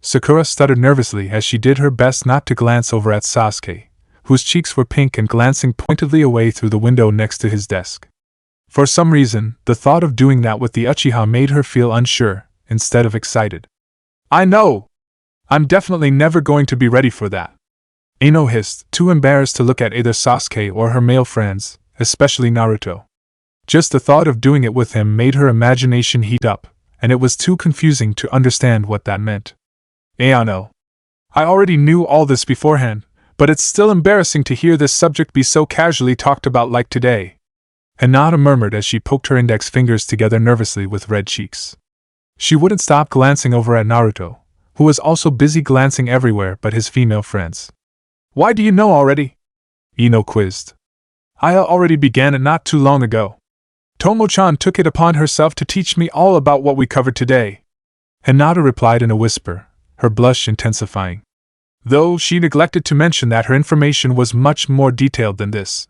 Sakura stuttered nervously as she did her best not to glance over at Sasuke, whose cheeks were pink and glancing pointedly away through the window next to his desk. For some reason, the thought of doing that with the Uchiha made her feel unsure, instead of excited. I know! I'm definitely never going to be ready for that. Ino hissed, too embarrassed to look at either Sasuke or her male friends, especially Naruto. Just the thought of doing it with him made her imagination heat up, and it was too confusing to understand what that meant. Ayano. I already knew all this beforehand, but it's still embarrassing to hear this subject be so casually talked about like today. Hinata murmured as she poked her index fingers together nervously with red cheeks. She wouldn't stop glancing over at Naruto, who was also busy glancing everywhere but his female friends. Why do you know already? Ino quizzed. I already began it not too long ago. Tomo-chan took it upon herself to teach me all about what we covered today. Hinata replied in a whisper, her blush intensifying. Though she neglected to mention that her information was much more detailed than this.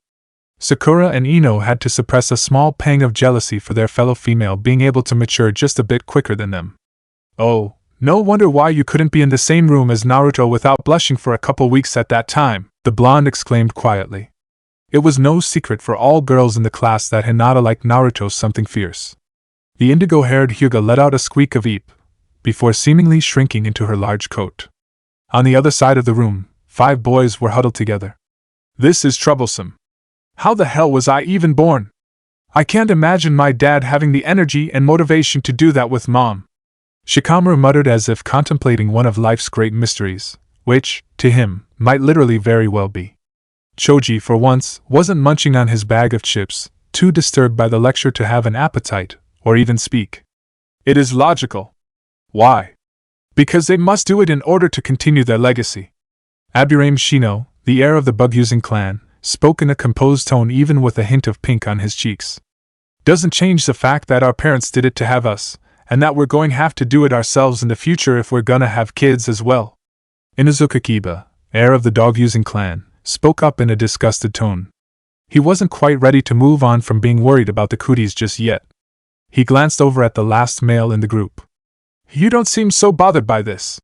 Sakura and Ino had to suppress a small pang of jealousy for their fellow female being able to mature just a bit quicker than them. Oh, no wonder why you couldn't be in the same room as Naruto without blushing for a couple weeks at that time, the blonde exclaimed quietly. It was no secret for all girls in the class that Hinata liked Naruto something fierce. The indigo-haired Hyuga let out a squeak of eep, before seemingly shrinking into her large coat. On the other side of the room, 5 boys were huddled together. This is troublesome. How the hell was I even born? I can't imagine my dad having the energy and motivation to do that with mom. Shikamaru muttered as if contemplating one of life's great mysteries, which, to him, might literally very well be. Choji, for once, wasn't munching on his bag of chips, too disturbed by the lecture to have an appetite, or even speak. It is logical. Why? Because they must do it in order to continue their legacy. Aburaim Shino, the heir of the bug-using clan, spoke in a composed tone even with a hint of pink on his cheeks. Doesn't change the fact that our parents did it to have us, and that we're going to have to do it ourselves in the future if we're gonna have kids as well. Inuzuka Kiba, heir of the dog-using clan, spoke up in a disgusted tone. He wasn't quite ready to move on from being worried about the cooties just yet. He glanced over at the last male in the group. You don't seem so bothered by this.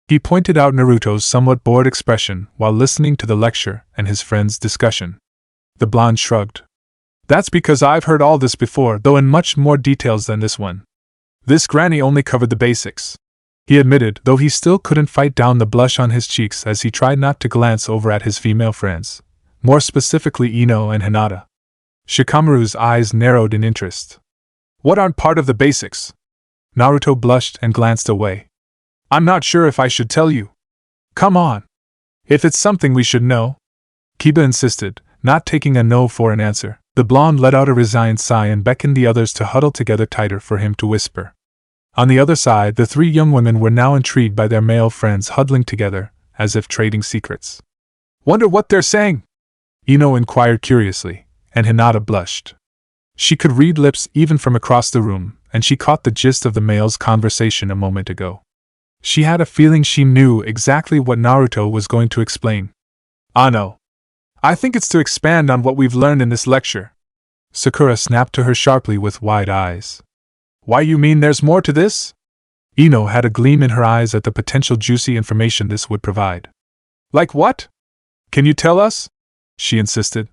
He pointed out Naruto's somewhat bored expression while listening to the lecture and his friend's discussion. The blonde shrugged. That's because I've heard all this before, though in much more details than this one. This granny only covered the basics, he admitted, though he still couldn't fight down the blush on his cheeks as he tried not to glance over at his female friends, more specifically Ino and Hinata. Shikamaru's eyes narrowed in interest. What aren't part of the basics? Naruto blushed and glanced away. I'm not sure if I should tell you. Come on. If it's something we should know. Kiba insisted, not taking a no for an answer. The blonde let out a resigned sigh and beckoned the others to huddle together tighter for him to whisper. On the other side, the 3 young women were now intrigued by their male friends huddling together, as if trading secrets. Wonder what they're saying? Ino inquired curiously, and Hinata blushed. She could read lips even from across the room, and she caught the gist of the male's conversation a moment ago. She had a feeling she knew exactly what Naruto was going to explain. No. I think it's to expand on what we've learned in this lecture. Sakura snapped to her sharply with wide eyes. Why, you mean there's more to this? Ino had a gleam in her eyes at the potential juicy information this would provide. Like what? Can you tell us? She insisted.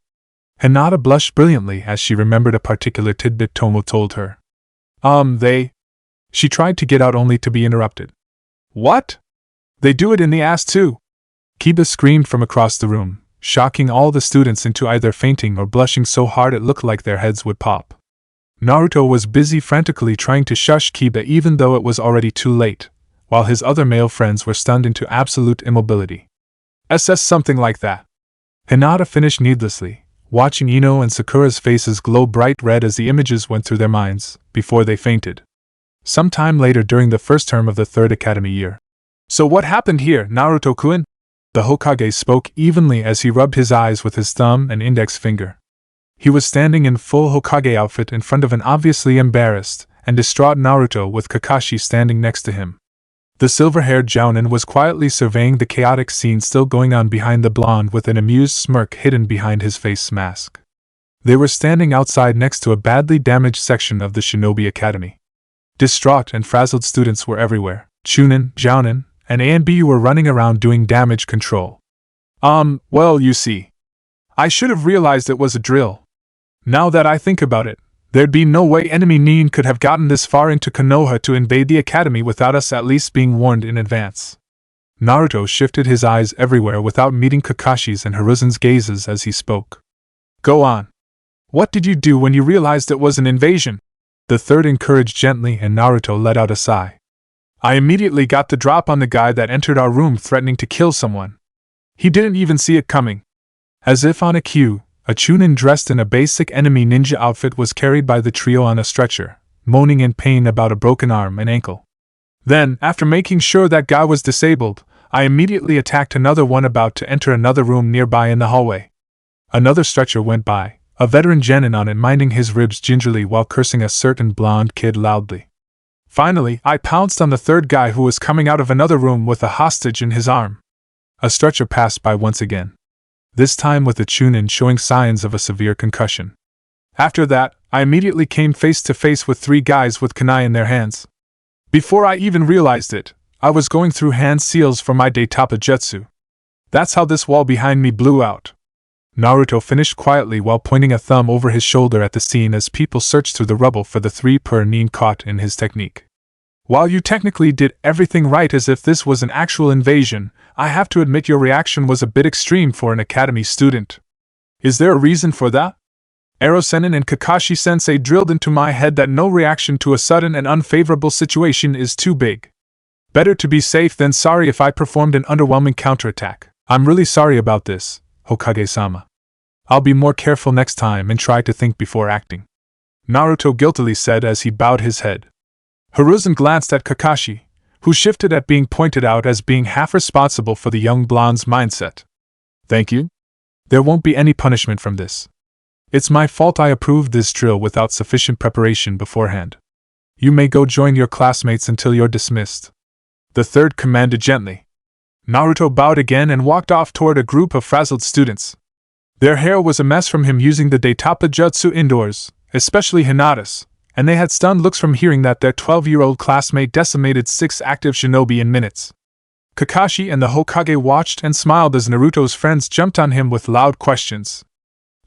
Hinata blushed brilliantly as she remembered a particular tidbit Tomo told her. They... She tried to get out only to be interrupted. What? They do it in the ass too! Kiba screamed from across the room, shocking all the students into either fainting or blushing so hard it looked like their heads would pop. Naruto was busy frantically trying to shush Kiba even though it was already too late, while his other male friends were stunned into absolute immobility. Something like that. Hinata finished needlessly, watching Ino and Sakura's faces glow bright red as the images went through their minds, before they fainted. Sometime later during the first term of the 3rd academy year. So what happened here, Naruto-kun? The Hokage spoke evenly as he rubbed his eyes with his thumb and index finger. He was standing in full Hokage outfit in front of an obviously embarrassed and distraught Naruto with Kakashi standing next to him. The silver-haired Jounin was quietly surveying the chaotic scene still going on behind the blonde with an amused smirk hidden behind his face mask. They were standing outside next to a badly damaged section of the Shinobi Academy. Distraught and frazzled students were everywhere. Chunin, Jounin, and A and B were running around doing damage control. Well, you see. I should have realized it was a drill. Now that I think about it, there'd be no way enemy Nin could have gotten this far into Konoha to invade the academy without us at least being warned in advance. Naruto shifted his eyes everywhere without meeting Kakashi's and Hiruzen's gazes as he spoke. Go on. What did you do when you realized it was an invasion? The third encouraged gently and Naruto let out a sigh. I immediately got the drop on the guy that entered our room threatening to kill someone. He didn't even see it coming. As if on a cue, a Chunin dressed in a basic enemy ninja outfit was carried by the trio on a stretcher, moaning in pain about a broken arm and ankle. Then, after making sure that guy was disabled, I immediately attacked another one about to enter another room nearby in the hallway. Another stretcher went by, a veteran genin on it minding his ribs gingerly while cursing a certain blonde kid loudly. Finally, I pounced on the third guy who was coming out of another room with a hostage in his arm. A stretcher passed by once again, this time with a chunin showing signs of a severe concussion. After that, I immediately came face to face with 3 guys with kunai in their hands. Before I even realized it, I was going through hand seals for my Daitapa Jutsu. That's how this wall behind me blew out. Naruto finished quietly while pointing a thumb over his shoulder at the scene as people searched through the rubble for the 3 per nin caught in his technique. While you technically did everything right as if this was an actual invasion, I have to admit your reaction was a bit extreme for an academy student. Is there a reason for that? Ero-senin and Kakashi-sensei drilled into my head that no reaction to a sudden and unfavorable situation is too big. Better to be safe than sorry if I performed an underwhelming counterattack. I'm really sorry about this, Hokage-sama. I'll be more careful next time and try to think before acting, Naruto guiltily said as he bowed his head. Hiruzen glanced at Kakashi, who shifted at being pointed out as being half responsible for the young blonde's mindset. Thank you? There won't be any punishment from this. It's my fault I approved this drill without sufficient preparation beforehand. You may go join your classmates until you're dismissed, the third commanded gently. Naruto bowed again and walked off toward a group of frazzled students. Their hair was a mess from him using the Daitapa Jutsu indoors, especially Hinata's, and they had stunned looks from hearing that their 12-year-old classmate decimated 6 active shinobi in minutes. Kakashi and the Hokage watched and smiled as Naruto's friends jumped on him with loud questions.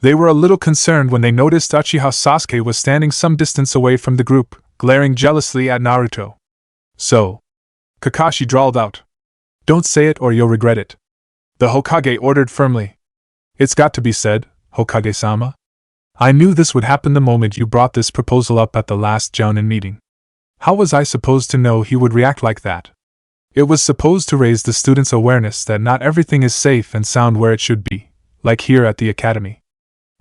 They were a little concerned when they noticed Uchiha Sasuke was standing some distance away from the group, glaring jealously at Naruto. So, Kakashi drawled out. Don't say it or you'll regret it, the Hokage ordered firmly. It's got to be said, Hokage-sama. I knew this would happen the moment you brought this proposal up at the last Jounin meeting. How was I supposed to know he would react like that? It was supposed to raise the students' awareness that not everything is safe and sound where it should be, like here at the academy.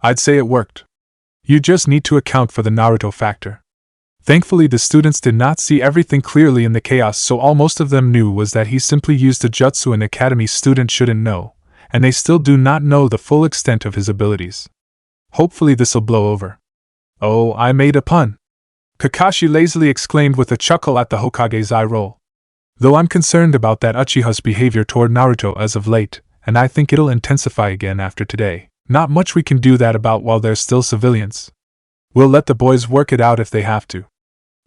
I'd say it worked. You just need to account for the Naruto factor. Thankfully the students did not see everything clearly in the chaos, so all most of them knew was that he simply used a jutsu an academy student shouldn't know, and they still do not know the full extent of his abilities. Hopefully this'll blow over. Oh, I made a pun, Kakashi lazily exclaimed with a chuckle at the Hokage's eye roll. Though I'm concerned about that Uchiha's behavior toward Naruto as of late, and I think it'll intensify again after today. Not much we can do that about while they're still civilians. We'll let the boys work it out if they have to.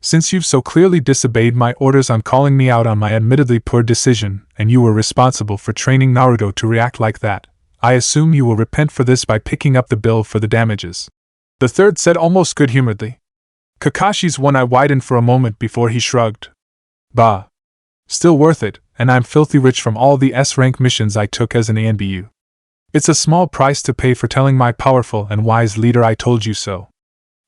Since you've so clearly disobeyed my orders on calling me out on my admittedly poor decision, and you were responsible for training Naruto to react like that, I assume you will repent for this by picking up the bill for the damages, the third said almost good-humoredly. Kakashi's one eye widened for a moment before he shrugged. Bah. Still worth it, and I'm filthy rich from all the S-rank missions I took as an ANBU. It's a small price to pay for telling my powerful and wise leader I told you so.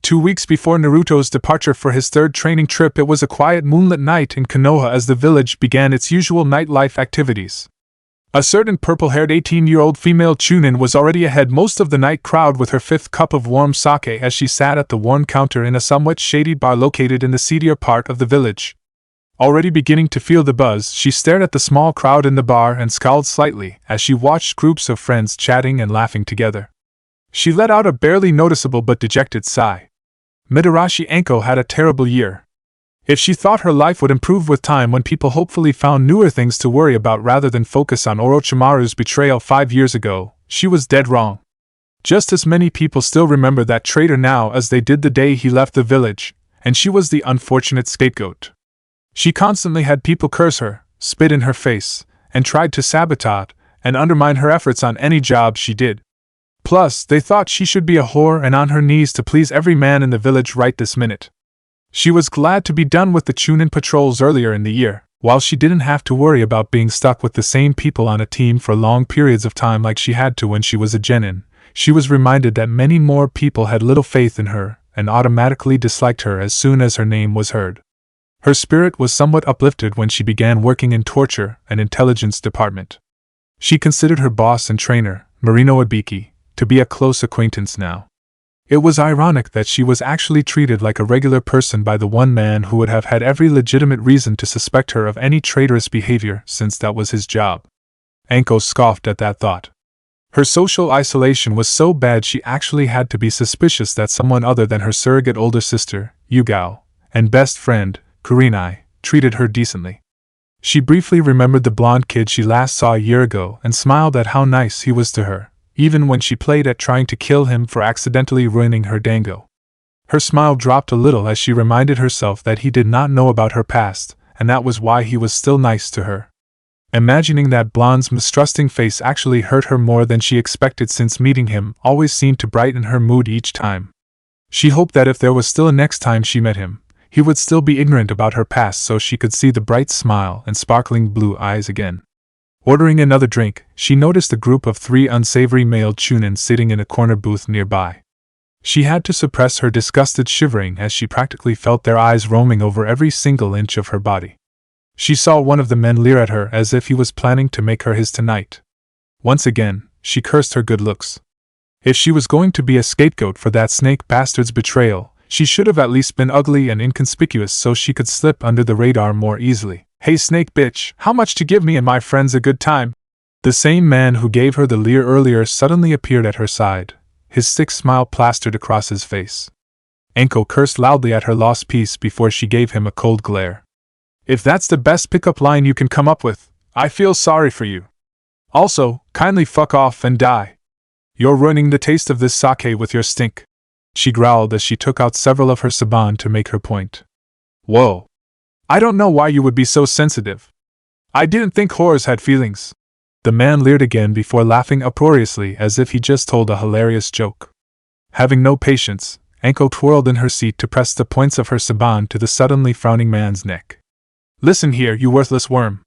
2 weeks before Naruto's departure for his 3rd training trip, it was a quiet moonlit night in Konoha as the village began its usual nightlife activities. A certain purple-haired 18-year-old female chunin was already ahead most of the night crowd with her 5th cup of warm sake as she sat at the worn counter in a somewhat shady bar located in the seedier part of the village. Already beginning to feel the buzz, she stared at the small crowd in the bar and scowled slightly as she watched groups of friends chatting and laughing together. She let out a barely noticeable but dejected sigh. Mitarashi Anko had a terrible year. If she thought her life would improve with time when people hopefully found newer things to worry about rather than focus on Orochimaru's betrayal 5 years ago, she was dead wrong. Just as many people still remember that traitor now as they did the day he left the village, and she was the unfortunate scapegoat. She constantly had people curse her, spit in her face, and tried to sabotage and undermine her efforts on any job she did. Plus, they thought she should be a whore and on her knees to please every man in the village right this minute. She was glad to be done with the Chunin patrols earlier in the year, while she didn't have to worry about being stuck with the same people on a team for long periods of time like she had to when she was a genin. She was reminded that many more people had little faith in her and automatically disliked her as soon as her name was heard. Her spirit was somewhat uplifted when she began working in torture and intelligence department. She considered her boss and trainer, Marino Ibiki, to be a close acquaintance now. It was ironic that she was actually treated like a regular person by the one man who would have had every legitimate reason to suspect her of any traitorous behavior, since that was his job. Anko scoffed at that thought. Her social isolation was so bad she actually had to be suspicious that someone other than her surrogate older sister, Yugao, and best friend, Kurinai, treated her decently. She briefly remembered the blonde kid she last saw a year ago and smiled at how nice he was to her, even when she played at trying to kill him for accidentally ruining her dango. Her smile dropped a little as she reminded herself that he did not know about her past, and that was why he was still nice to her. Imagining that blonde's mistrusting face actually hurt her more than she expected, since meeting him always seemed to brighten her mood each time. She hoped that if there was still a next time she met him, he would still be ignorant about her past so she could see the bright smile and sparkling blue eyes again. Ordering another drink, she noticed a group of 3 unsavory male chunin sitting in a corner booth nearby. She had to suppress her disgusted shivering as she practically felt their eyes roaming over every single inch of her body. She saw one of the men leer at her as if he was planning to make her his tonight. Once again, she cursed her good looks. If she was going to be a scapegoat for that snake bastard's betrayal, she should have at least been ugly and inconspicuous so she could slip under the radar more easily. "Hey snake bitch, how much to give me and my friends a good time?" The same man who gave her the leer earlier suddenly appeared at her side, his sick smile plastered across his face. Anko cursed loudly at her lost piece before she gave him a cold glare. "If that's the best pickup line you can come up with, I feel sorry for you. Also, kindly fuck off and die. You're ruining the taste of this sake with your stink," she growled as she took out several of her saban to make her point. "Whoa. I don't know why you would be so sensitive. I didn't think whores had feelings." The man leered again before laughing uproariously as if he just told a hilarious joke. Having no patience, Anko twirled in her seat to press the points of her saban to the suddenly frowning man's neck. "Listen here, you worthless worm.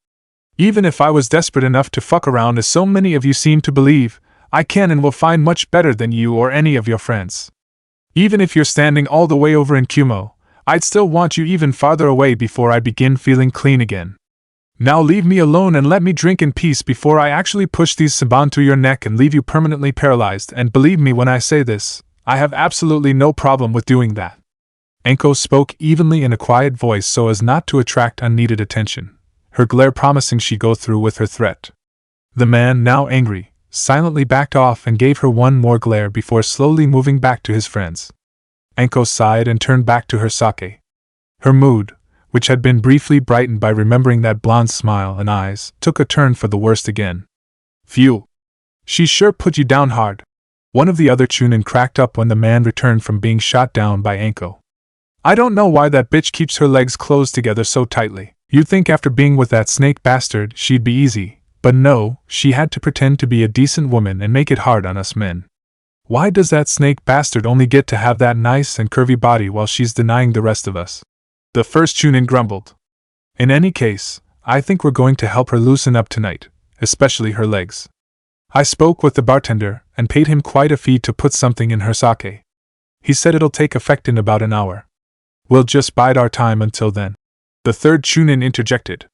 Even if I was desperate enough to fuck around as so many of you seem to believe, I can and will find much better than you or any of your friends. Even if you're standing all the way over in Kumo, I'd still want you even farther away before I begin feeling clean again. Now leave me alone and let me drink in peace before I actually push these saban to your neck and leave you permanently paralyzed, and believe me when I say this, I have absolutely no problem with doing that." Anko spoke evenly in a quiet voice so as not to attract unneeded attention, her glare promising she'd go through with her threat. The man, now angry, silently backed off and gave her one more glare before slowly moving back to his friends. Anko sighed and turned back to her sake. Her mood, which had been briefly brightened by remembering that blonde's smile and eyes, took a turn for the worst again. "Phew. She sure put you down hard." One of the other chunin cracked up when the man returned from being shot down by Anko. "I don't know why that bitch keeps her legs closed together so tightly. You'd think after being with that snake bastard she'd be easy, but no, she had to pretend to be a decent woman and make it hard on us men. Why does that snake bastard only get to have that nice and curvy body while she's denying the rest of us?" The first chunin grumbled. "In any case, I think we're going to help her loosen up tonight, especially her legs. I spoke with the bartender and paid him quite a fee to put something in her sake. He said it'll take effect in about an hour. We'll just bide our time until then." The third chunin interjected.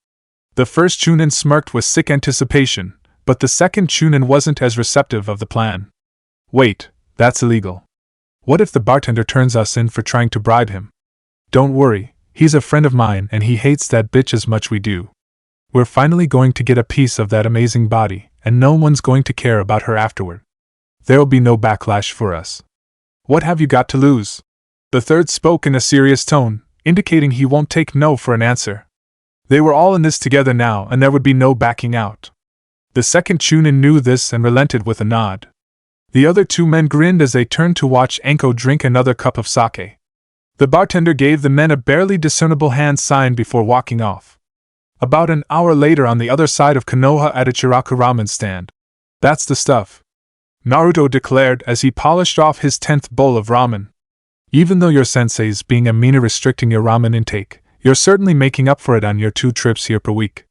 The first chunin smirked with sick anticipation, but the second chunin wasn't as receptive of the plan. "Wait, that's illegal. What if the bartender turns us in for trying to bribe him?" "Don't worry, he's a friend of mine and he hates that bitch as much we do. We're finally going to get a piece of that amazing body, and no one's going to care about her afterward. There'll be no backlash for us. What have you got to lose?" The third spoke in a serious tone, indicating he won't take no for an answer. They were all in this together now and there would be no backing out. The second chunin knew this and relented with a nod. The other 2 men grinned as they turned to watch Anko drink another cup of sake. The bartender gave the men a barely discernible hand sign before walking off. About an hour later on the other side of Konoha at a Chiraku ramen stand. "That's the stuff," Naruto declared as he polished off his 10th bowl of ramen. "Even though your sensei's being a meaner restricting your ramen intake, you're certainly making up for it on your 2 trips here per week."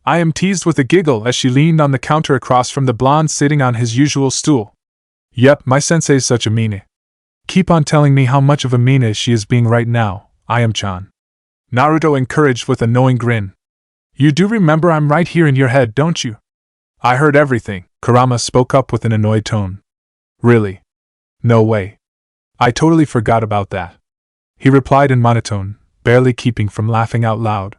I am teased with a giggle as she leaned on the counter across from the blonde sitting on his usual stool. "Yep, my sensei's such a meanie. Keep on telling me how much of a meanie she is being right now, I am-chan." Naruto encouraged with a knowing grin. "You do remember I'm right here in your head, don't you?" "I heard everything," Kurama spoke up with an annoyed tone. "Really? No way. I totally forgot about that, he replied in monotone, barely keeping from laughing out loud.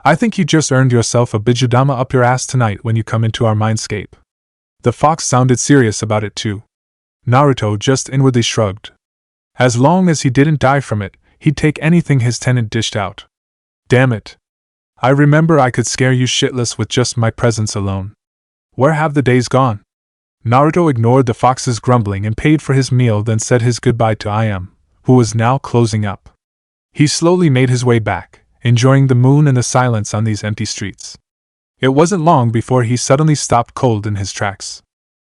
I think you just earned yourself a bijudama up your ass tonight when you come into our mindscape. The fox sounded serious about it too. Naruto just inwardly shrugged. As long as he didn't die from it, he'd take anything his tenant dished out. Damn it. I remember I could scare you shitless with just my presence alone. Where have the days gone? Naruto ignored the fox's grumbling and paid for his meal, then said his goodbye to Iam, who was now closing up. He slowly made his way back, enjoying the moon and the silence on these empty streets. It wasn't long before he suddenly stopped cold in his tracks.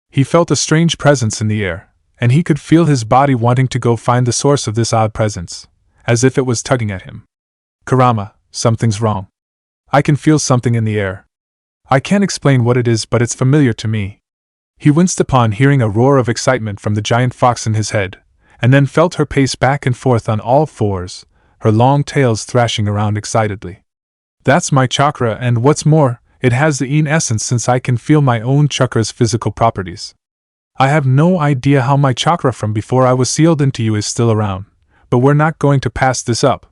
He felt a strange presence in the air, and he could feel his body wanting to go find the source of this odd presence, as if it was tugging at him. Kurama, something's wrong. I can feel something in the air. I can't explain what it is, but it's familiar to me. He winced upon hearing a roar of excitement from the giant fox in his head, and then felt her pace back and forth on all fours, her long tails thrashing around excitedly. That's my chakra, and what's more, it has the Een essence since I can feel my own chakra's physical properties. I have no idea how my chakra from before I was sealed into you is still around, but we're not going to pass this up.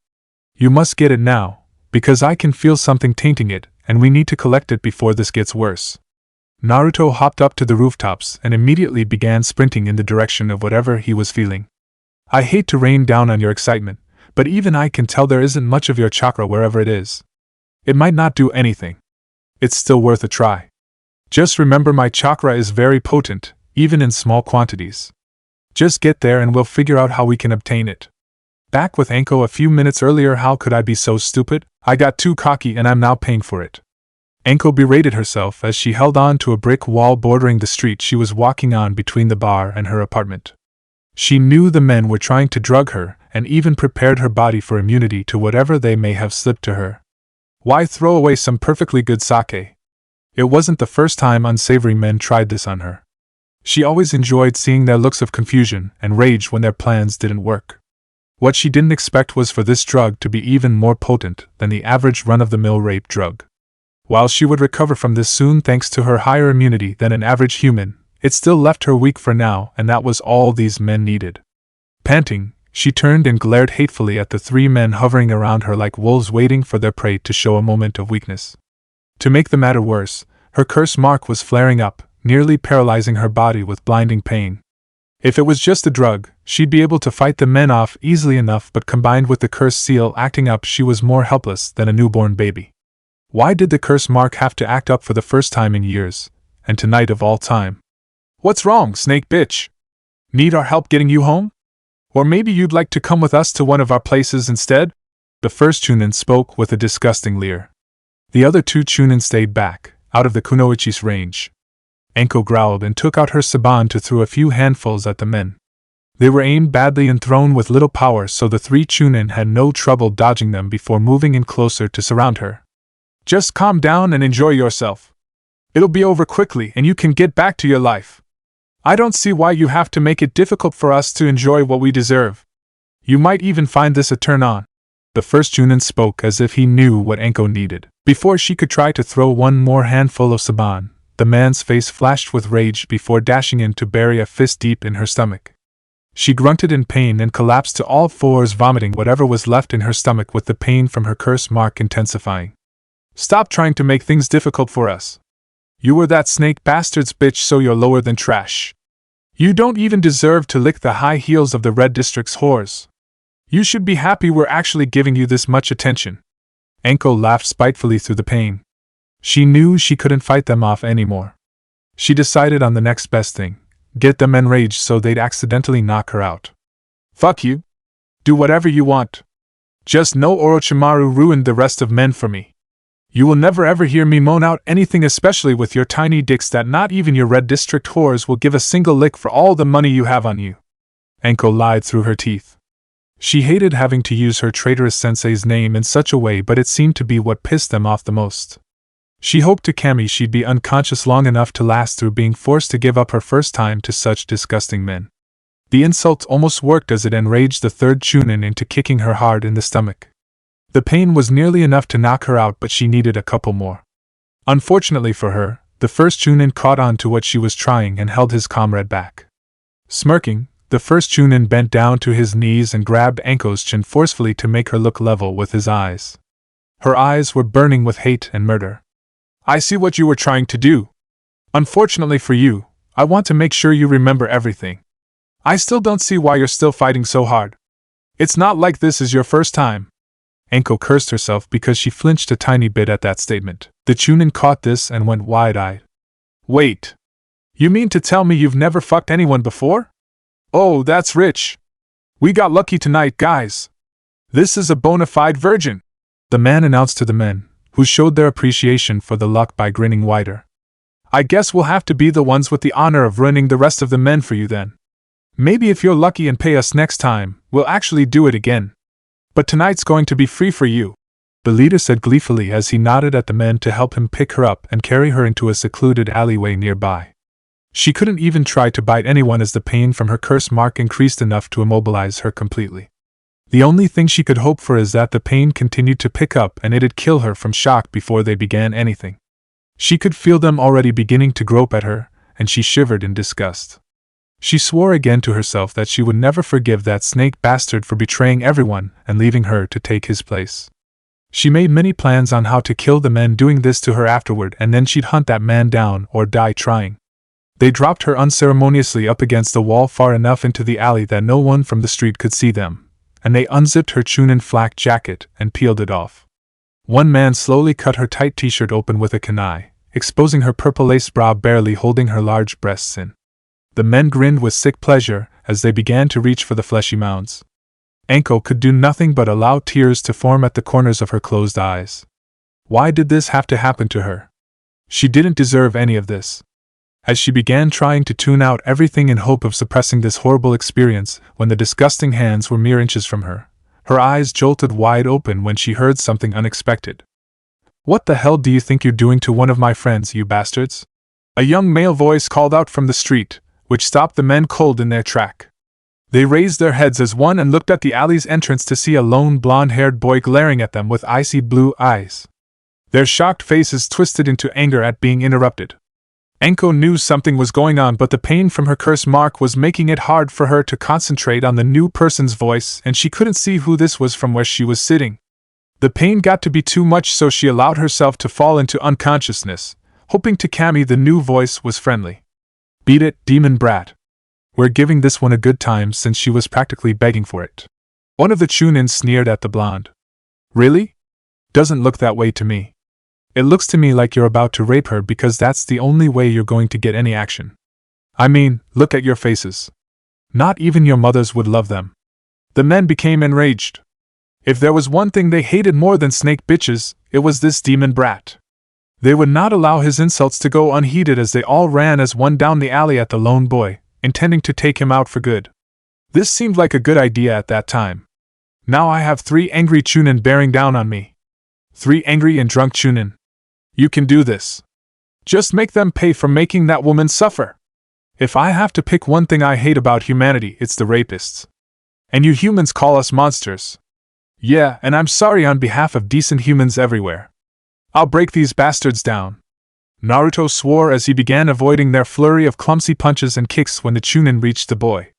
You must get it now, because I can feel something tainting it, and we need to collect it before this gets worse. Naruto hopped up to the rooftops and immediately began sprinting in the direction of whatever he was feeling. I hate to rain down on your excitement, but even I can tell there isn't much of your chakra wherever it is. It might not do anything. It's still worth a try. Just remember my chakra is very potent, even in small quantities. Just get there and we'll figure out how we can obtain it. Back with Anko a few minutes earlier, how could I be so stupid? I got too cocky and I'm now paying for it. Anko berated herself as she held on to a brick wall bordering the street she was walking on between the bar and her apartment. She knew the men were trying to drug her and even prepared her body for immunity to whatever they may have slipped to her. Why throw away some perfectly good sake? It wasn't the first time unsavory men tried this on her. She always enjoyed seeing their looks of confusion and rage when their plans didn't work. What she didn't expect was for this drug to be even more potent than the average run-of-the-mill rape drug. While she would recover from this soon thanks to her higher immunity than an average human, it still left her weak for now, and that was all these men needed. Panting, she turned and glared hatefully at the three men hovering around her like wolves waiting for their prey to show a moment of weakness. To make the matter worse, her curse mark was flaring up, nearly paralyzing her body with blinding pain. If it was just a drug, she'd be able to fight the men off easily enough, but combined with the curse seal acting up, she was more helpless than a newborn baby. Why did the curse mark have to act up for the first time in years, and tonight of all time? What's wrong, snake bitch? Need our help getting you home? Or maybe you'd like to come with us to one of our places instead? The first Chunin spoke with a disgusting leer. The other two Chunin stayed back, out of the kunoichi's range. Anko growled and took out her saban to throw a few handfuls at the men. They were aimed badly and thrown with little power, so the three Chunin had no trouble dodging them before moving in closer to surround her. Just calm down and enjoy yourself. It'll be over quickly and you can get back to your life. I don't see why you have to make it difficult for us to enjoy what we deserve. You might even find this a turn on. The first Chunin spoke as if he knew what Anko needed. Before she could try to throw one more handful of saban, the man's face flashed with rage before dashing in to bury a fist deep in her stomach. She grunted in pain and collapsed to all fours, vomiting whatever was left in her stomach with the pain from her curse mark intensifying. Stop trying to make things difficult for us. You were that snake bastard's bitch, so you're lower than trash. You don't even deserve to lick the high heels of the Red District's whores. You should be happy we're actually giving you this much attention. Anko laughed spitefully through the pain. She knew she couldn't fight them off anymore. She decided on the next best thing, get them enraged so they'd accidentally knock her out. Fuck you. Do whatever you want. Just know Orochimaru ruined the rest of men for me. You will never ever hear me moan out anything, especially with your tiny dicks, that not even your Red District whores will give a single lick for all the money you have on you. Anko lied through her teeth. She hated having to use her traitorous sensei's name in such a way, but it seemed to be what pissed them off the most. She hoped to Kami she'd be unconscious long enough to last through being forced to give up her first time to such disgusting men. The insult almost worked as it enraged the third Chunin into kicking her hard in the stomach. The pain was nearly enough to knock her out, but she needed a couple more. Unfortunately for her, the first Chunin caught on to what she was trying and held his comrade back. Smirking, The first Chunin bent down to his knees and grabbed Anko's chin forcefully to make her look level with his eyes. Her eyes were burning with hate and murder. I see what you were trying to do. Unfortunately for you, I want to make sure you remember everything. I still don't see why you're still fighting so hard. It's not like this is your first time. Anko cursed herself because she flinched a tiny bit at that statement. The Chunin caught this and went wide-eyed. Wait. You mean to tell me you've never fucked anyone before? Oh, that's rich. We got lucky tonight, guys. This is a bona fide virgin, the man announced to the men, who showed their appreciation for the luck by grinning wider. I guess we'll have to be the ones with the honor of ruining the rest of the men for you then. Maybe if you're lucky and pay us next time, we'll actually do it again. But tonight's going to be free for you, the leader said gleefully as he nodded at the men to help him pick her up and carry her into a secluded alleyway nearby. She couldn't even try to bite anyone as the pain from her curse mark increased enough to immobilize her completely. The only thing she could hope for is that the pain continued to pick up and it'd kill her from shock before they began anything. She could feel them already beginning to grope at her, and she shivered in disgust. She swore again to herself that she would never forgive that snake bastard for betraying everyone and leaving her to take his place. She made many plans on how to kill the men doing this to her afterward, and then she'd hunt that man down or die trying. They dropped her unceremoniously up against the wall far enough into the alley that no one from the street could see them, and they unzipped her Chunin flak jacket and peeled it off. One man slowly cut her tight t-shirt open with a kunai, exposing her purple lace bra barely holding her large breasts in. The men grinned with sick pleasure as they began to reach for the fleshy mounds. Anko could do nothing but allow tears to form at the corners of her closed eyes. Why did this have to happen to her? She didn't deserve any of this. As she began trying to tune out everything in hope of suppressing this horrible experience, when the disgusting hands were mere inches from her, her eyes jolted wide open when she heard something unexpected. What the hell do you think you're doing to one of my friends, you bastards? A young male voice called out from the street, which stopped the men cold in their track. They raised their heads as one and looked at the alley's entrance to see a lone blonde-haired boy glaring at them with icy blue eyes. Their shocked faces twisted into anger at being interrupted. Anko knew something was going on, but the pain from her curse mark was making it hard for her to concentrate on the new person's voice, and she couldn't see who this was from where she was sitting. The pain got to be too much, so she allowed herself to fall into unconsciousness, hoping to Cammy the new voice was friendly. Beat it, demon brat. We're giving this one a good time since she was practically begging for it. One of the Chunins sneered at the blonde. Really? Doesn't look that way to me. It looks to me like you're about to rape her because that's the only way you're going to get any action. I mean, look at your faces. Not even your mothers would love them. The men became enraged. If there was one thing they hated more than snake bitches, it was this demon brat. They would not allow his insults to go unheeded as they all ran as one down the alley at the lone boy, intending to take him out for good. This seemed like a good idea at that time. Now I have 3 angry Chunin bearing down on me. 3 angry and drunk Chunin. You can do this. Just make them pay for making that woman suffer. If I have to pick one thing I hate about humanity, it's the rapists. And you humans call us monsters. Yeah, and I'm sorry on behalf of decent humans everywhere. I'll break these bastards down. Naruto swore as he began avoiding their flurry of clumsy punches and kicks when the Chunin reached the boy.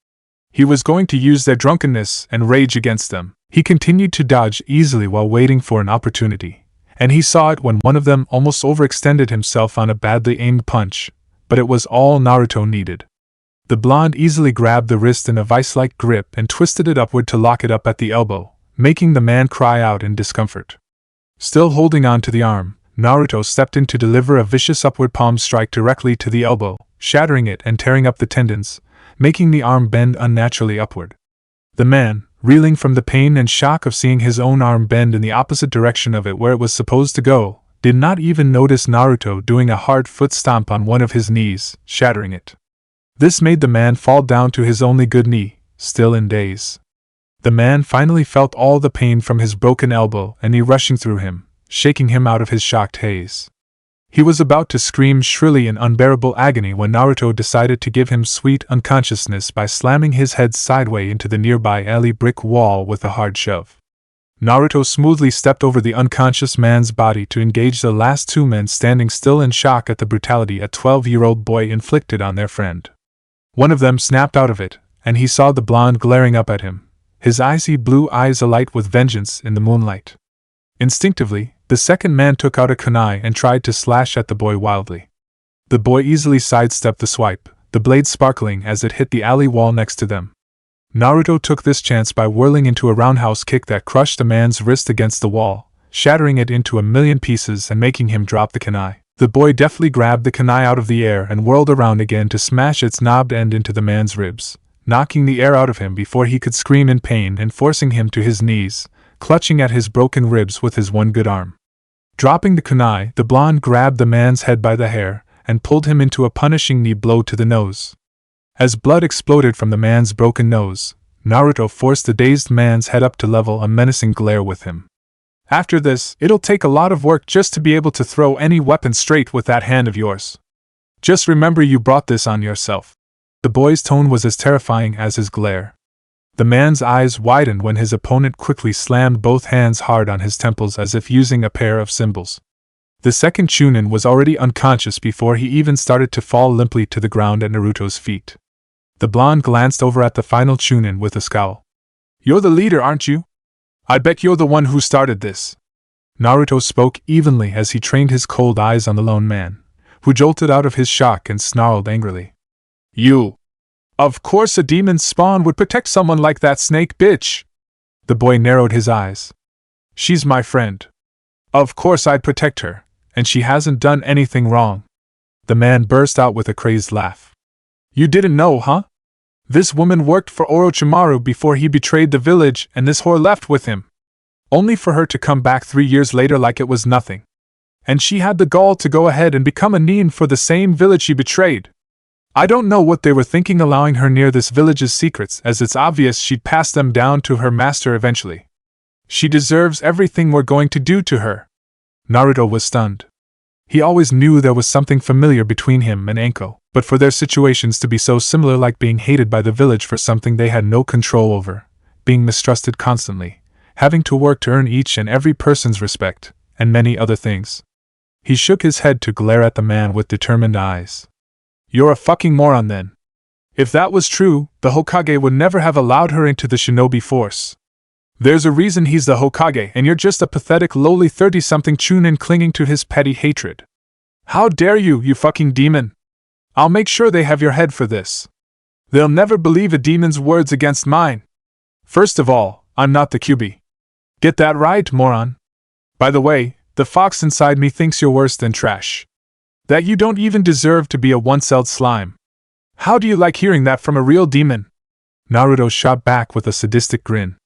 He was going to use their drunkenness and rage against them. He continued to dodge easily while waiting for an opportunity, and he saw it when one of them almost overextended himself on a badly aimed punch, but it was all Naruto needed. The blonde easily grabbed the wrist in a vice-like grip and twisted it upward to lock it up at the elbow, making the man cry out in discomfort. Still holding on to the arm, Naruto stepped in to deliver a vicious upward palm strike directly to the elbow, shattering it and tearing up the tendons, making the arm bend unnaturally upward. The man, reeling from the pain and shock of seeing his own arm bend in the opposite direction of it where it was supposed to go, did not even notice Naruto doing a hard foot stomp on one of his knees, shattering it. This made the man fall down to his only good knee, still in daze. The man finally felt all the pain from his broken elbow and knee rushing through him, shaking him out of his shocked haze. He was about to scream shrilly in unbearable agony when Naruto decided to give him sweet unconsciousness by slamming his head sideways into the nearby alley brick wall with a hard shove. Naruto smoothly stepped over the unconscious man's body to engage the last 2 men standing still in shock at the brutality a 12-year-old boy inflicted on their friend. One of them snapped out of it, and he saw the blonde glaring up at him, his icy blue eyes alight with vengeance in the moonlight. Instinctively, the second man took out a kunai and tried to slash at the boy wildly. The boy easily sidestepped the swipe, the blade sparkling as it hit the alley wall next to them. Naruto took this chance by whirling into a roundhouse kick that crushed the man's wrist against the wall, shattering it into a million pieces and making him drop the kunai. The boy deftly grabbed the kunai out of the air and whirled around again to smash its knobbed end into the man's ribs, knocking the air out of him before he could scream in pain and forcing him to his knees, clutching at his broken ribs with his one good arm. Dropping the kunai, the blonde grabbed the man's head by the hair and pulled him into a punishing knee blow to the nose. As blood exploded from the man's broken nose, Naruto forced the dazed man's head up to level a menacing glare with him. After this, it'll take a lot of work just to be able to throw any weapon straight with that hand of yours. Just remember you brought this on yourself. The boy's tone was as terrifying as his glare. The man's eyes widened when his opponent quickly slammed both hands hard on his temples as if using a pair of cymbals. The second Chunin was already unconscious before he even started to fall limply to the ground at Naruto's feet. The blonde glanced over at the final Chunin with a scowl. "You're the leader, aren't you? I bet you're the one who started this." Naruto spoke evenly as he trained his cold eyes on the lone man, who jolted out of his shock and snarled angrily. "You! Of course a demon's spawn would protect someone like that snake bitch!" The boy narrowed his eyes. "She's my friend. Of course I'd protect her, and she hasn't done anything wrong." The man burst out with a crazed laugh. "You didn't know, huh? This woman worked for Orochimaru before he betrayed the village and this whore left with him. Only for her to come back 3 years later like it was nothing. And she had the gall to go ahead and become a nin for the same village she betrayed. I don't know what they were thinking allowing her near this village's secrets, as it's obvious she'd pass them down to her master eventually. She deserves everything we're going to do to her." Naruto was stunned. He always knew there was something familiar between him and Anko, but for their situations to be so similar, like being hated by the village for something they had no control over, being mistrusted constantly, having to work to earn each and every person's respect, and many other things. He shook his head to glare at the man with determined eyes. "You're a fucking moron then. If that was true, the Hokage would never have allowed her into the shinobi force. There's a reason he's the Hokage and you're just a pathetic lowly 30-something Chunin clinging to his petty hatred. How dare you, you fucking demon! I'll make sure they have your head for this. They'll never believe a demon's words against mine. First of all, I'm not the Kyuubi. Get that right, moron. By the way, the fox inside me thinks you're worse than trash. That you don't even deserve to be a one-celled slime. How do you like hearing that from a real demon?" Naruto shot back with a sadistic grin.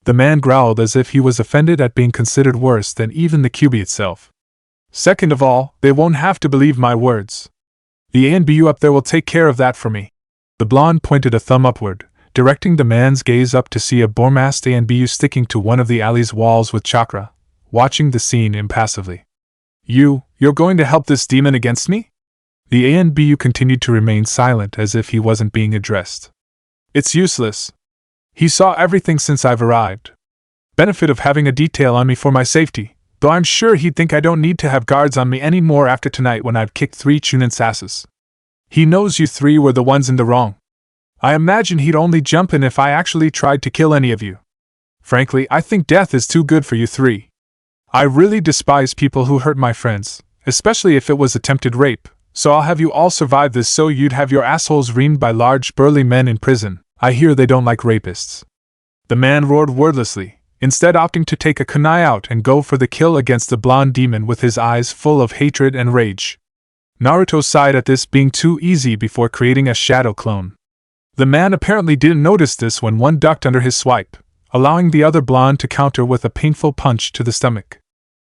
The man growled as if he was offended at being considered worse than even the Kyuubi itself. "Second of all, they won't have to believe my words. The ANBU up there will take care of that for me." The blonde pointed a thumb upward, directing the man's gaze up to see a Bormast ANBU sticking to one of the alley's walls with chakra, watching the scene impassively. You're going to help this demon against me?" The ANBU continued to remain silent as if he wasn't being addressed. "It's useless. He saw everything since I've arrived. Benefit of having a detail on me for my safety, though I'm sure he'd think I don't need to have guards on me anymore after tonight when I've kicked 3 Chunin's asses. He knows you 3 were the ones in the wrong. I imagine he'd only jump in if I actually tried to kill any of you. Frankly, I think death is too good for you 3. I really despise people who hurt my friends, especially if it was attempted rape, so I'll have you all survive this so you'd have your assholes reamed by large burly men in prison. I hear they don't like rapists." The man roared wordlessly, instead opting to take a kunai out and go for the kill against the blonde demon with his eyes full of hatred and rage. Naruto sighed at this being too easy before creating a shadow clone. The man apparently didn't notice this when one ducked under his swipe, allowing the other blonde to counter with a painful punch to the stomach.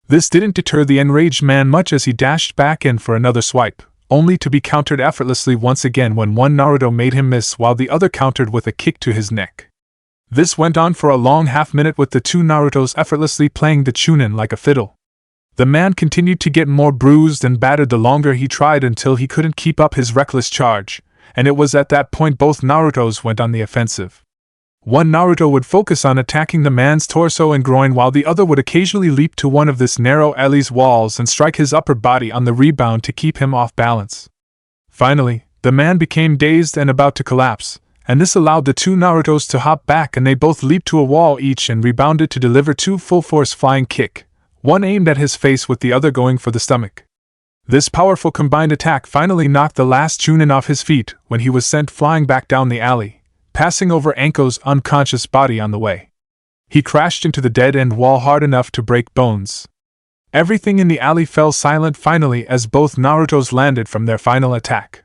This didn't deter the enraged man much as he dashed back in for another swipe, only to be countered effortlessly once again when one Naruto made him miss while the other countered with a kick to his neck. This went on for a long half-minute with the 2 Narutos effortlessly playing the Chunin like a fiddle. The man continued to get more bruised and battered the longer he tried until he couldn't keep up his reckless charge, and it was at that point both Narutos went on the offensive. One Naruto would focus on attacking the man's torso and groin while the other would occasionally leap to one of this narrow alley's walls and strike his upper body on the rebound to keep him off balance. Finally, the man became dazed and about to collapse, and this allowed the two Narutos to hop back, and they both leaped to a wall each and rebounded to deliver two full-force flying kick, one aimed at his face with the other going for the stomach. This powerful combined attack finally knocked the last Chunin off his feet when he was sent flying back down the alley, passing over Anko's unconscious body on the way. He crashed into the dead-end wall hard enough to break bones. Everything in the alley fell silent finally as both Narutos landed from their final attack.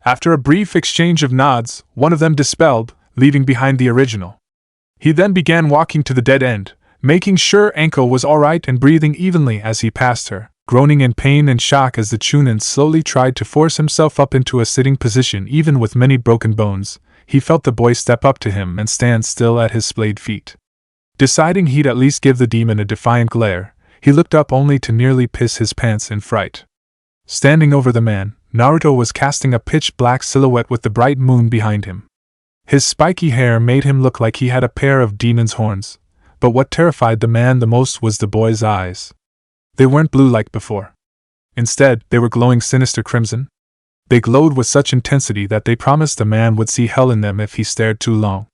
After a brief exchange of nods, one of them dispelled, leaving behind the original. He then began walking to the dead end, making sure Anko was alright and breathing evenly as he passed her, groaning in pain and shock as the Chunin slowly tried to force himself up into a sitting position. Even with many broken bones, he felt the boy step up to him and stand still at his splayed feet. Deciding he'd at least give the demon a defiant glare, he looked up only to nearly piss his pants in fright. Standing over the man, Naruto was casting a pitch-black silhouette with the bright moon behind him. His spiky hair made him look like he had a pair of demon's horns, but what terrified the man the most was the boy's eyes. They weren't blue like before. Instead, they were glowing sinister crimson. They glowed with such intensity that they promised the man would see hell in them if he stared too long.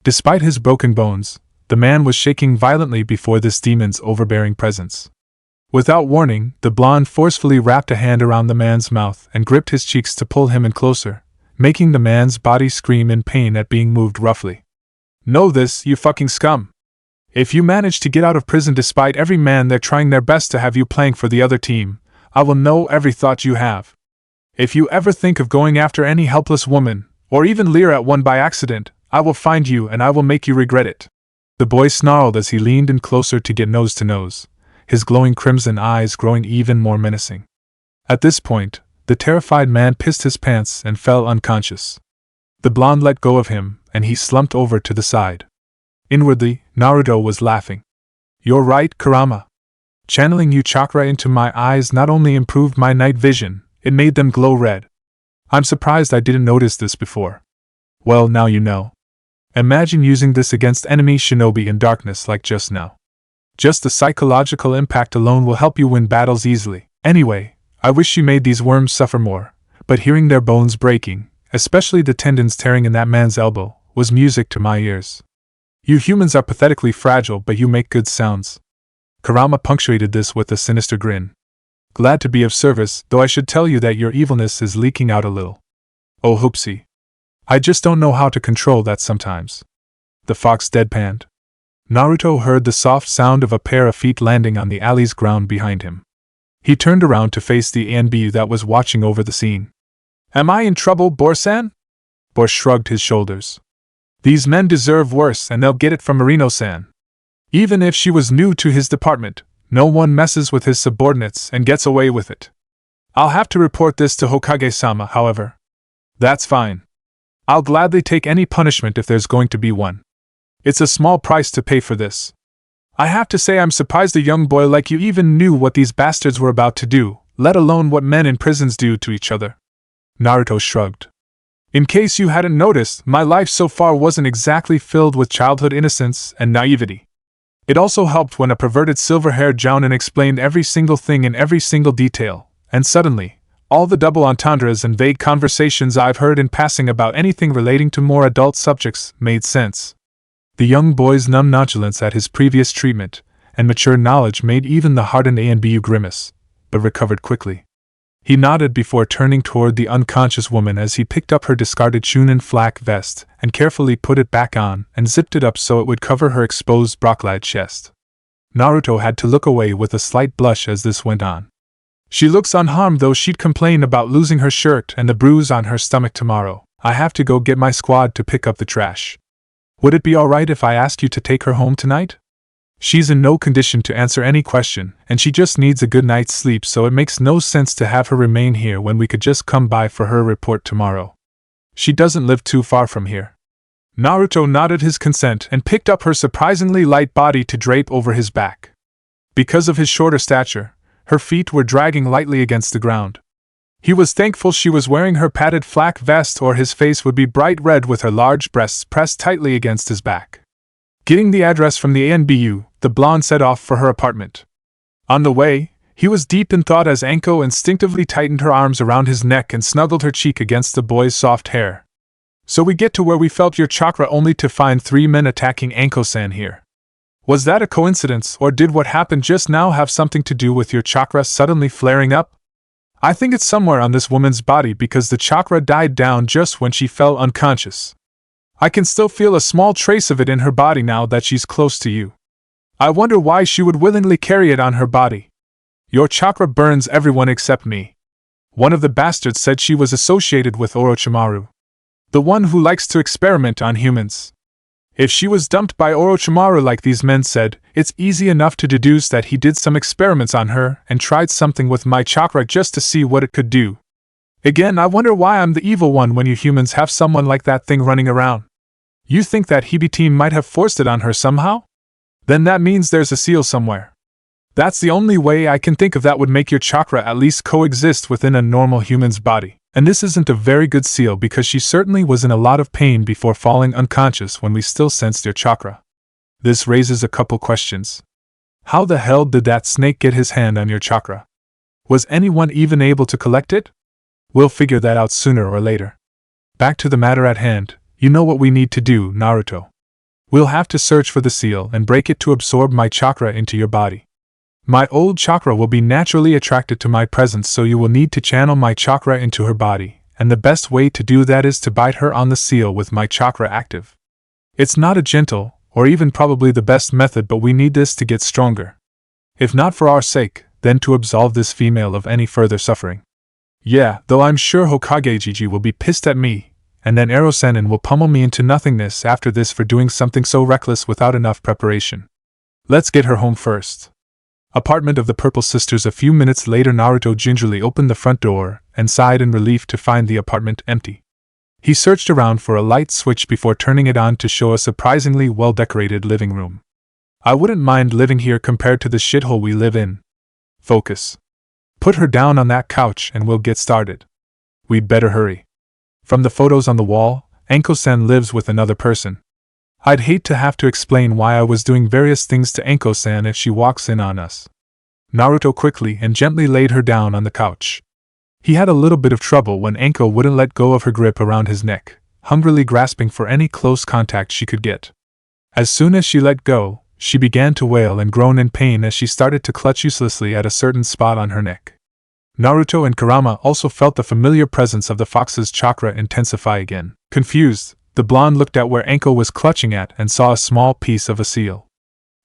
Despite his broken bones, the man was shaking violently before this demon's overbearing presence. Without warning, the blonde forcefully wrapped a hand around the man's mouth and gripped his cheeks to pull him in closer, making the man's body scream in pain at being moved roughly. "Know this, you fucking scum! If you manage to get out of prison despite every man there trying their best to have you playing for the other team, I will know every thought you have. If you ever think of going after any helpless woman, or even leer at one by accident, I will find you and I will make you regret it." The boy snarled as he leaned in closer to get nose to nose, his glowing crimson eyes growing even more menacing. At this point, the terrified man pissed his pants and fell unconscious. The blonde let go of him, and he slumped over to the side. Inwardly, Naruto was laughing. "You're right, Kurama. Channeling you chakra into my eyes not only improved my night vision, it made them glow red. I'm surprised I didn't notice this before. Well, now you know. Imagine using this against enemy shinobi in darkness like just now. Just the psychological impact alone will help you win battles easily. Anyway, I wish you made these worms suffer more, but hearing their bones breaking, especially the tendons tearing in that man's elbow, was music to my ears. You humans are pathetically fragile, but you make good sounds." Kurama punctuated this with a sinister grin. "Glad to be of service, though I should tell you that your evilness is leaking out a little. Oh hoopsie. I just don't know how to control that sometimes." The fox deadpanned. Naruto heard the soft sound of a pair of feet landing on the alley's ground behind him. He turned around to face the ANB that was watching over the scene. "Am I in trouble, Bor-san?" Bor shrugged his shoulders. "These men deserve worse, and they'll get it from Marino-san. Even if she was new to his department, no one messes with his subordinates and gets away with it. I'll have to report this to Hokage-sama, however." "That's fine. I'll gladly take any punishment if there's going to be one. It's a small price to pay for this. I have to say I'm surprised a young boy like you even knew what these bastards were about to do, let alone what men in prisons do to each other." Naruto shrugged. "In case you hadn't noticed, my life so far wasn't exactly filled with childhood innocence and naivety. It also helped when a perverted silver-haired jounin explained every single thing in every single detail, and suddenly, all the double entendres and vague conversations I've heard in passing about anything relating to more adult subjects made sense." The young boy's numb nonchalance at his previous treatment and mature knowledge made even the hardened ANBU grimace, but recovered quickly. He nodded before turning toward the unconscious woman as he picked up her discarded Chunin flak vest and carefully put it back on and zipped it up so it would cover her exposed brock-clad chest. Naruto had to look away with a slight blush as this went on. "She looks unharmed, though she'd complain about losing her shirt and the bruise on her stomach tomorrow. I have to go get my squad to pick up the trash. Would it be alright if I asked you to take her home tonight? She's in no condition to answer any question, and she just needs a good night's sleep, so it makes no sense to have her remain here when we could just come by for her report tomorrow. She doesn't live too far from here." Naruto nodded his consent and picked up her surprisingly light body to drape over his back. Because of his shorter stature, her feet were dragging lightly against the ground. He was thankful she was wearing her padded flak vest, or his face would be bright red with her large breasts pressed tightly against his back. Getting the address from the ANBU, the blonde set off for her apartment. On the way, he was deep in thought as Anko instinctively tightened her arms around his neck and snuggled her cheek against the boy's soft hair. So we get to where we felt your chakra only to find 3 men attacking Anko-san here. Was that a coincidence, or did what happened just now have something to do with your chakra suddenly flaring up? I think it's somewhere on this woman's body because the chakra died down just when she fell unconscious. I can still feel a small trace of it in her body now that she's close to you. I wonder why she would willingly carry it on her body. Your chakra burns everyone except me. One of the bastards said she was associated with Orochimaru, the one who likes to experiment on humans. If she was dumped by Orochimaru like these men said, it's easy enough to deduce that he did some experiments on her and tried something with my chakra just to see what it could do. Again, I wonder why I'm the evil one when you humans have someone like that thing running around. You think that Hibiki might have forced it on her somehow? Then that means there's a seal somewhere. That's the only way I can think of that would make your chakra at least coexist within a normal human's body. And this isn't a very good seal because she certainly was in a lot of pain before falling unconscious when we still sensed your chakra. This raises a couple questions. How the hell did that snake get his hand on your chakra? Was anyone even able to collect it? We'll figure that out sooner or later. Back to the matter at hand, you know what we need to do, Naruto. We'll have to search for the seal and break it to absorb my chakra into your body. My old chakra will be naturally attracted to my presence, so you will need to channel my chakra into her body, and the best way to do that is to bite her on the seal with my chakra active. It's not a gentle, or even probably the best method, but we need this to get stronger. If not for our sake, then to absolve this female of any further suffering. Yeah, though I'm sure Hokage Gigi will be pissed at me, and then Ero-Sennin will pummel me into nothingness after this for doing something so reckless without enough preparation. Let's get her home first. Apartment of the Purple Sisters. A few minutes later, Naruto gingerly opened the front door and sighed in relief to find the apartment empty. He searched around for a light switch before turning it on to show a surprisingly well-decorated living room. I wouldn't mind living here compared to the shithole we live in. Focus. Put her down on that couch and we'll get started. We'd better hurry. From the photos on the wall, Anko-san lives with another person. I'd hate to have to explain why I was doing various things to Anko-san if she walks in on us. Naruto quickly and gently laid her down on the couch. He had a little bit of trouble when Anko wouldn't let go of her grip around his neck, hungrily grasping for any close contact she could get. As soon as she let go, she began to wail and groan in pain as she started to clutch uselessly at a certain spot on her neck. Naruto and Kurama also felt the familiar presence of the fox's chakra intensify again. Confused, the blonde looked at where Anko was clutching at and saw a small piece of a seal.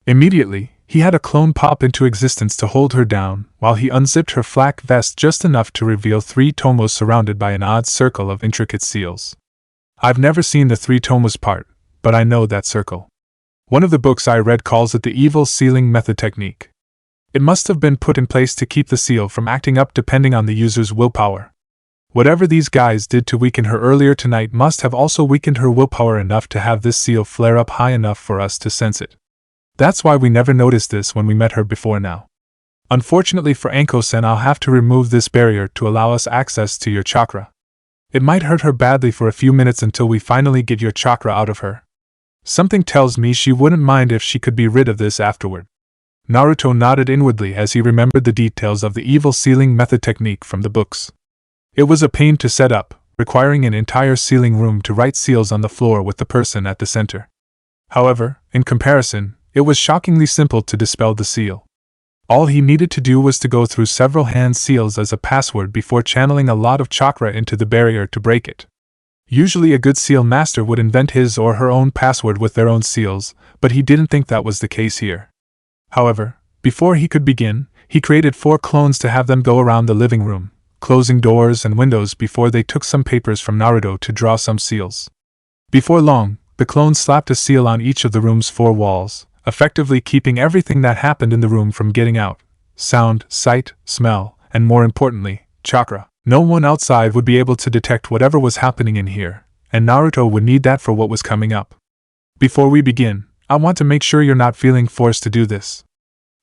Immediately, he had a clone pop into existence to hold her down, while he unzipped her flak vest just enough to reveal 3 tomos surrounded by an odd circle of intricate seals. I've never seen the 3 tomos part, but I know that circle. One of the books I read calls it the evil sealing method technique. It must have been put in place to keep the seal from acting up depending on the user's willpower. Whatever these guys did to weaken her earlier tonight must have also weakened her willpower enough to have this seal flare up high enough for us to sense it. That's why we never noticed this when we met her before now. Unfortunately for Anko-san, I'll have to remove this barrier to allow us access to your chakra. It might hurt her badly for a few minutes until we finally get your chakra out of her. Something tells me she wouldn't mind if she could be rid of this afterward. Naruto nodded inwardly as he remembered the details of the evil sealing method technique from the books. It was a pain to set up, requiring an entire sealing room to write seals on the floor with the person at the center. However, in comparison, it was shockingly simple to dispel the seal. All he needed to do was to go through several hand seals as a password before channeling a lot of chakra into the barrier to break it. Usually a good seal master would invent his or her own password with their own seals, but he didn't think that was the case here. However, before he could begin, he created 4 clones to have them go around the living room, closing doors and windows before they took some papers from Naruto to draw some seals. Before long, the clones slapped a seal on each of the room's 4 walls, effectively keeping everything that happened in the room from getting out: sound, sight, smell, and more importantly, chakra. No one outside would be able to detect whatever was happening in here, and Naruto would need that for what was coming up. Before we begin, I want to make sure you're not feeling forced to do this.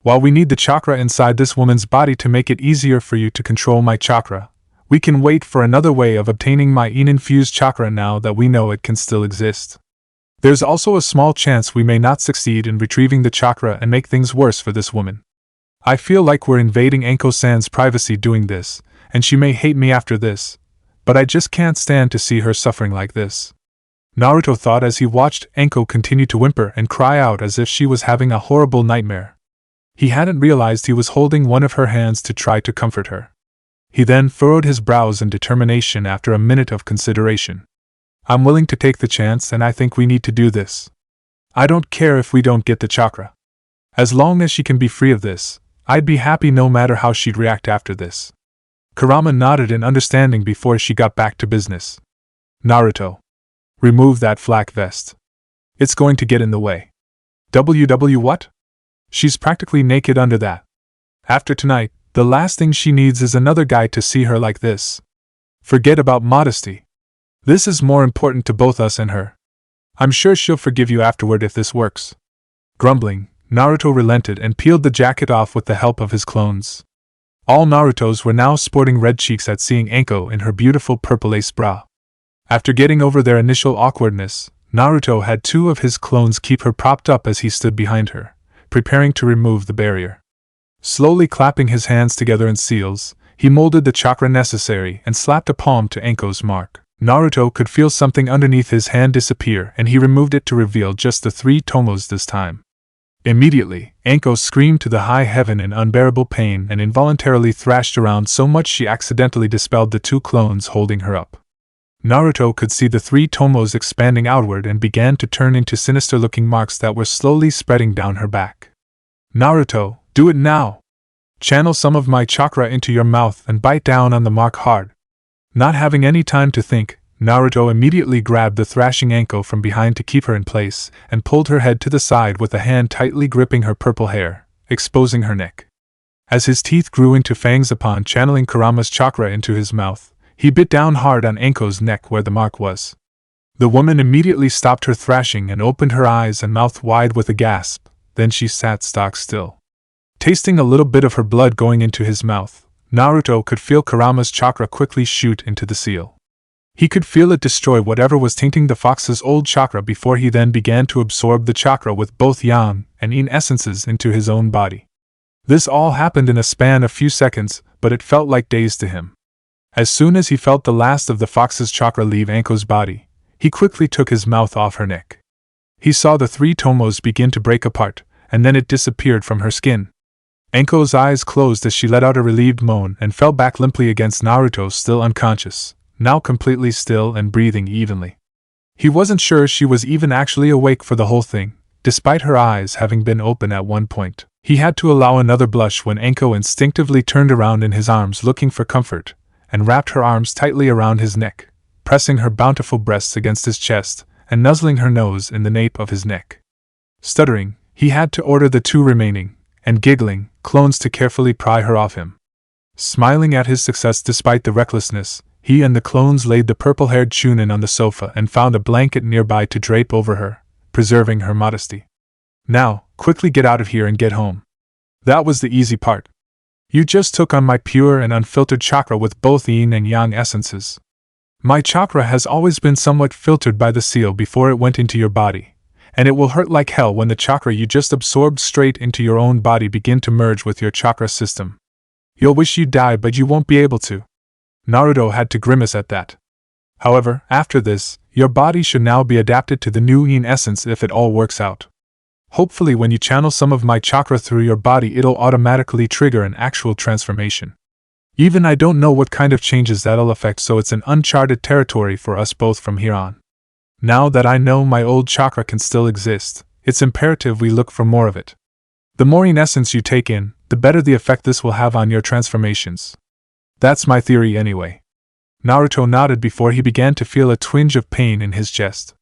While we need the chakra inside this woman's body to make it easier for you to control my chakra, we can wait for another way of obtaining my infused chakra now that we know it can still exist. There's also a small chance we may not succeed in retrieving the chakra and make things worse for this woman. I feel like we're invading Anko-san's privacy doing this, and she may hate me after this, but I just can't stand to see her suffering like this. Naruto thought as he watched Anko continue to whimper and cry out as if she was having a horrible nightmare. He hadn't realized he was holding one of her hands to try to comfort her. He then furrowed his brows in determination after a minute of consideration. I'm willing to take the chance, and I think we need to do this. I don't care if we don't get the chakra. As long as she can be free of this, I'd be happy no matter how she'd react after this. Kurama nodded in understanding before she got back to business. Naruto. Remove that flak vest. It's going to get in the way. What? She's practically naked under that. After tonight, the last thing she needs is another guy to see her like this. Forget about modesty. This is more important to both us and her. I'm sure she'll forgive you afterward if this works. Grumbling, Naruto relented and peeled the jacket off with the help of his clones. All Narutos were now sporting red cheeks at seeing Anko in her beautiful purple lace bra. After getting over their initial awkwardness, Naruto had two of his clones keep her propped up as he stood behind her, preparing to remove the barrier. Slowly clapping his hands together in seals, he molded the chakra necessary and slapped a palm to Anko's mark. Naruto could feel something underneath his hand disappear, and he removed it to reveal just the 3 tomos this time. Immediately, Anko screamed to the high heaven in unbearable pain and involuntarily thrashed around so much she accidentally dispelled the 2 clones holding her up. Naruto could see the 3 tomos expanding outward and began to turn into sinister-looking marks that were slowly spreading down her back. Naruto, do it now! Channel some of my chakra into your mouth and bite down on the mark hard. Not having any time to think, Naruto immediately grabbed the thrashing Anko from behind to keep her in place and pulled her head to the side with a hand tightly gripping her purple hair, exposing her neck. As his teeth grew into fangs upon channeling Kurama's chakra into his mouth, he bit down hard on Anko's neck where the mark was. The woman immediately stopped her thrashing and opened her eyes and mouth wide with a gasp, then she sat stock still. Tasting a little bit of her blood going into his mouth, Naruto could feel Kurama's chakra quickly shoot into the seal. He could feel it destroy whatever was tainting the fox's old chakra before he then began to absorb the chakra with both yang and yin essences into his own body. This all happened in a span of few seconds, but it felt like days to him. As soon as he felt the last of the fox's chakra leave Anko's body, he quickly took his mouth off her neck. He saw the 3 tomos begin to break apart, and then it disappeared from her skin. Anko's eyes closed as she let out a relieved moan and fell back limply against Naruto, still unconscious, now completely still and breathing evenly. He wasn't sure she was even actually awake for the whole thing, despite her eyes having been open at one point. He had to allow another blush when Anko instinctively turned around in his arms looking for comfort, and wrapped her arms tightly around his neck, pressing her bountiful breasts against his chest and nuzzling her nose in the nape of his neck. Stuttering, he had to order the 2 remaining, and giggling, clones to carefully pry her off him. Smiling at his success despite the recklessness, he and the clones laid the purple-haired Chunin on the sofa and found a blanket nearby to drape over her, preserving her modesty. Now, quickly get out of here and get home. That was the easy part. You just took on my pure and unfiltered chakra with both yin and yang essences. My chakra has always been somewhat filtered by the seal before it went into your body, and it will hurt like hell when the chakra you just absorbed straight into your own body begin to merge with your chakra system. You'll wish you died, but you won't be able to. Naruto had to grimace at that. However, after this, your body should now be adapted to the new yin essence if it all works out. Hopefully when you channel some of my chakra through your body it'll automatically trigger an actual transformation. Even I don't know what kind of changes that'll affect, so it's an uncharted territory for us both from here on. Now that I know my old chakra can still exist, it's imperative we look for more of it. The more yin essence you take in, the better the effect this will have on your transformations. That's my theory anyway. Naruto nodded before he began to feel a twinge of pain in his chest.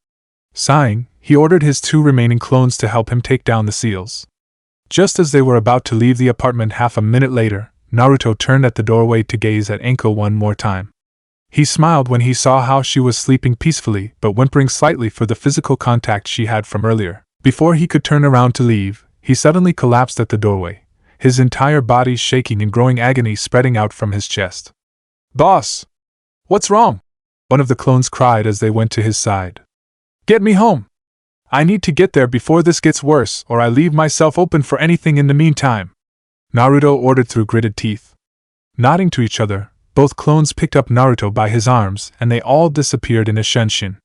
Sighing, he ordered his 2 remaining clones to help him take down the seals. Just as they were about to leave the apartment half a minute later, Naruto turned at the doorway to gaze at Anko one more time. He smiled when he saw how she was sleeping peacefully but whimpering slightly for the physical contact she had from earlier. Before he could turn around to leave, he suddenly collapsed at the doorway, his entire body shaking in growing agony spreading out from his chest. "Boss! What's wrong?" one of the clones cried as they went to his side. "Get me home! I need to get there before this gets worse, or I leave myself open for anything in the meantime," Naruto ordered through gritted teeth. Nodding to each other, both clones picked up Naruto by his arms and they all disappeared in a shunshin.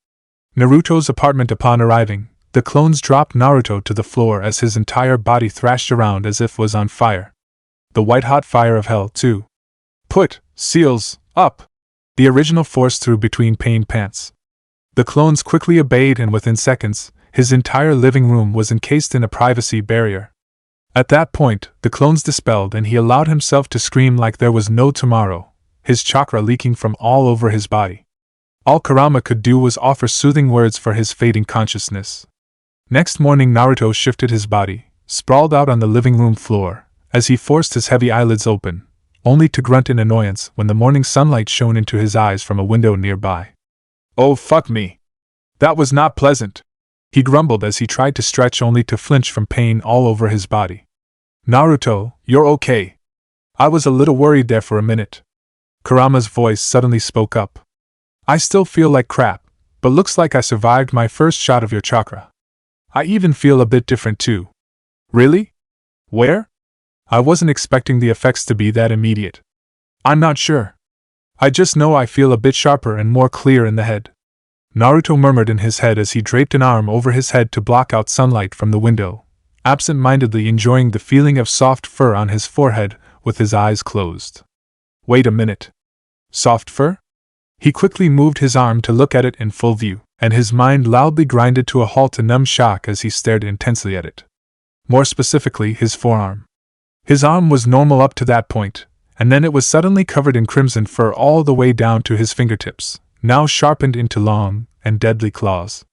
Naruto's apartment. Upon arriving, the clones dropped Naruto to the floor as his entire body thrashed around as if was on fire. The white-hot fire of hell, too. Put seals up! The original force threw between Pain pants. The clones quickly obeyed, and within seconds, his entire living room was encased in a privacy barrier. At that point, the clones dispelled and he allowed himself to scream like there was no tomorrow, his chakra leaking from all over his body. All Kurama could do was offer soothing words for his fading consciousness. Next morning, Naruto shifted his body, sprawled out on the living room floor, as he forced his heavy eyelids open, only to grunt in annoyance when the morning sunlight shone into his eyes from a window nearby. Oh, fuck me. That was not pleasant, he grumbled as he tried to stretch, only to flinch from pain all over his body. Naruto, you're okay. I was a little worried there for a minute. Kurama's voice suddenly spoke up. I still feel like crap, but looks like I survived my first shot of your chakra. I even feel a bit different too. Really? Where? I wasn't expecting the effects to be that immediate. I'm not sure. I just know I feel a bit sharper and more clear in the head. Naruto murmured in his head as he draped an arm over his head to block out sunlight from the window, absent-mindedly enjoying the feeling of soft fur on his forehead with his eyes closed. Wait a minute. Soft fur? He quickly moved his arm to look at it in full view, and his mind loudly grinded to a halt in numb shock as he stared intensely at it. More specifically, his forearm. His arm was normal up to that point, and then it was suddenly covered in crimson fur all the way down to his fingertips, now sharpened into long and deadly claws.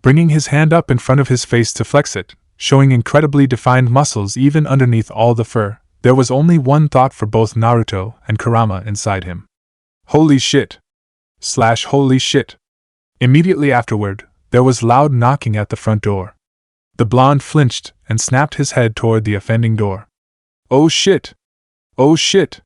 Bringing his hand up in front of his face to flex it, showing incredibly defined muscles even underneath all the fur, there was only one thought for both Naruto and Kurama inside him. Holy shit! Holy shit! Immediately afterward, there was loud knocking at the front door. The blonde flinched and snapped his head toward the offending door. Oh shit! Oh shit!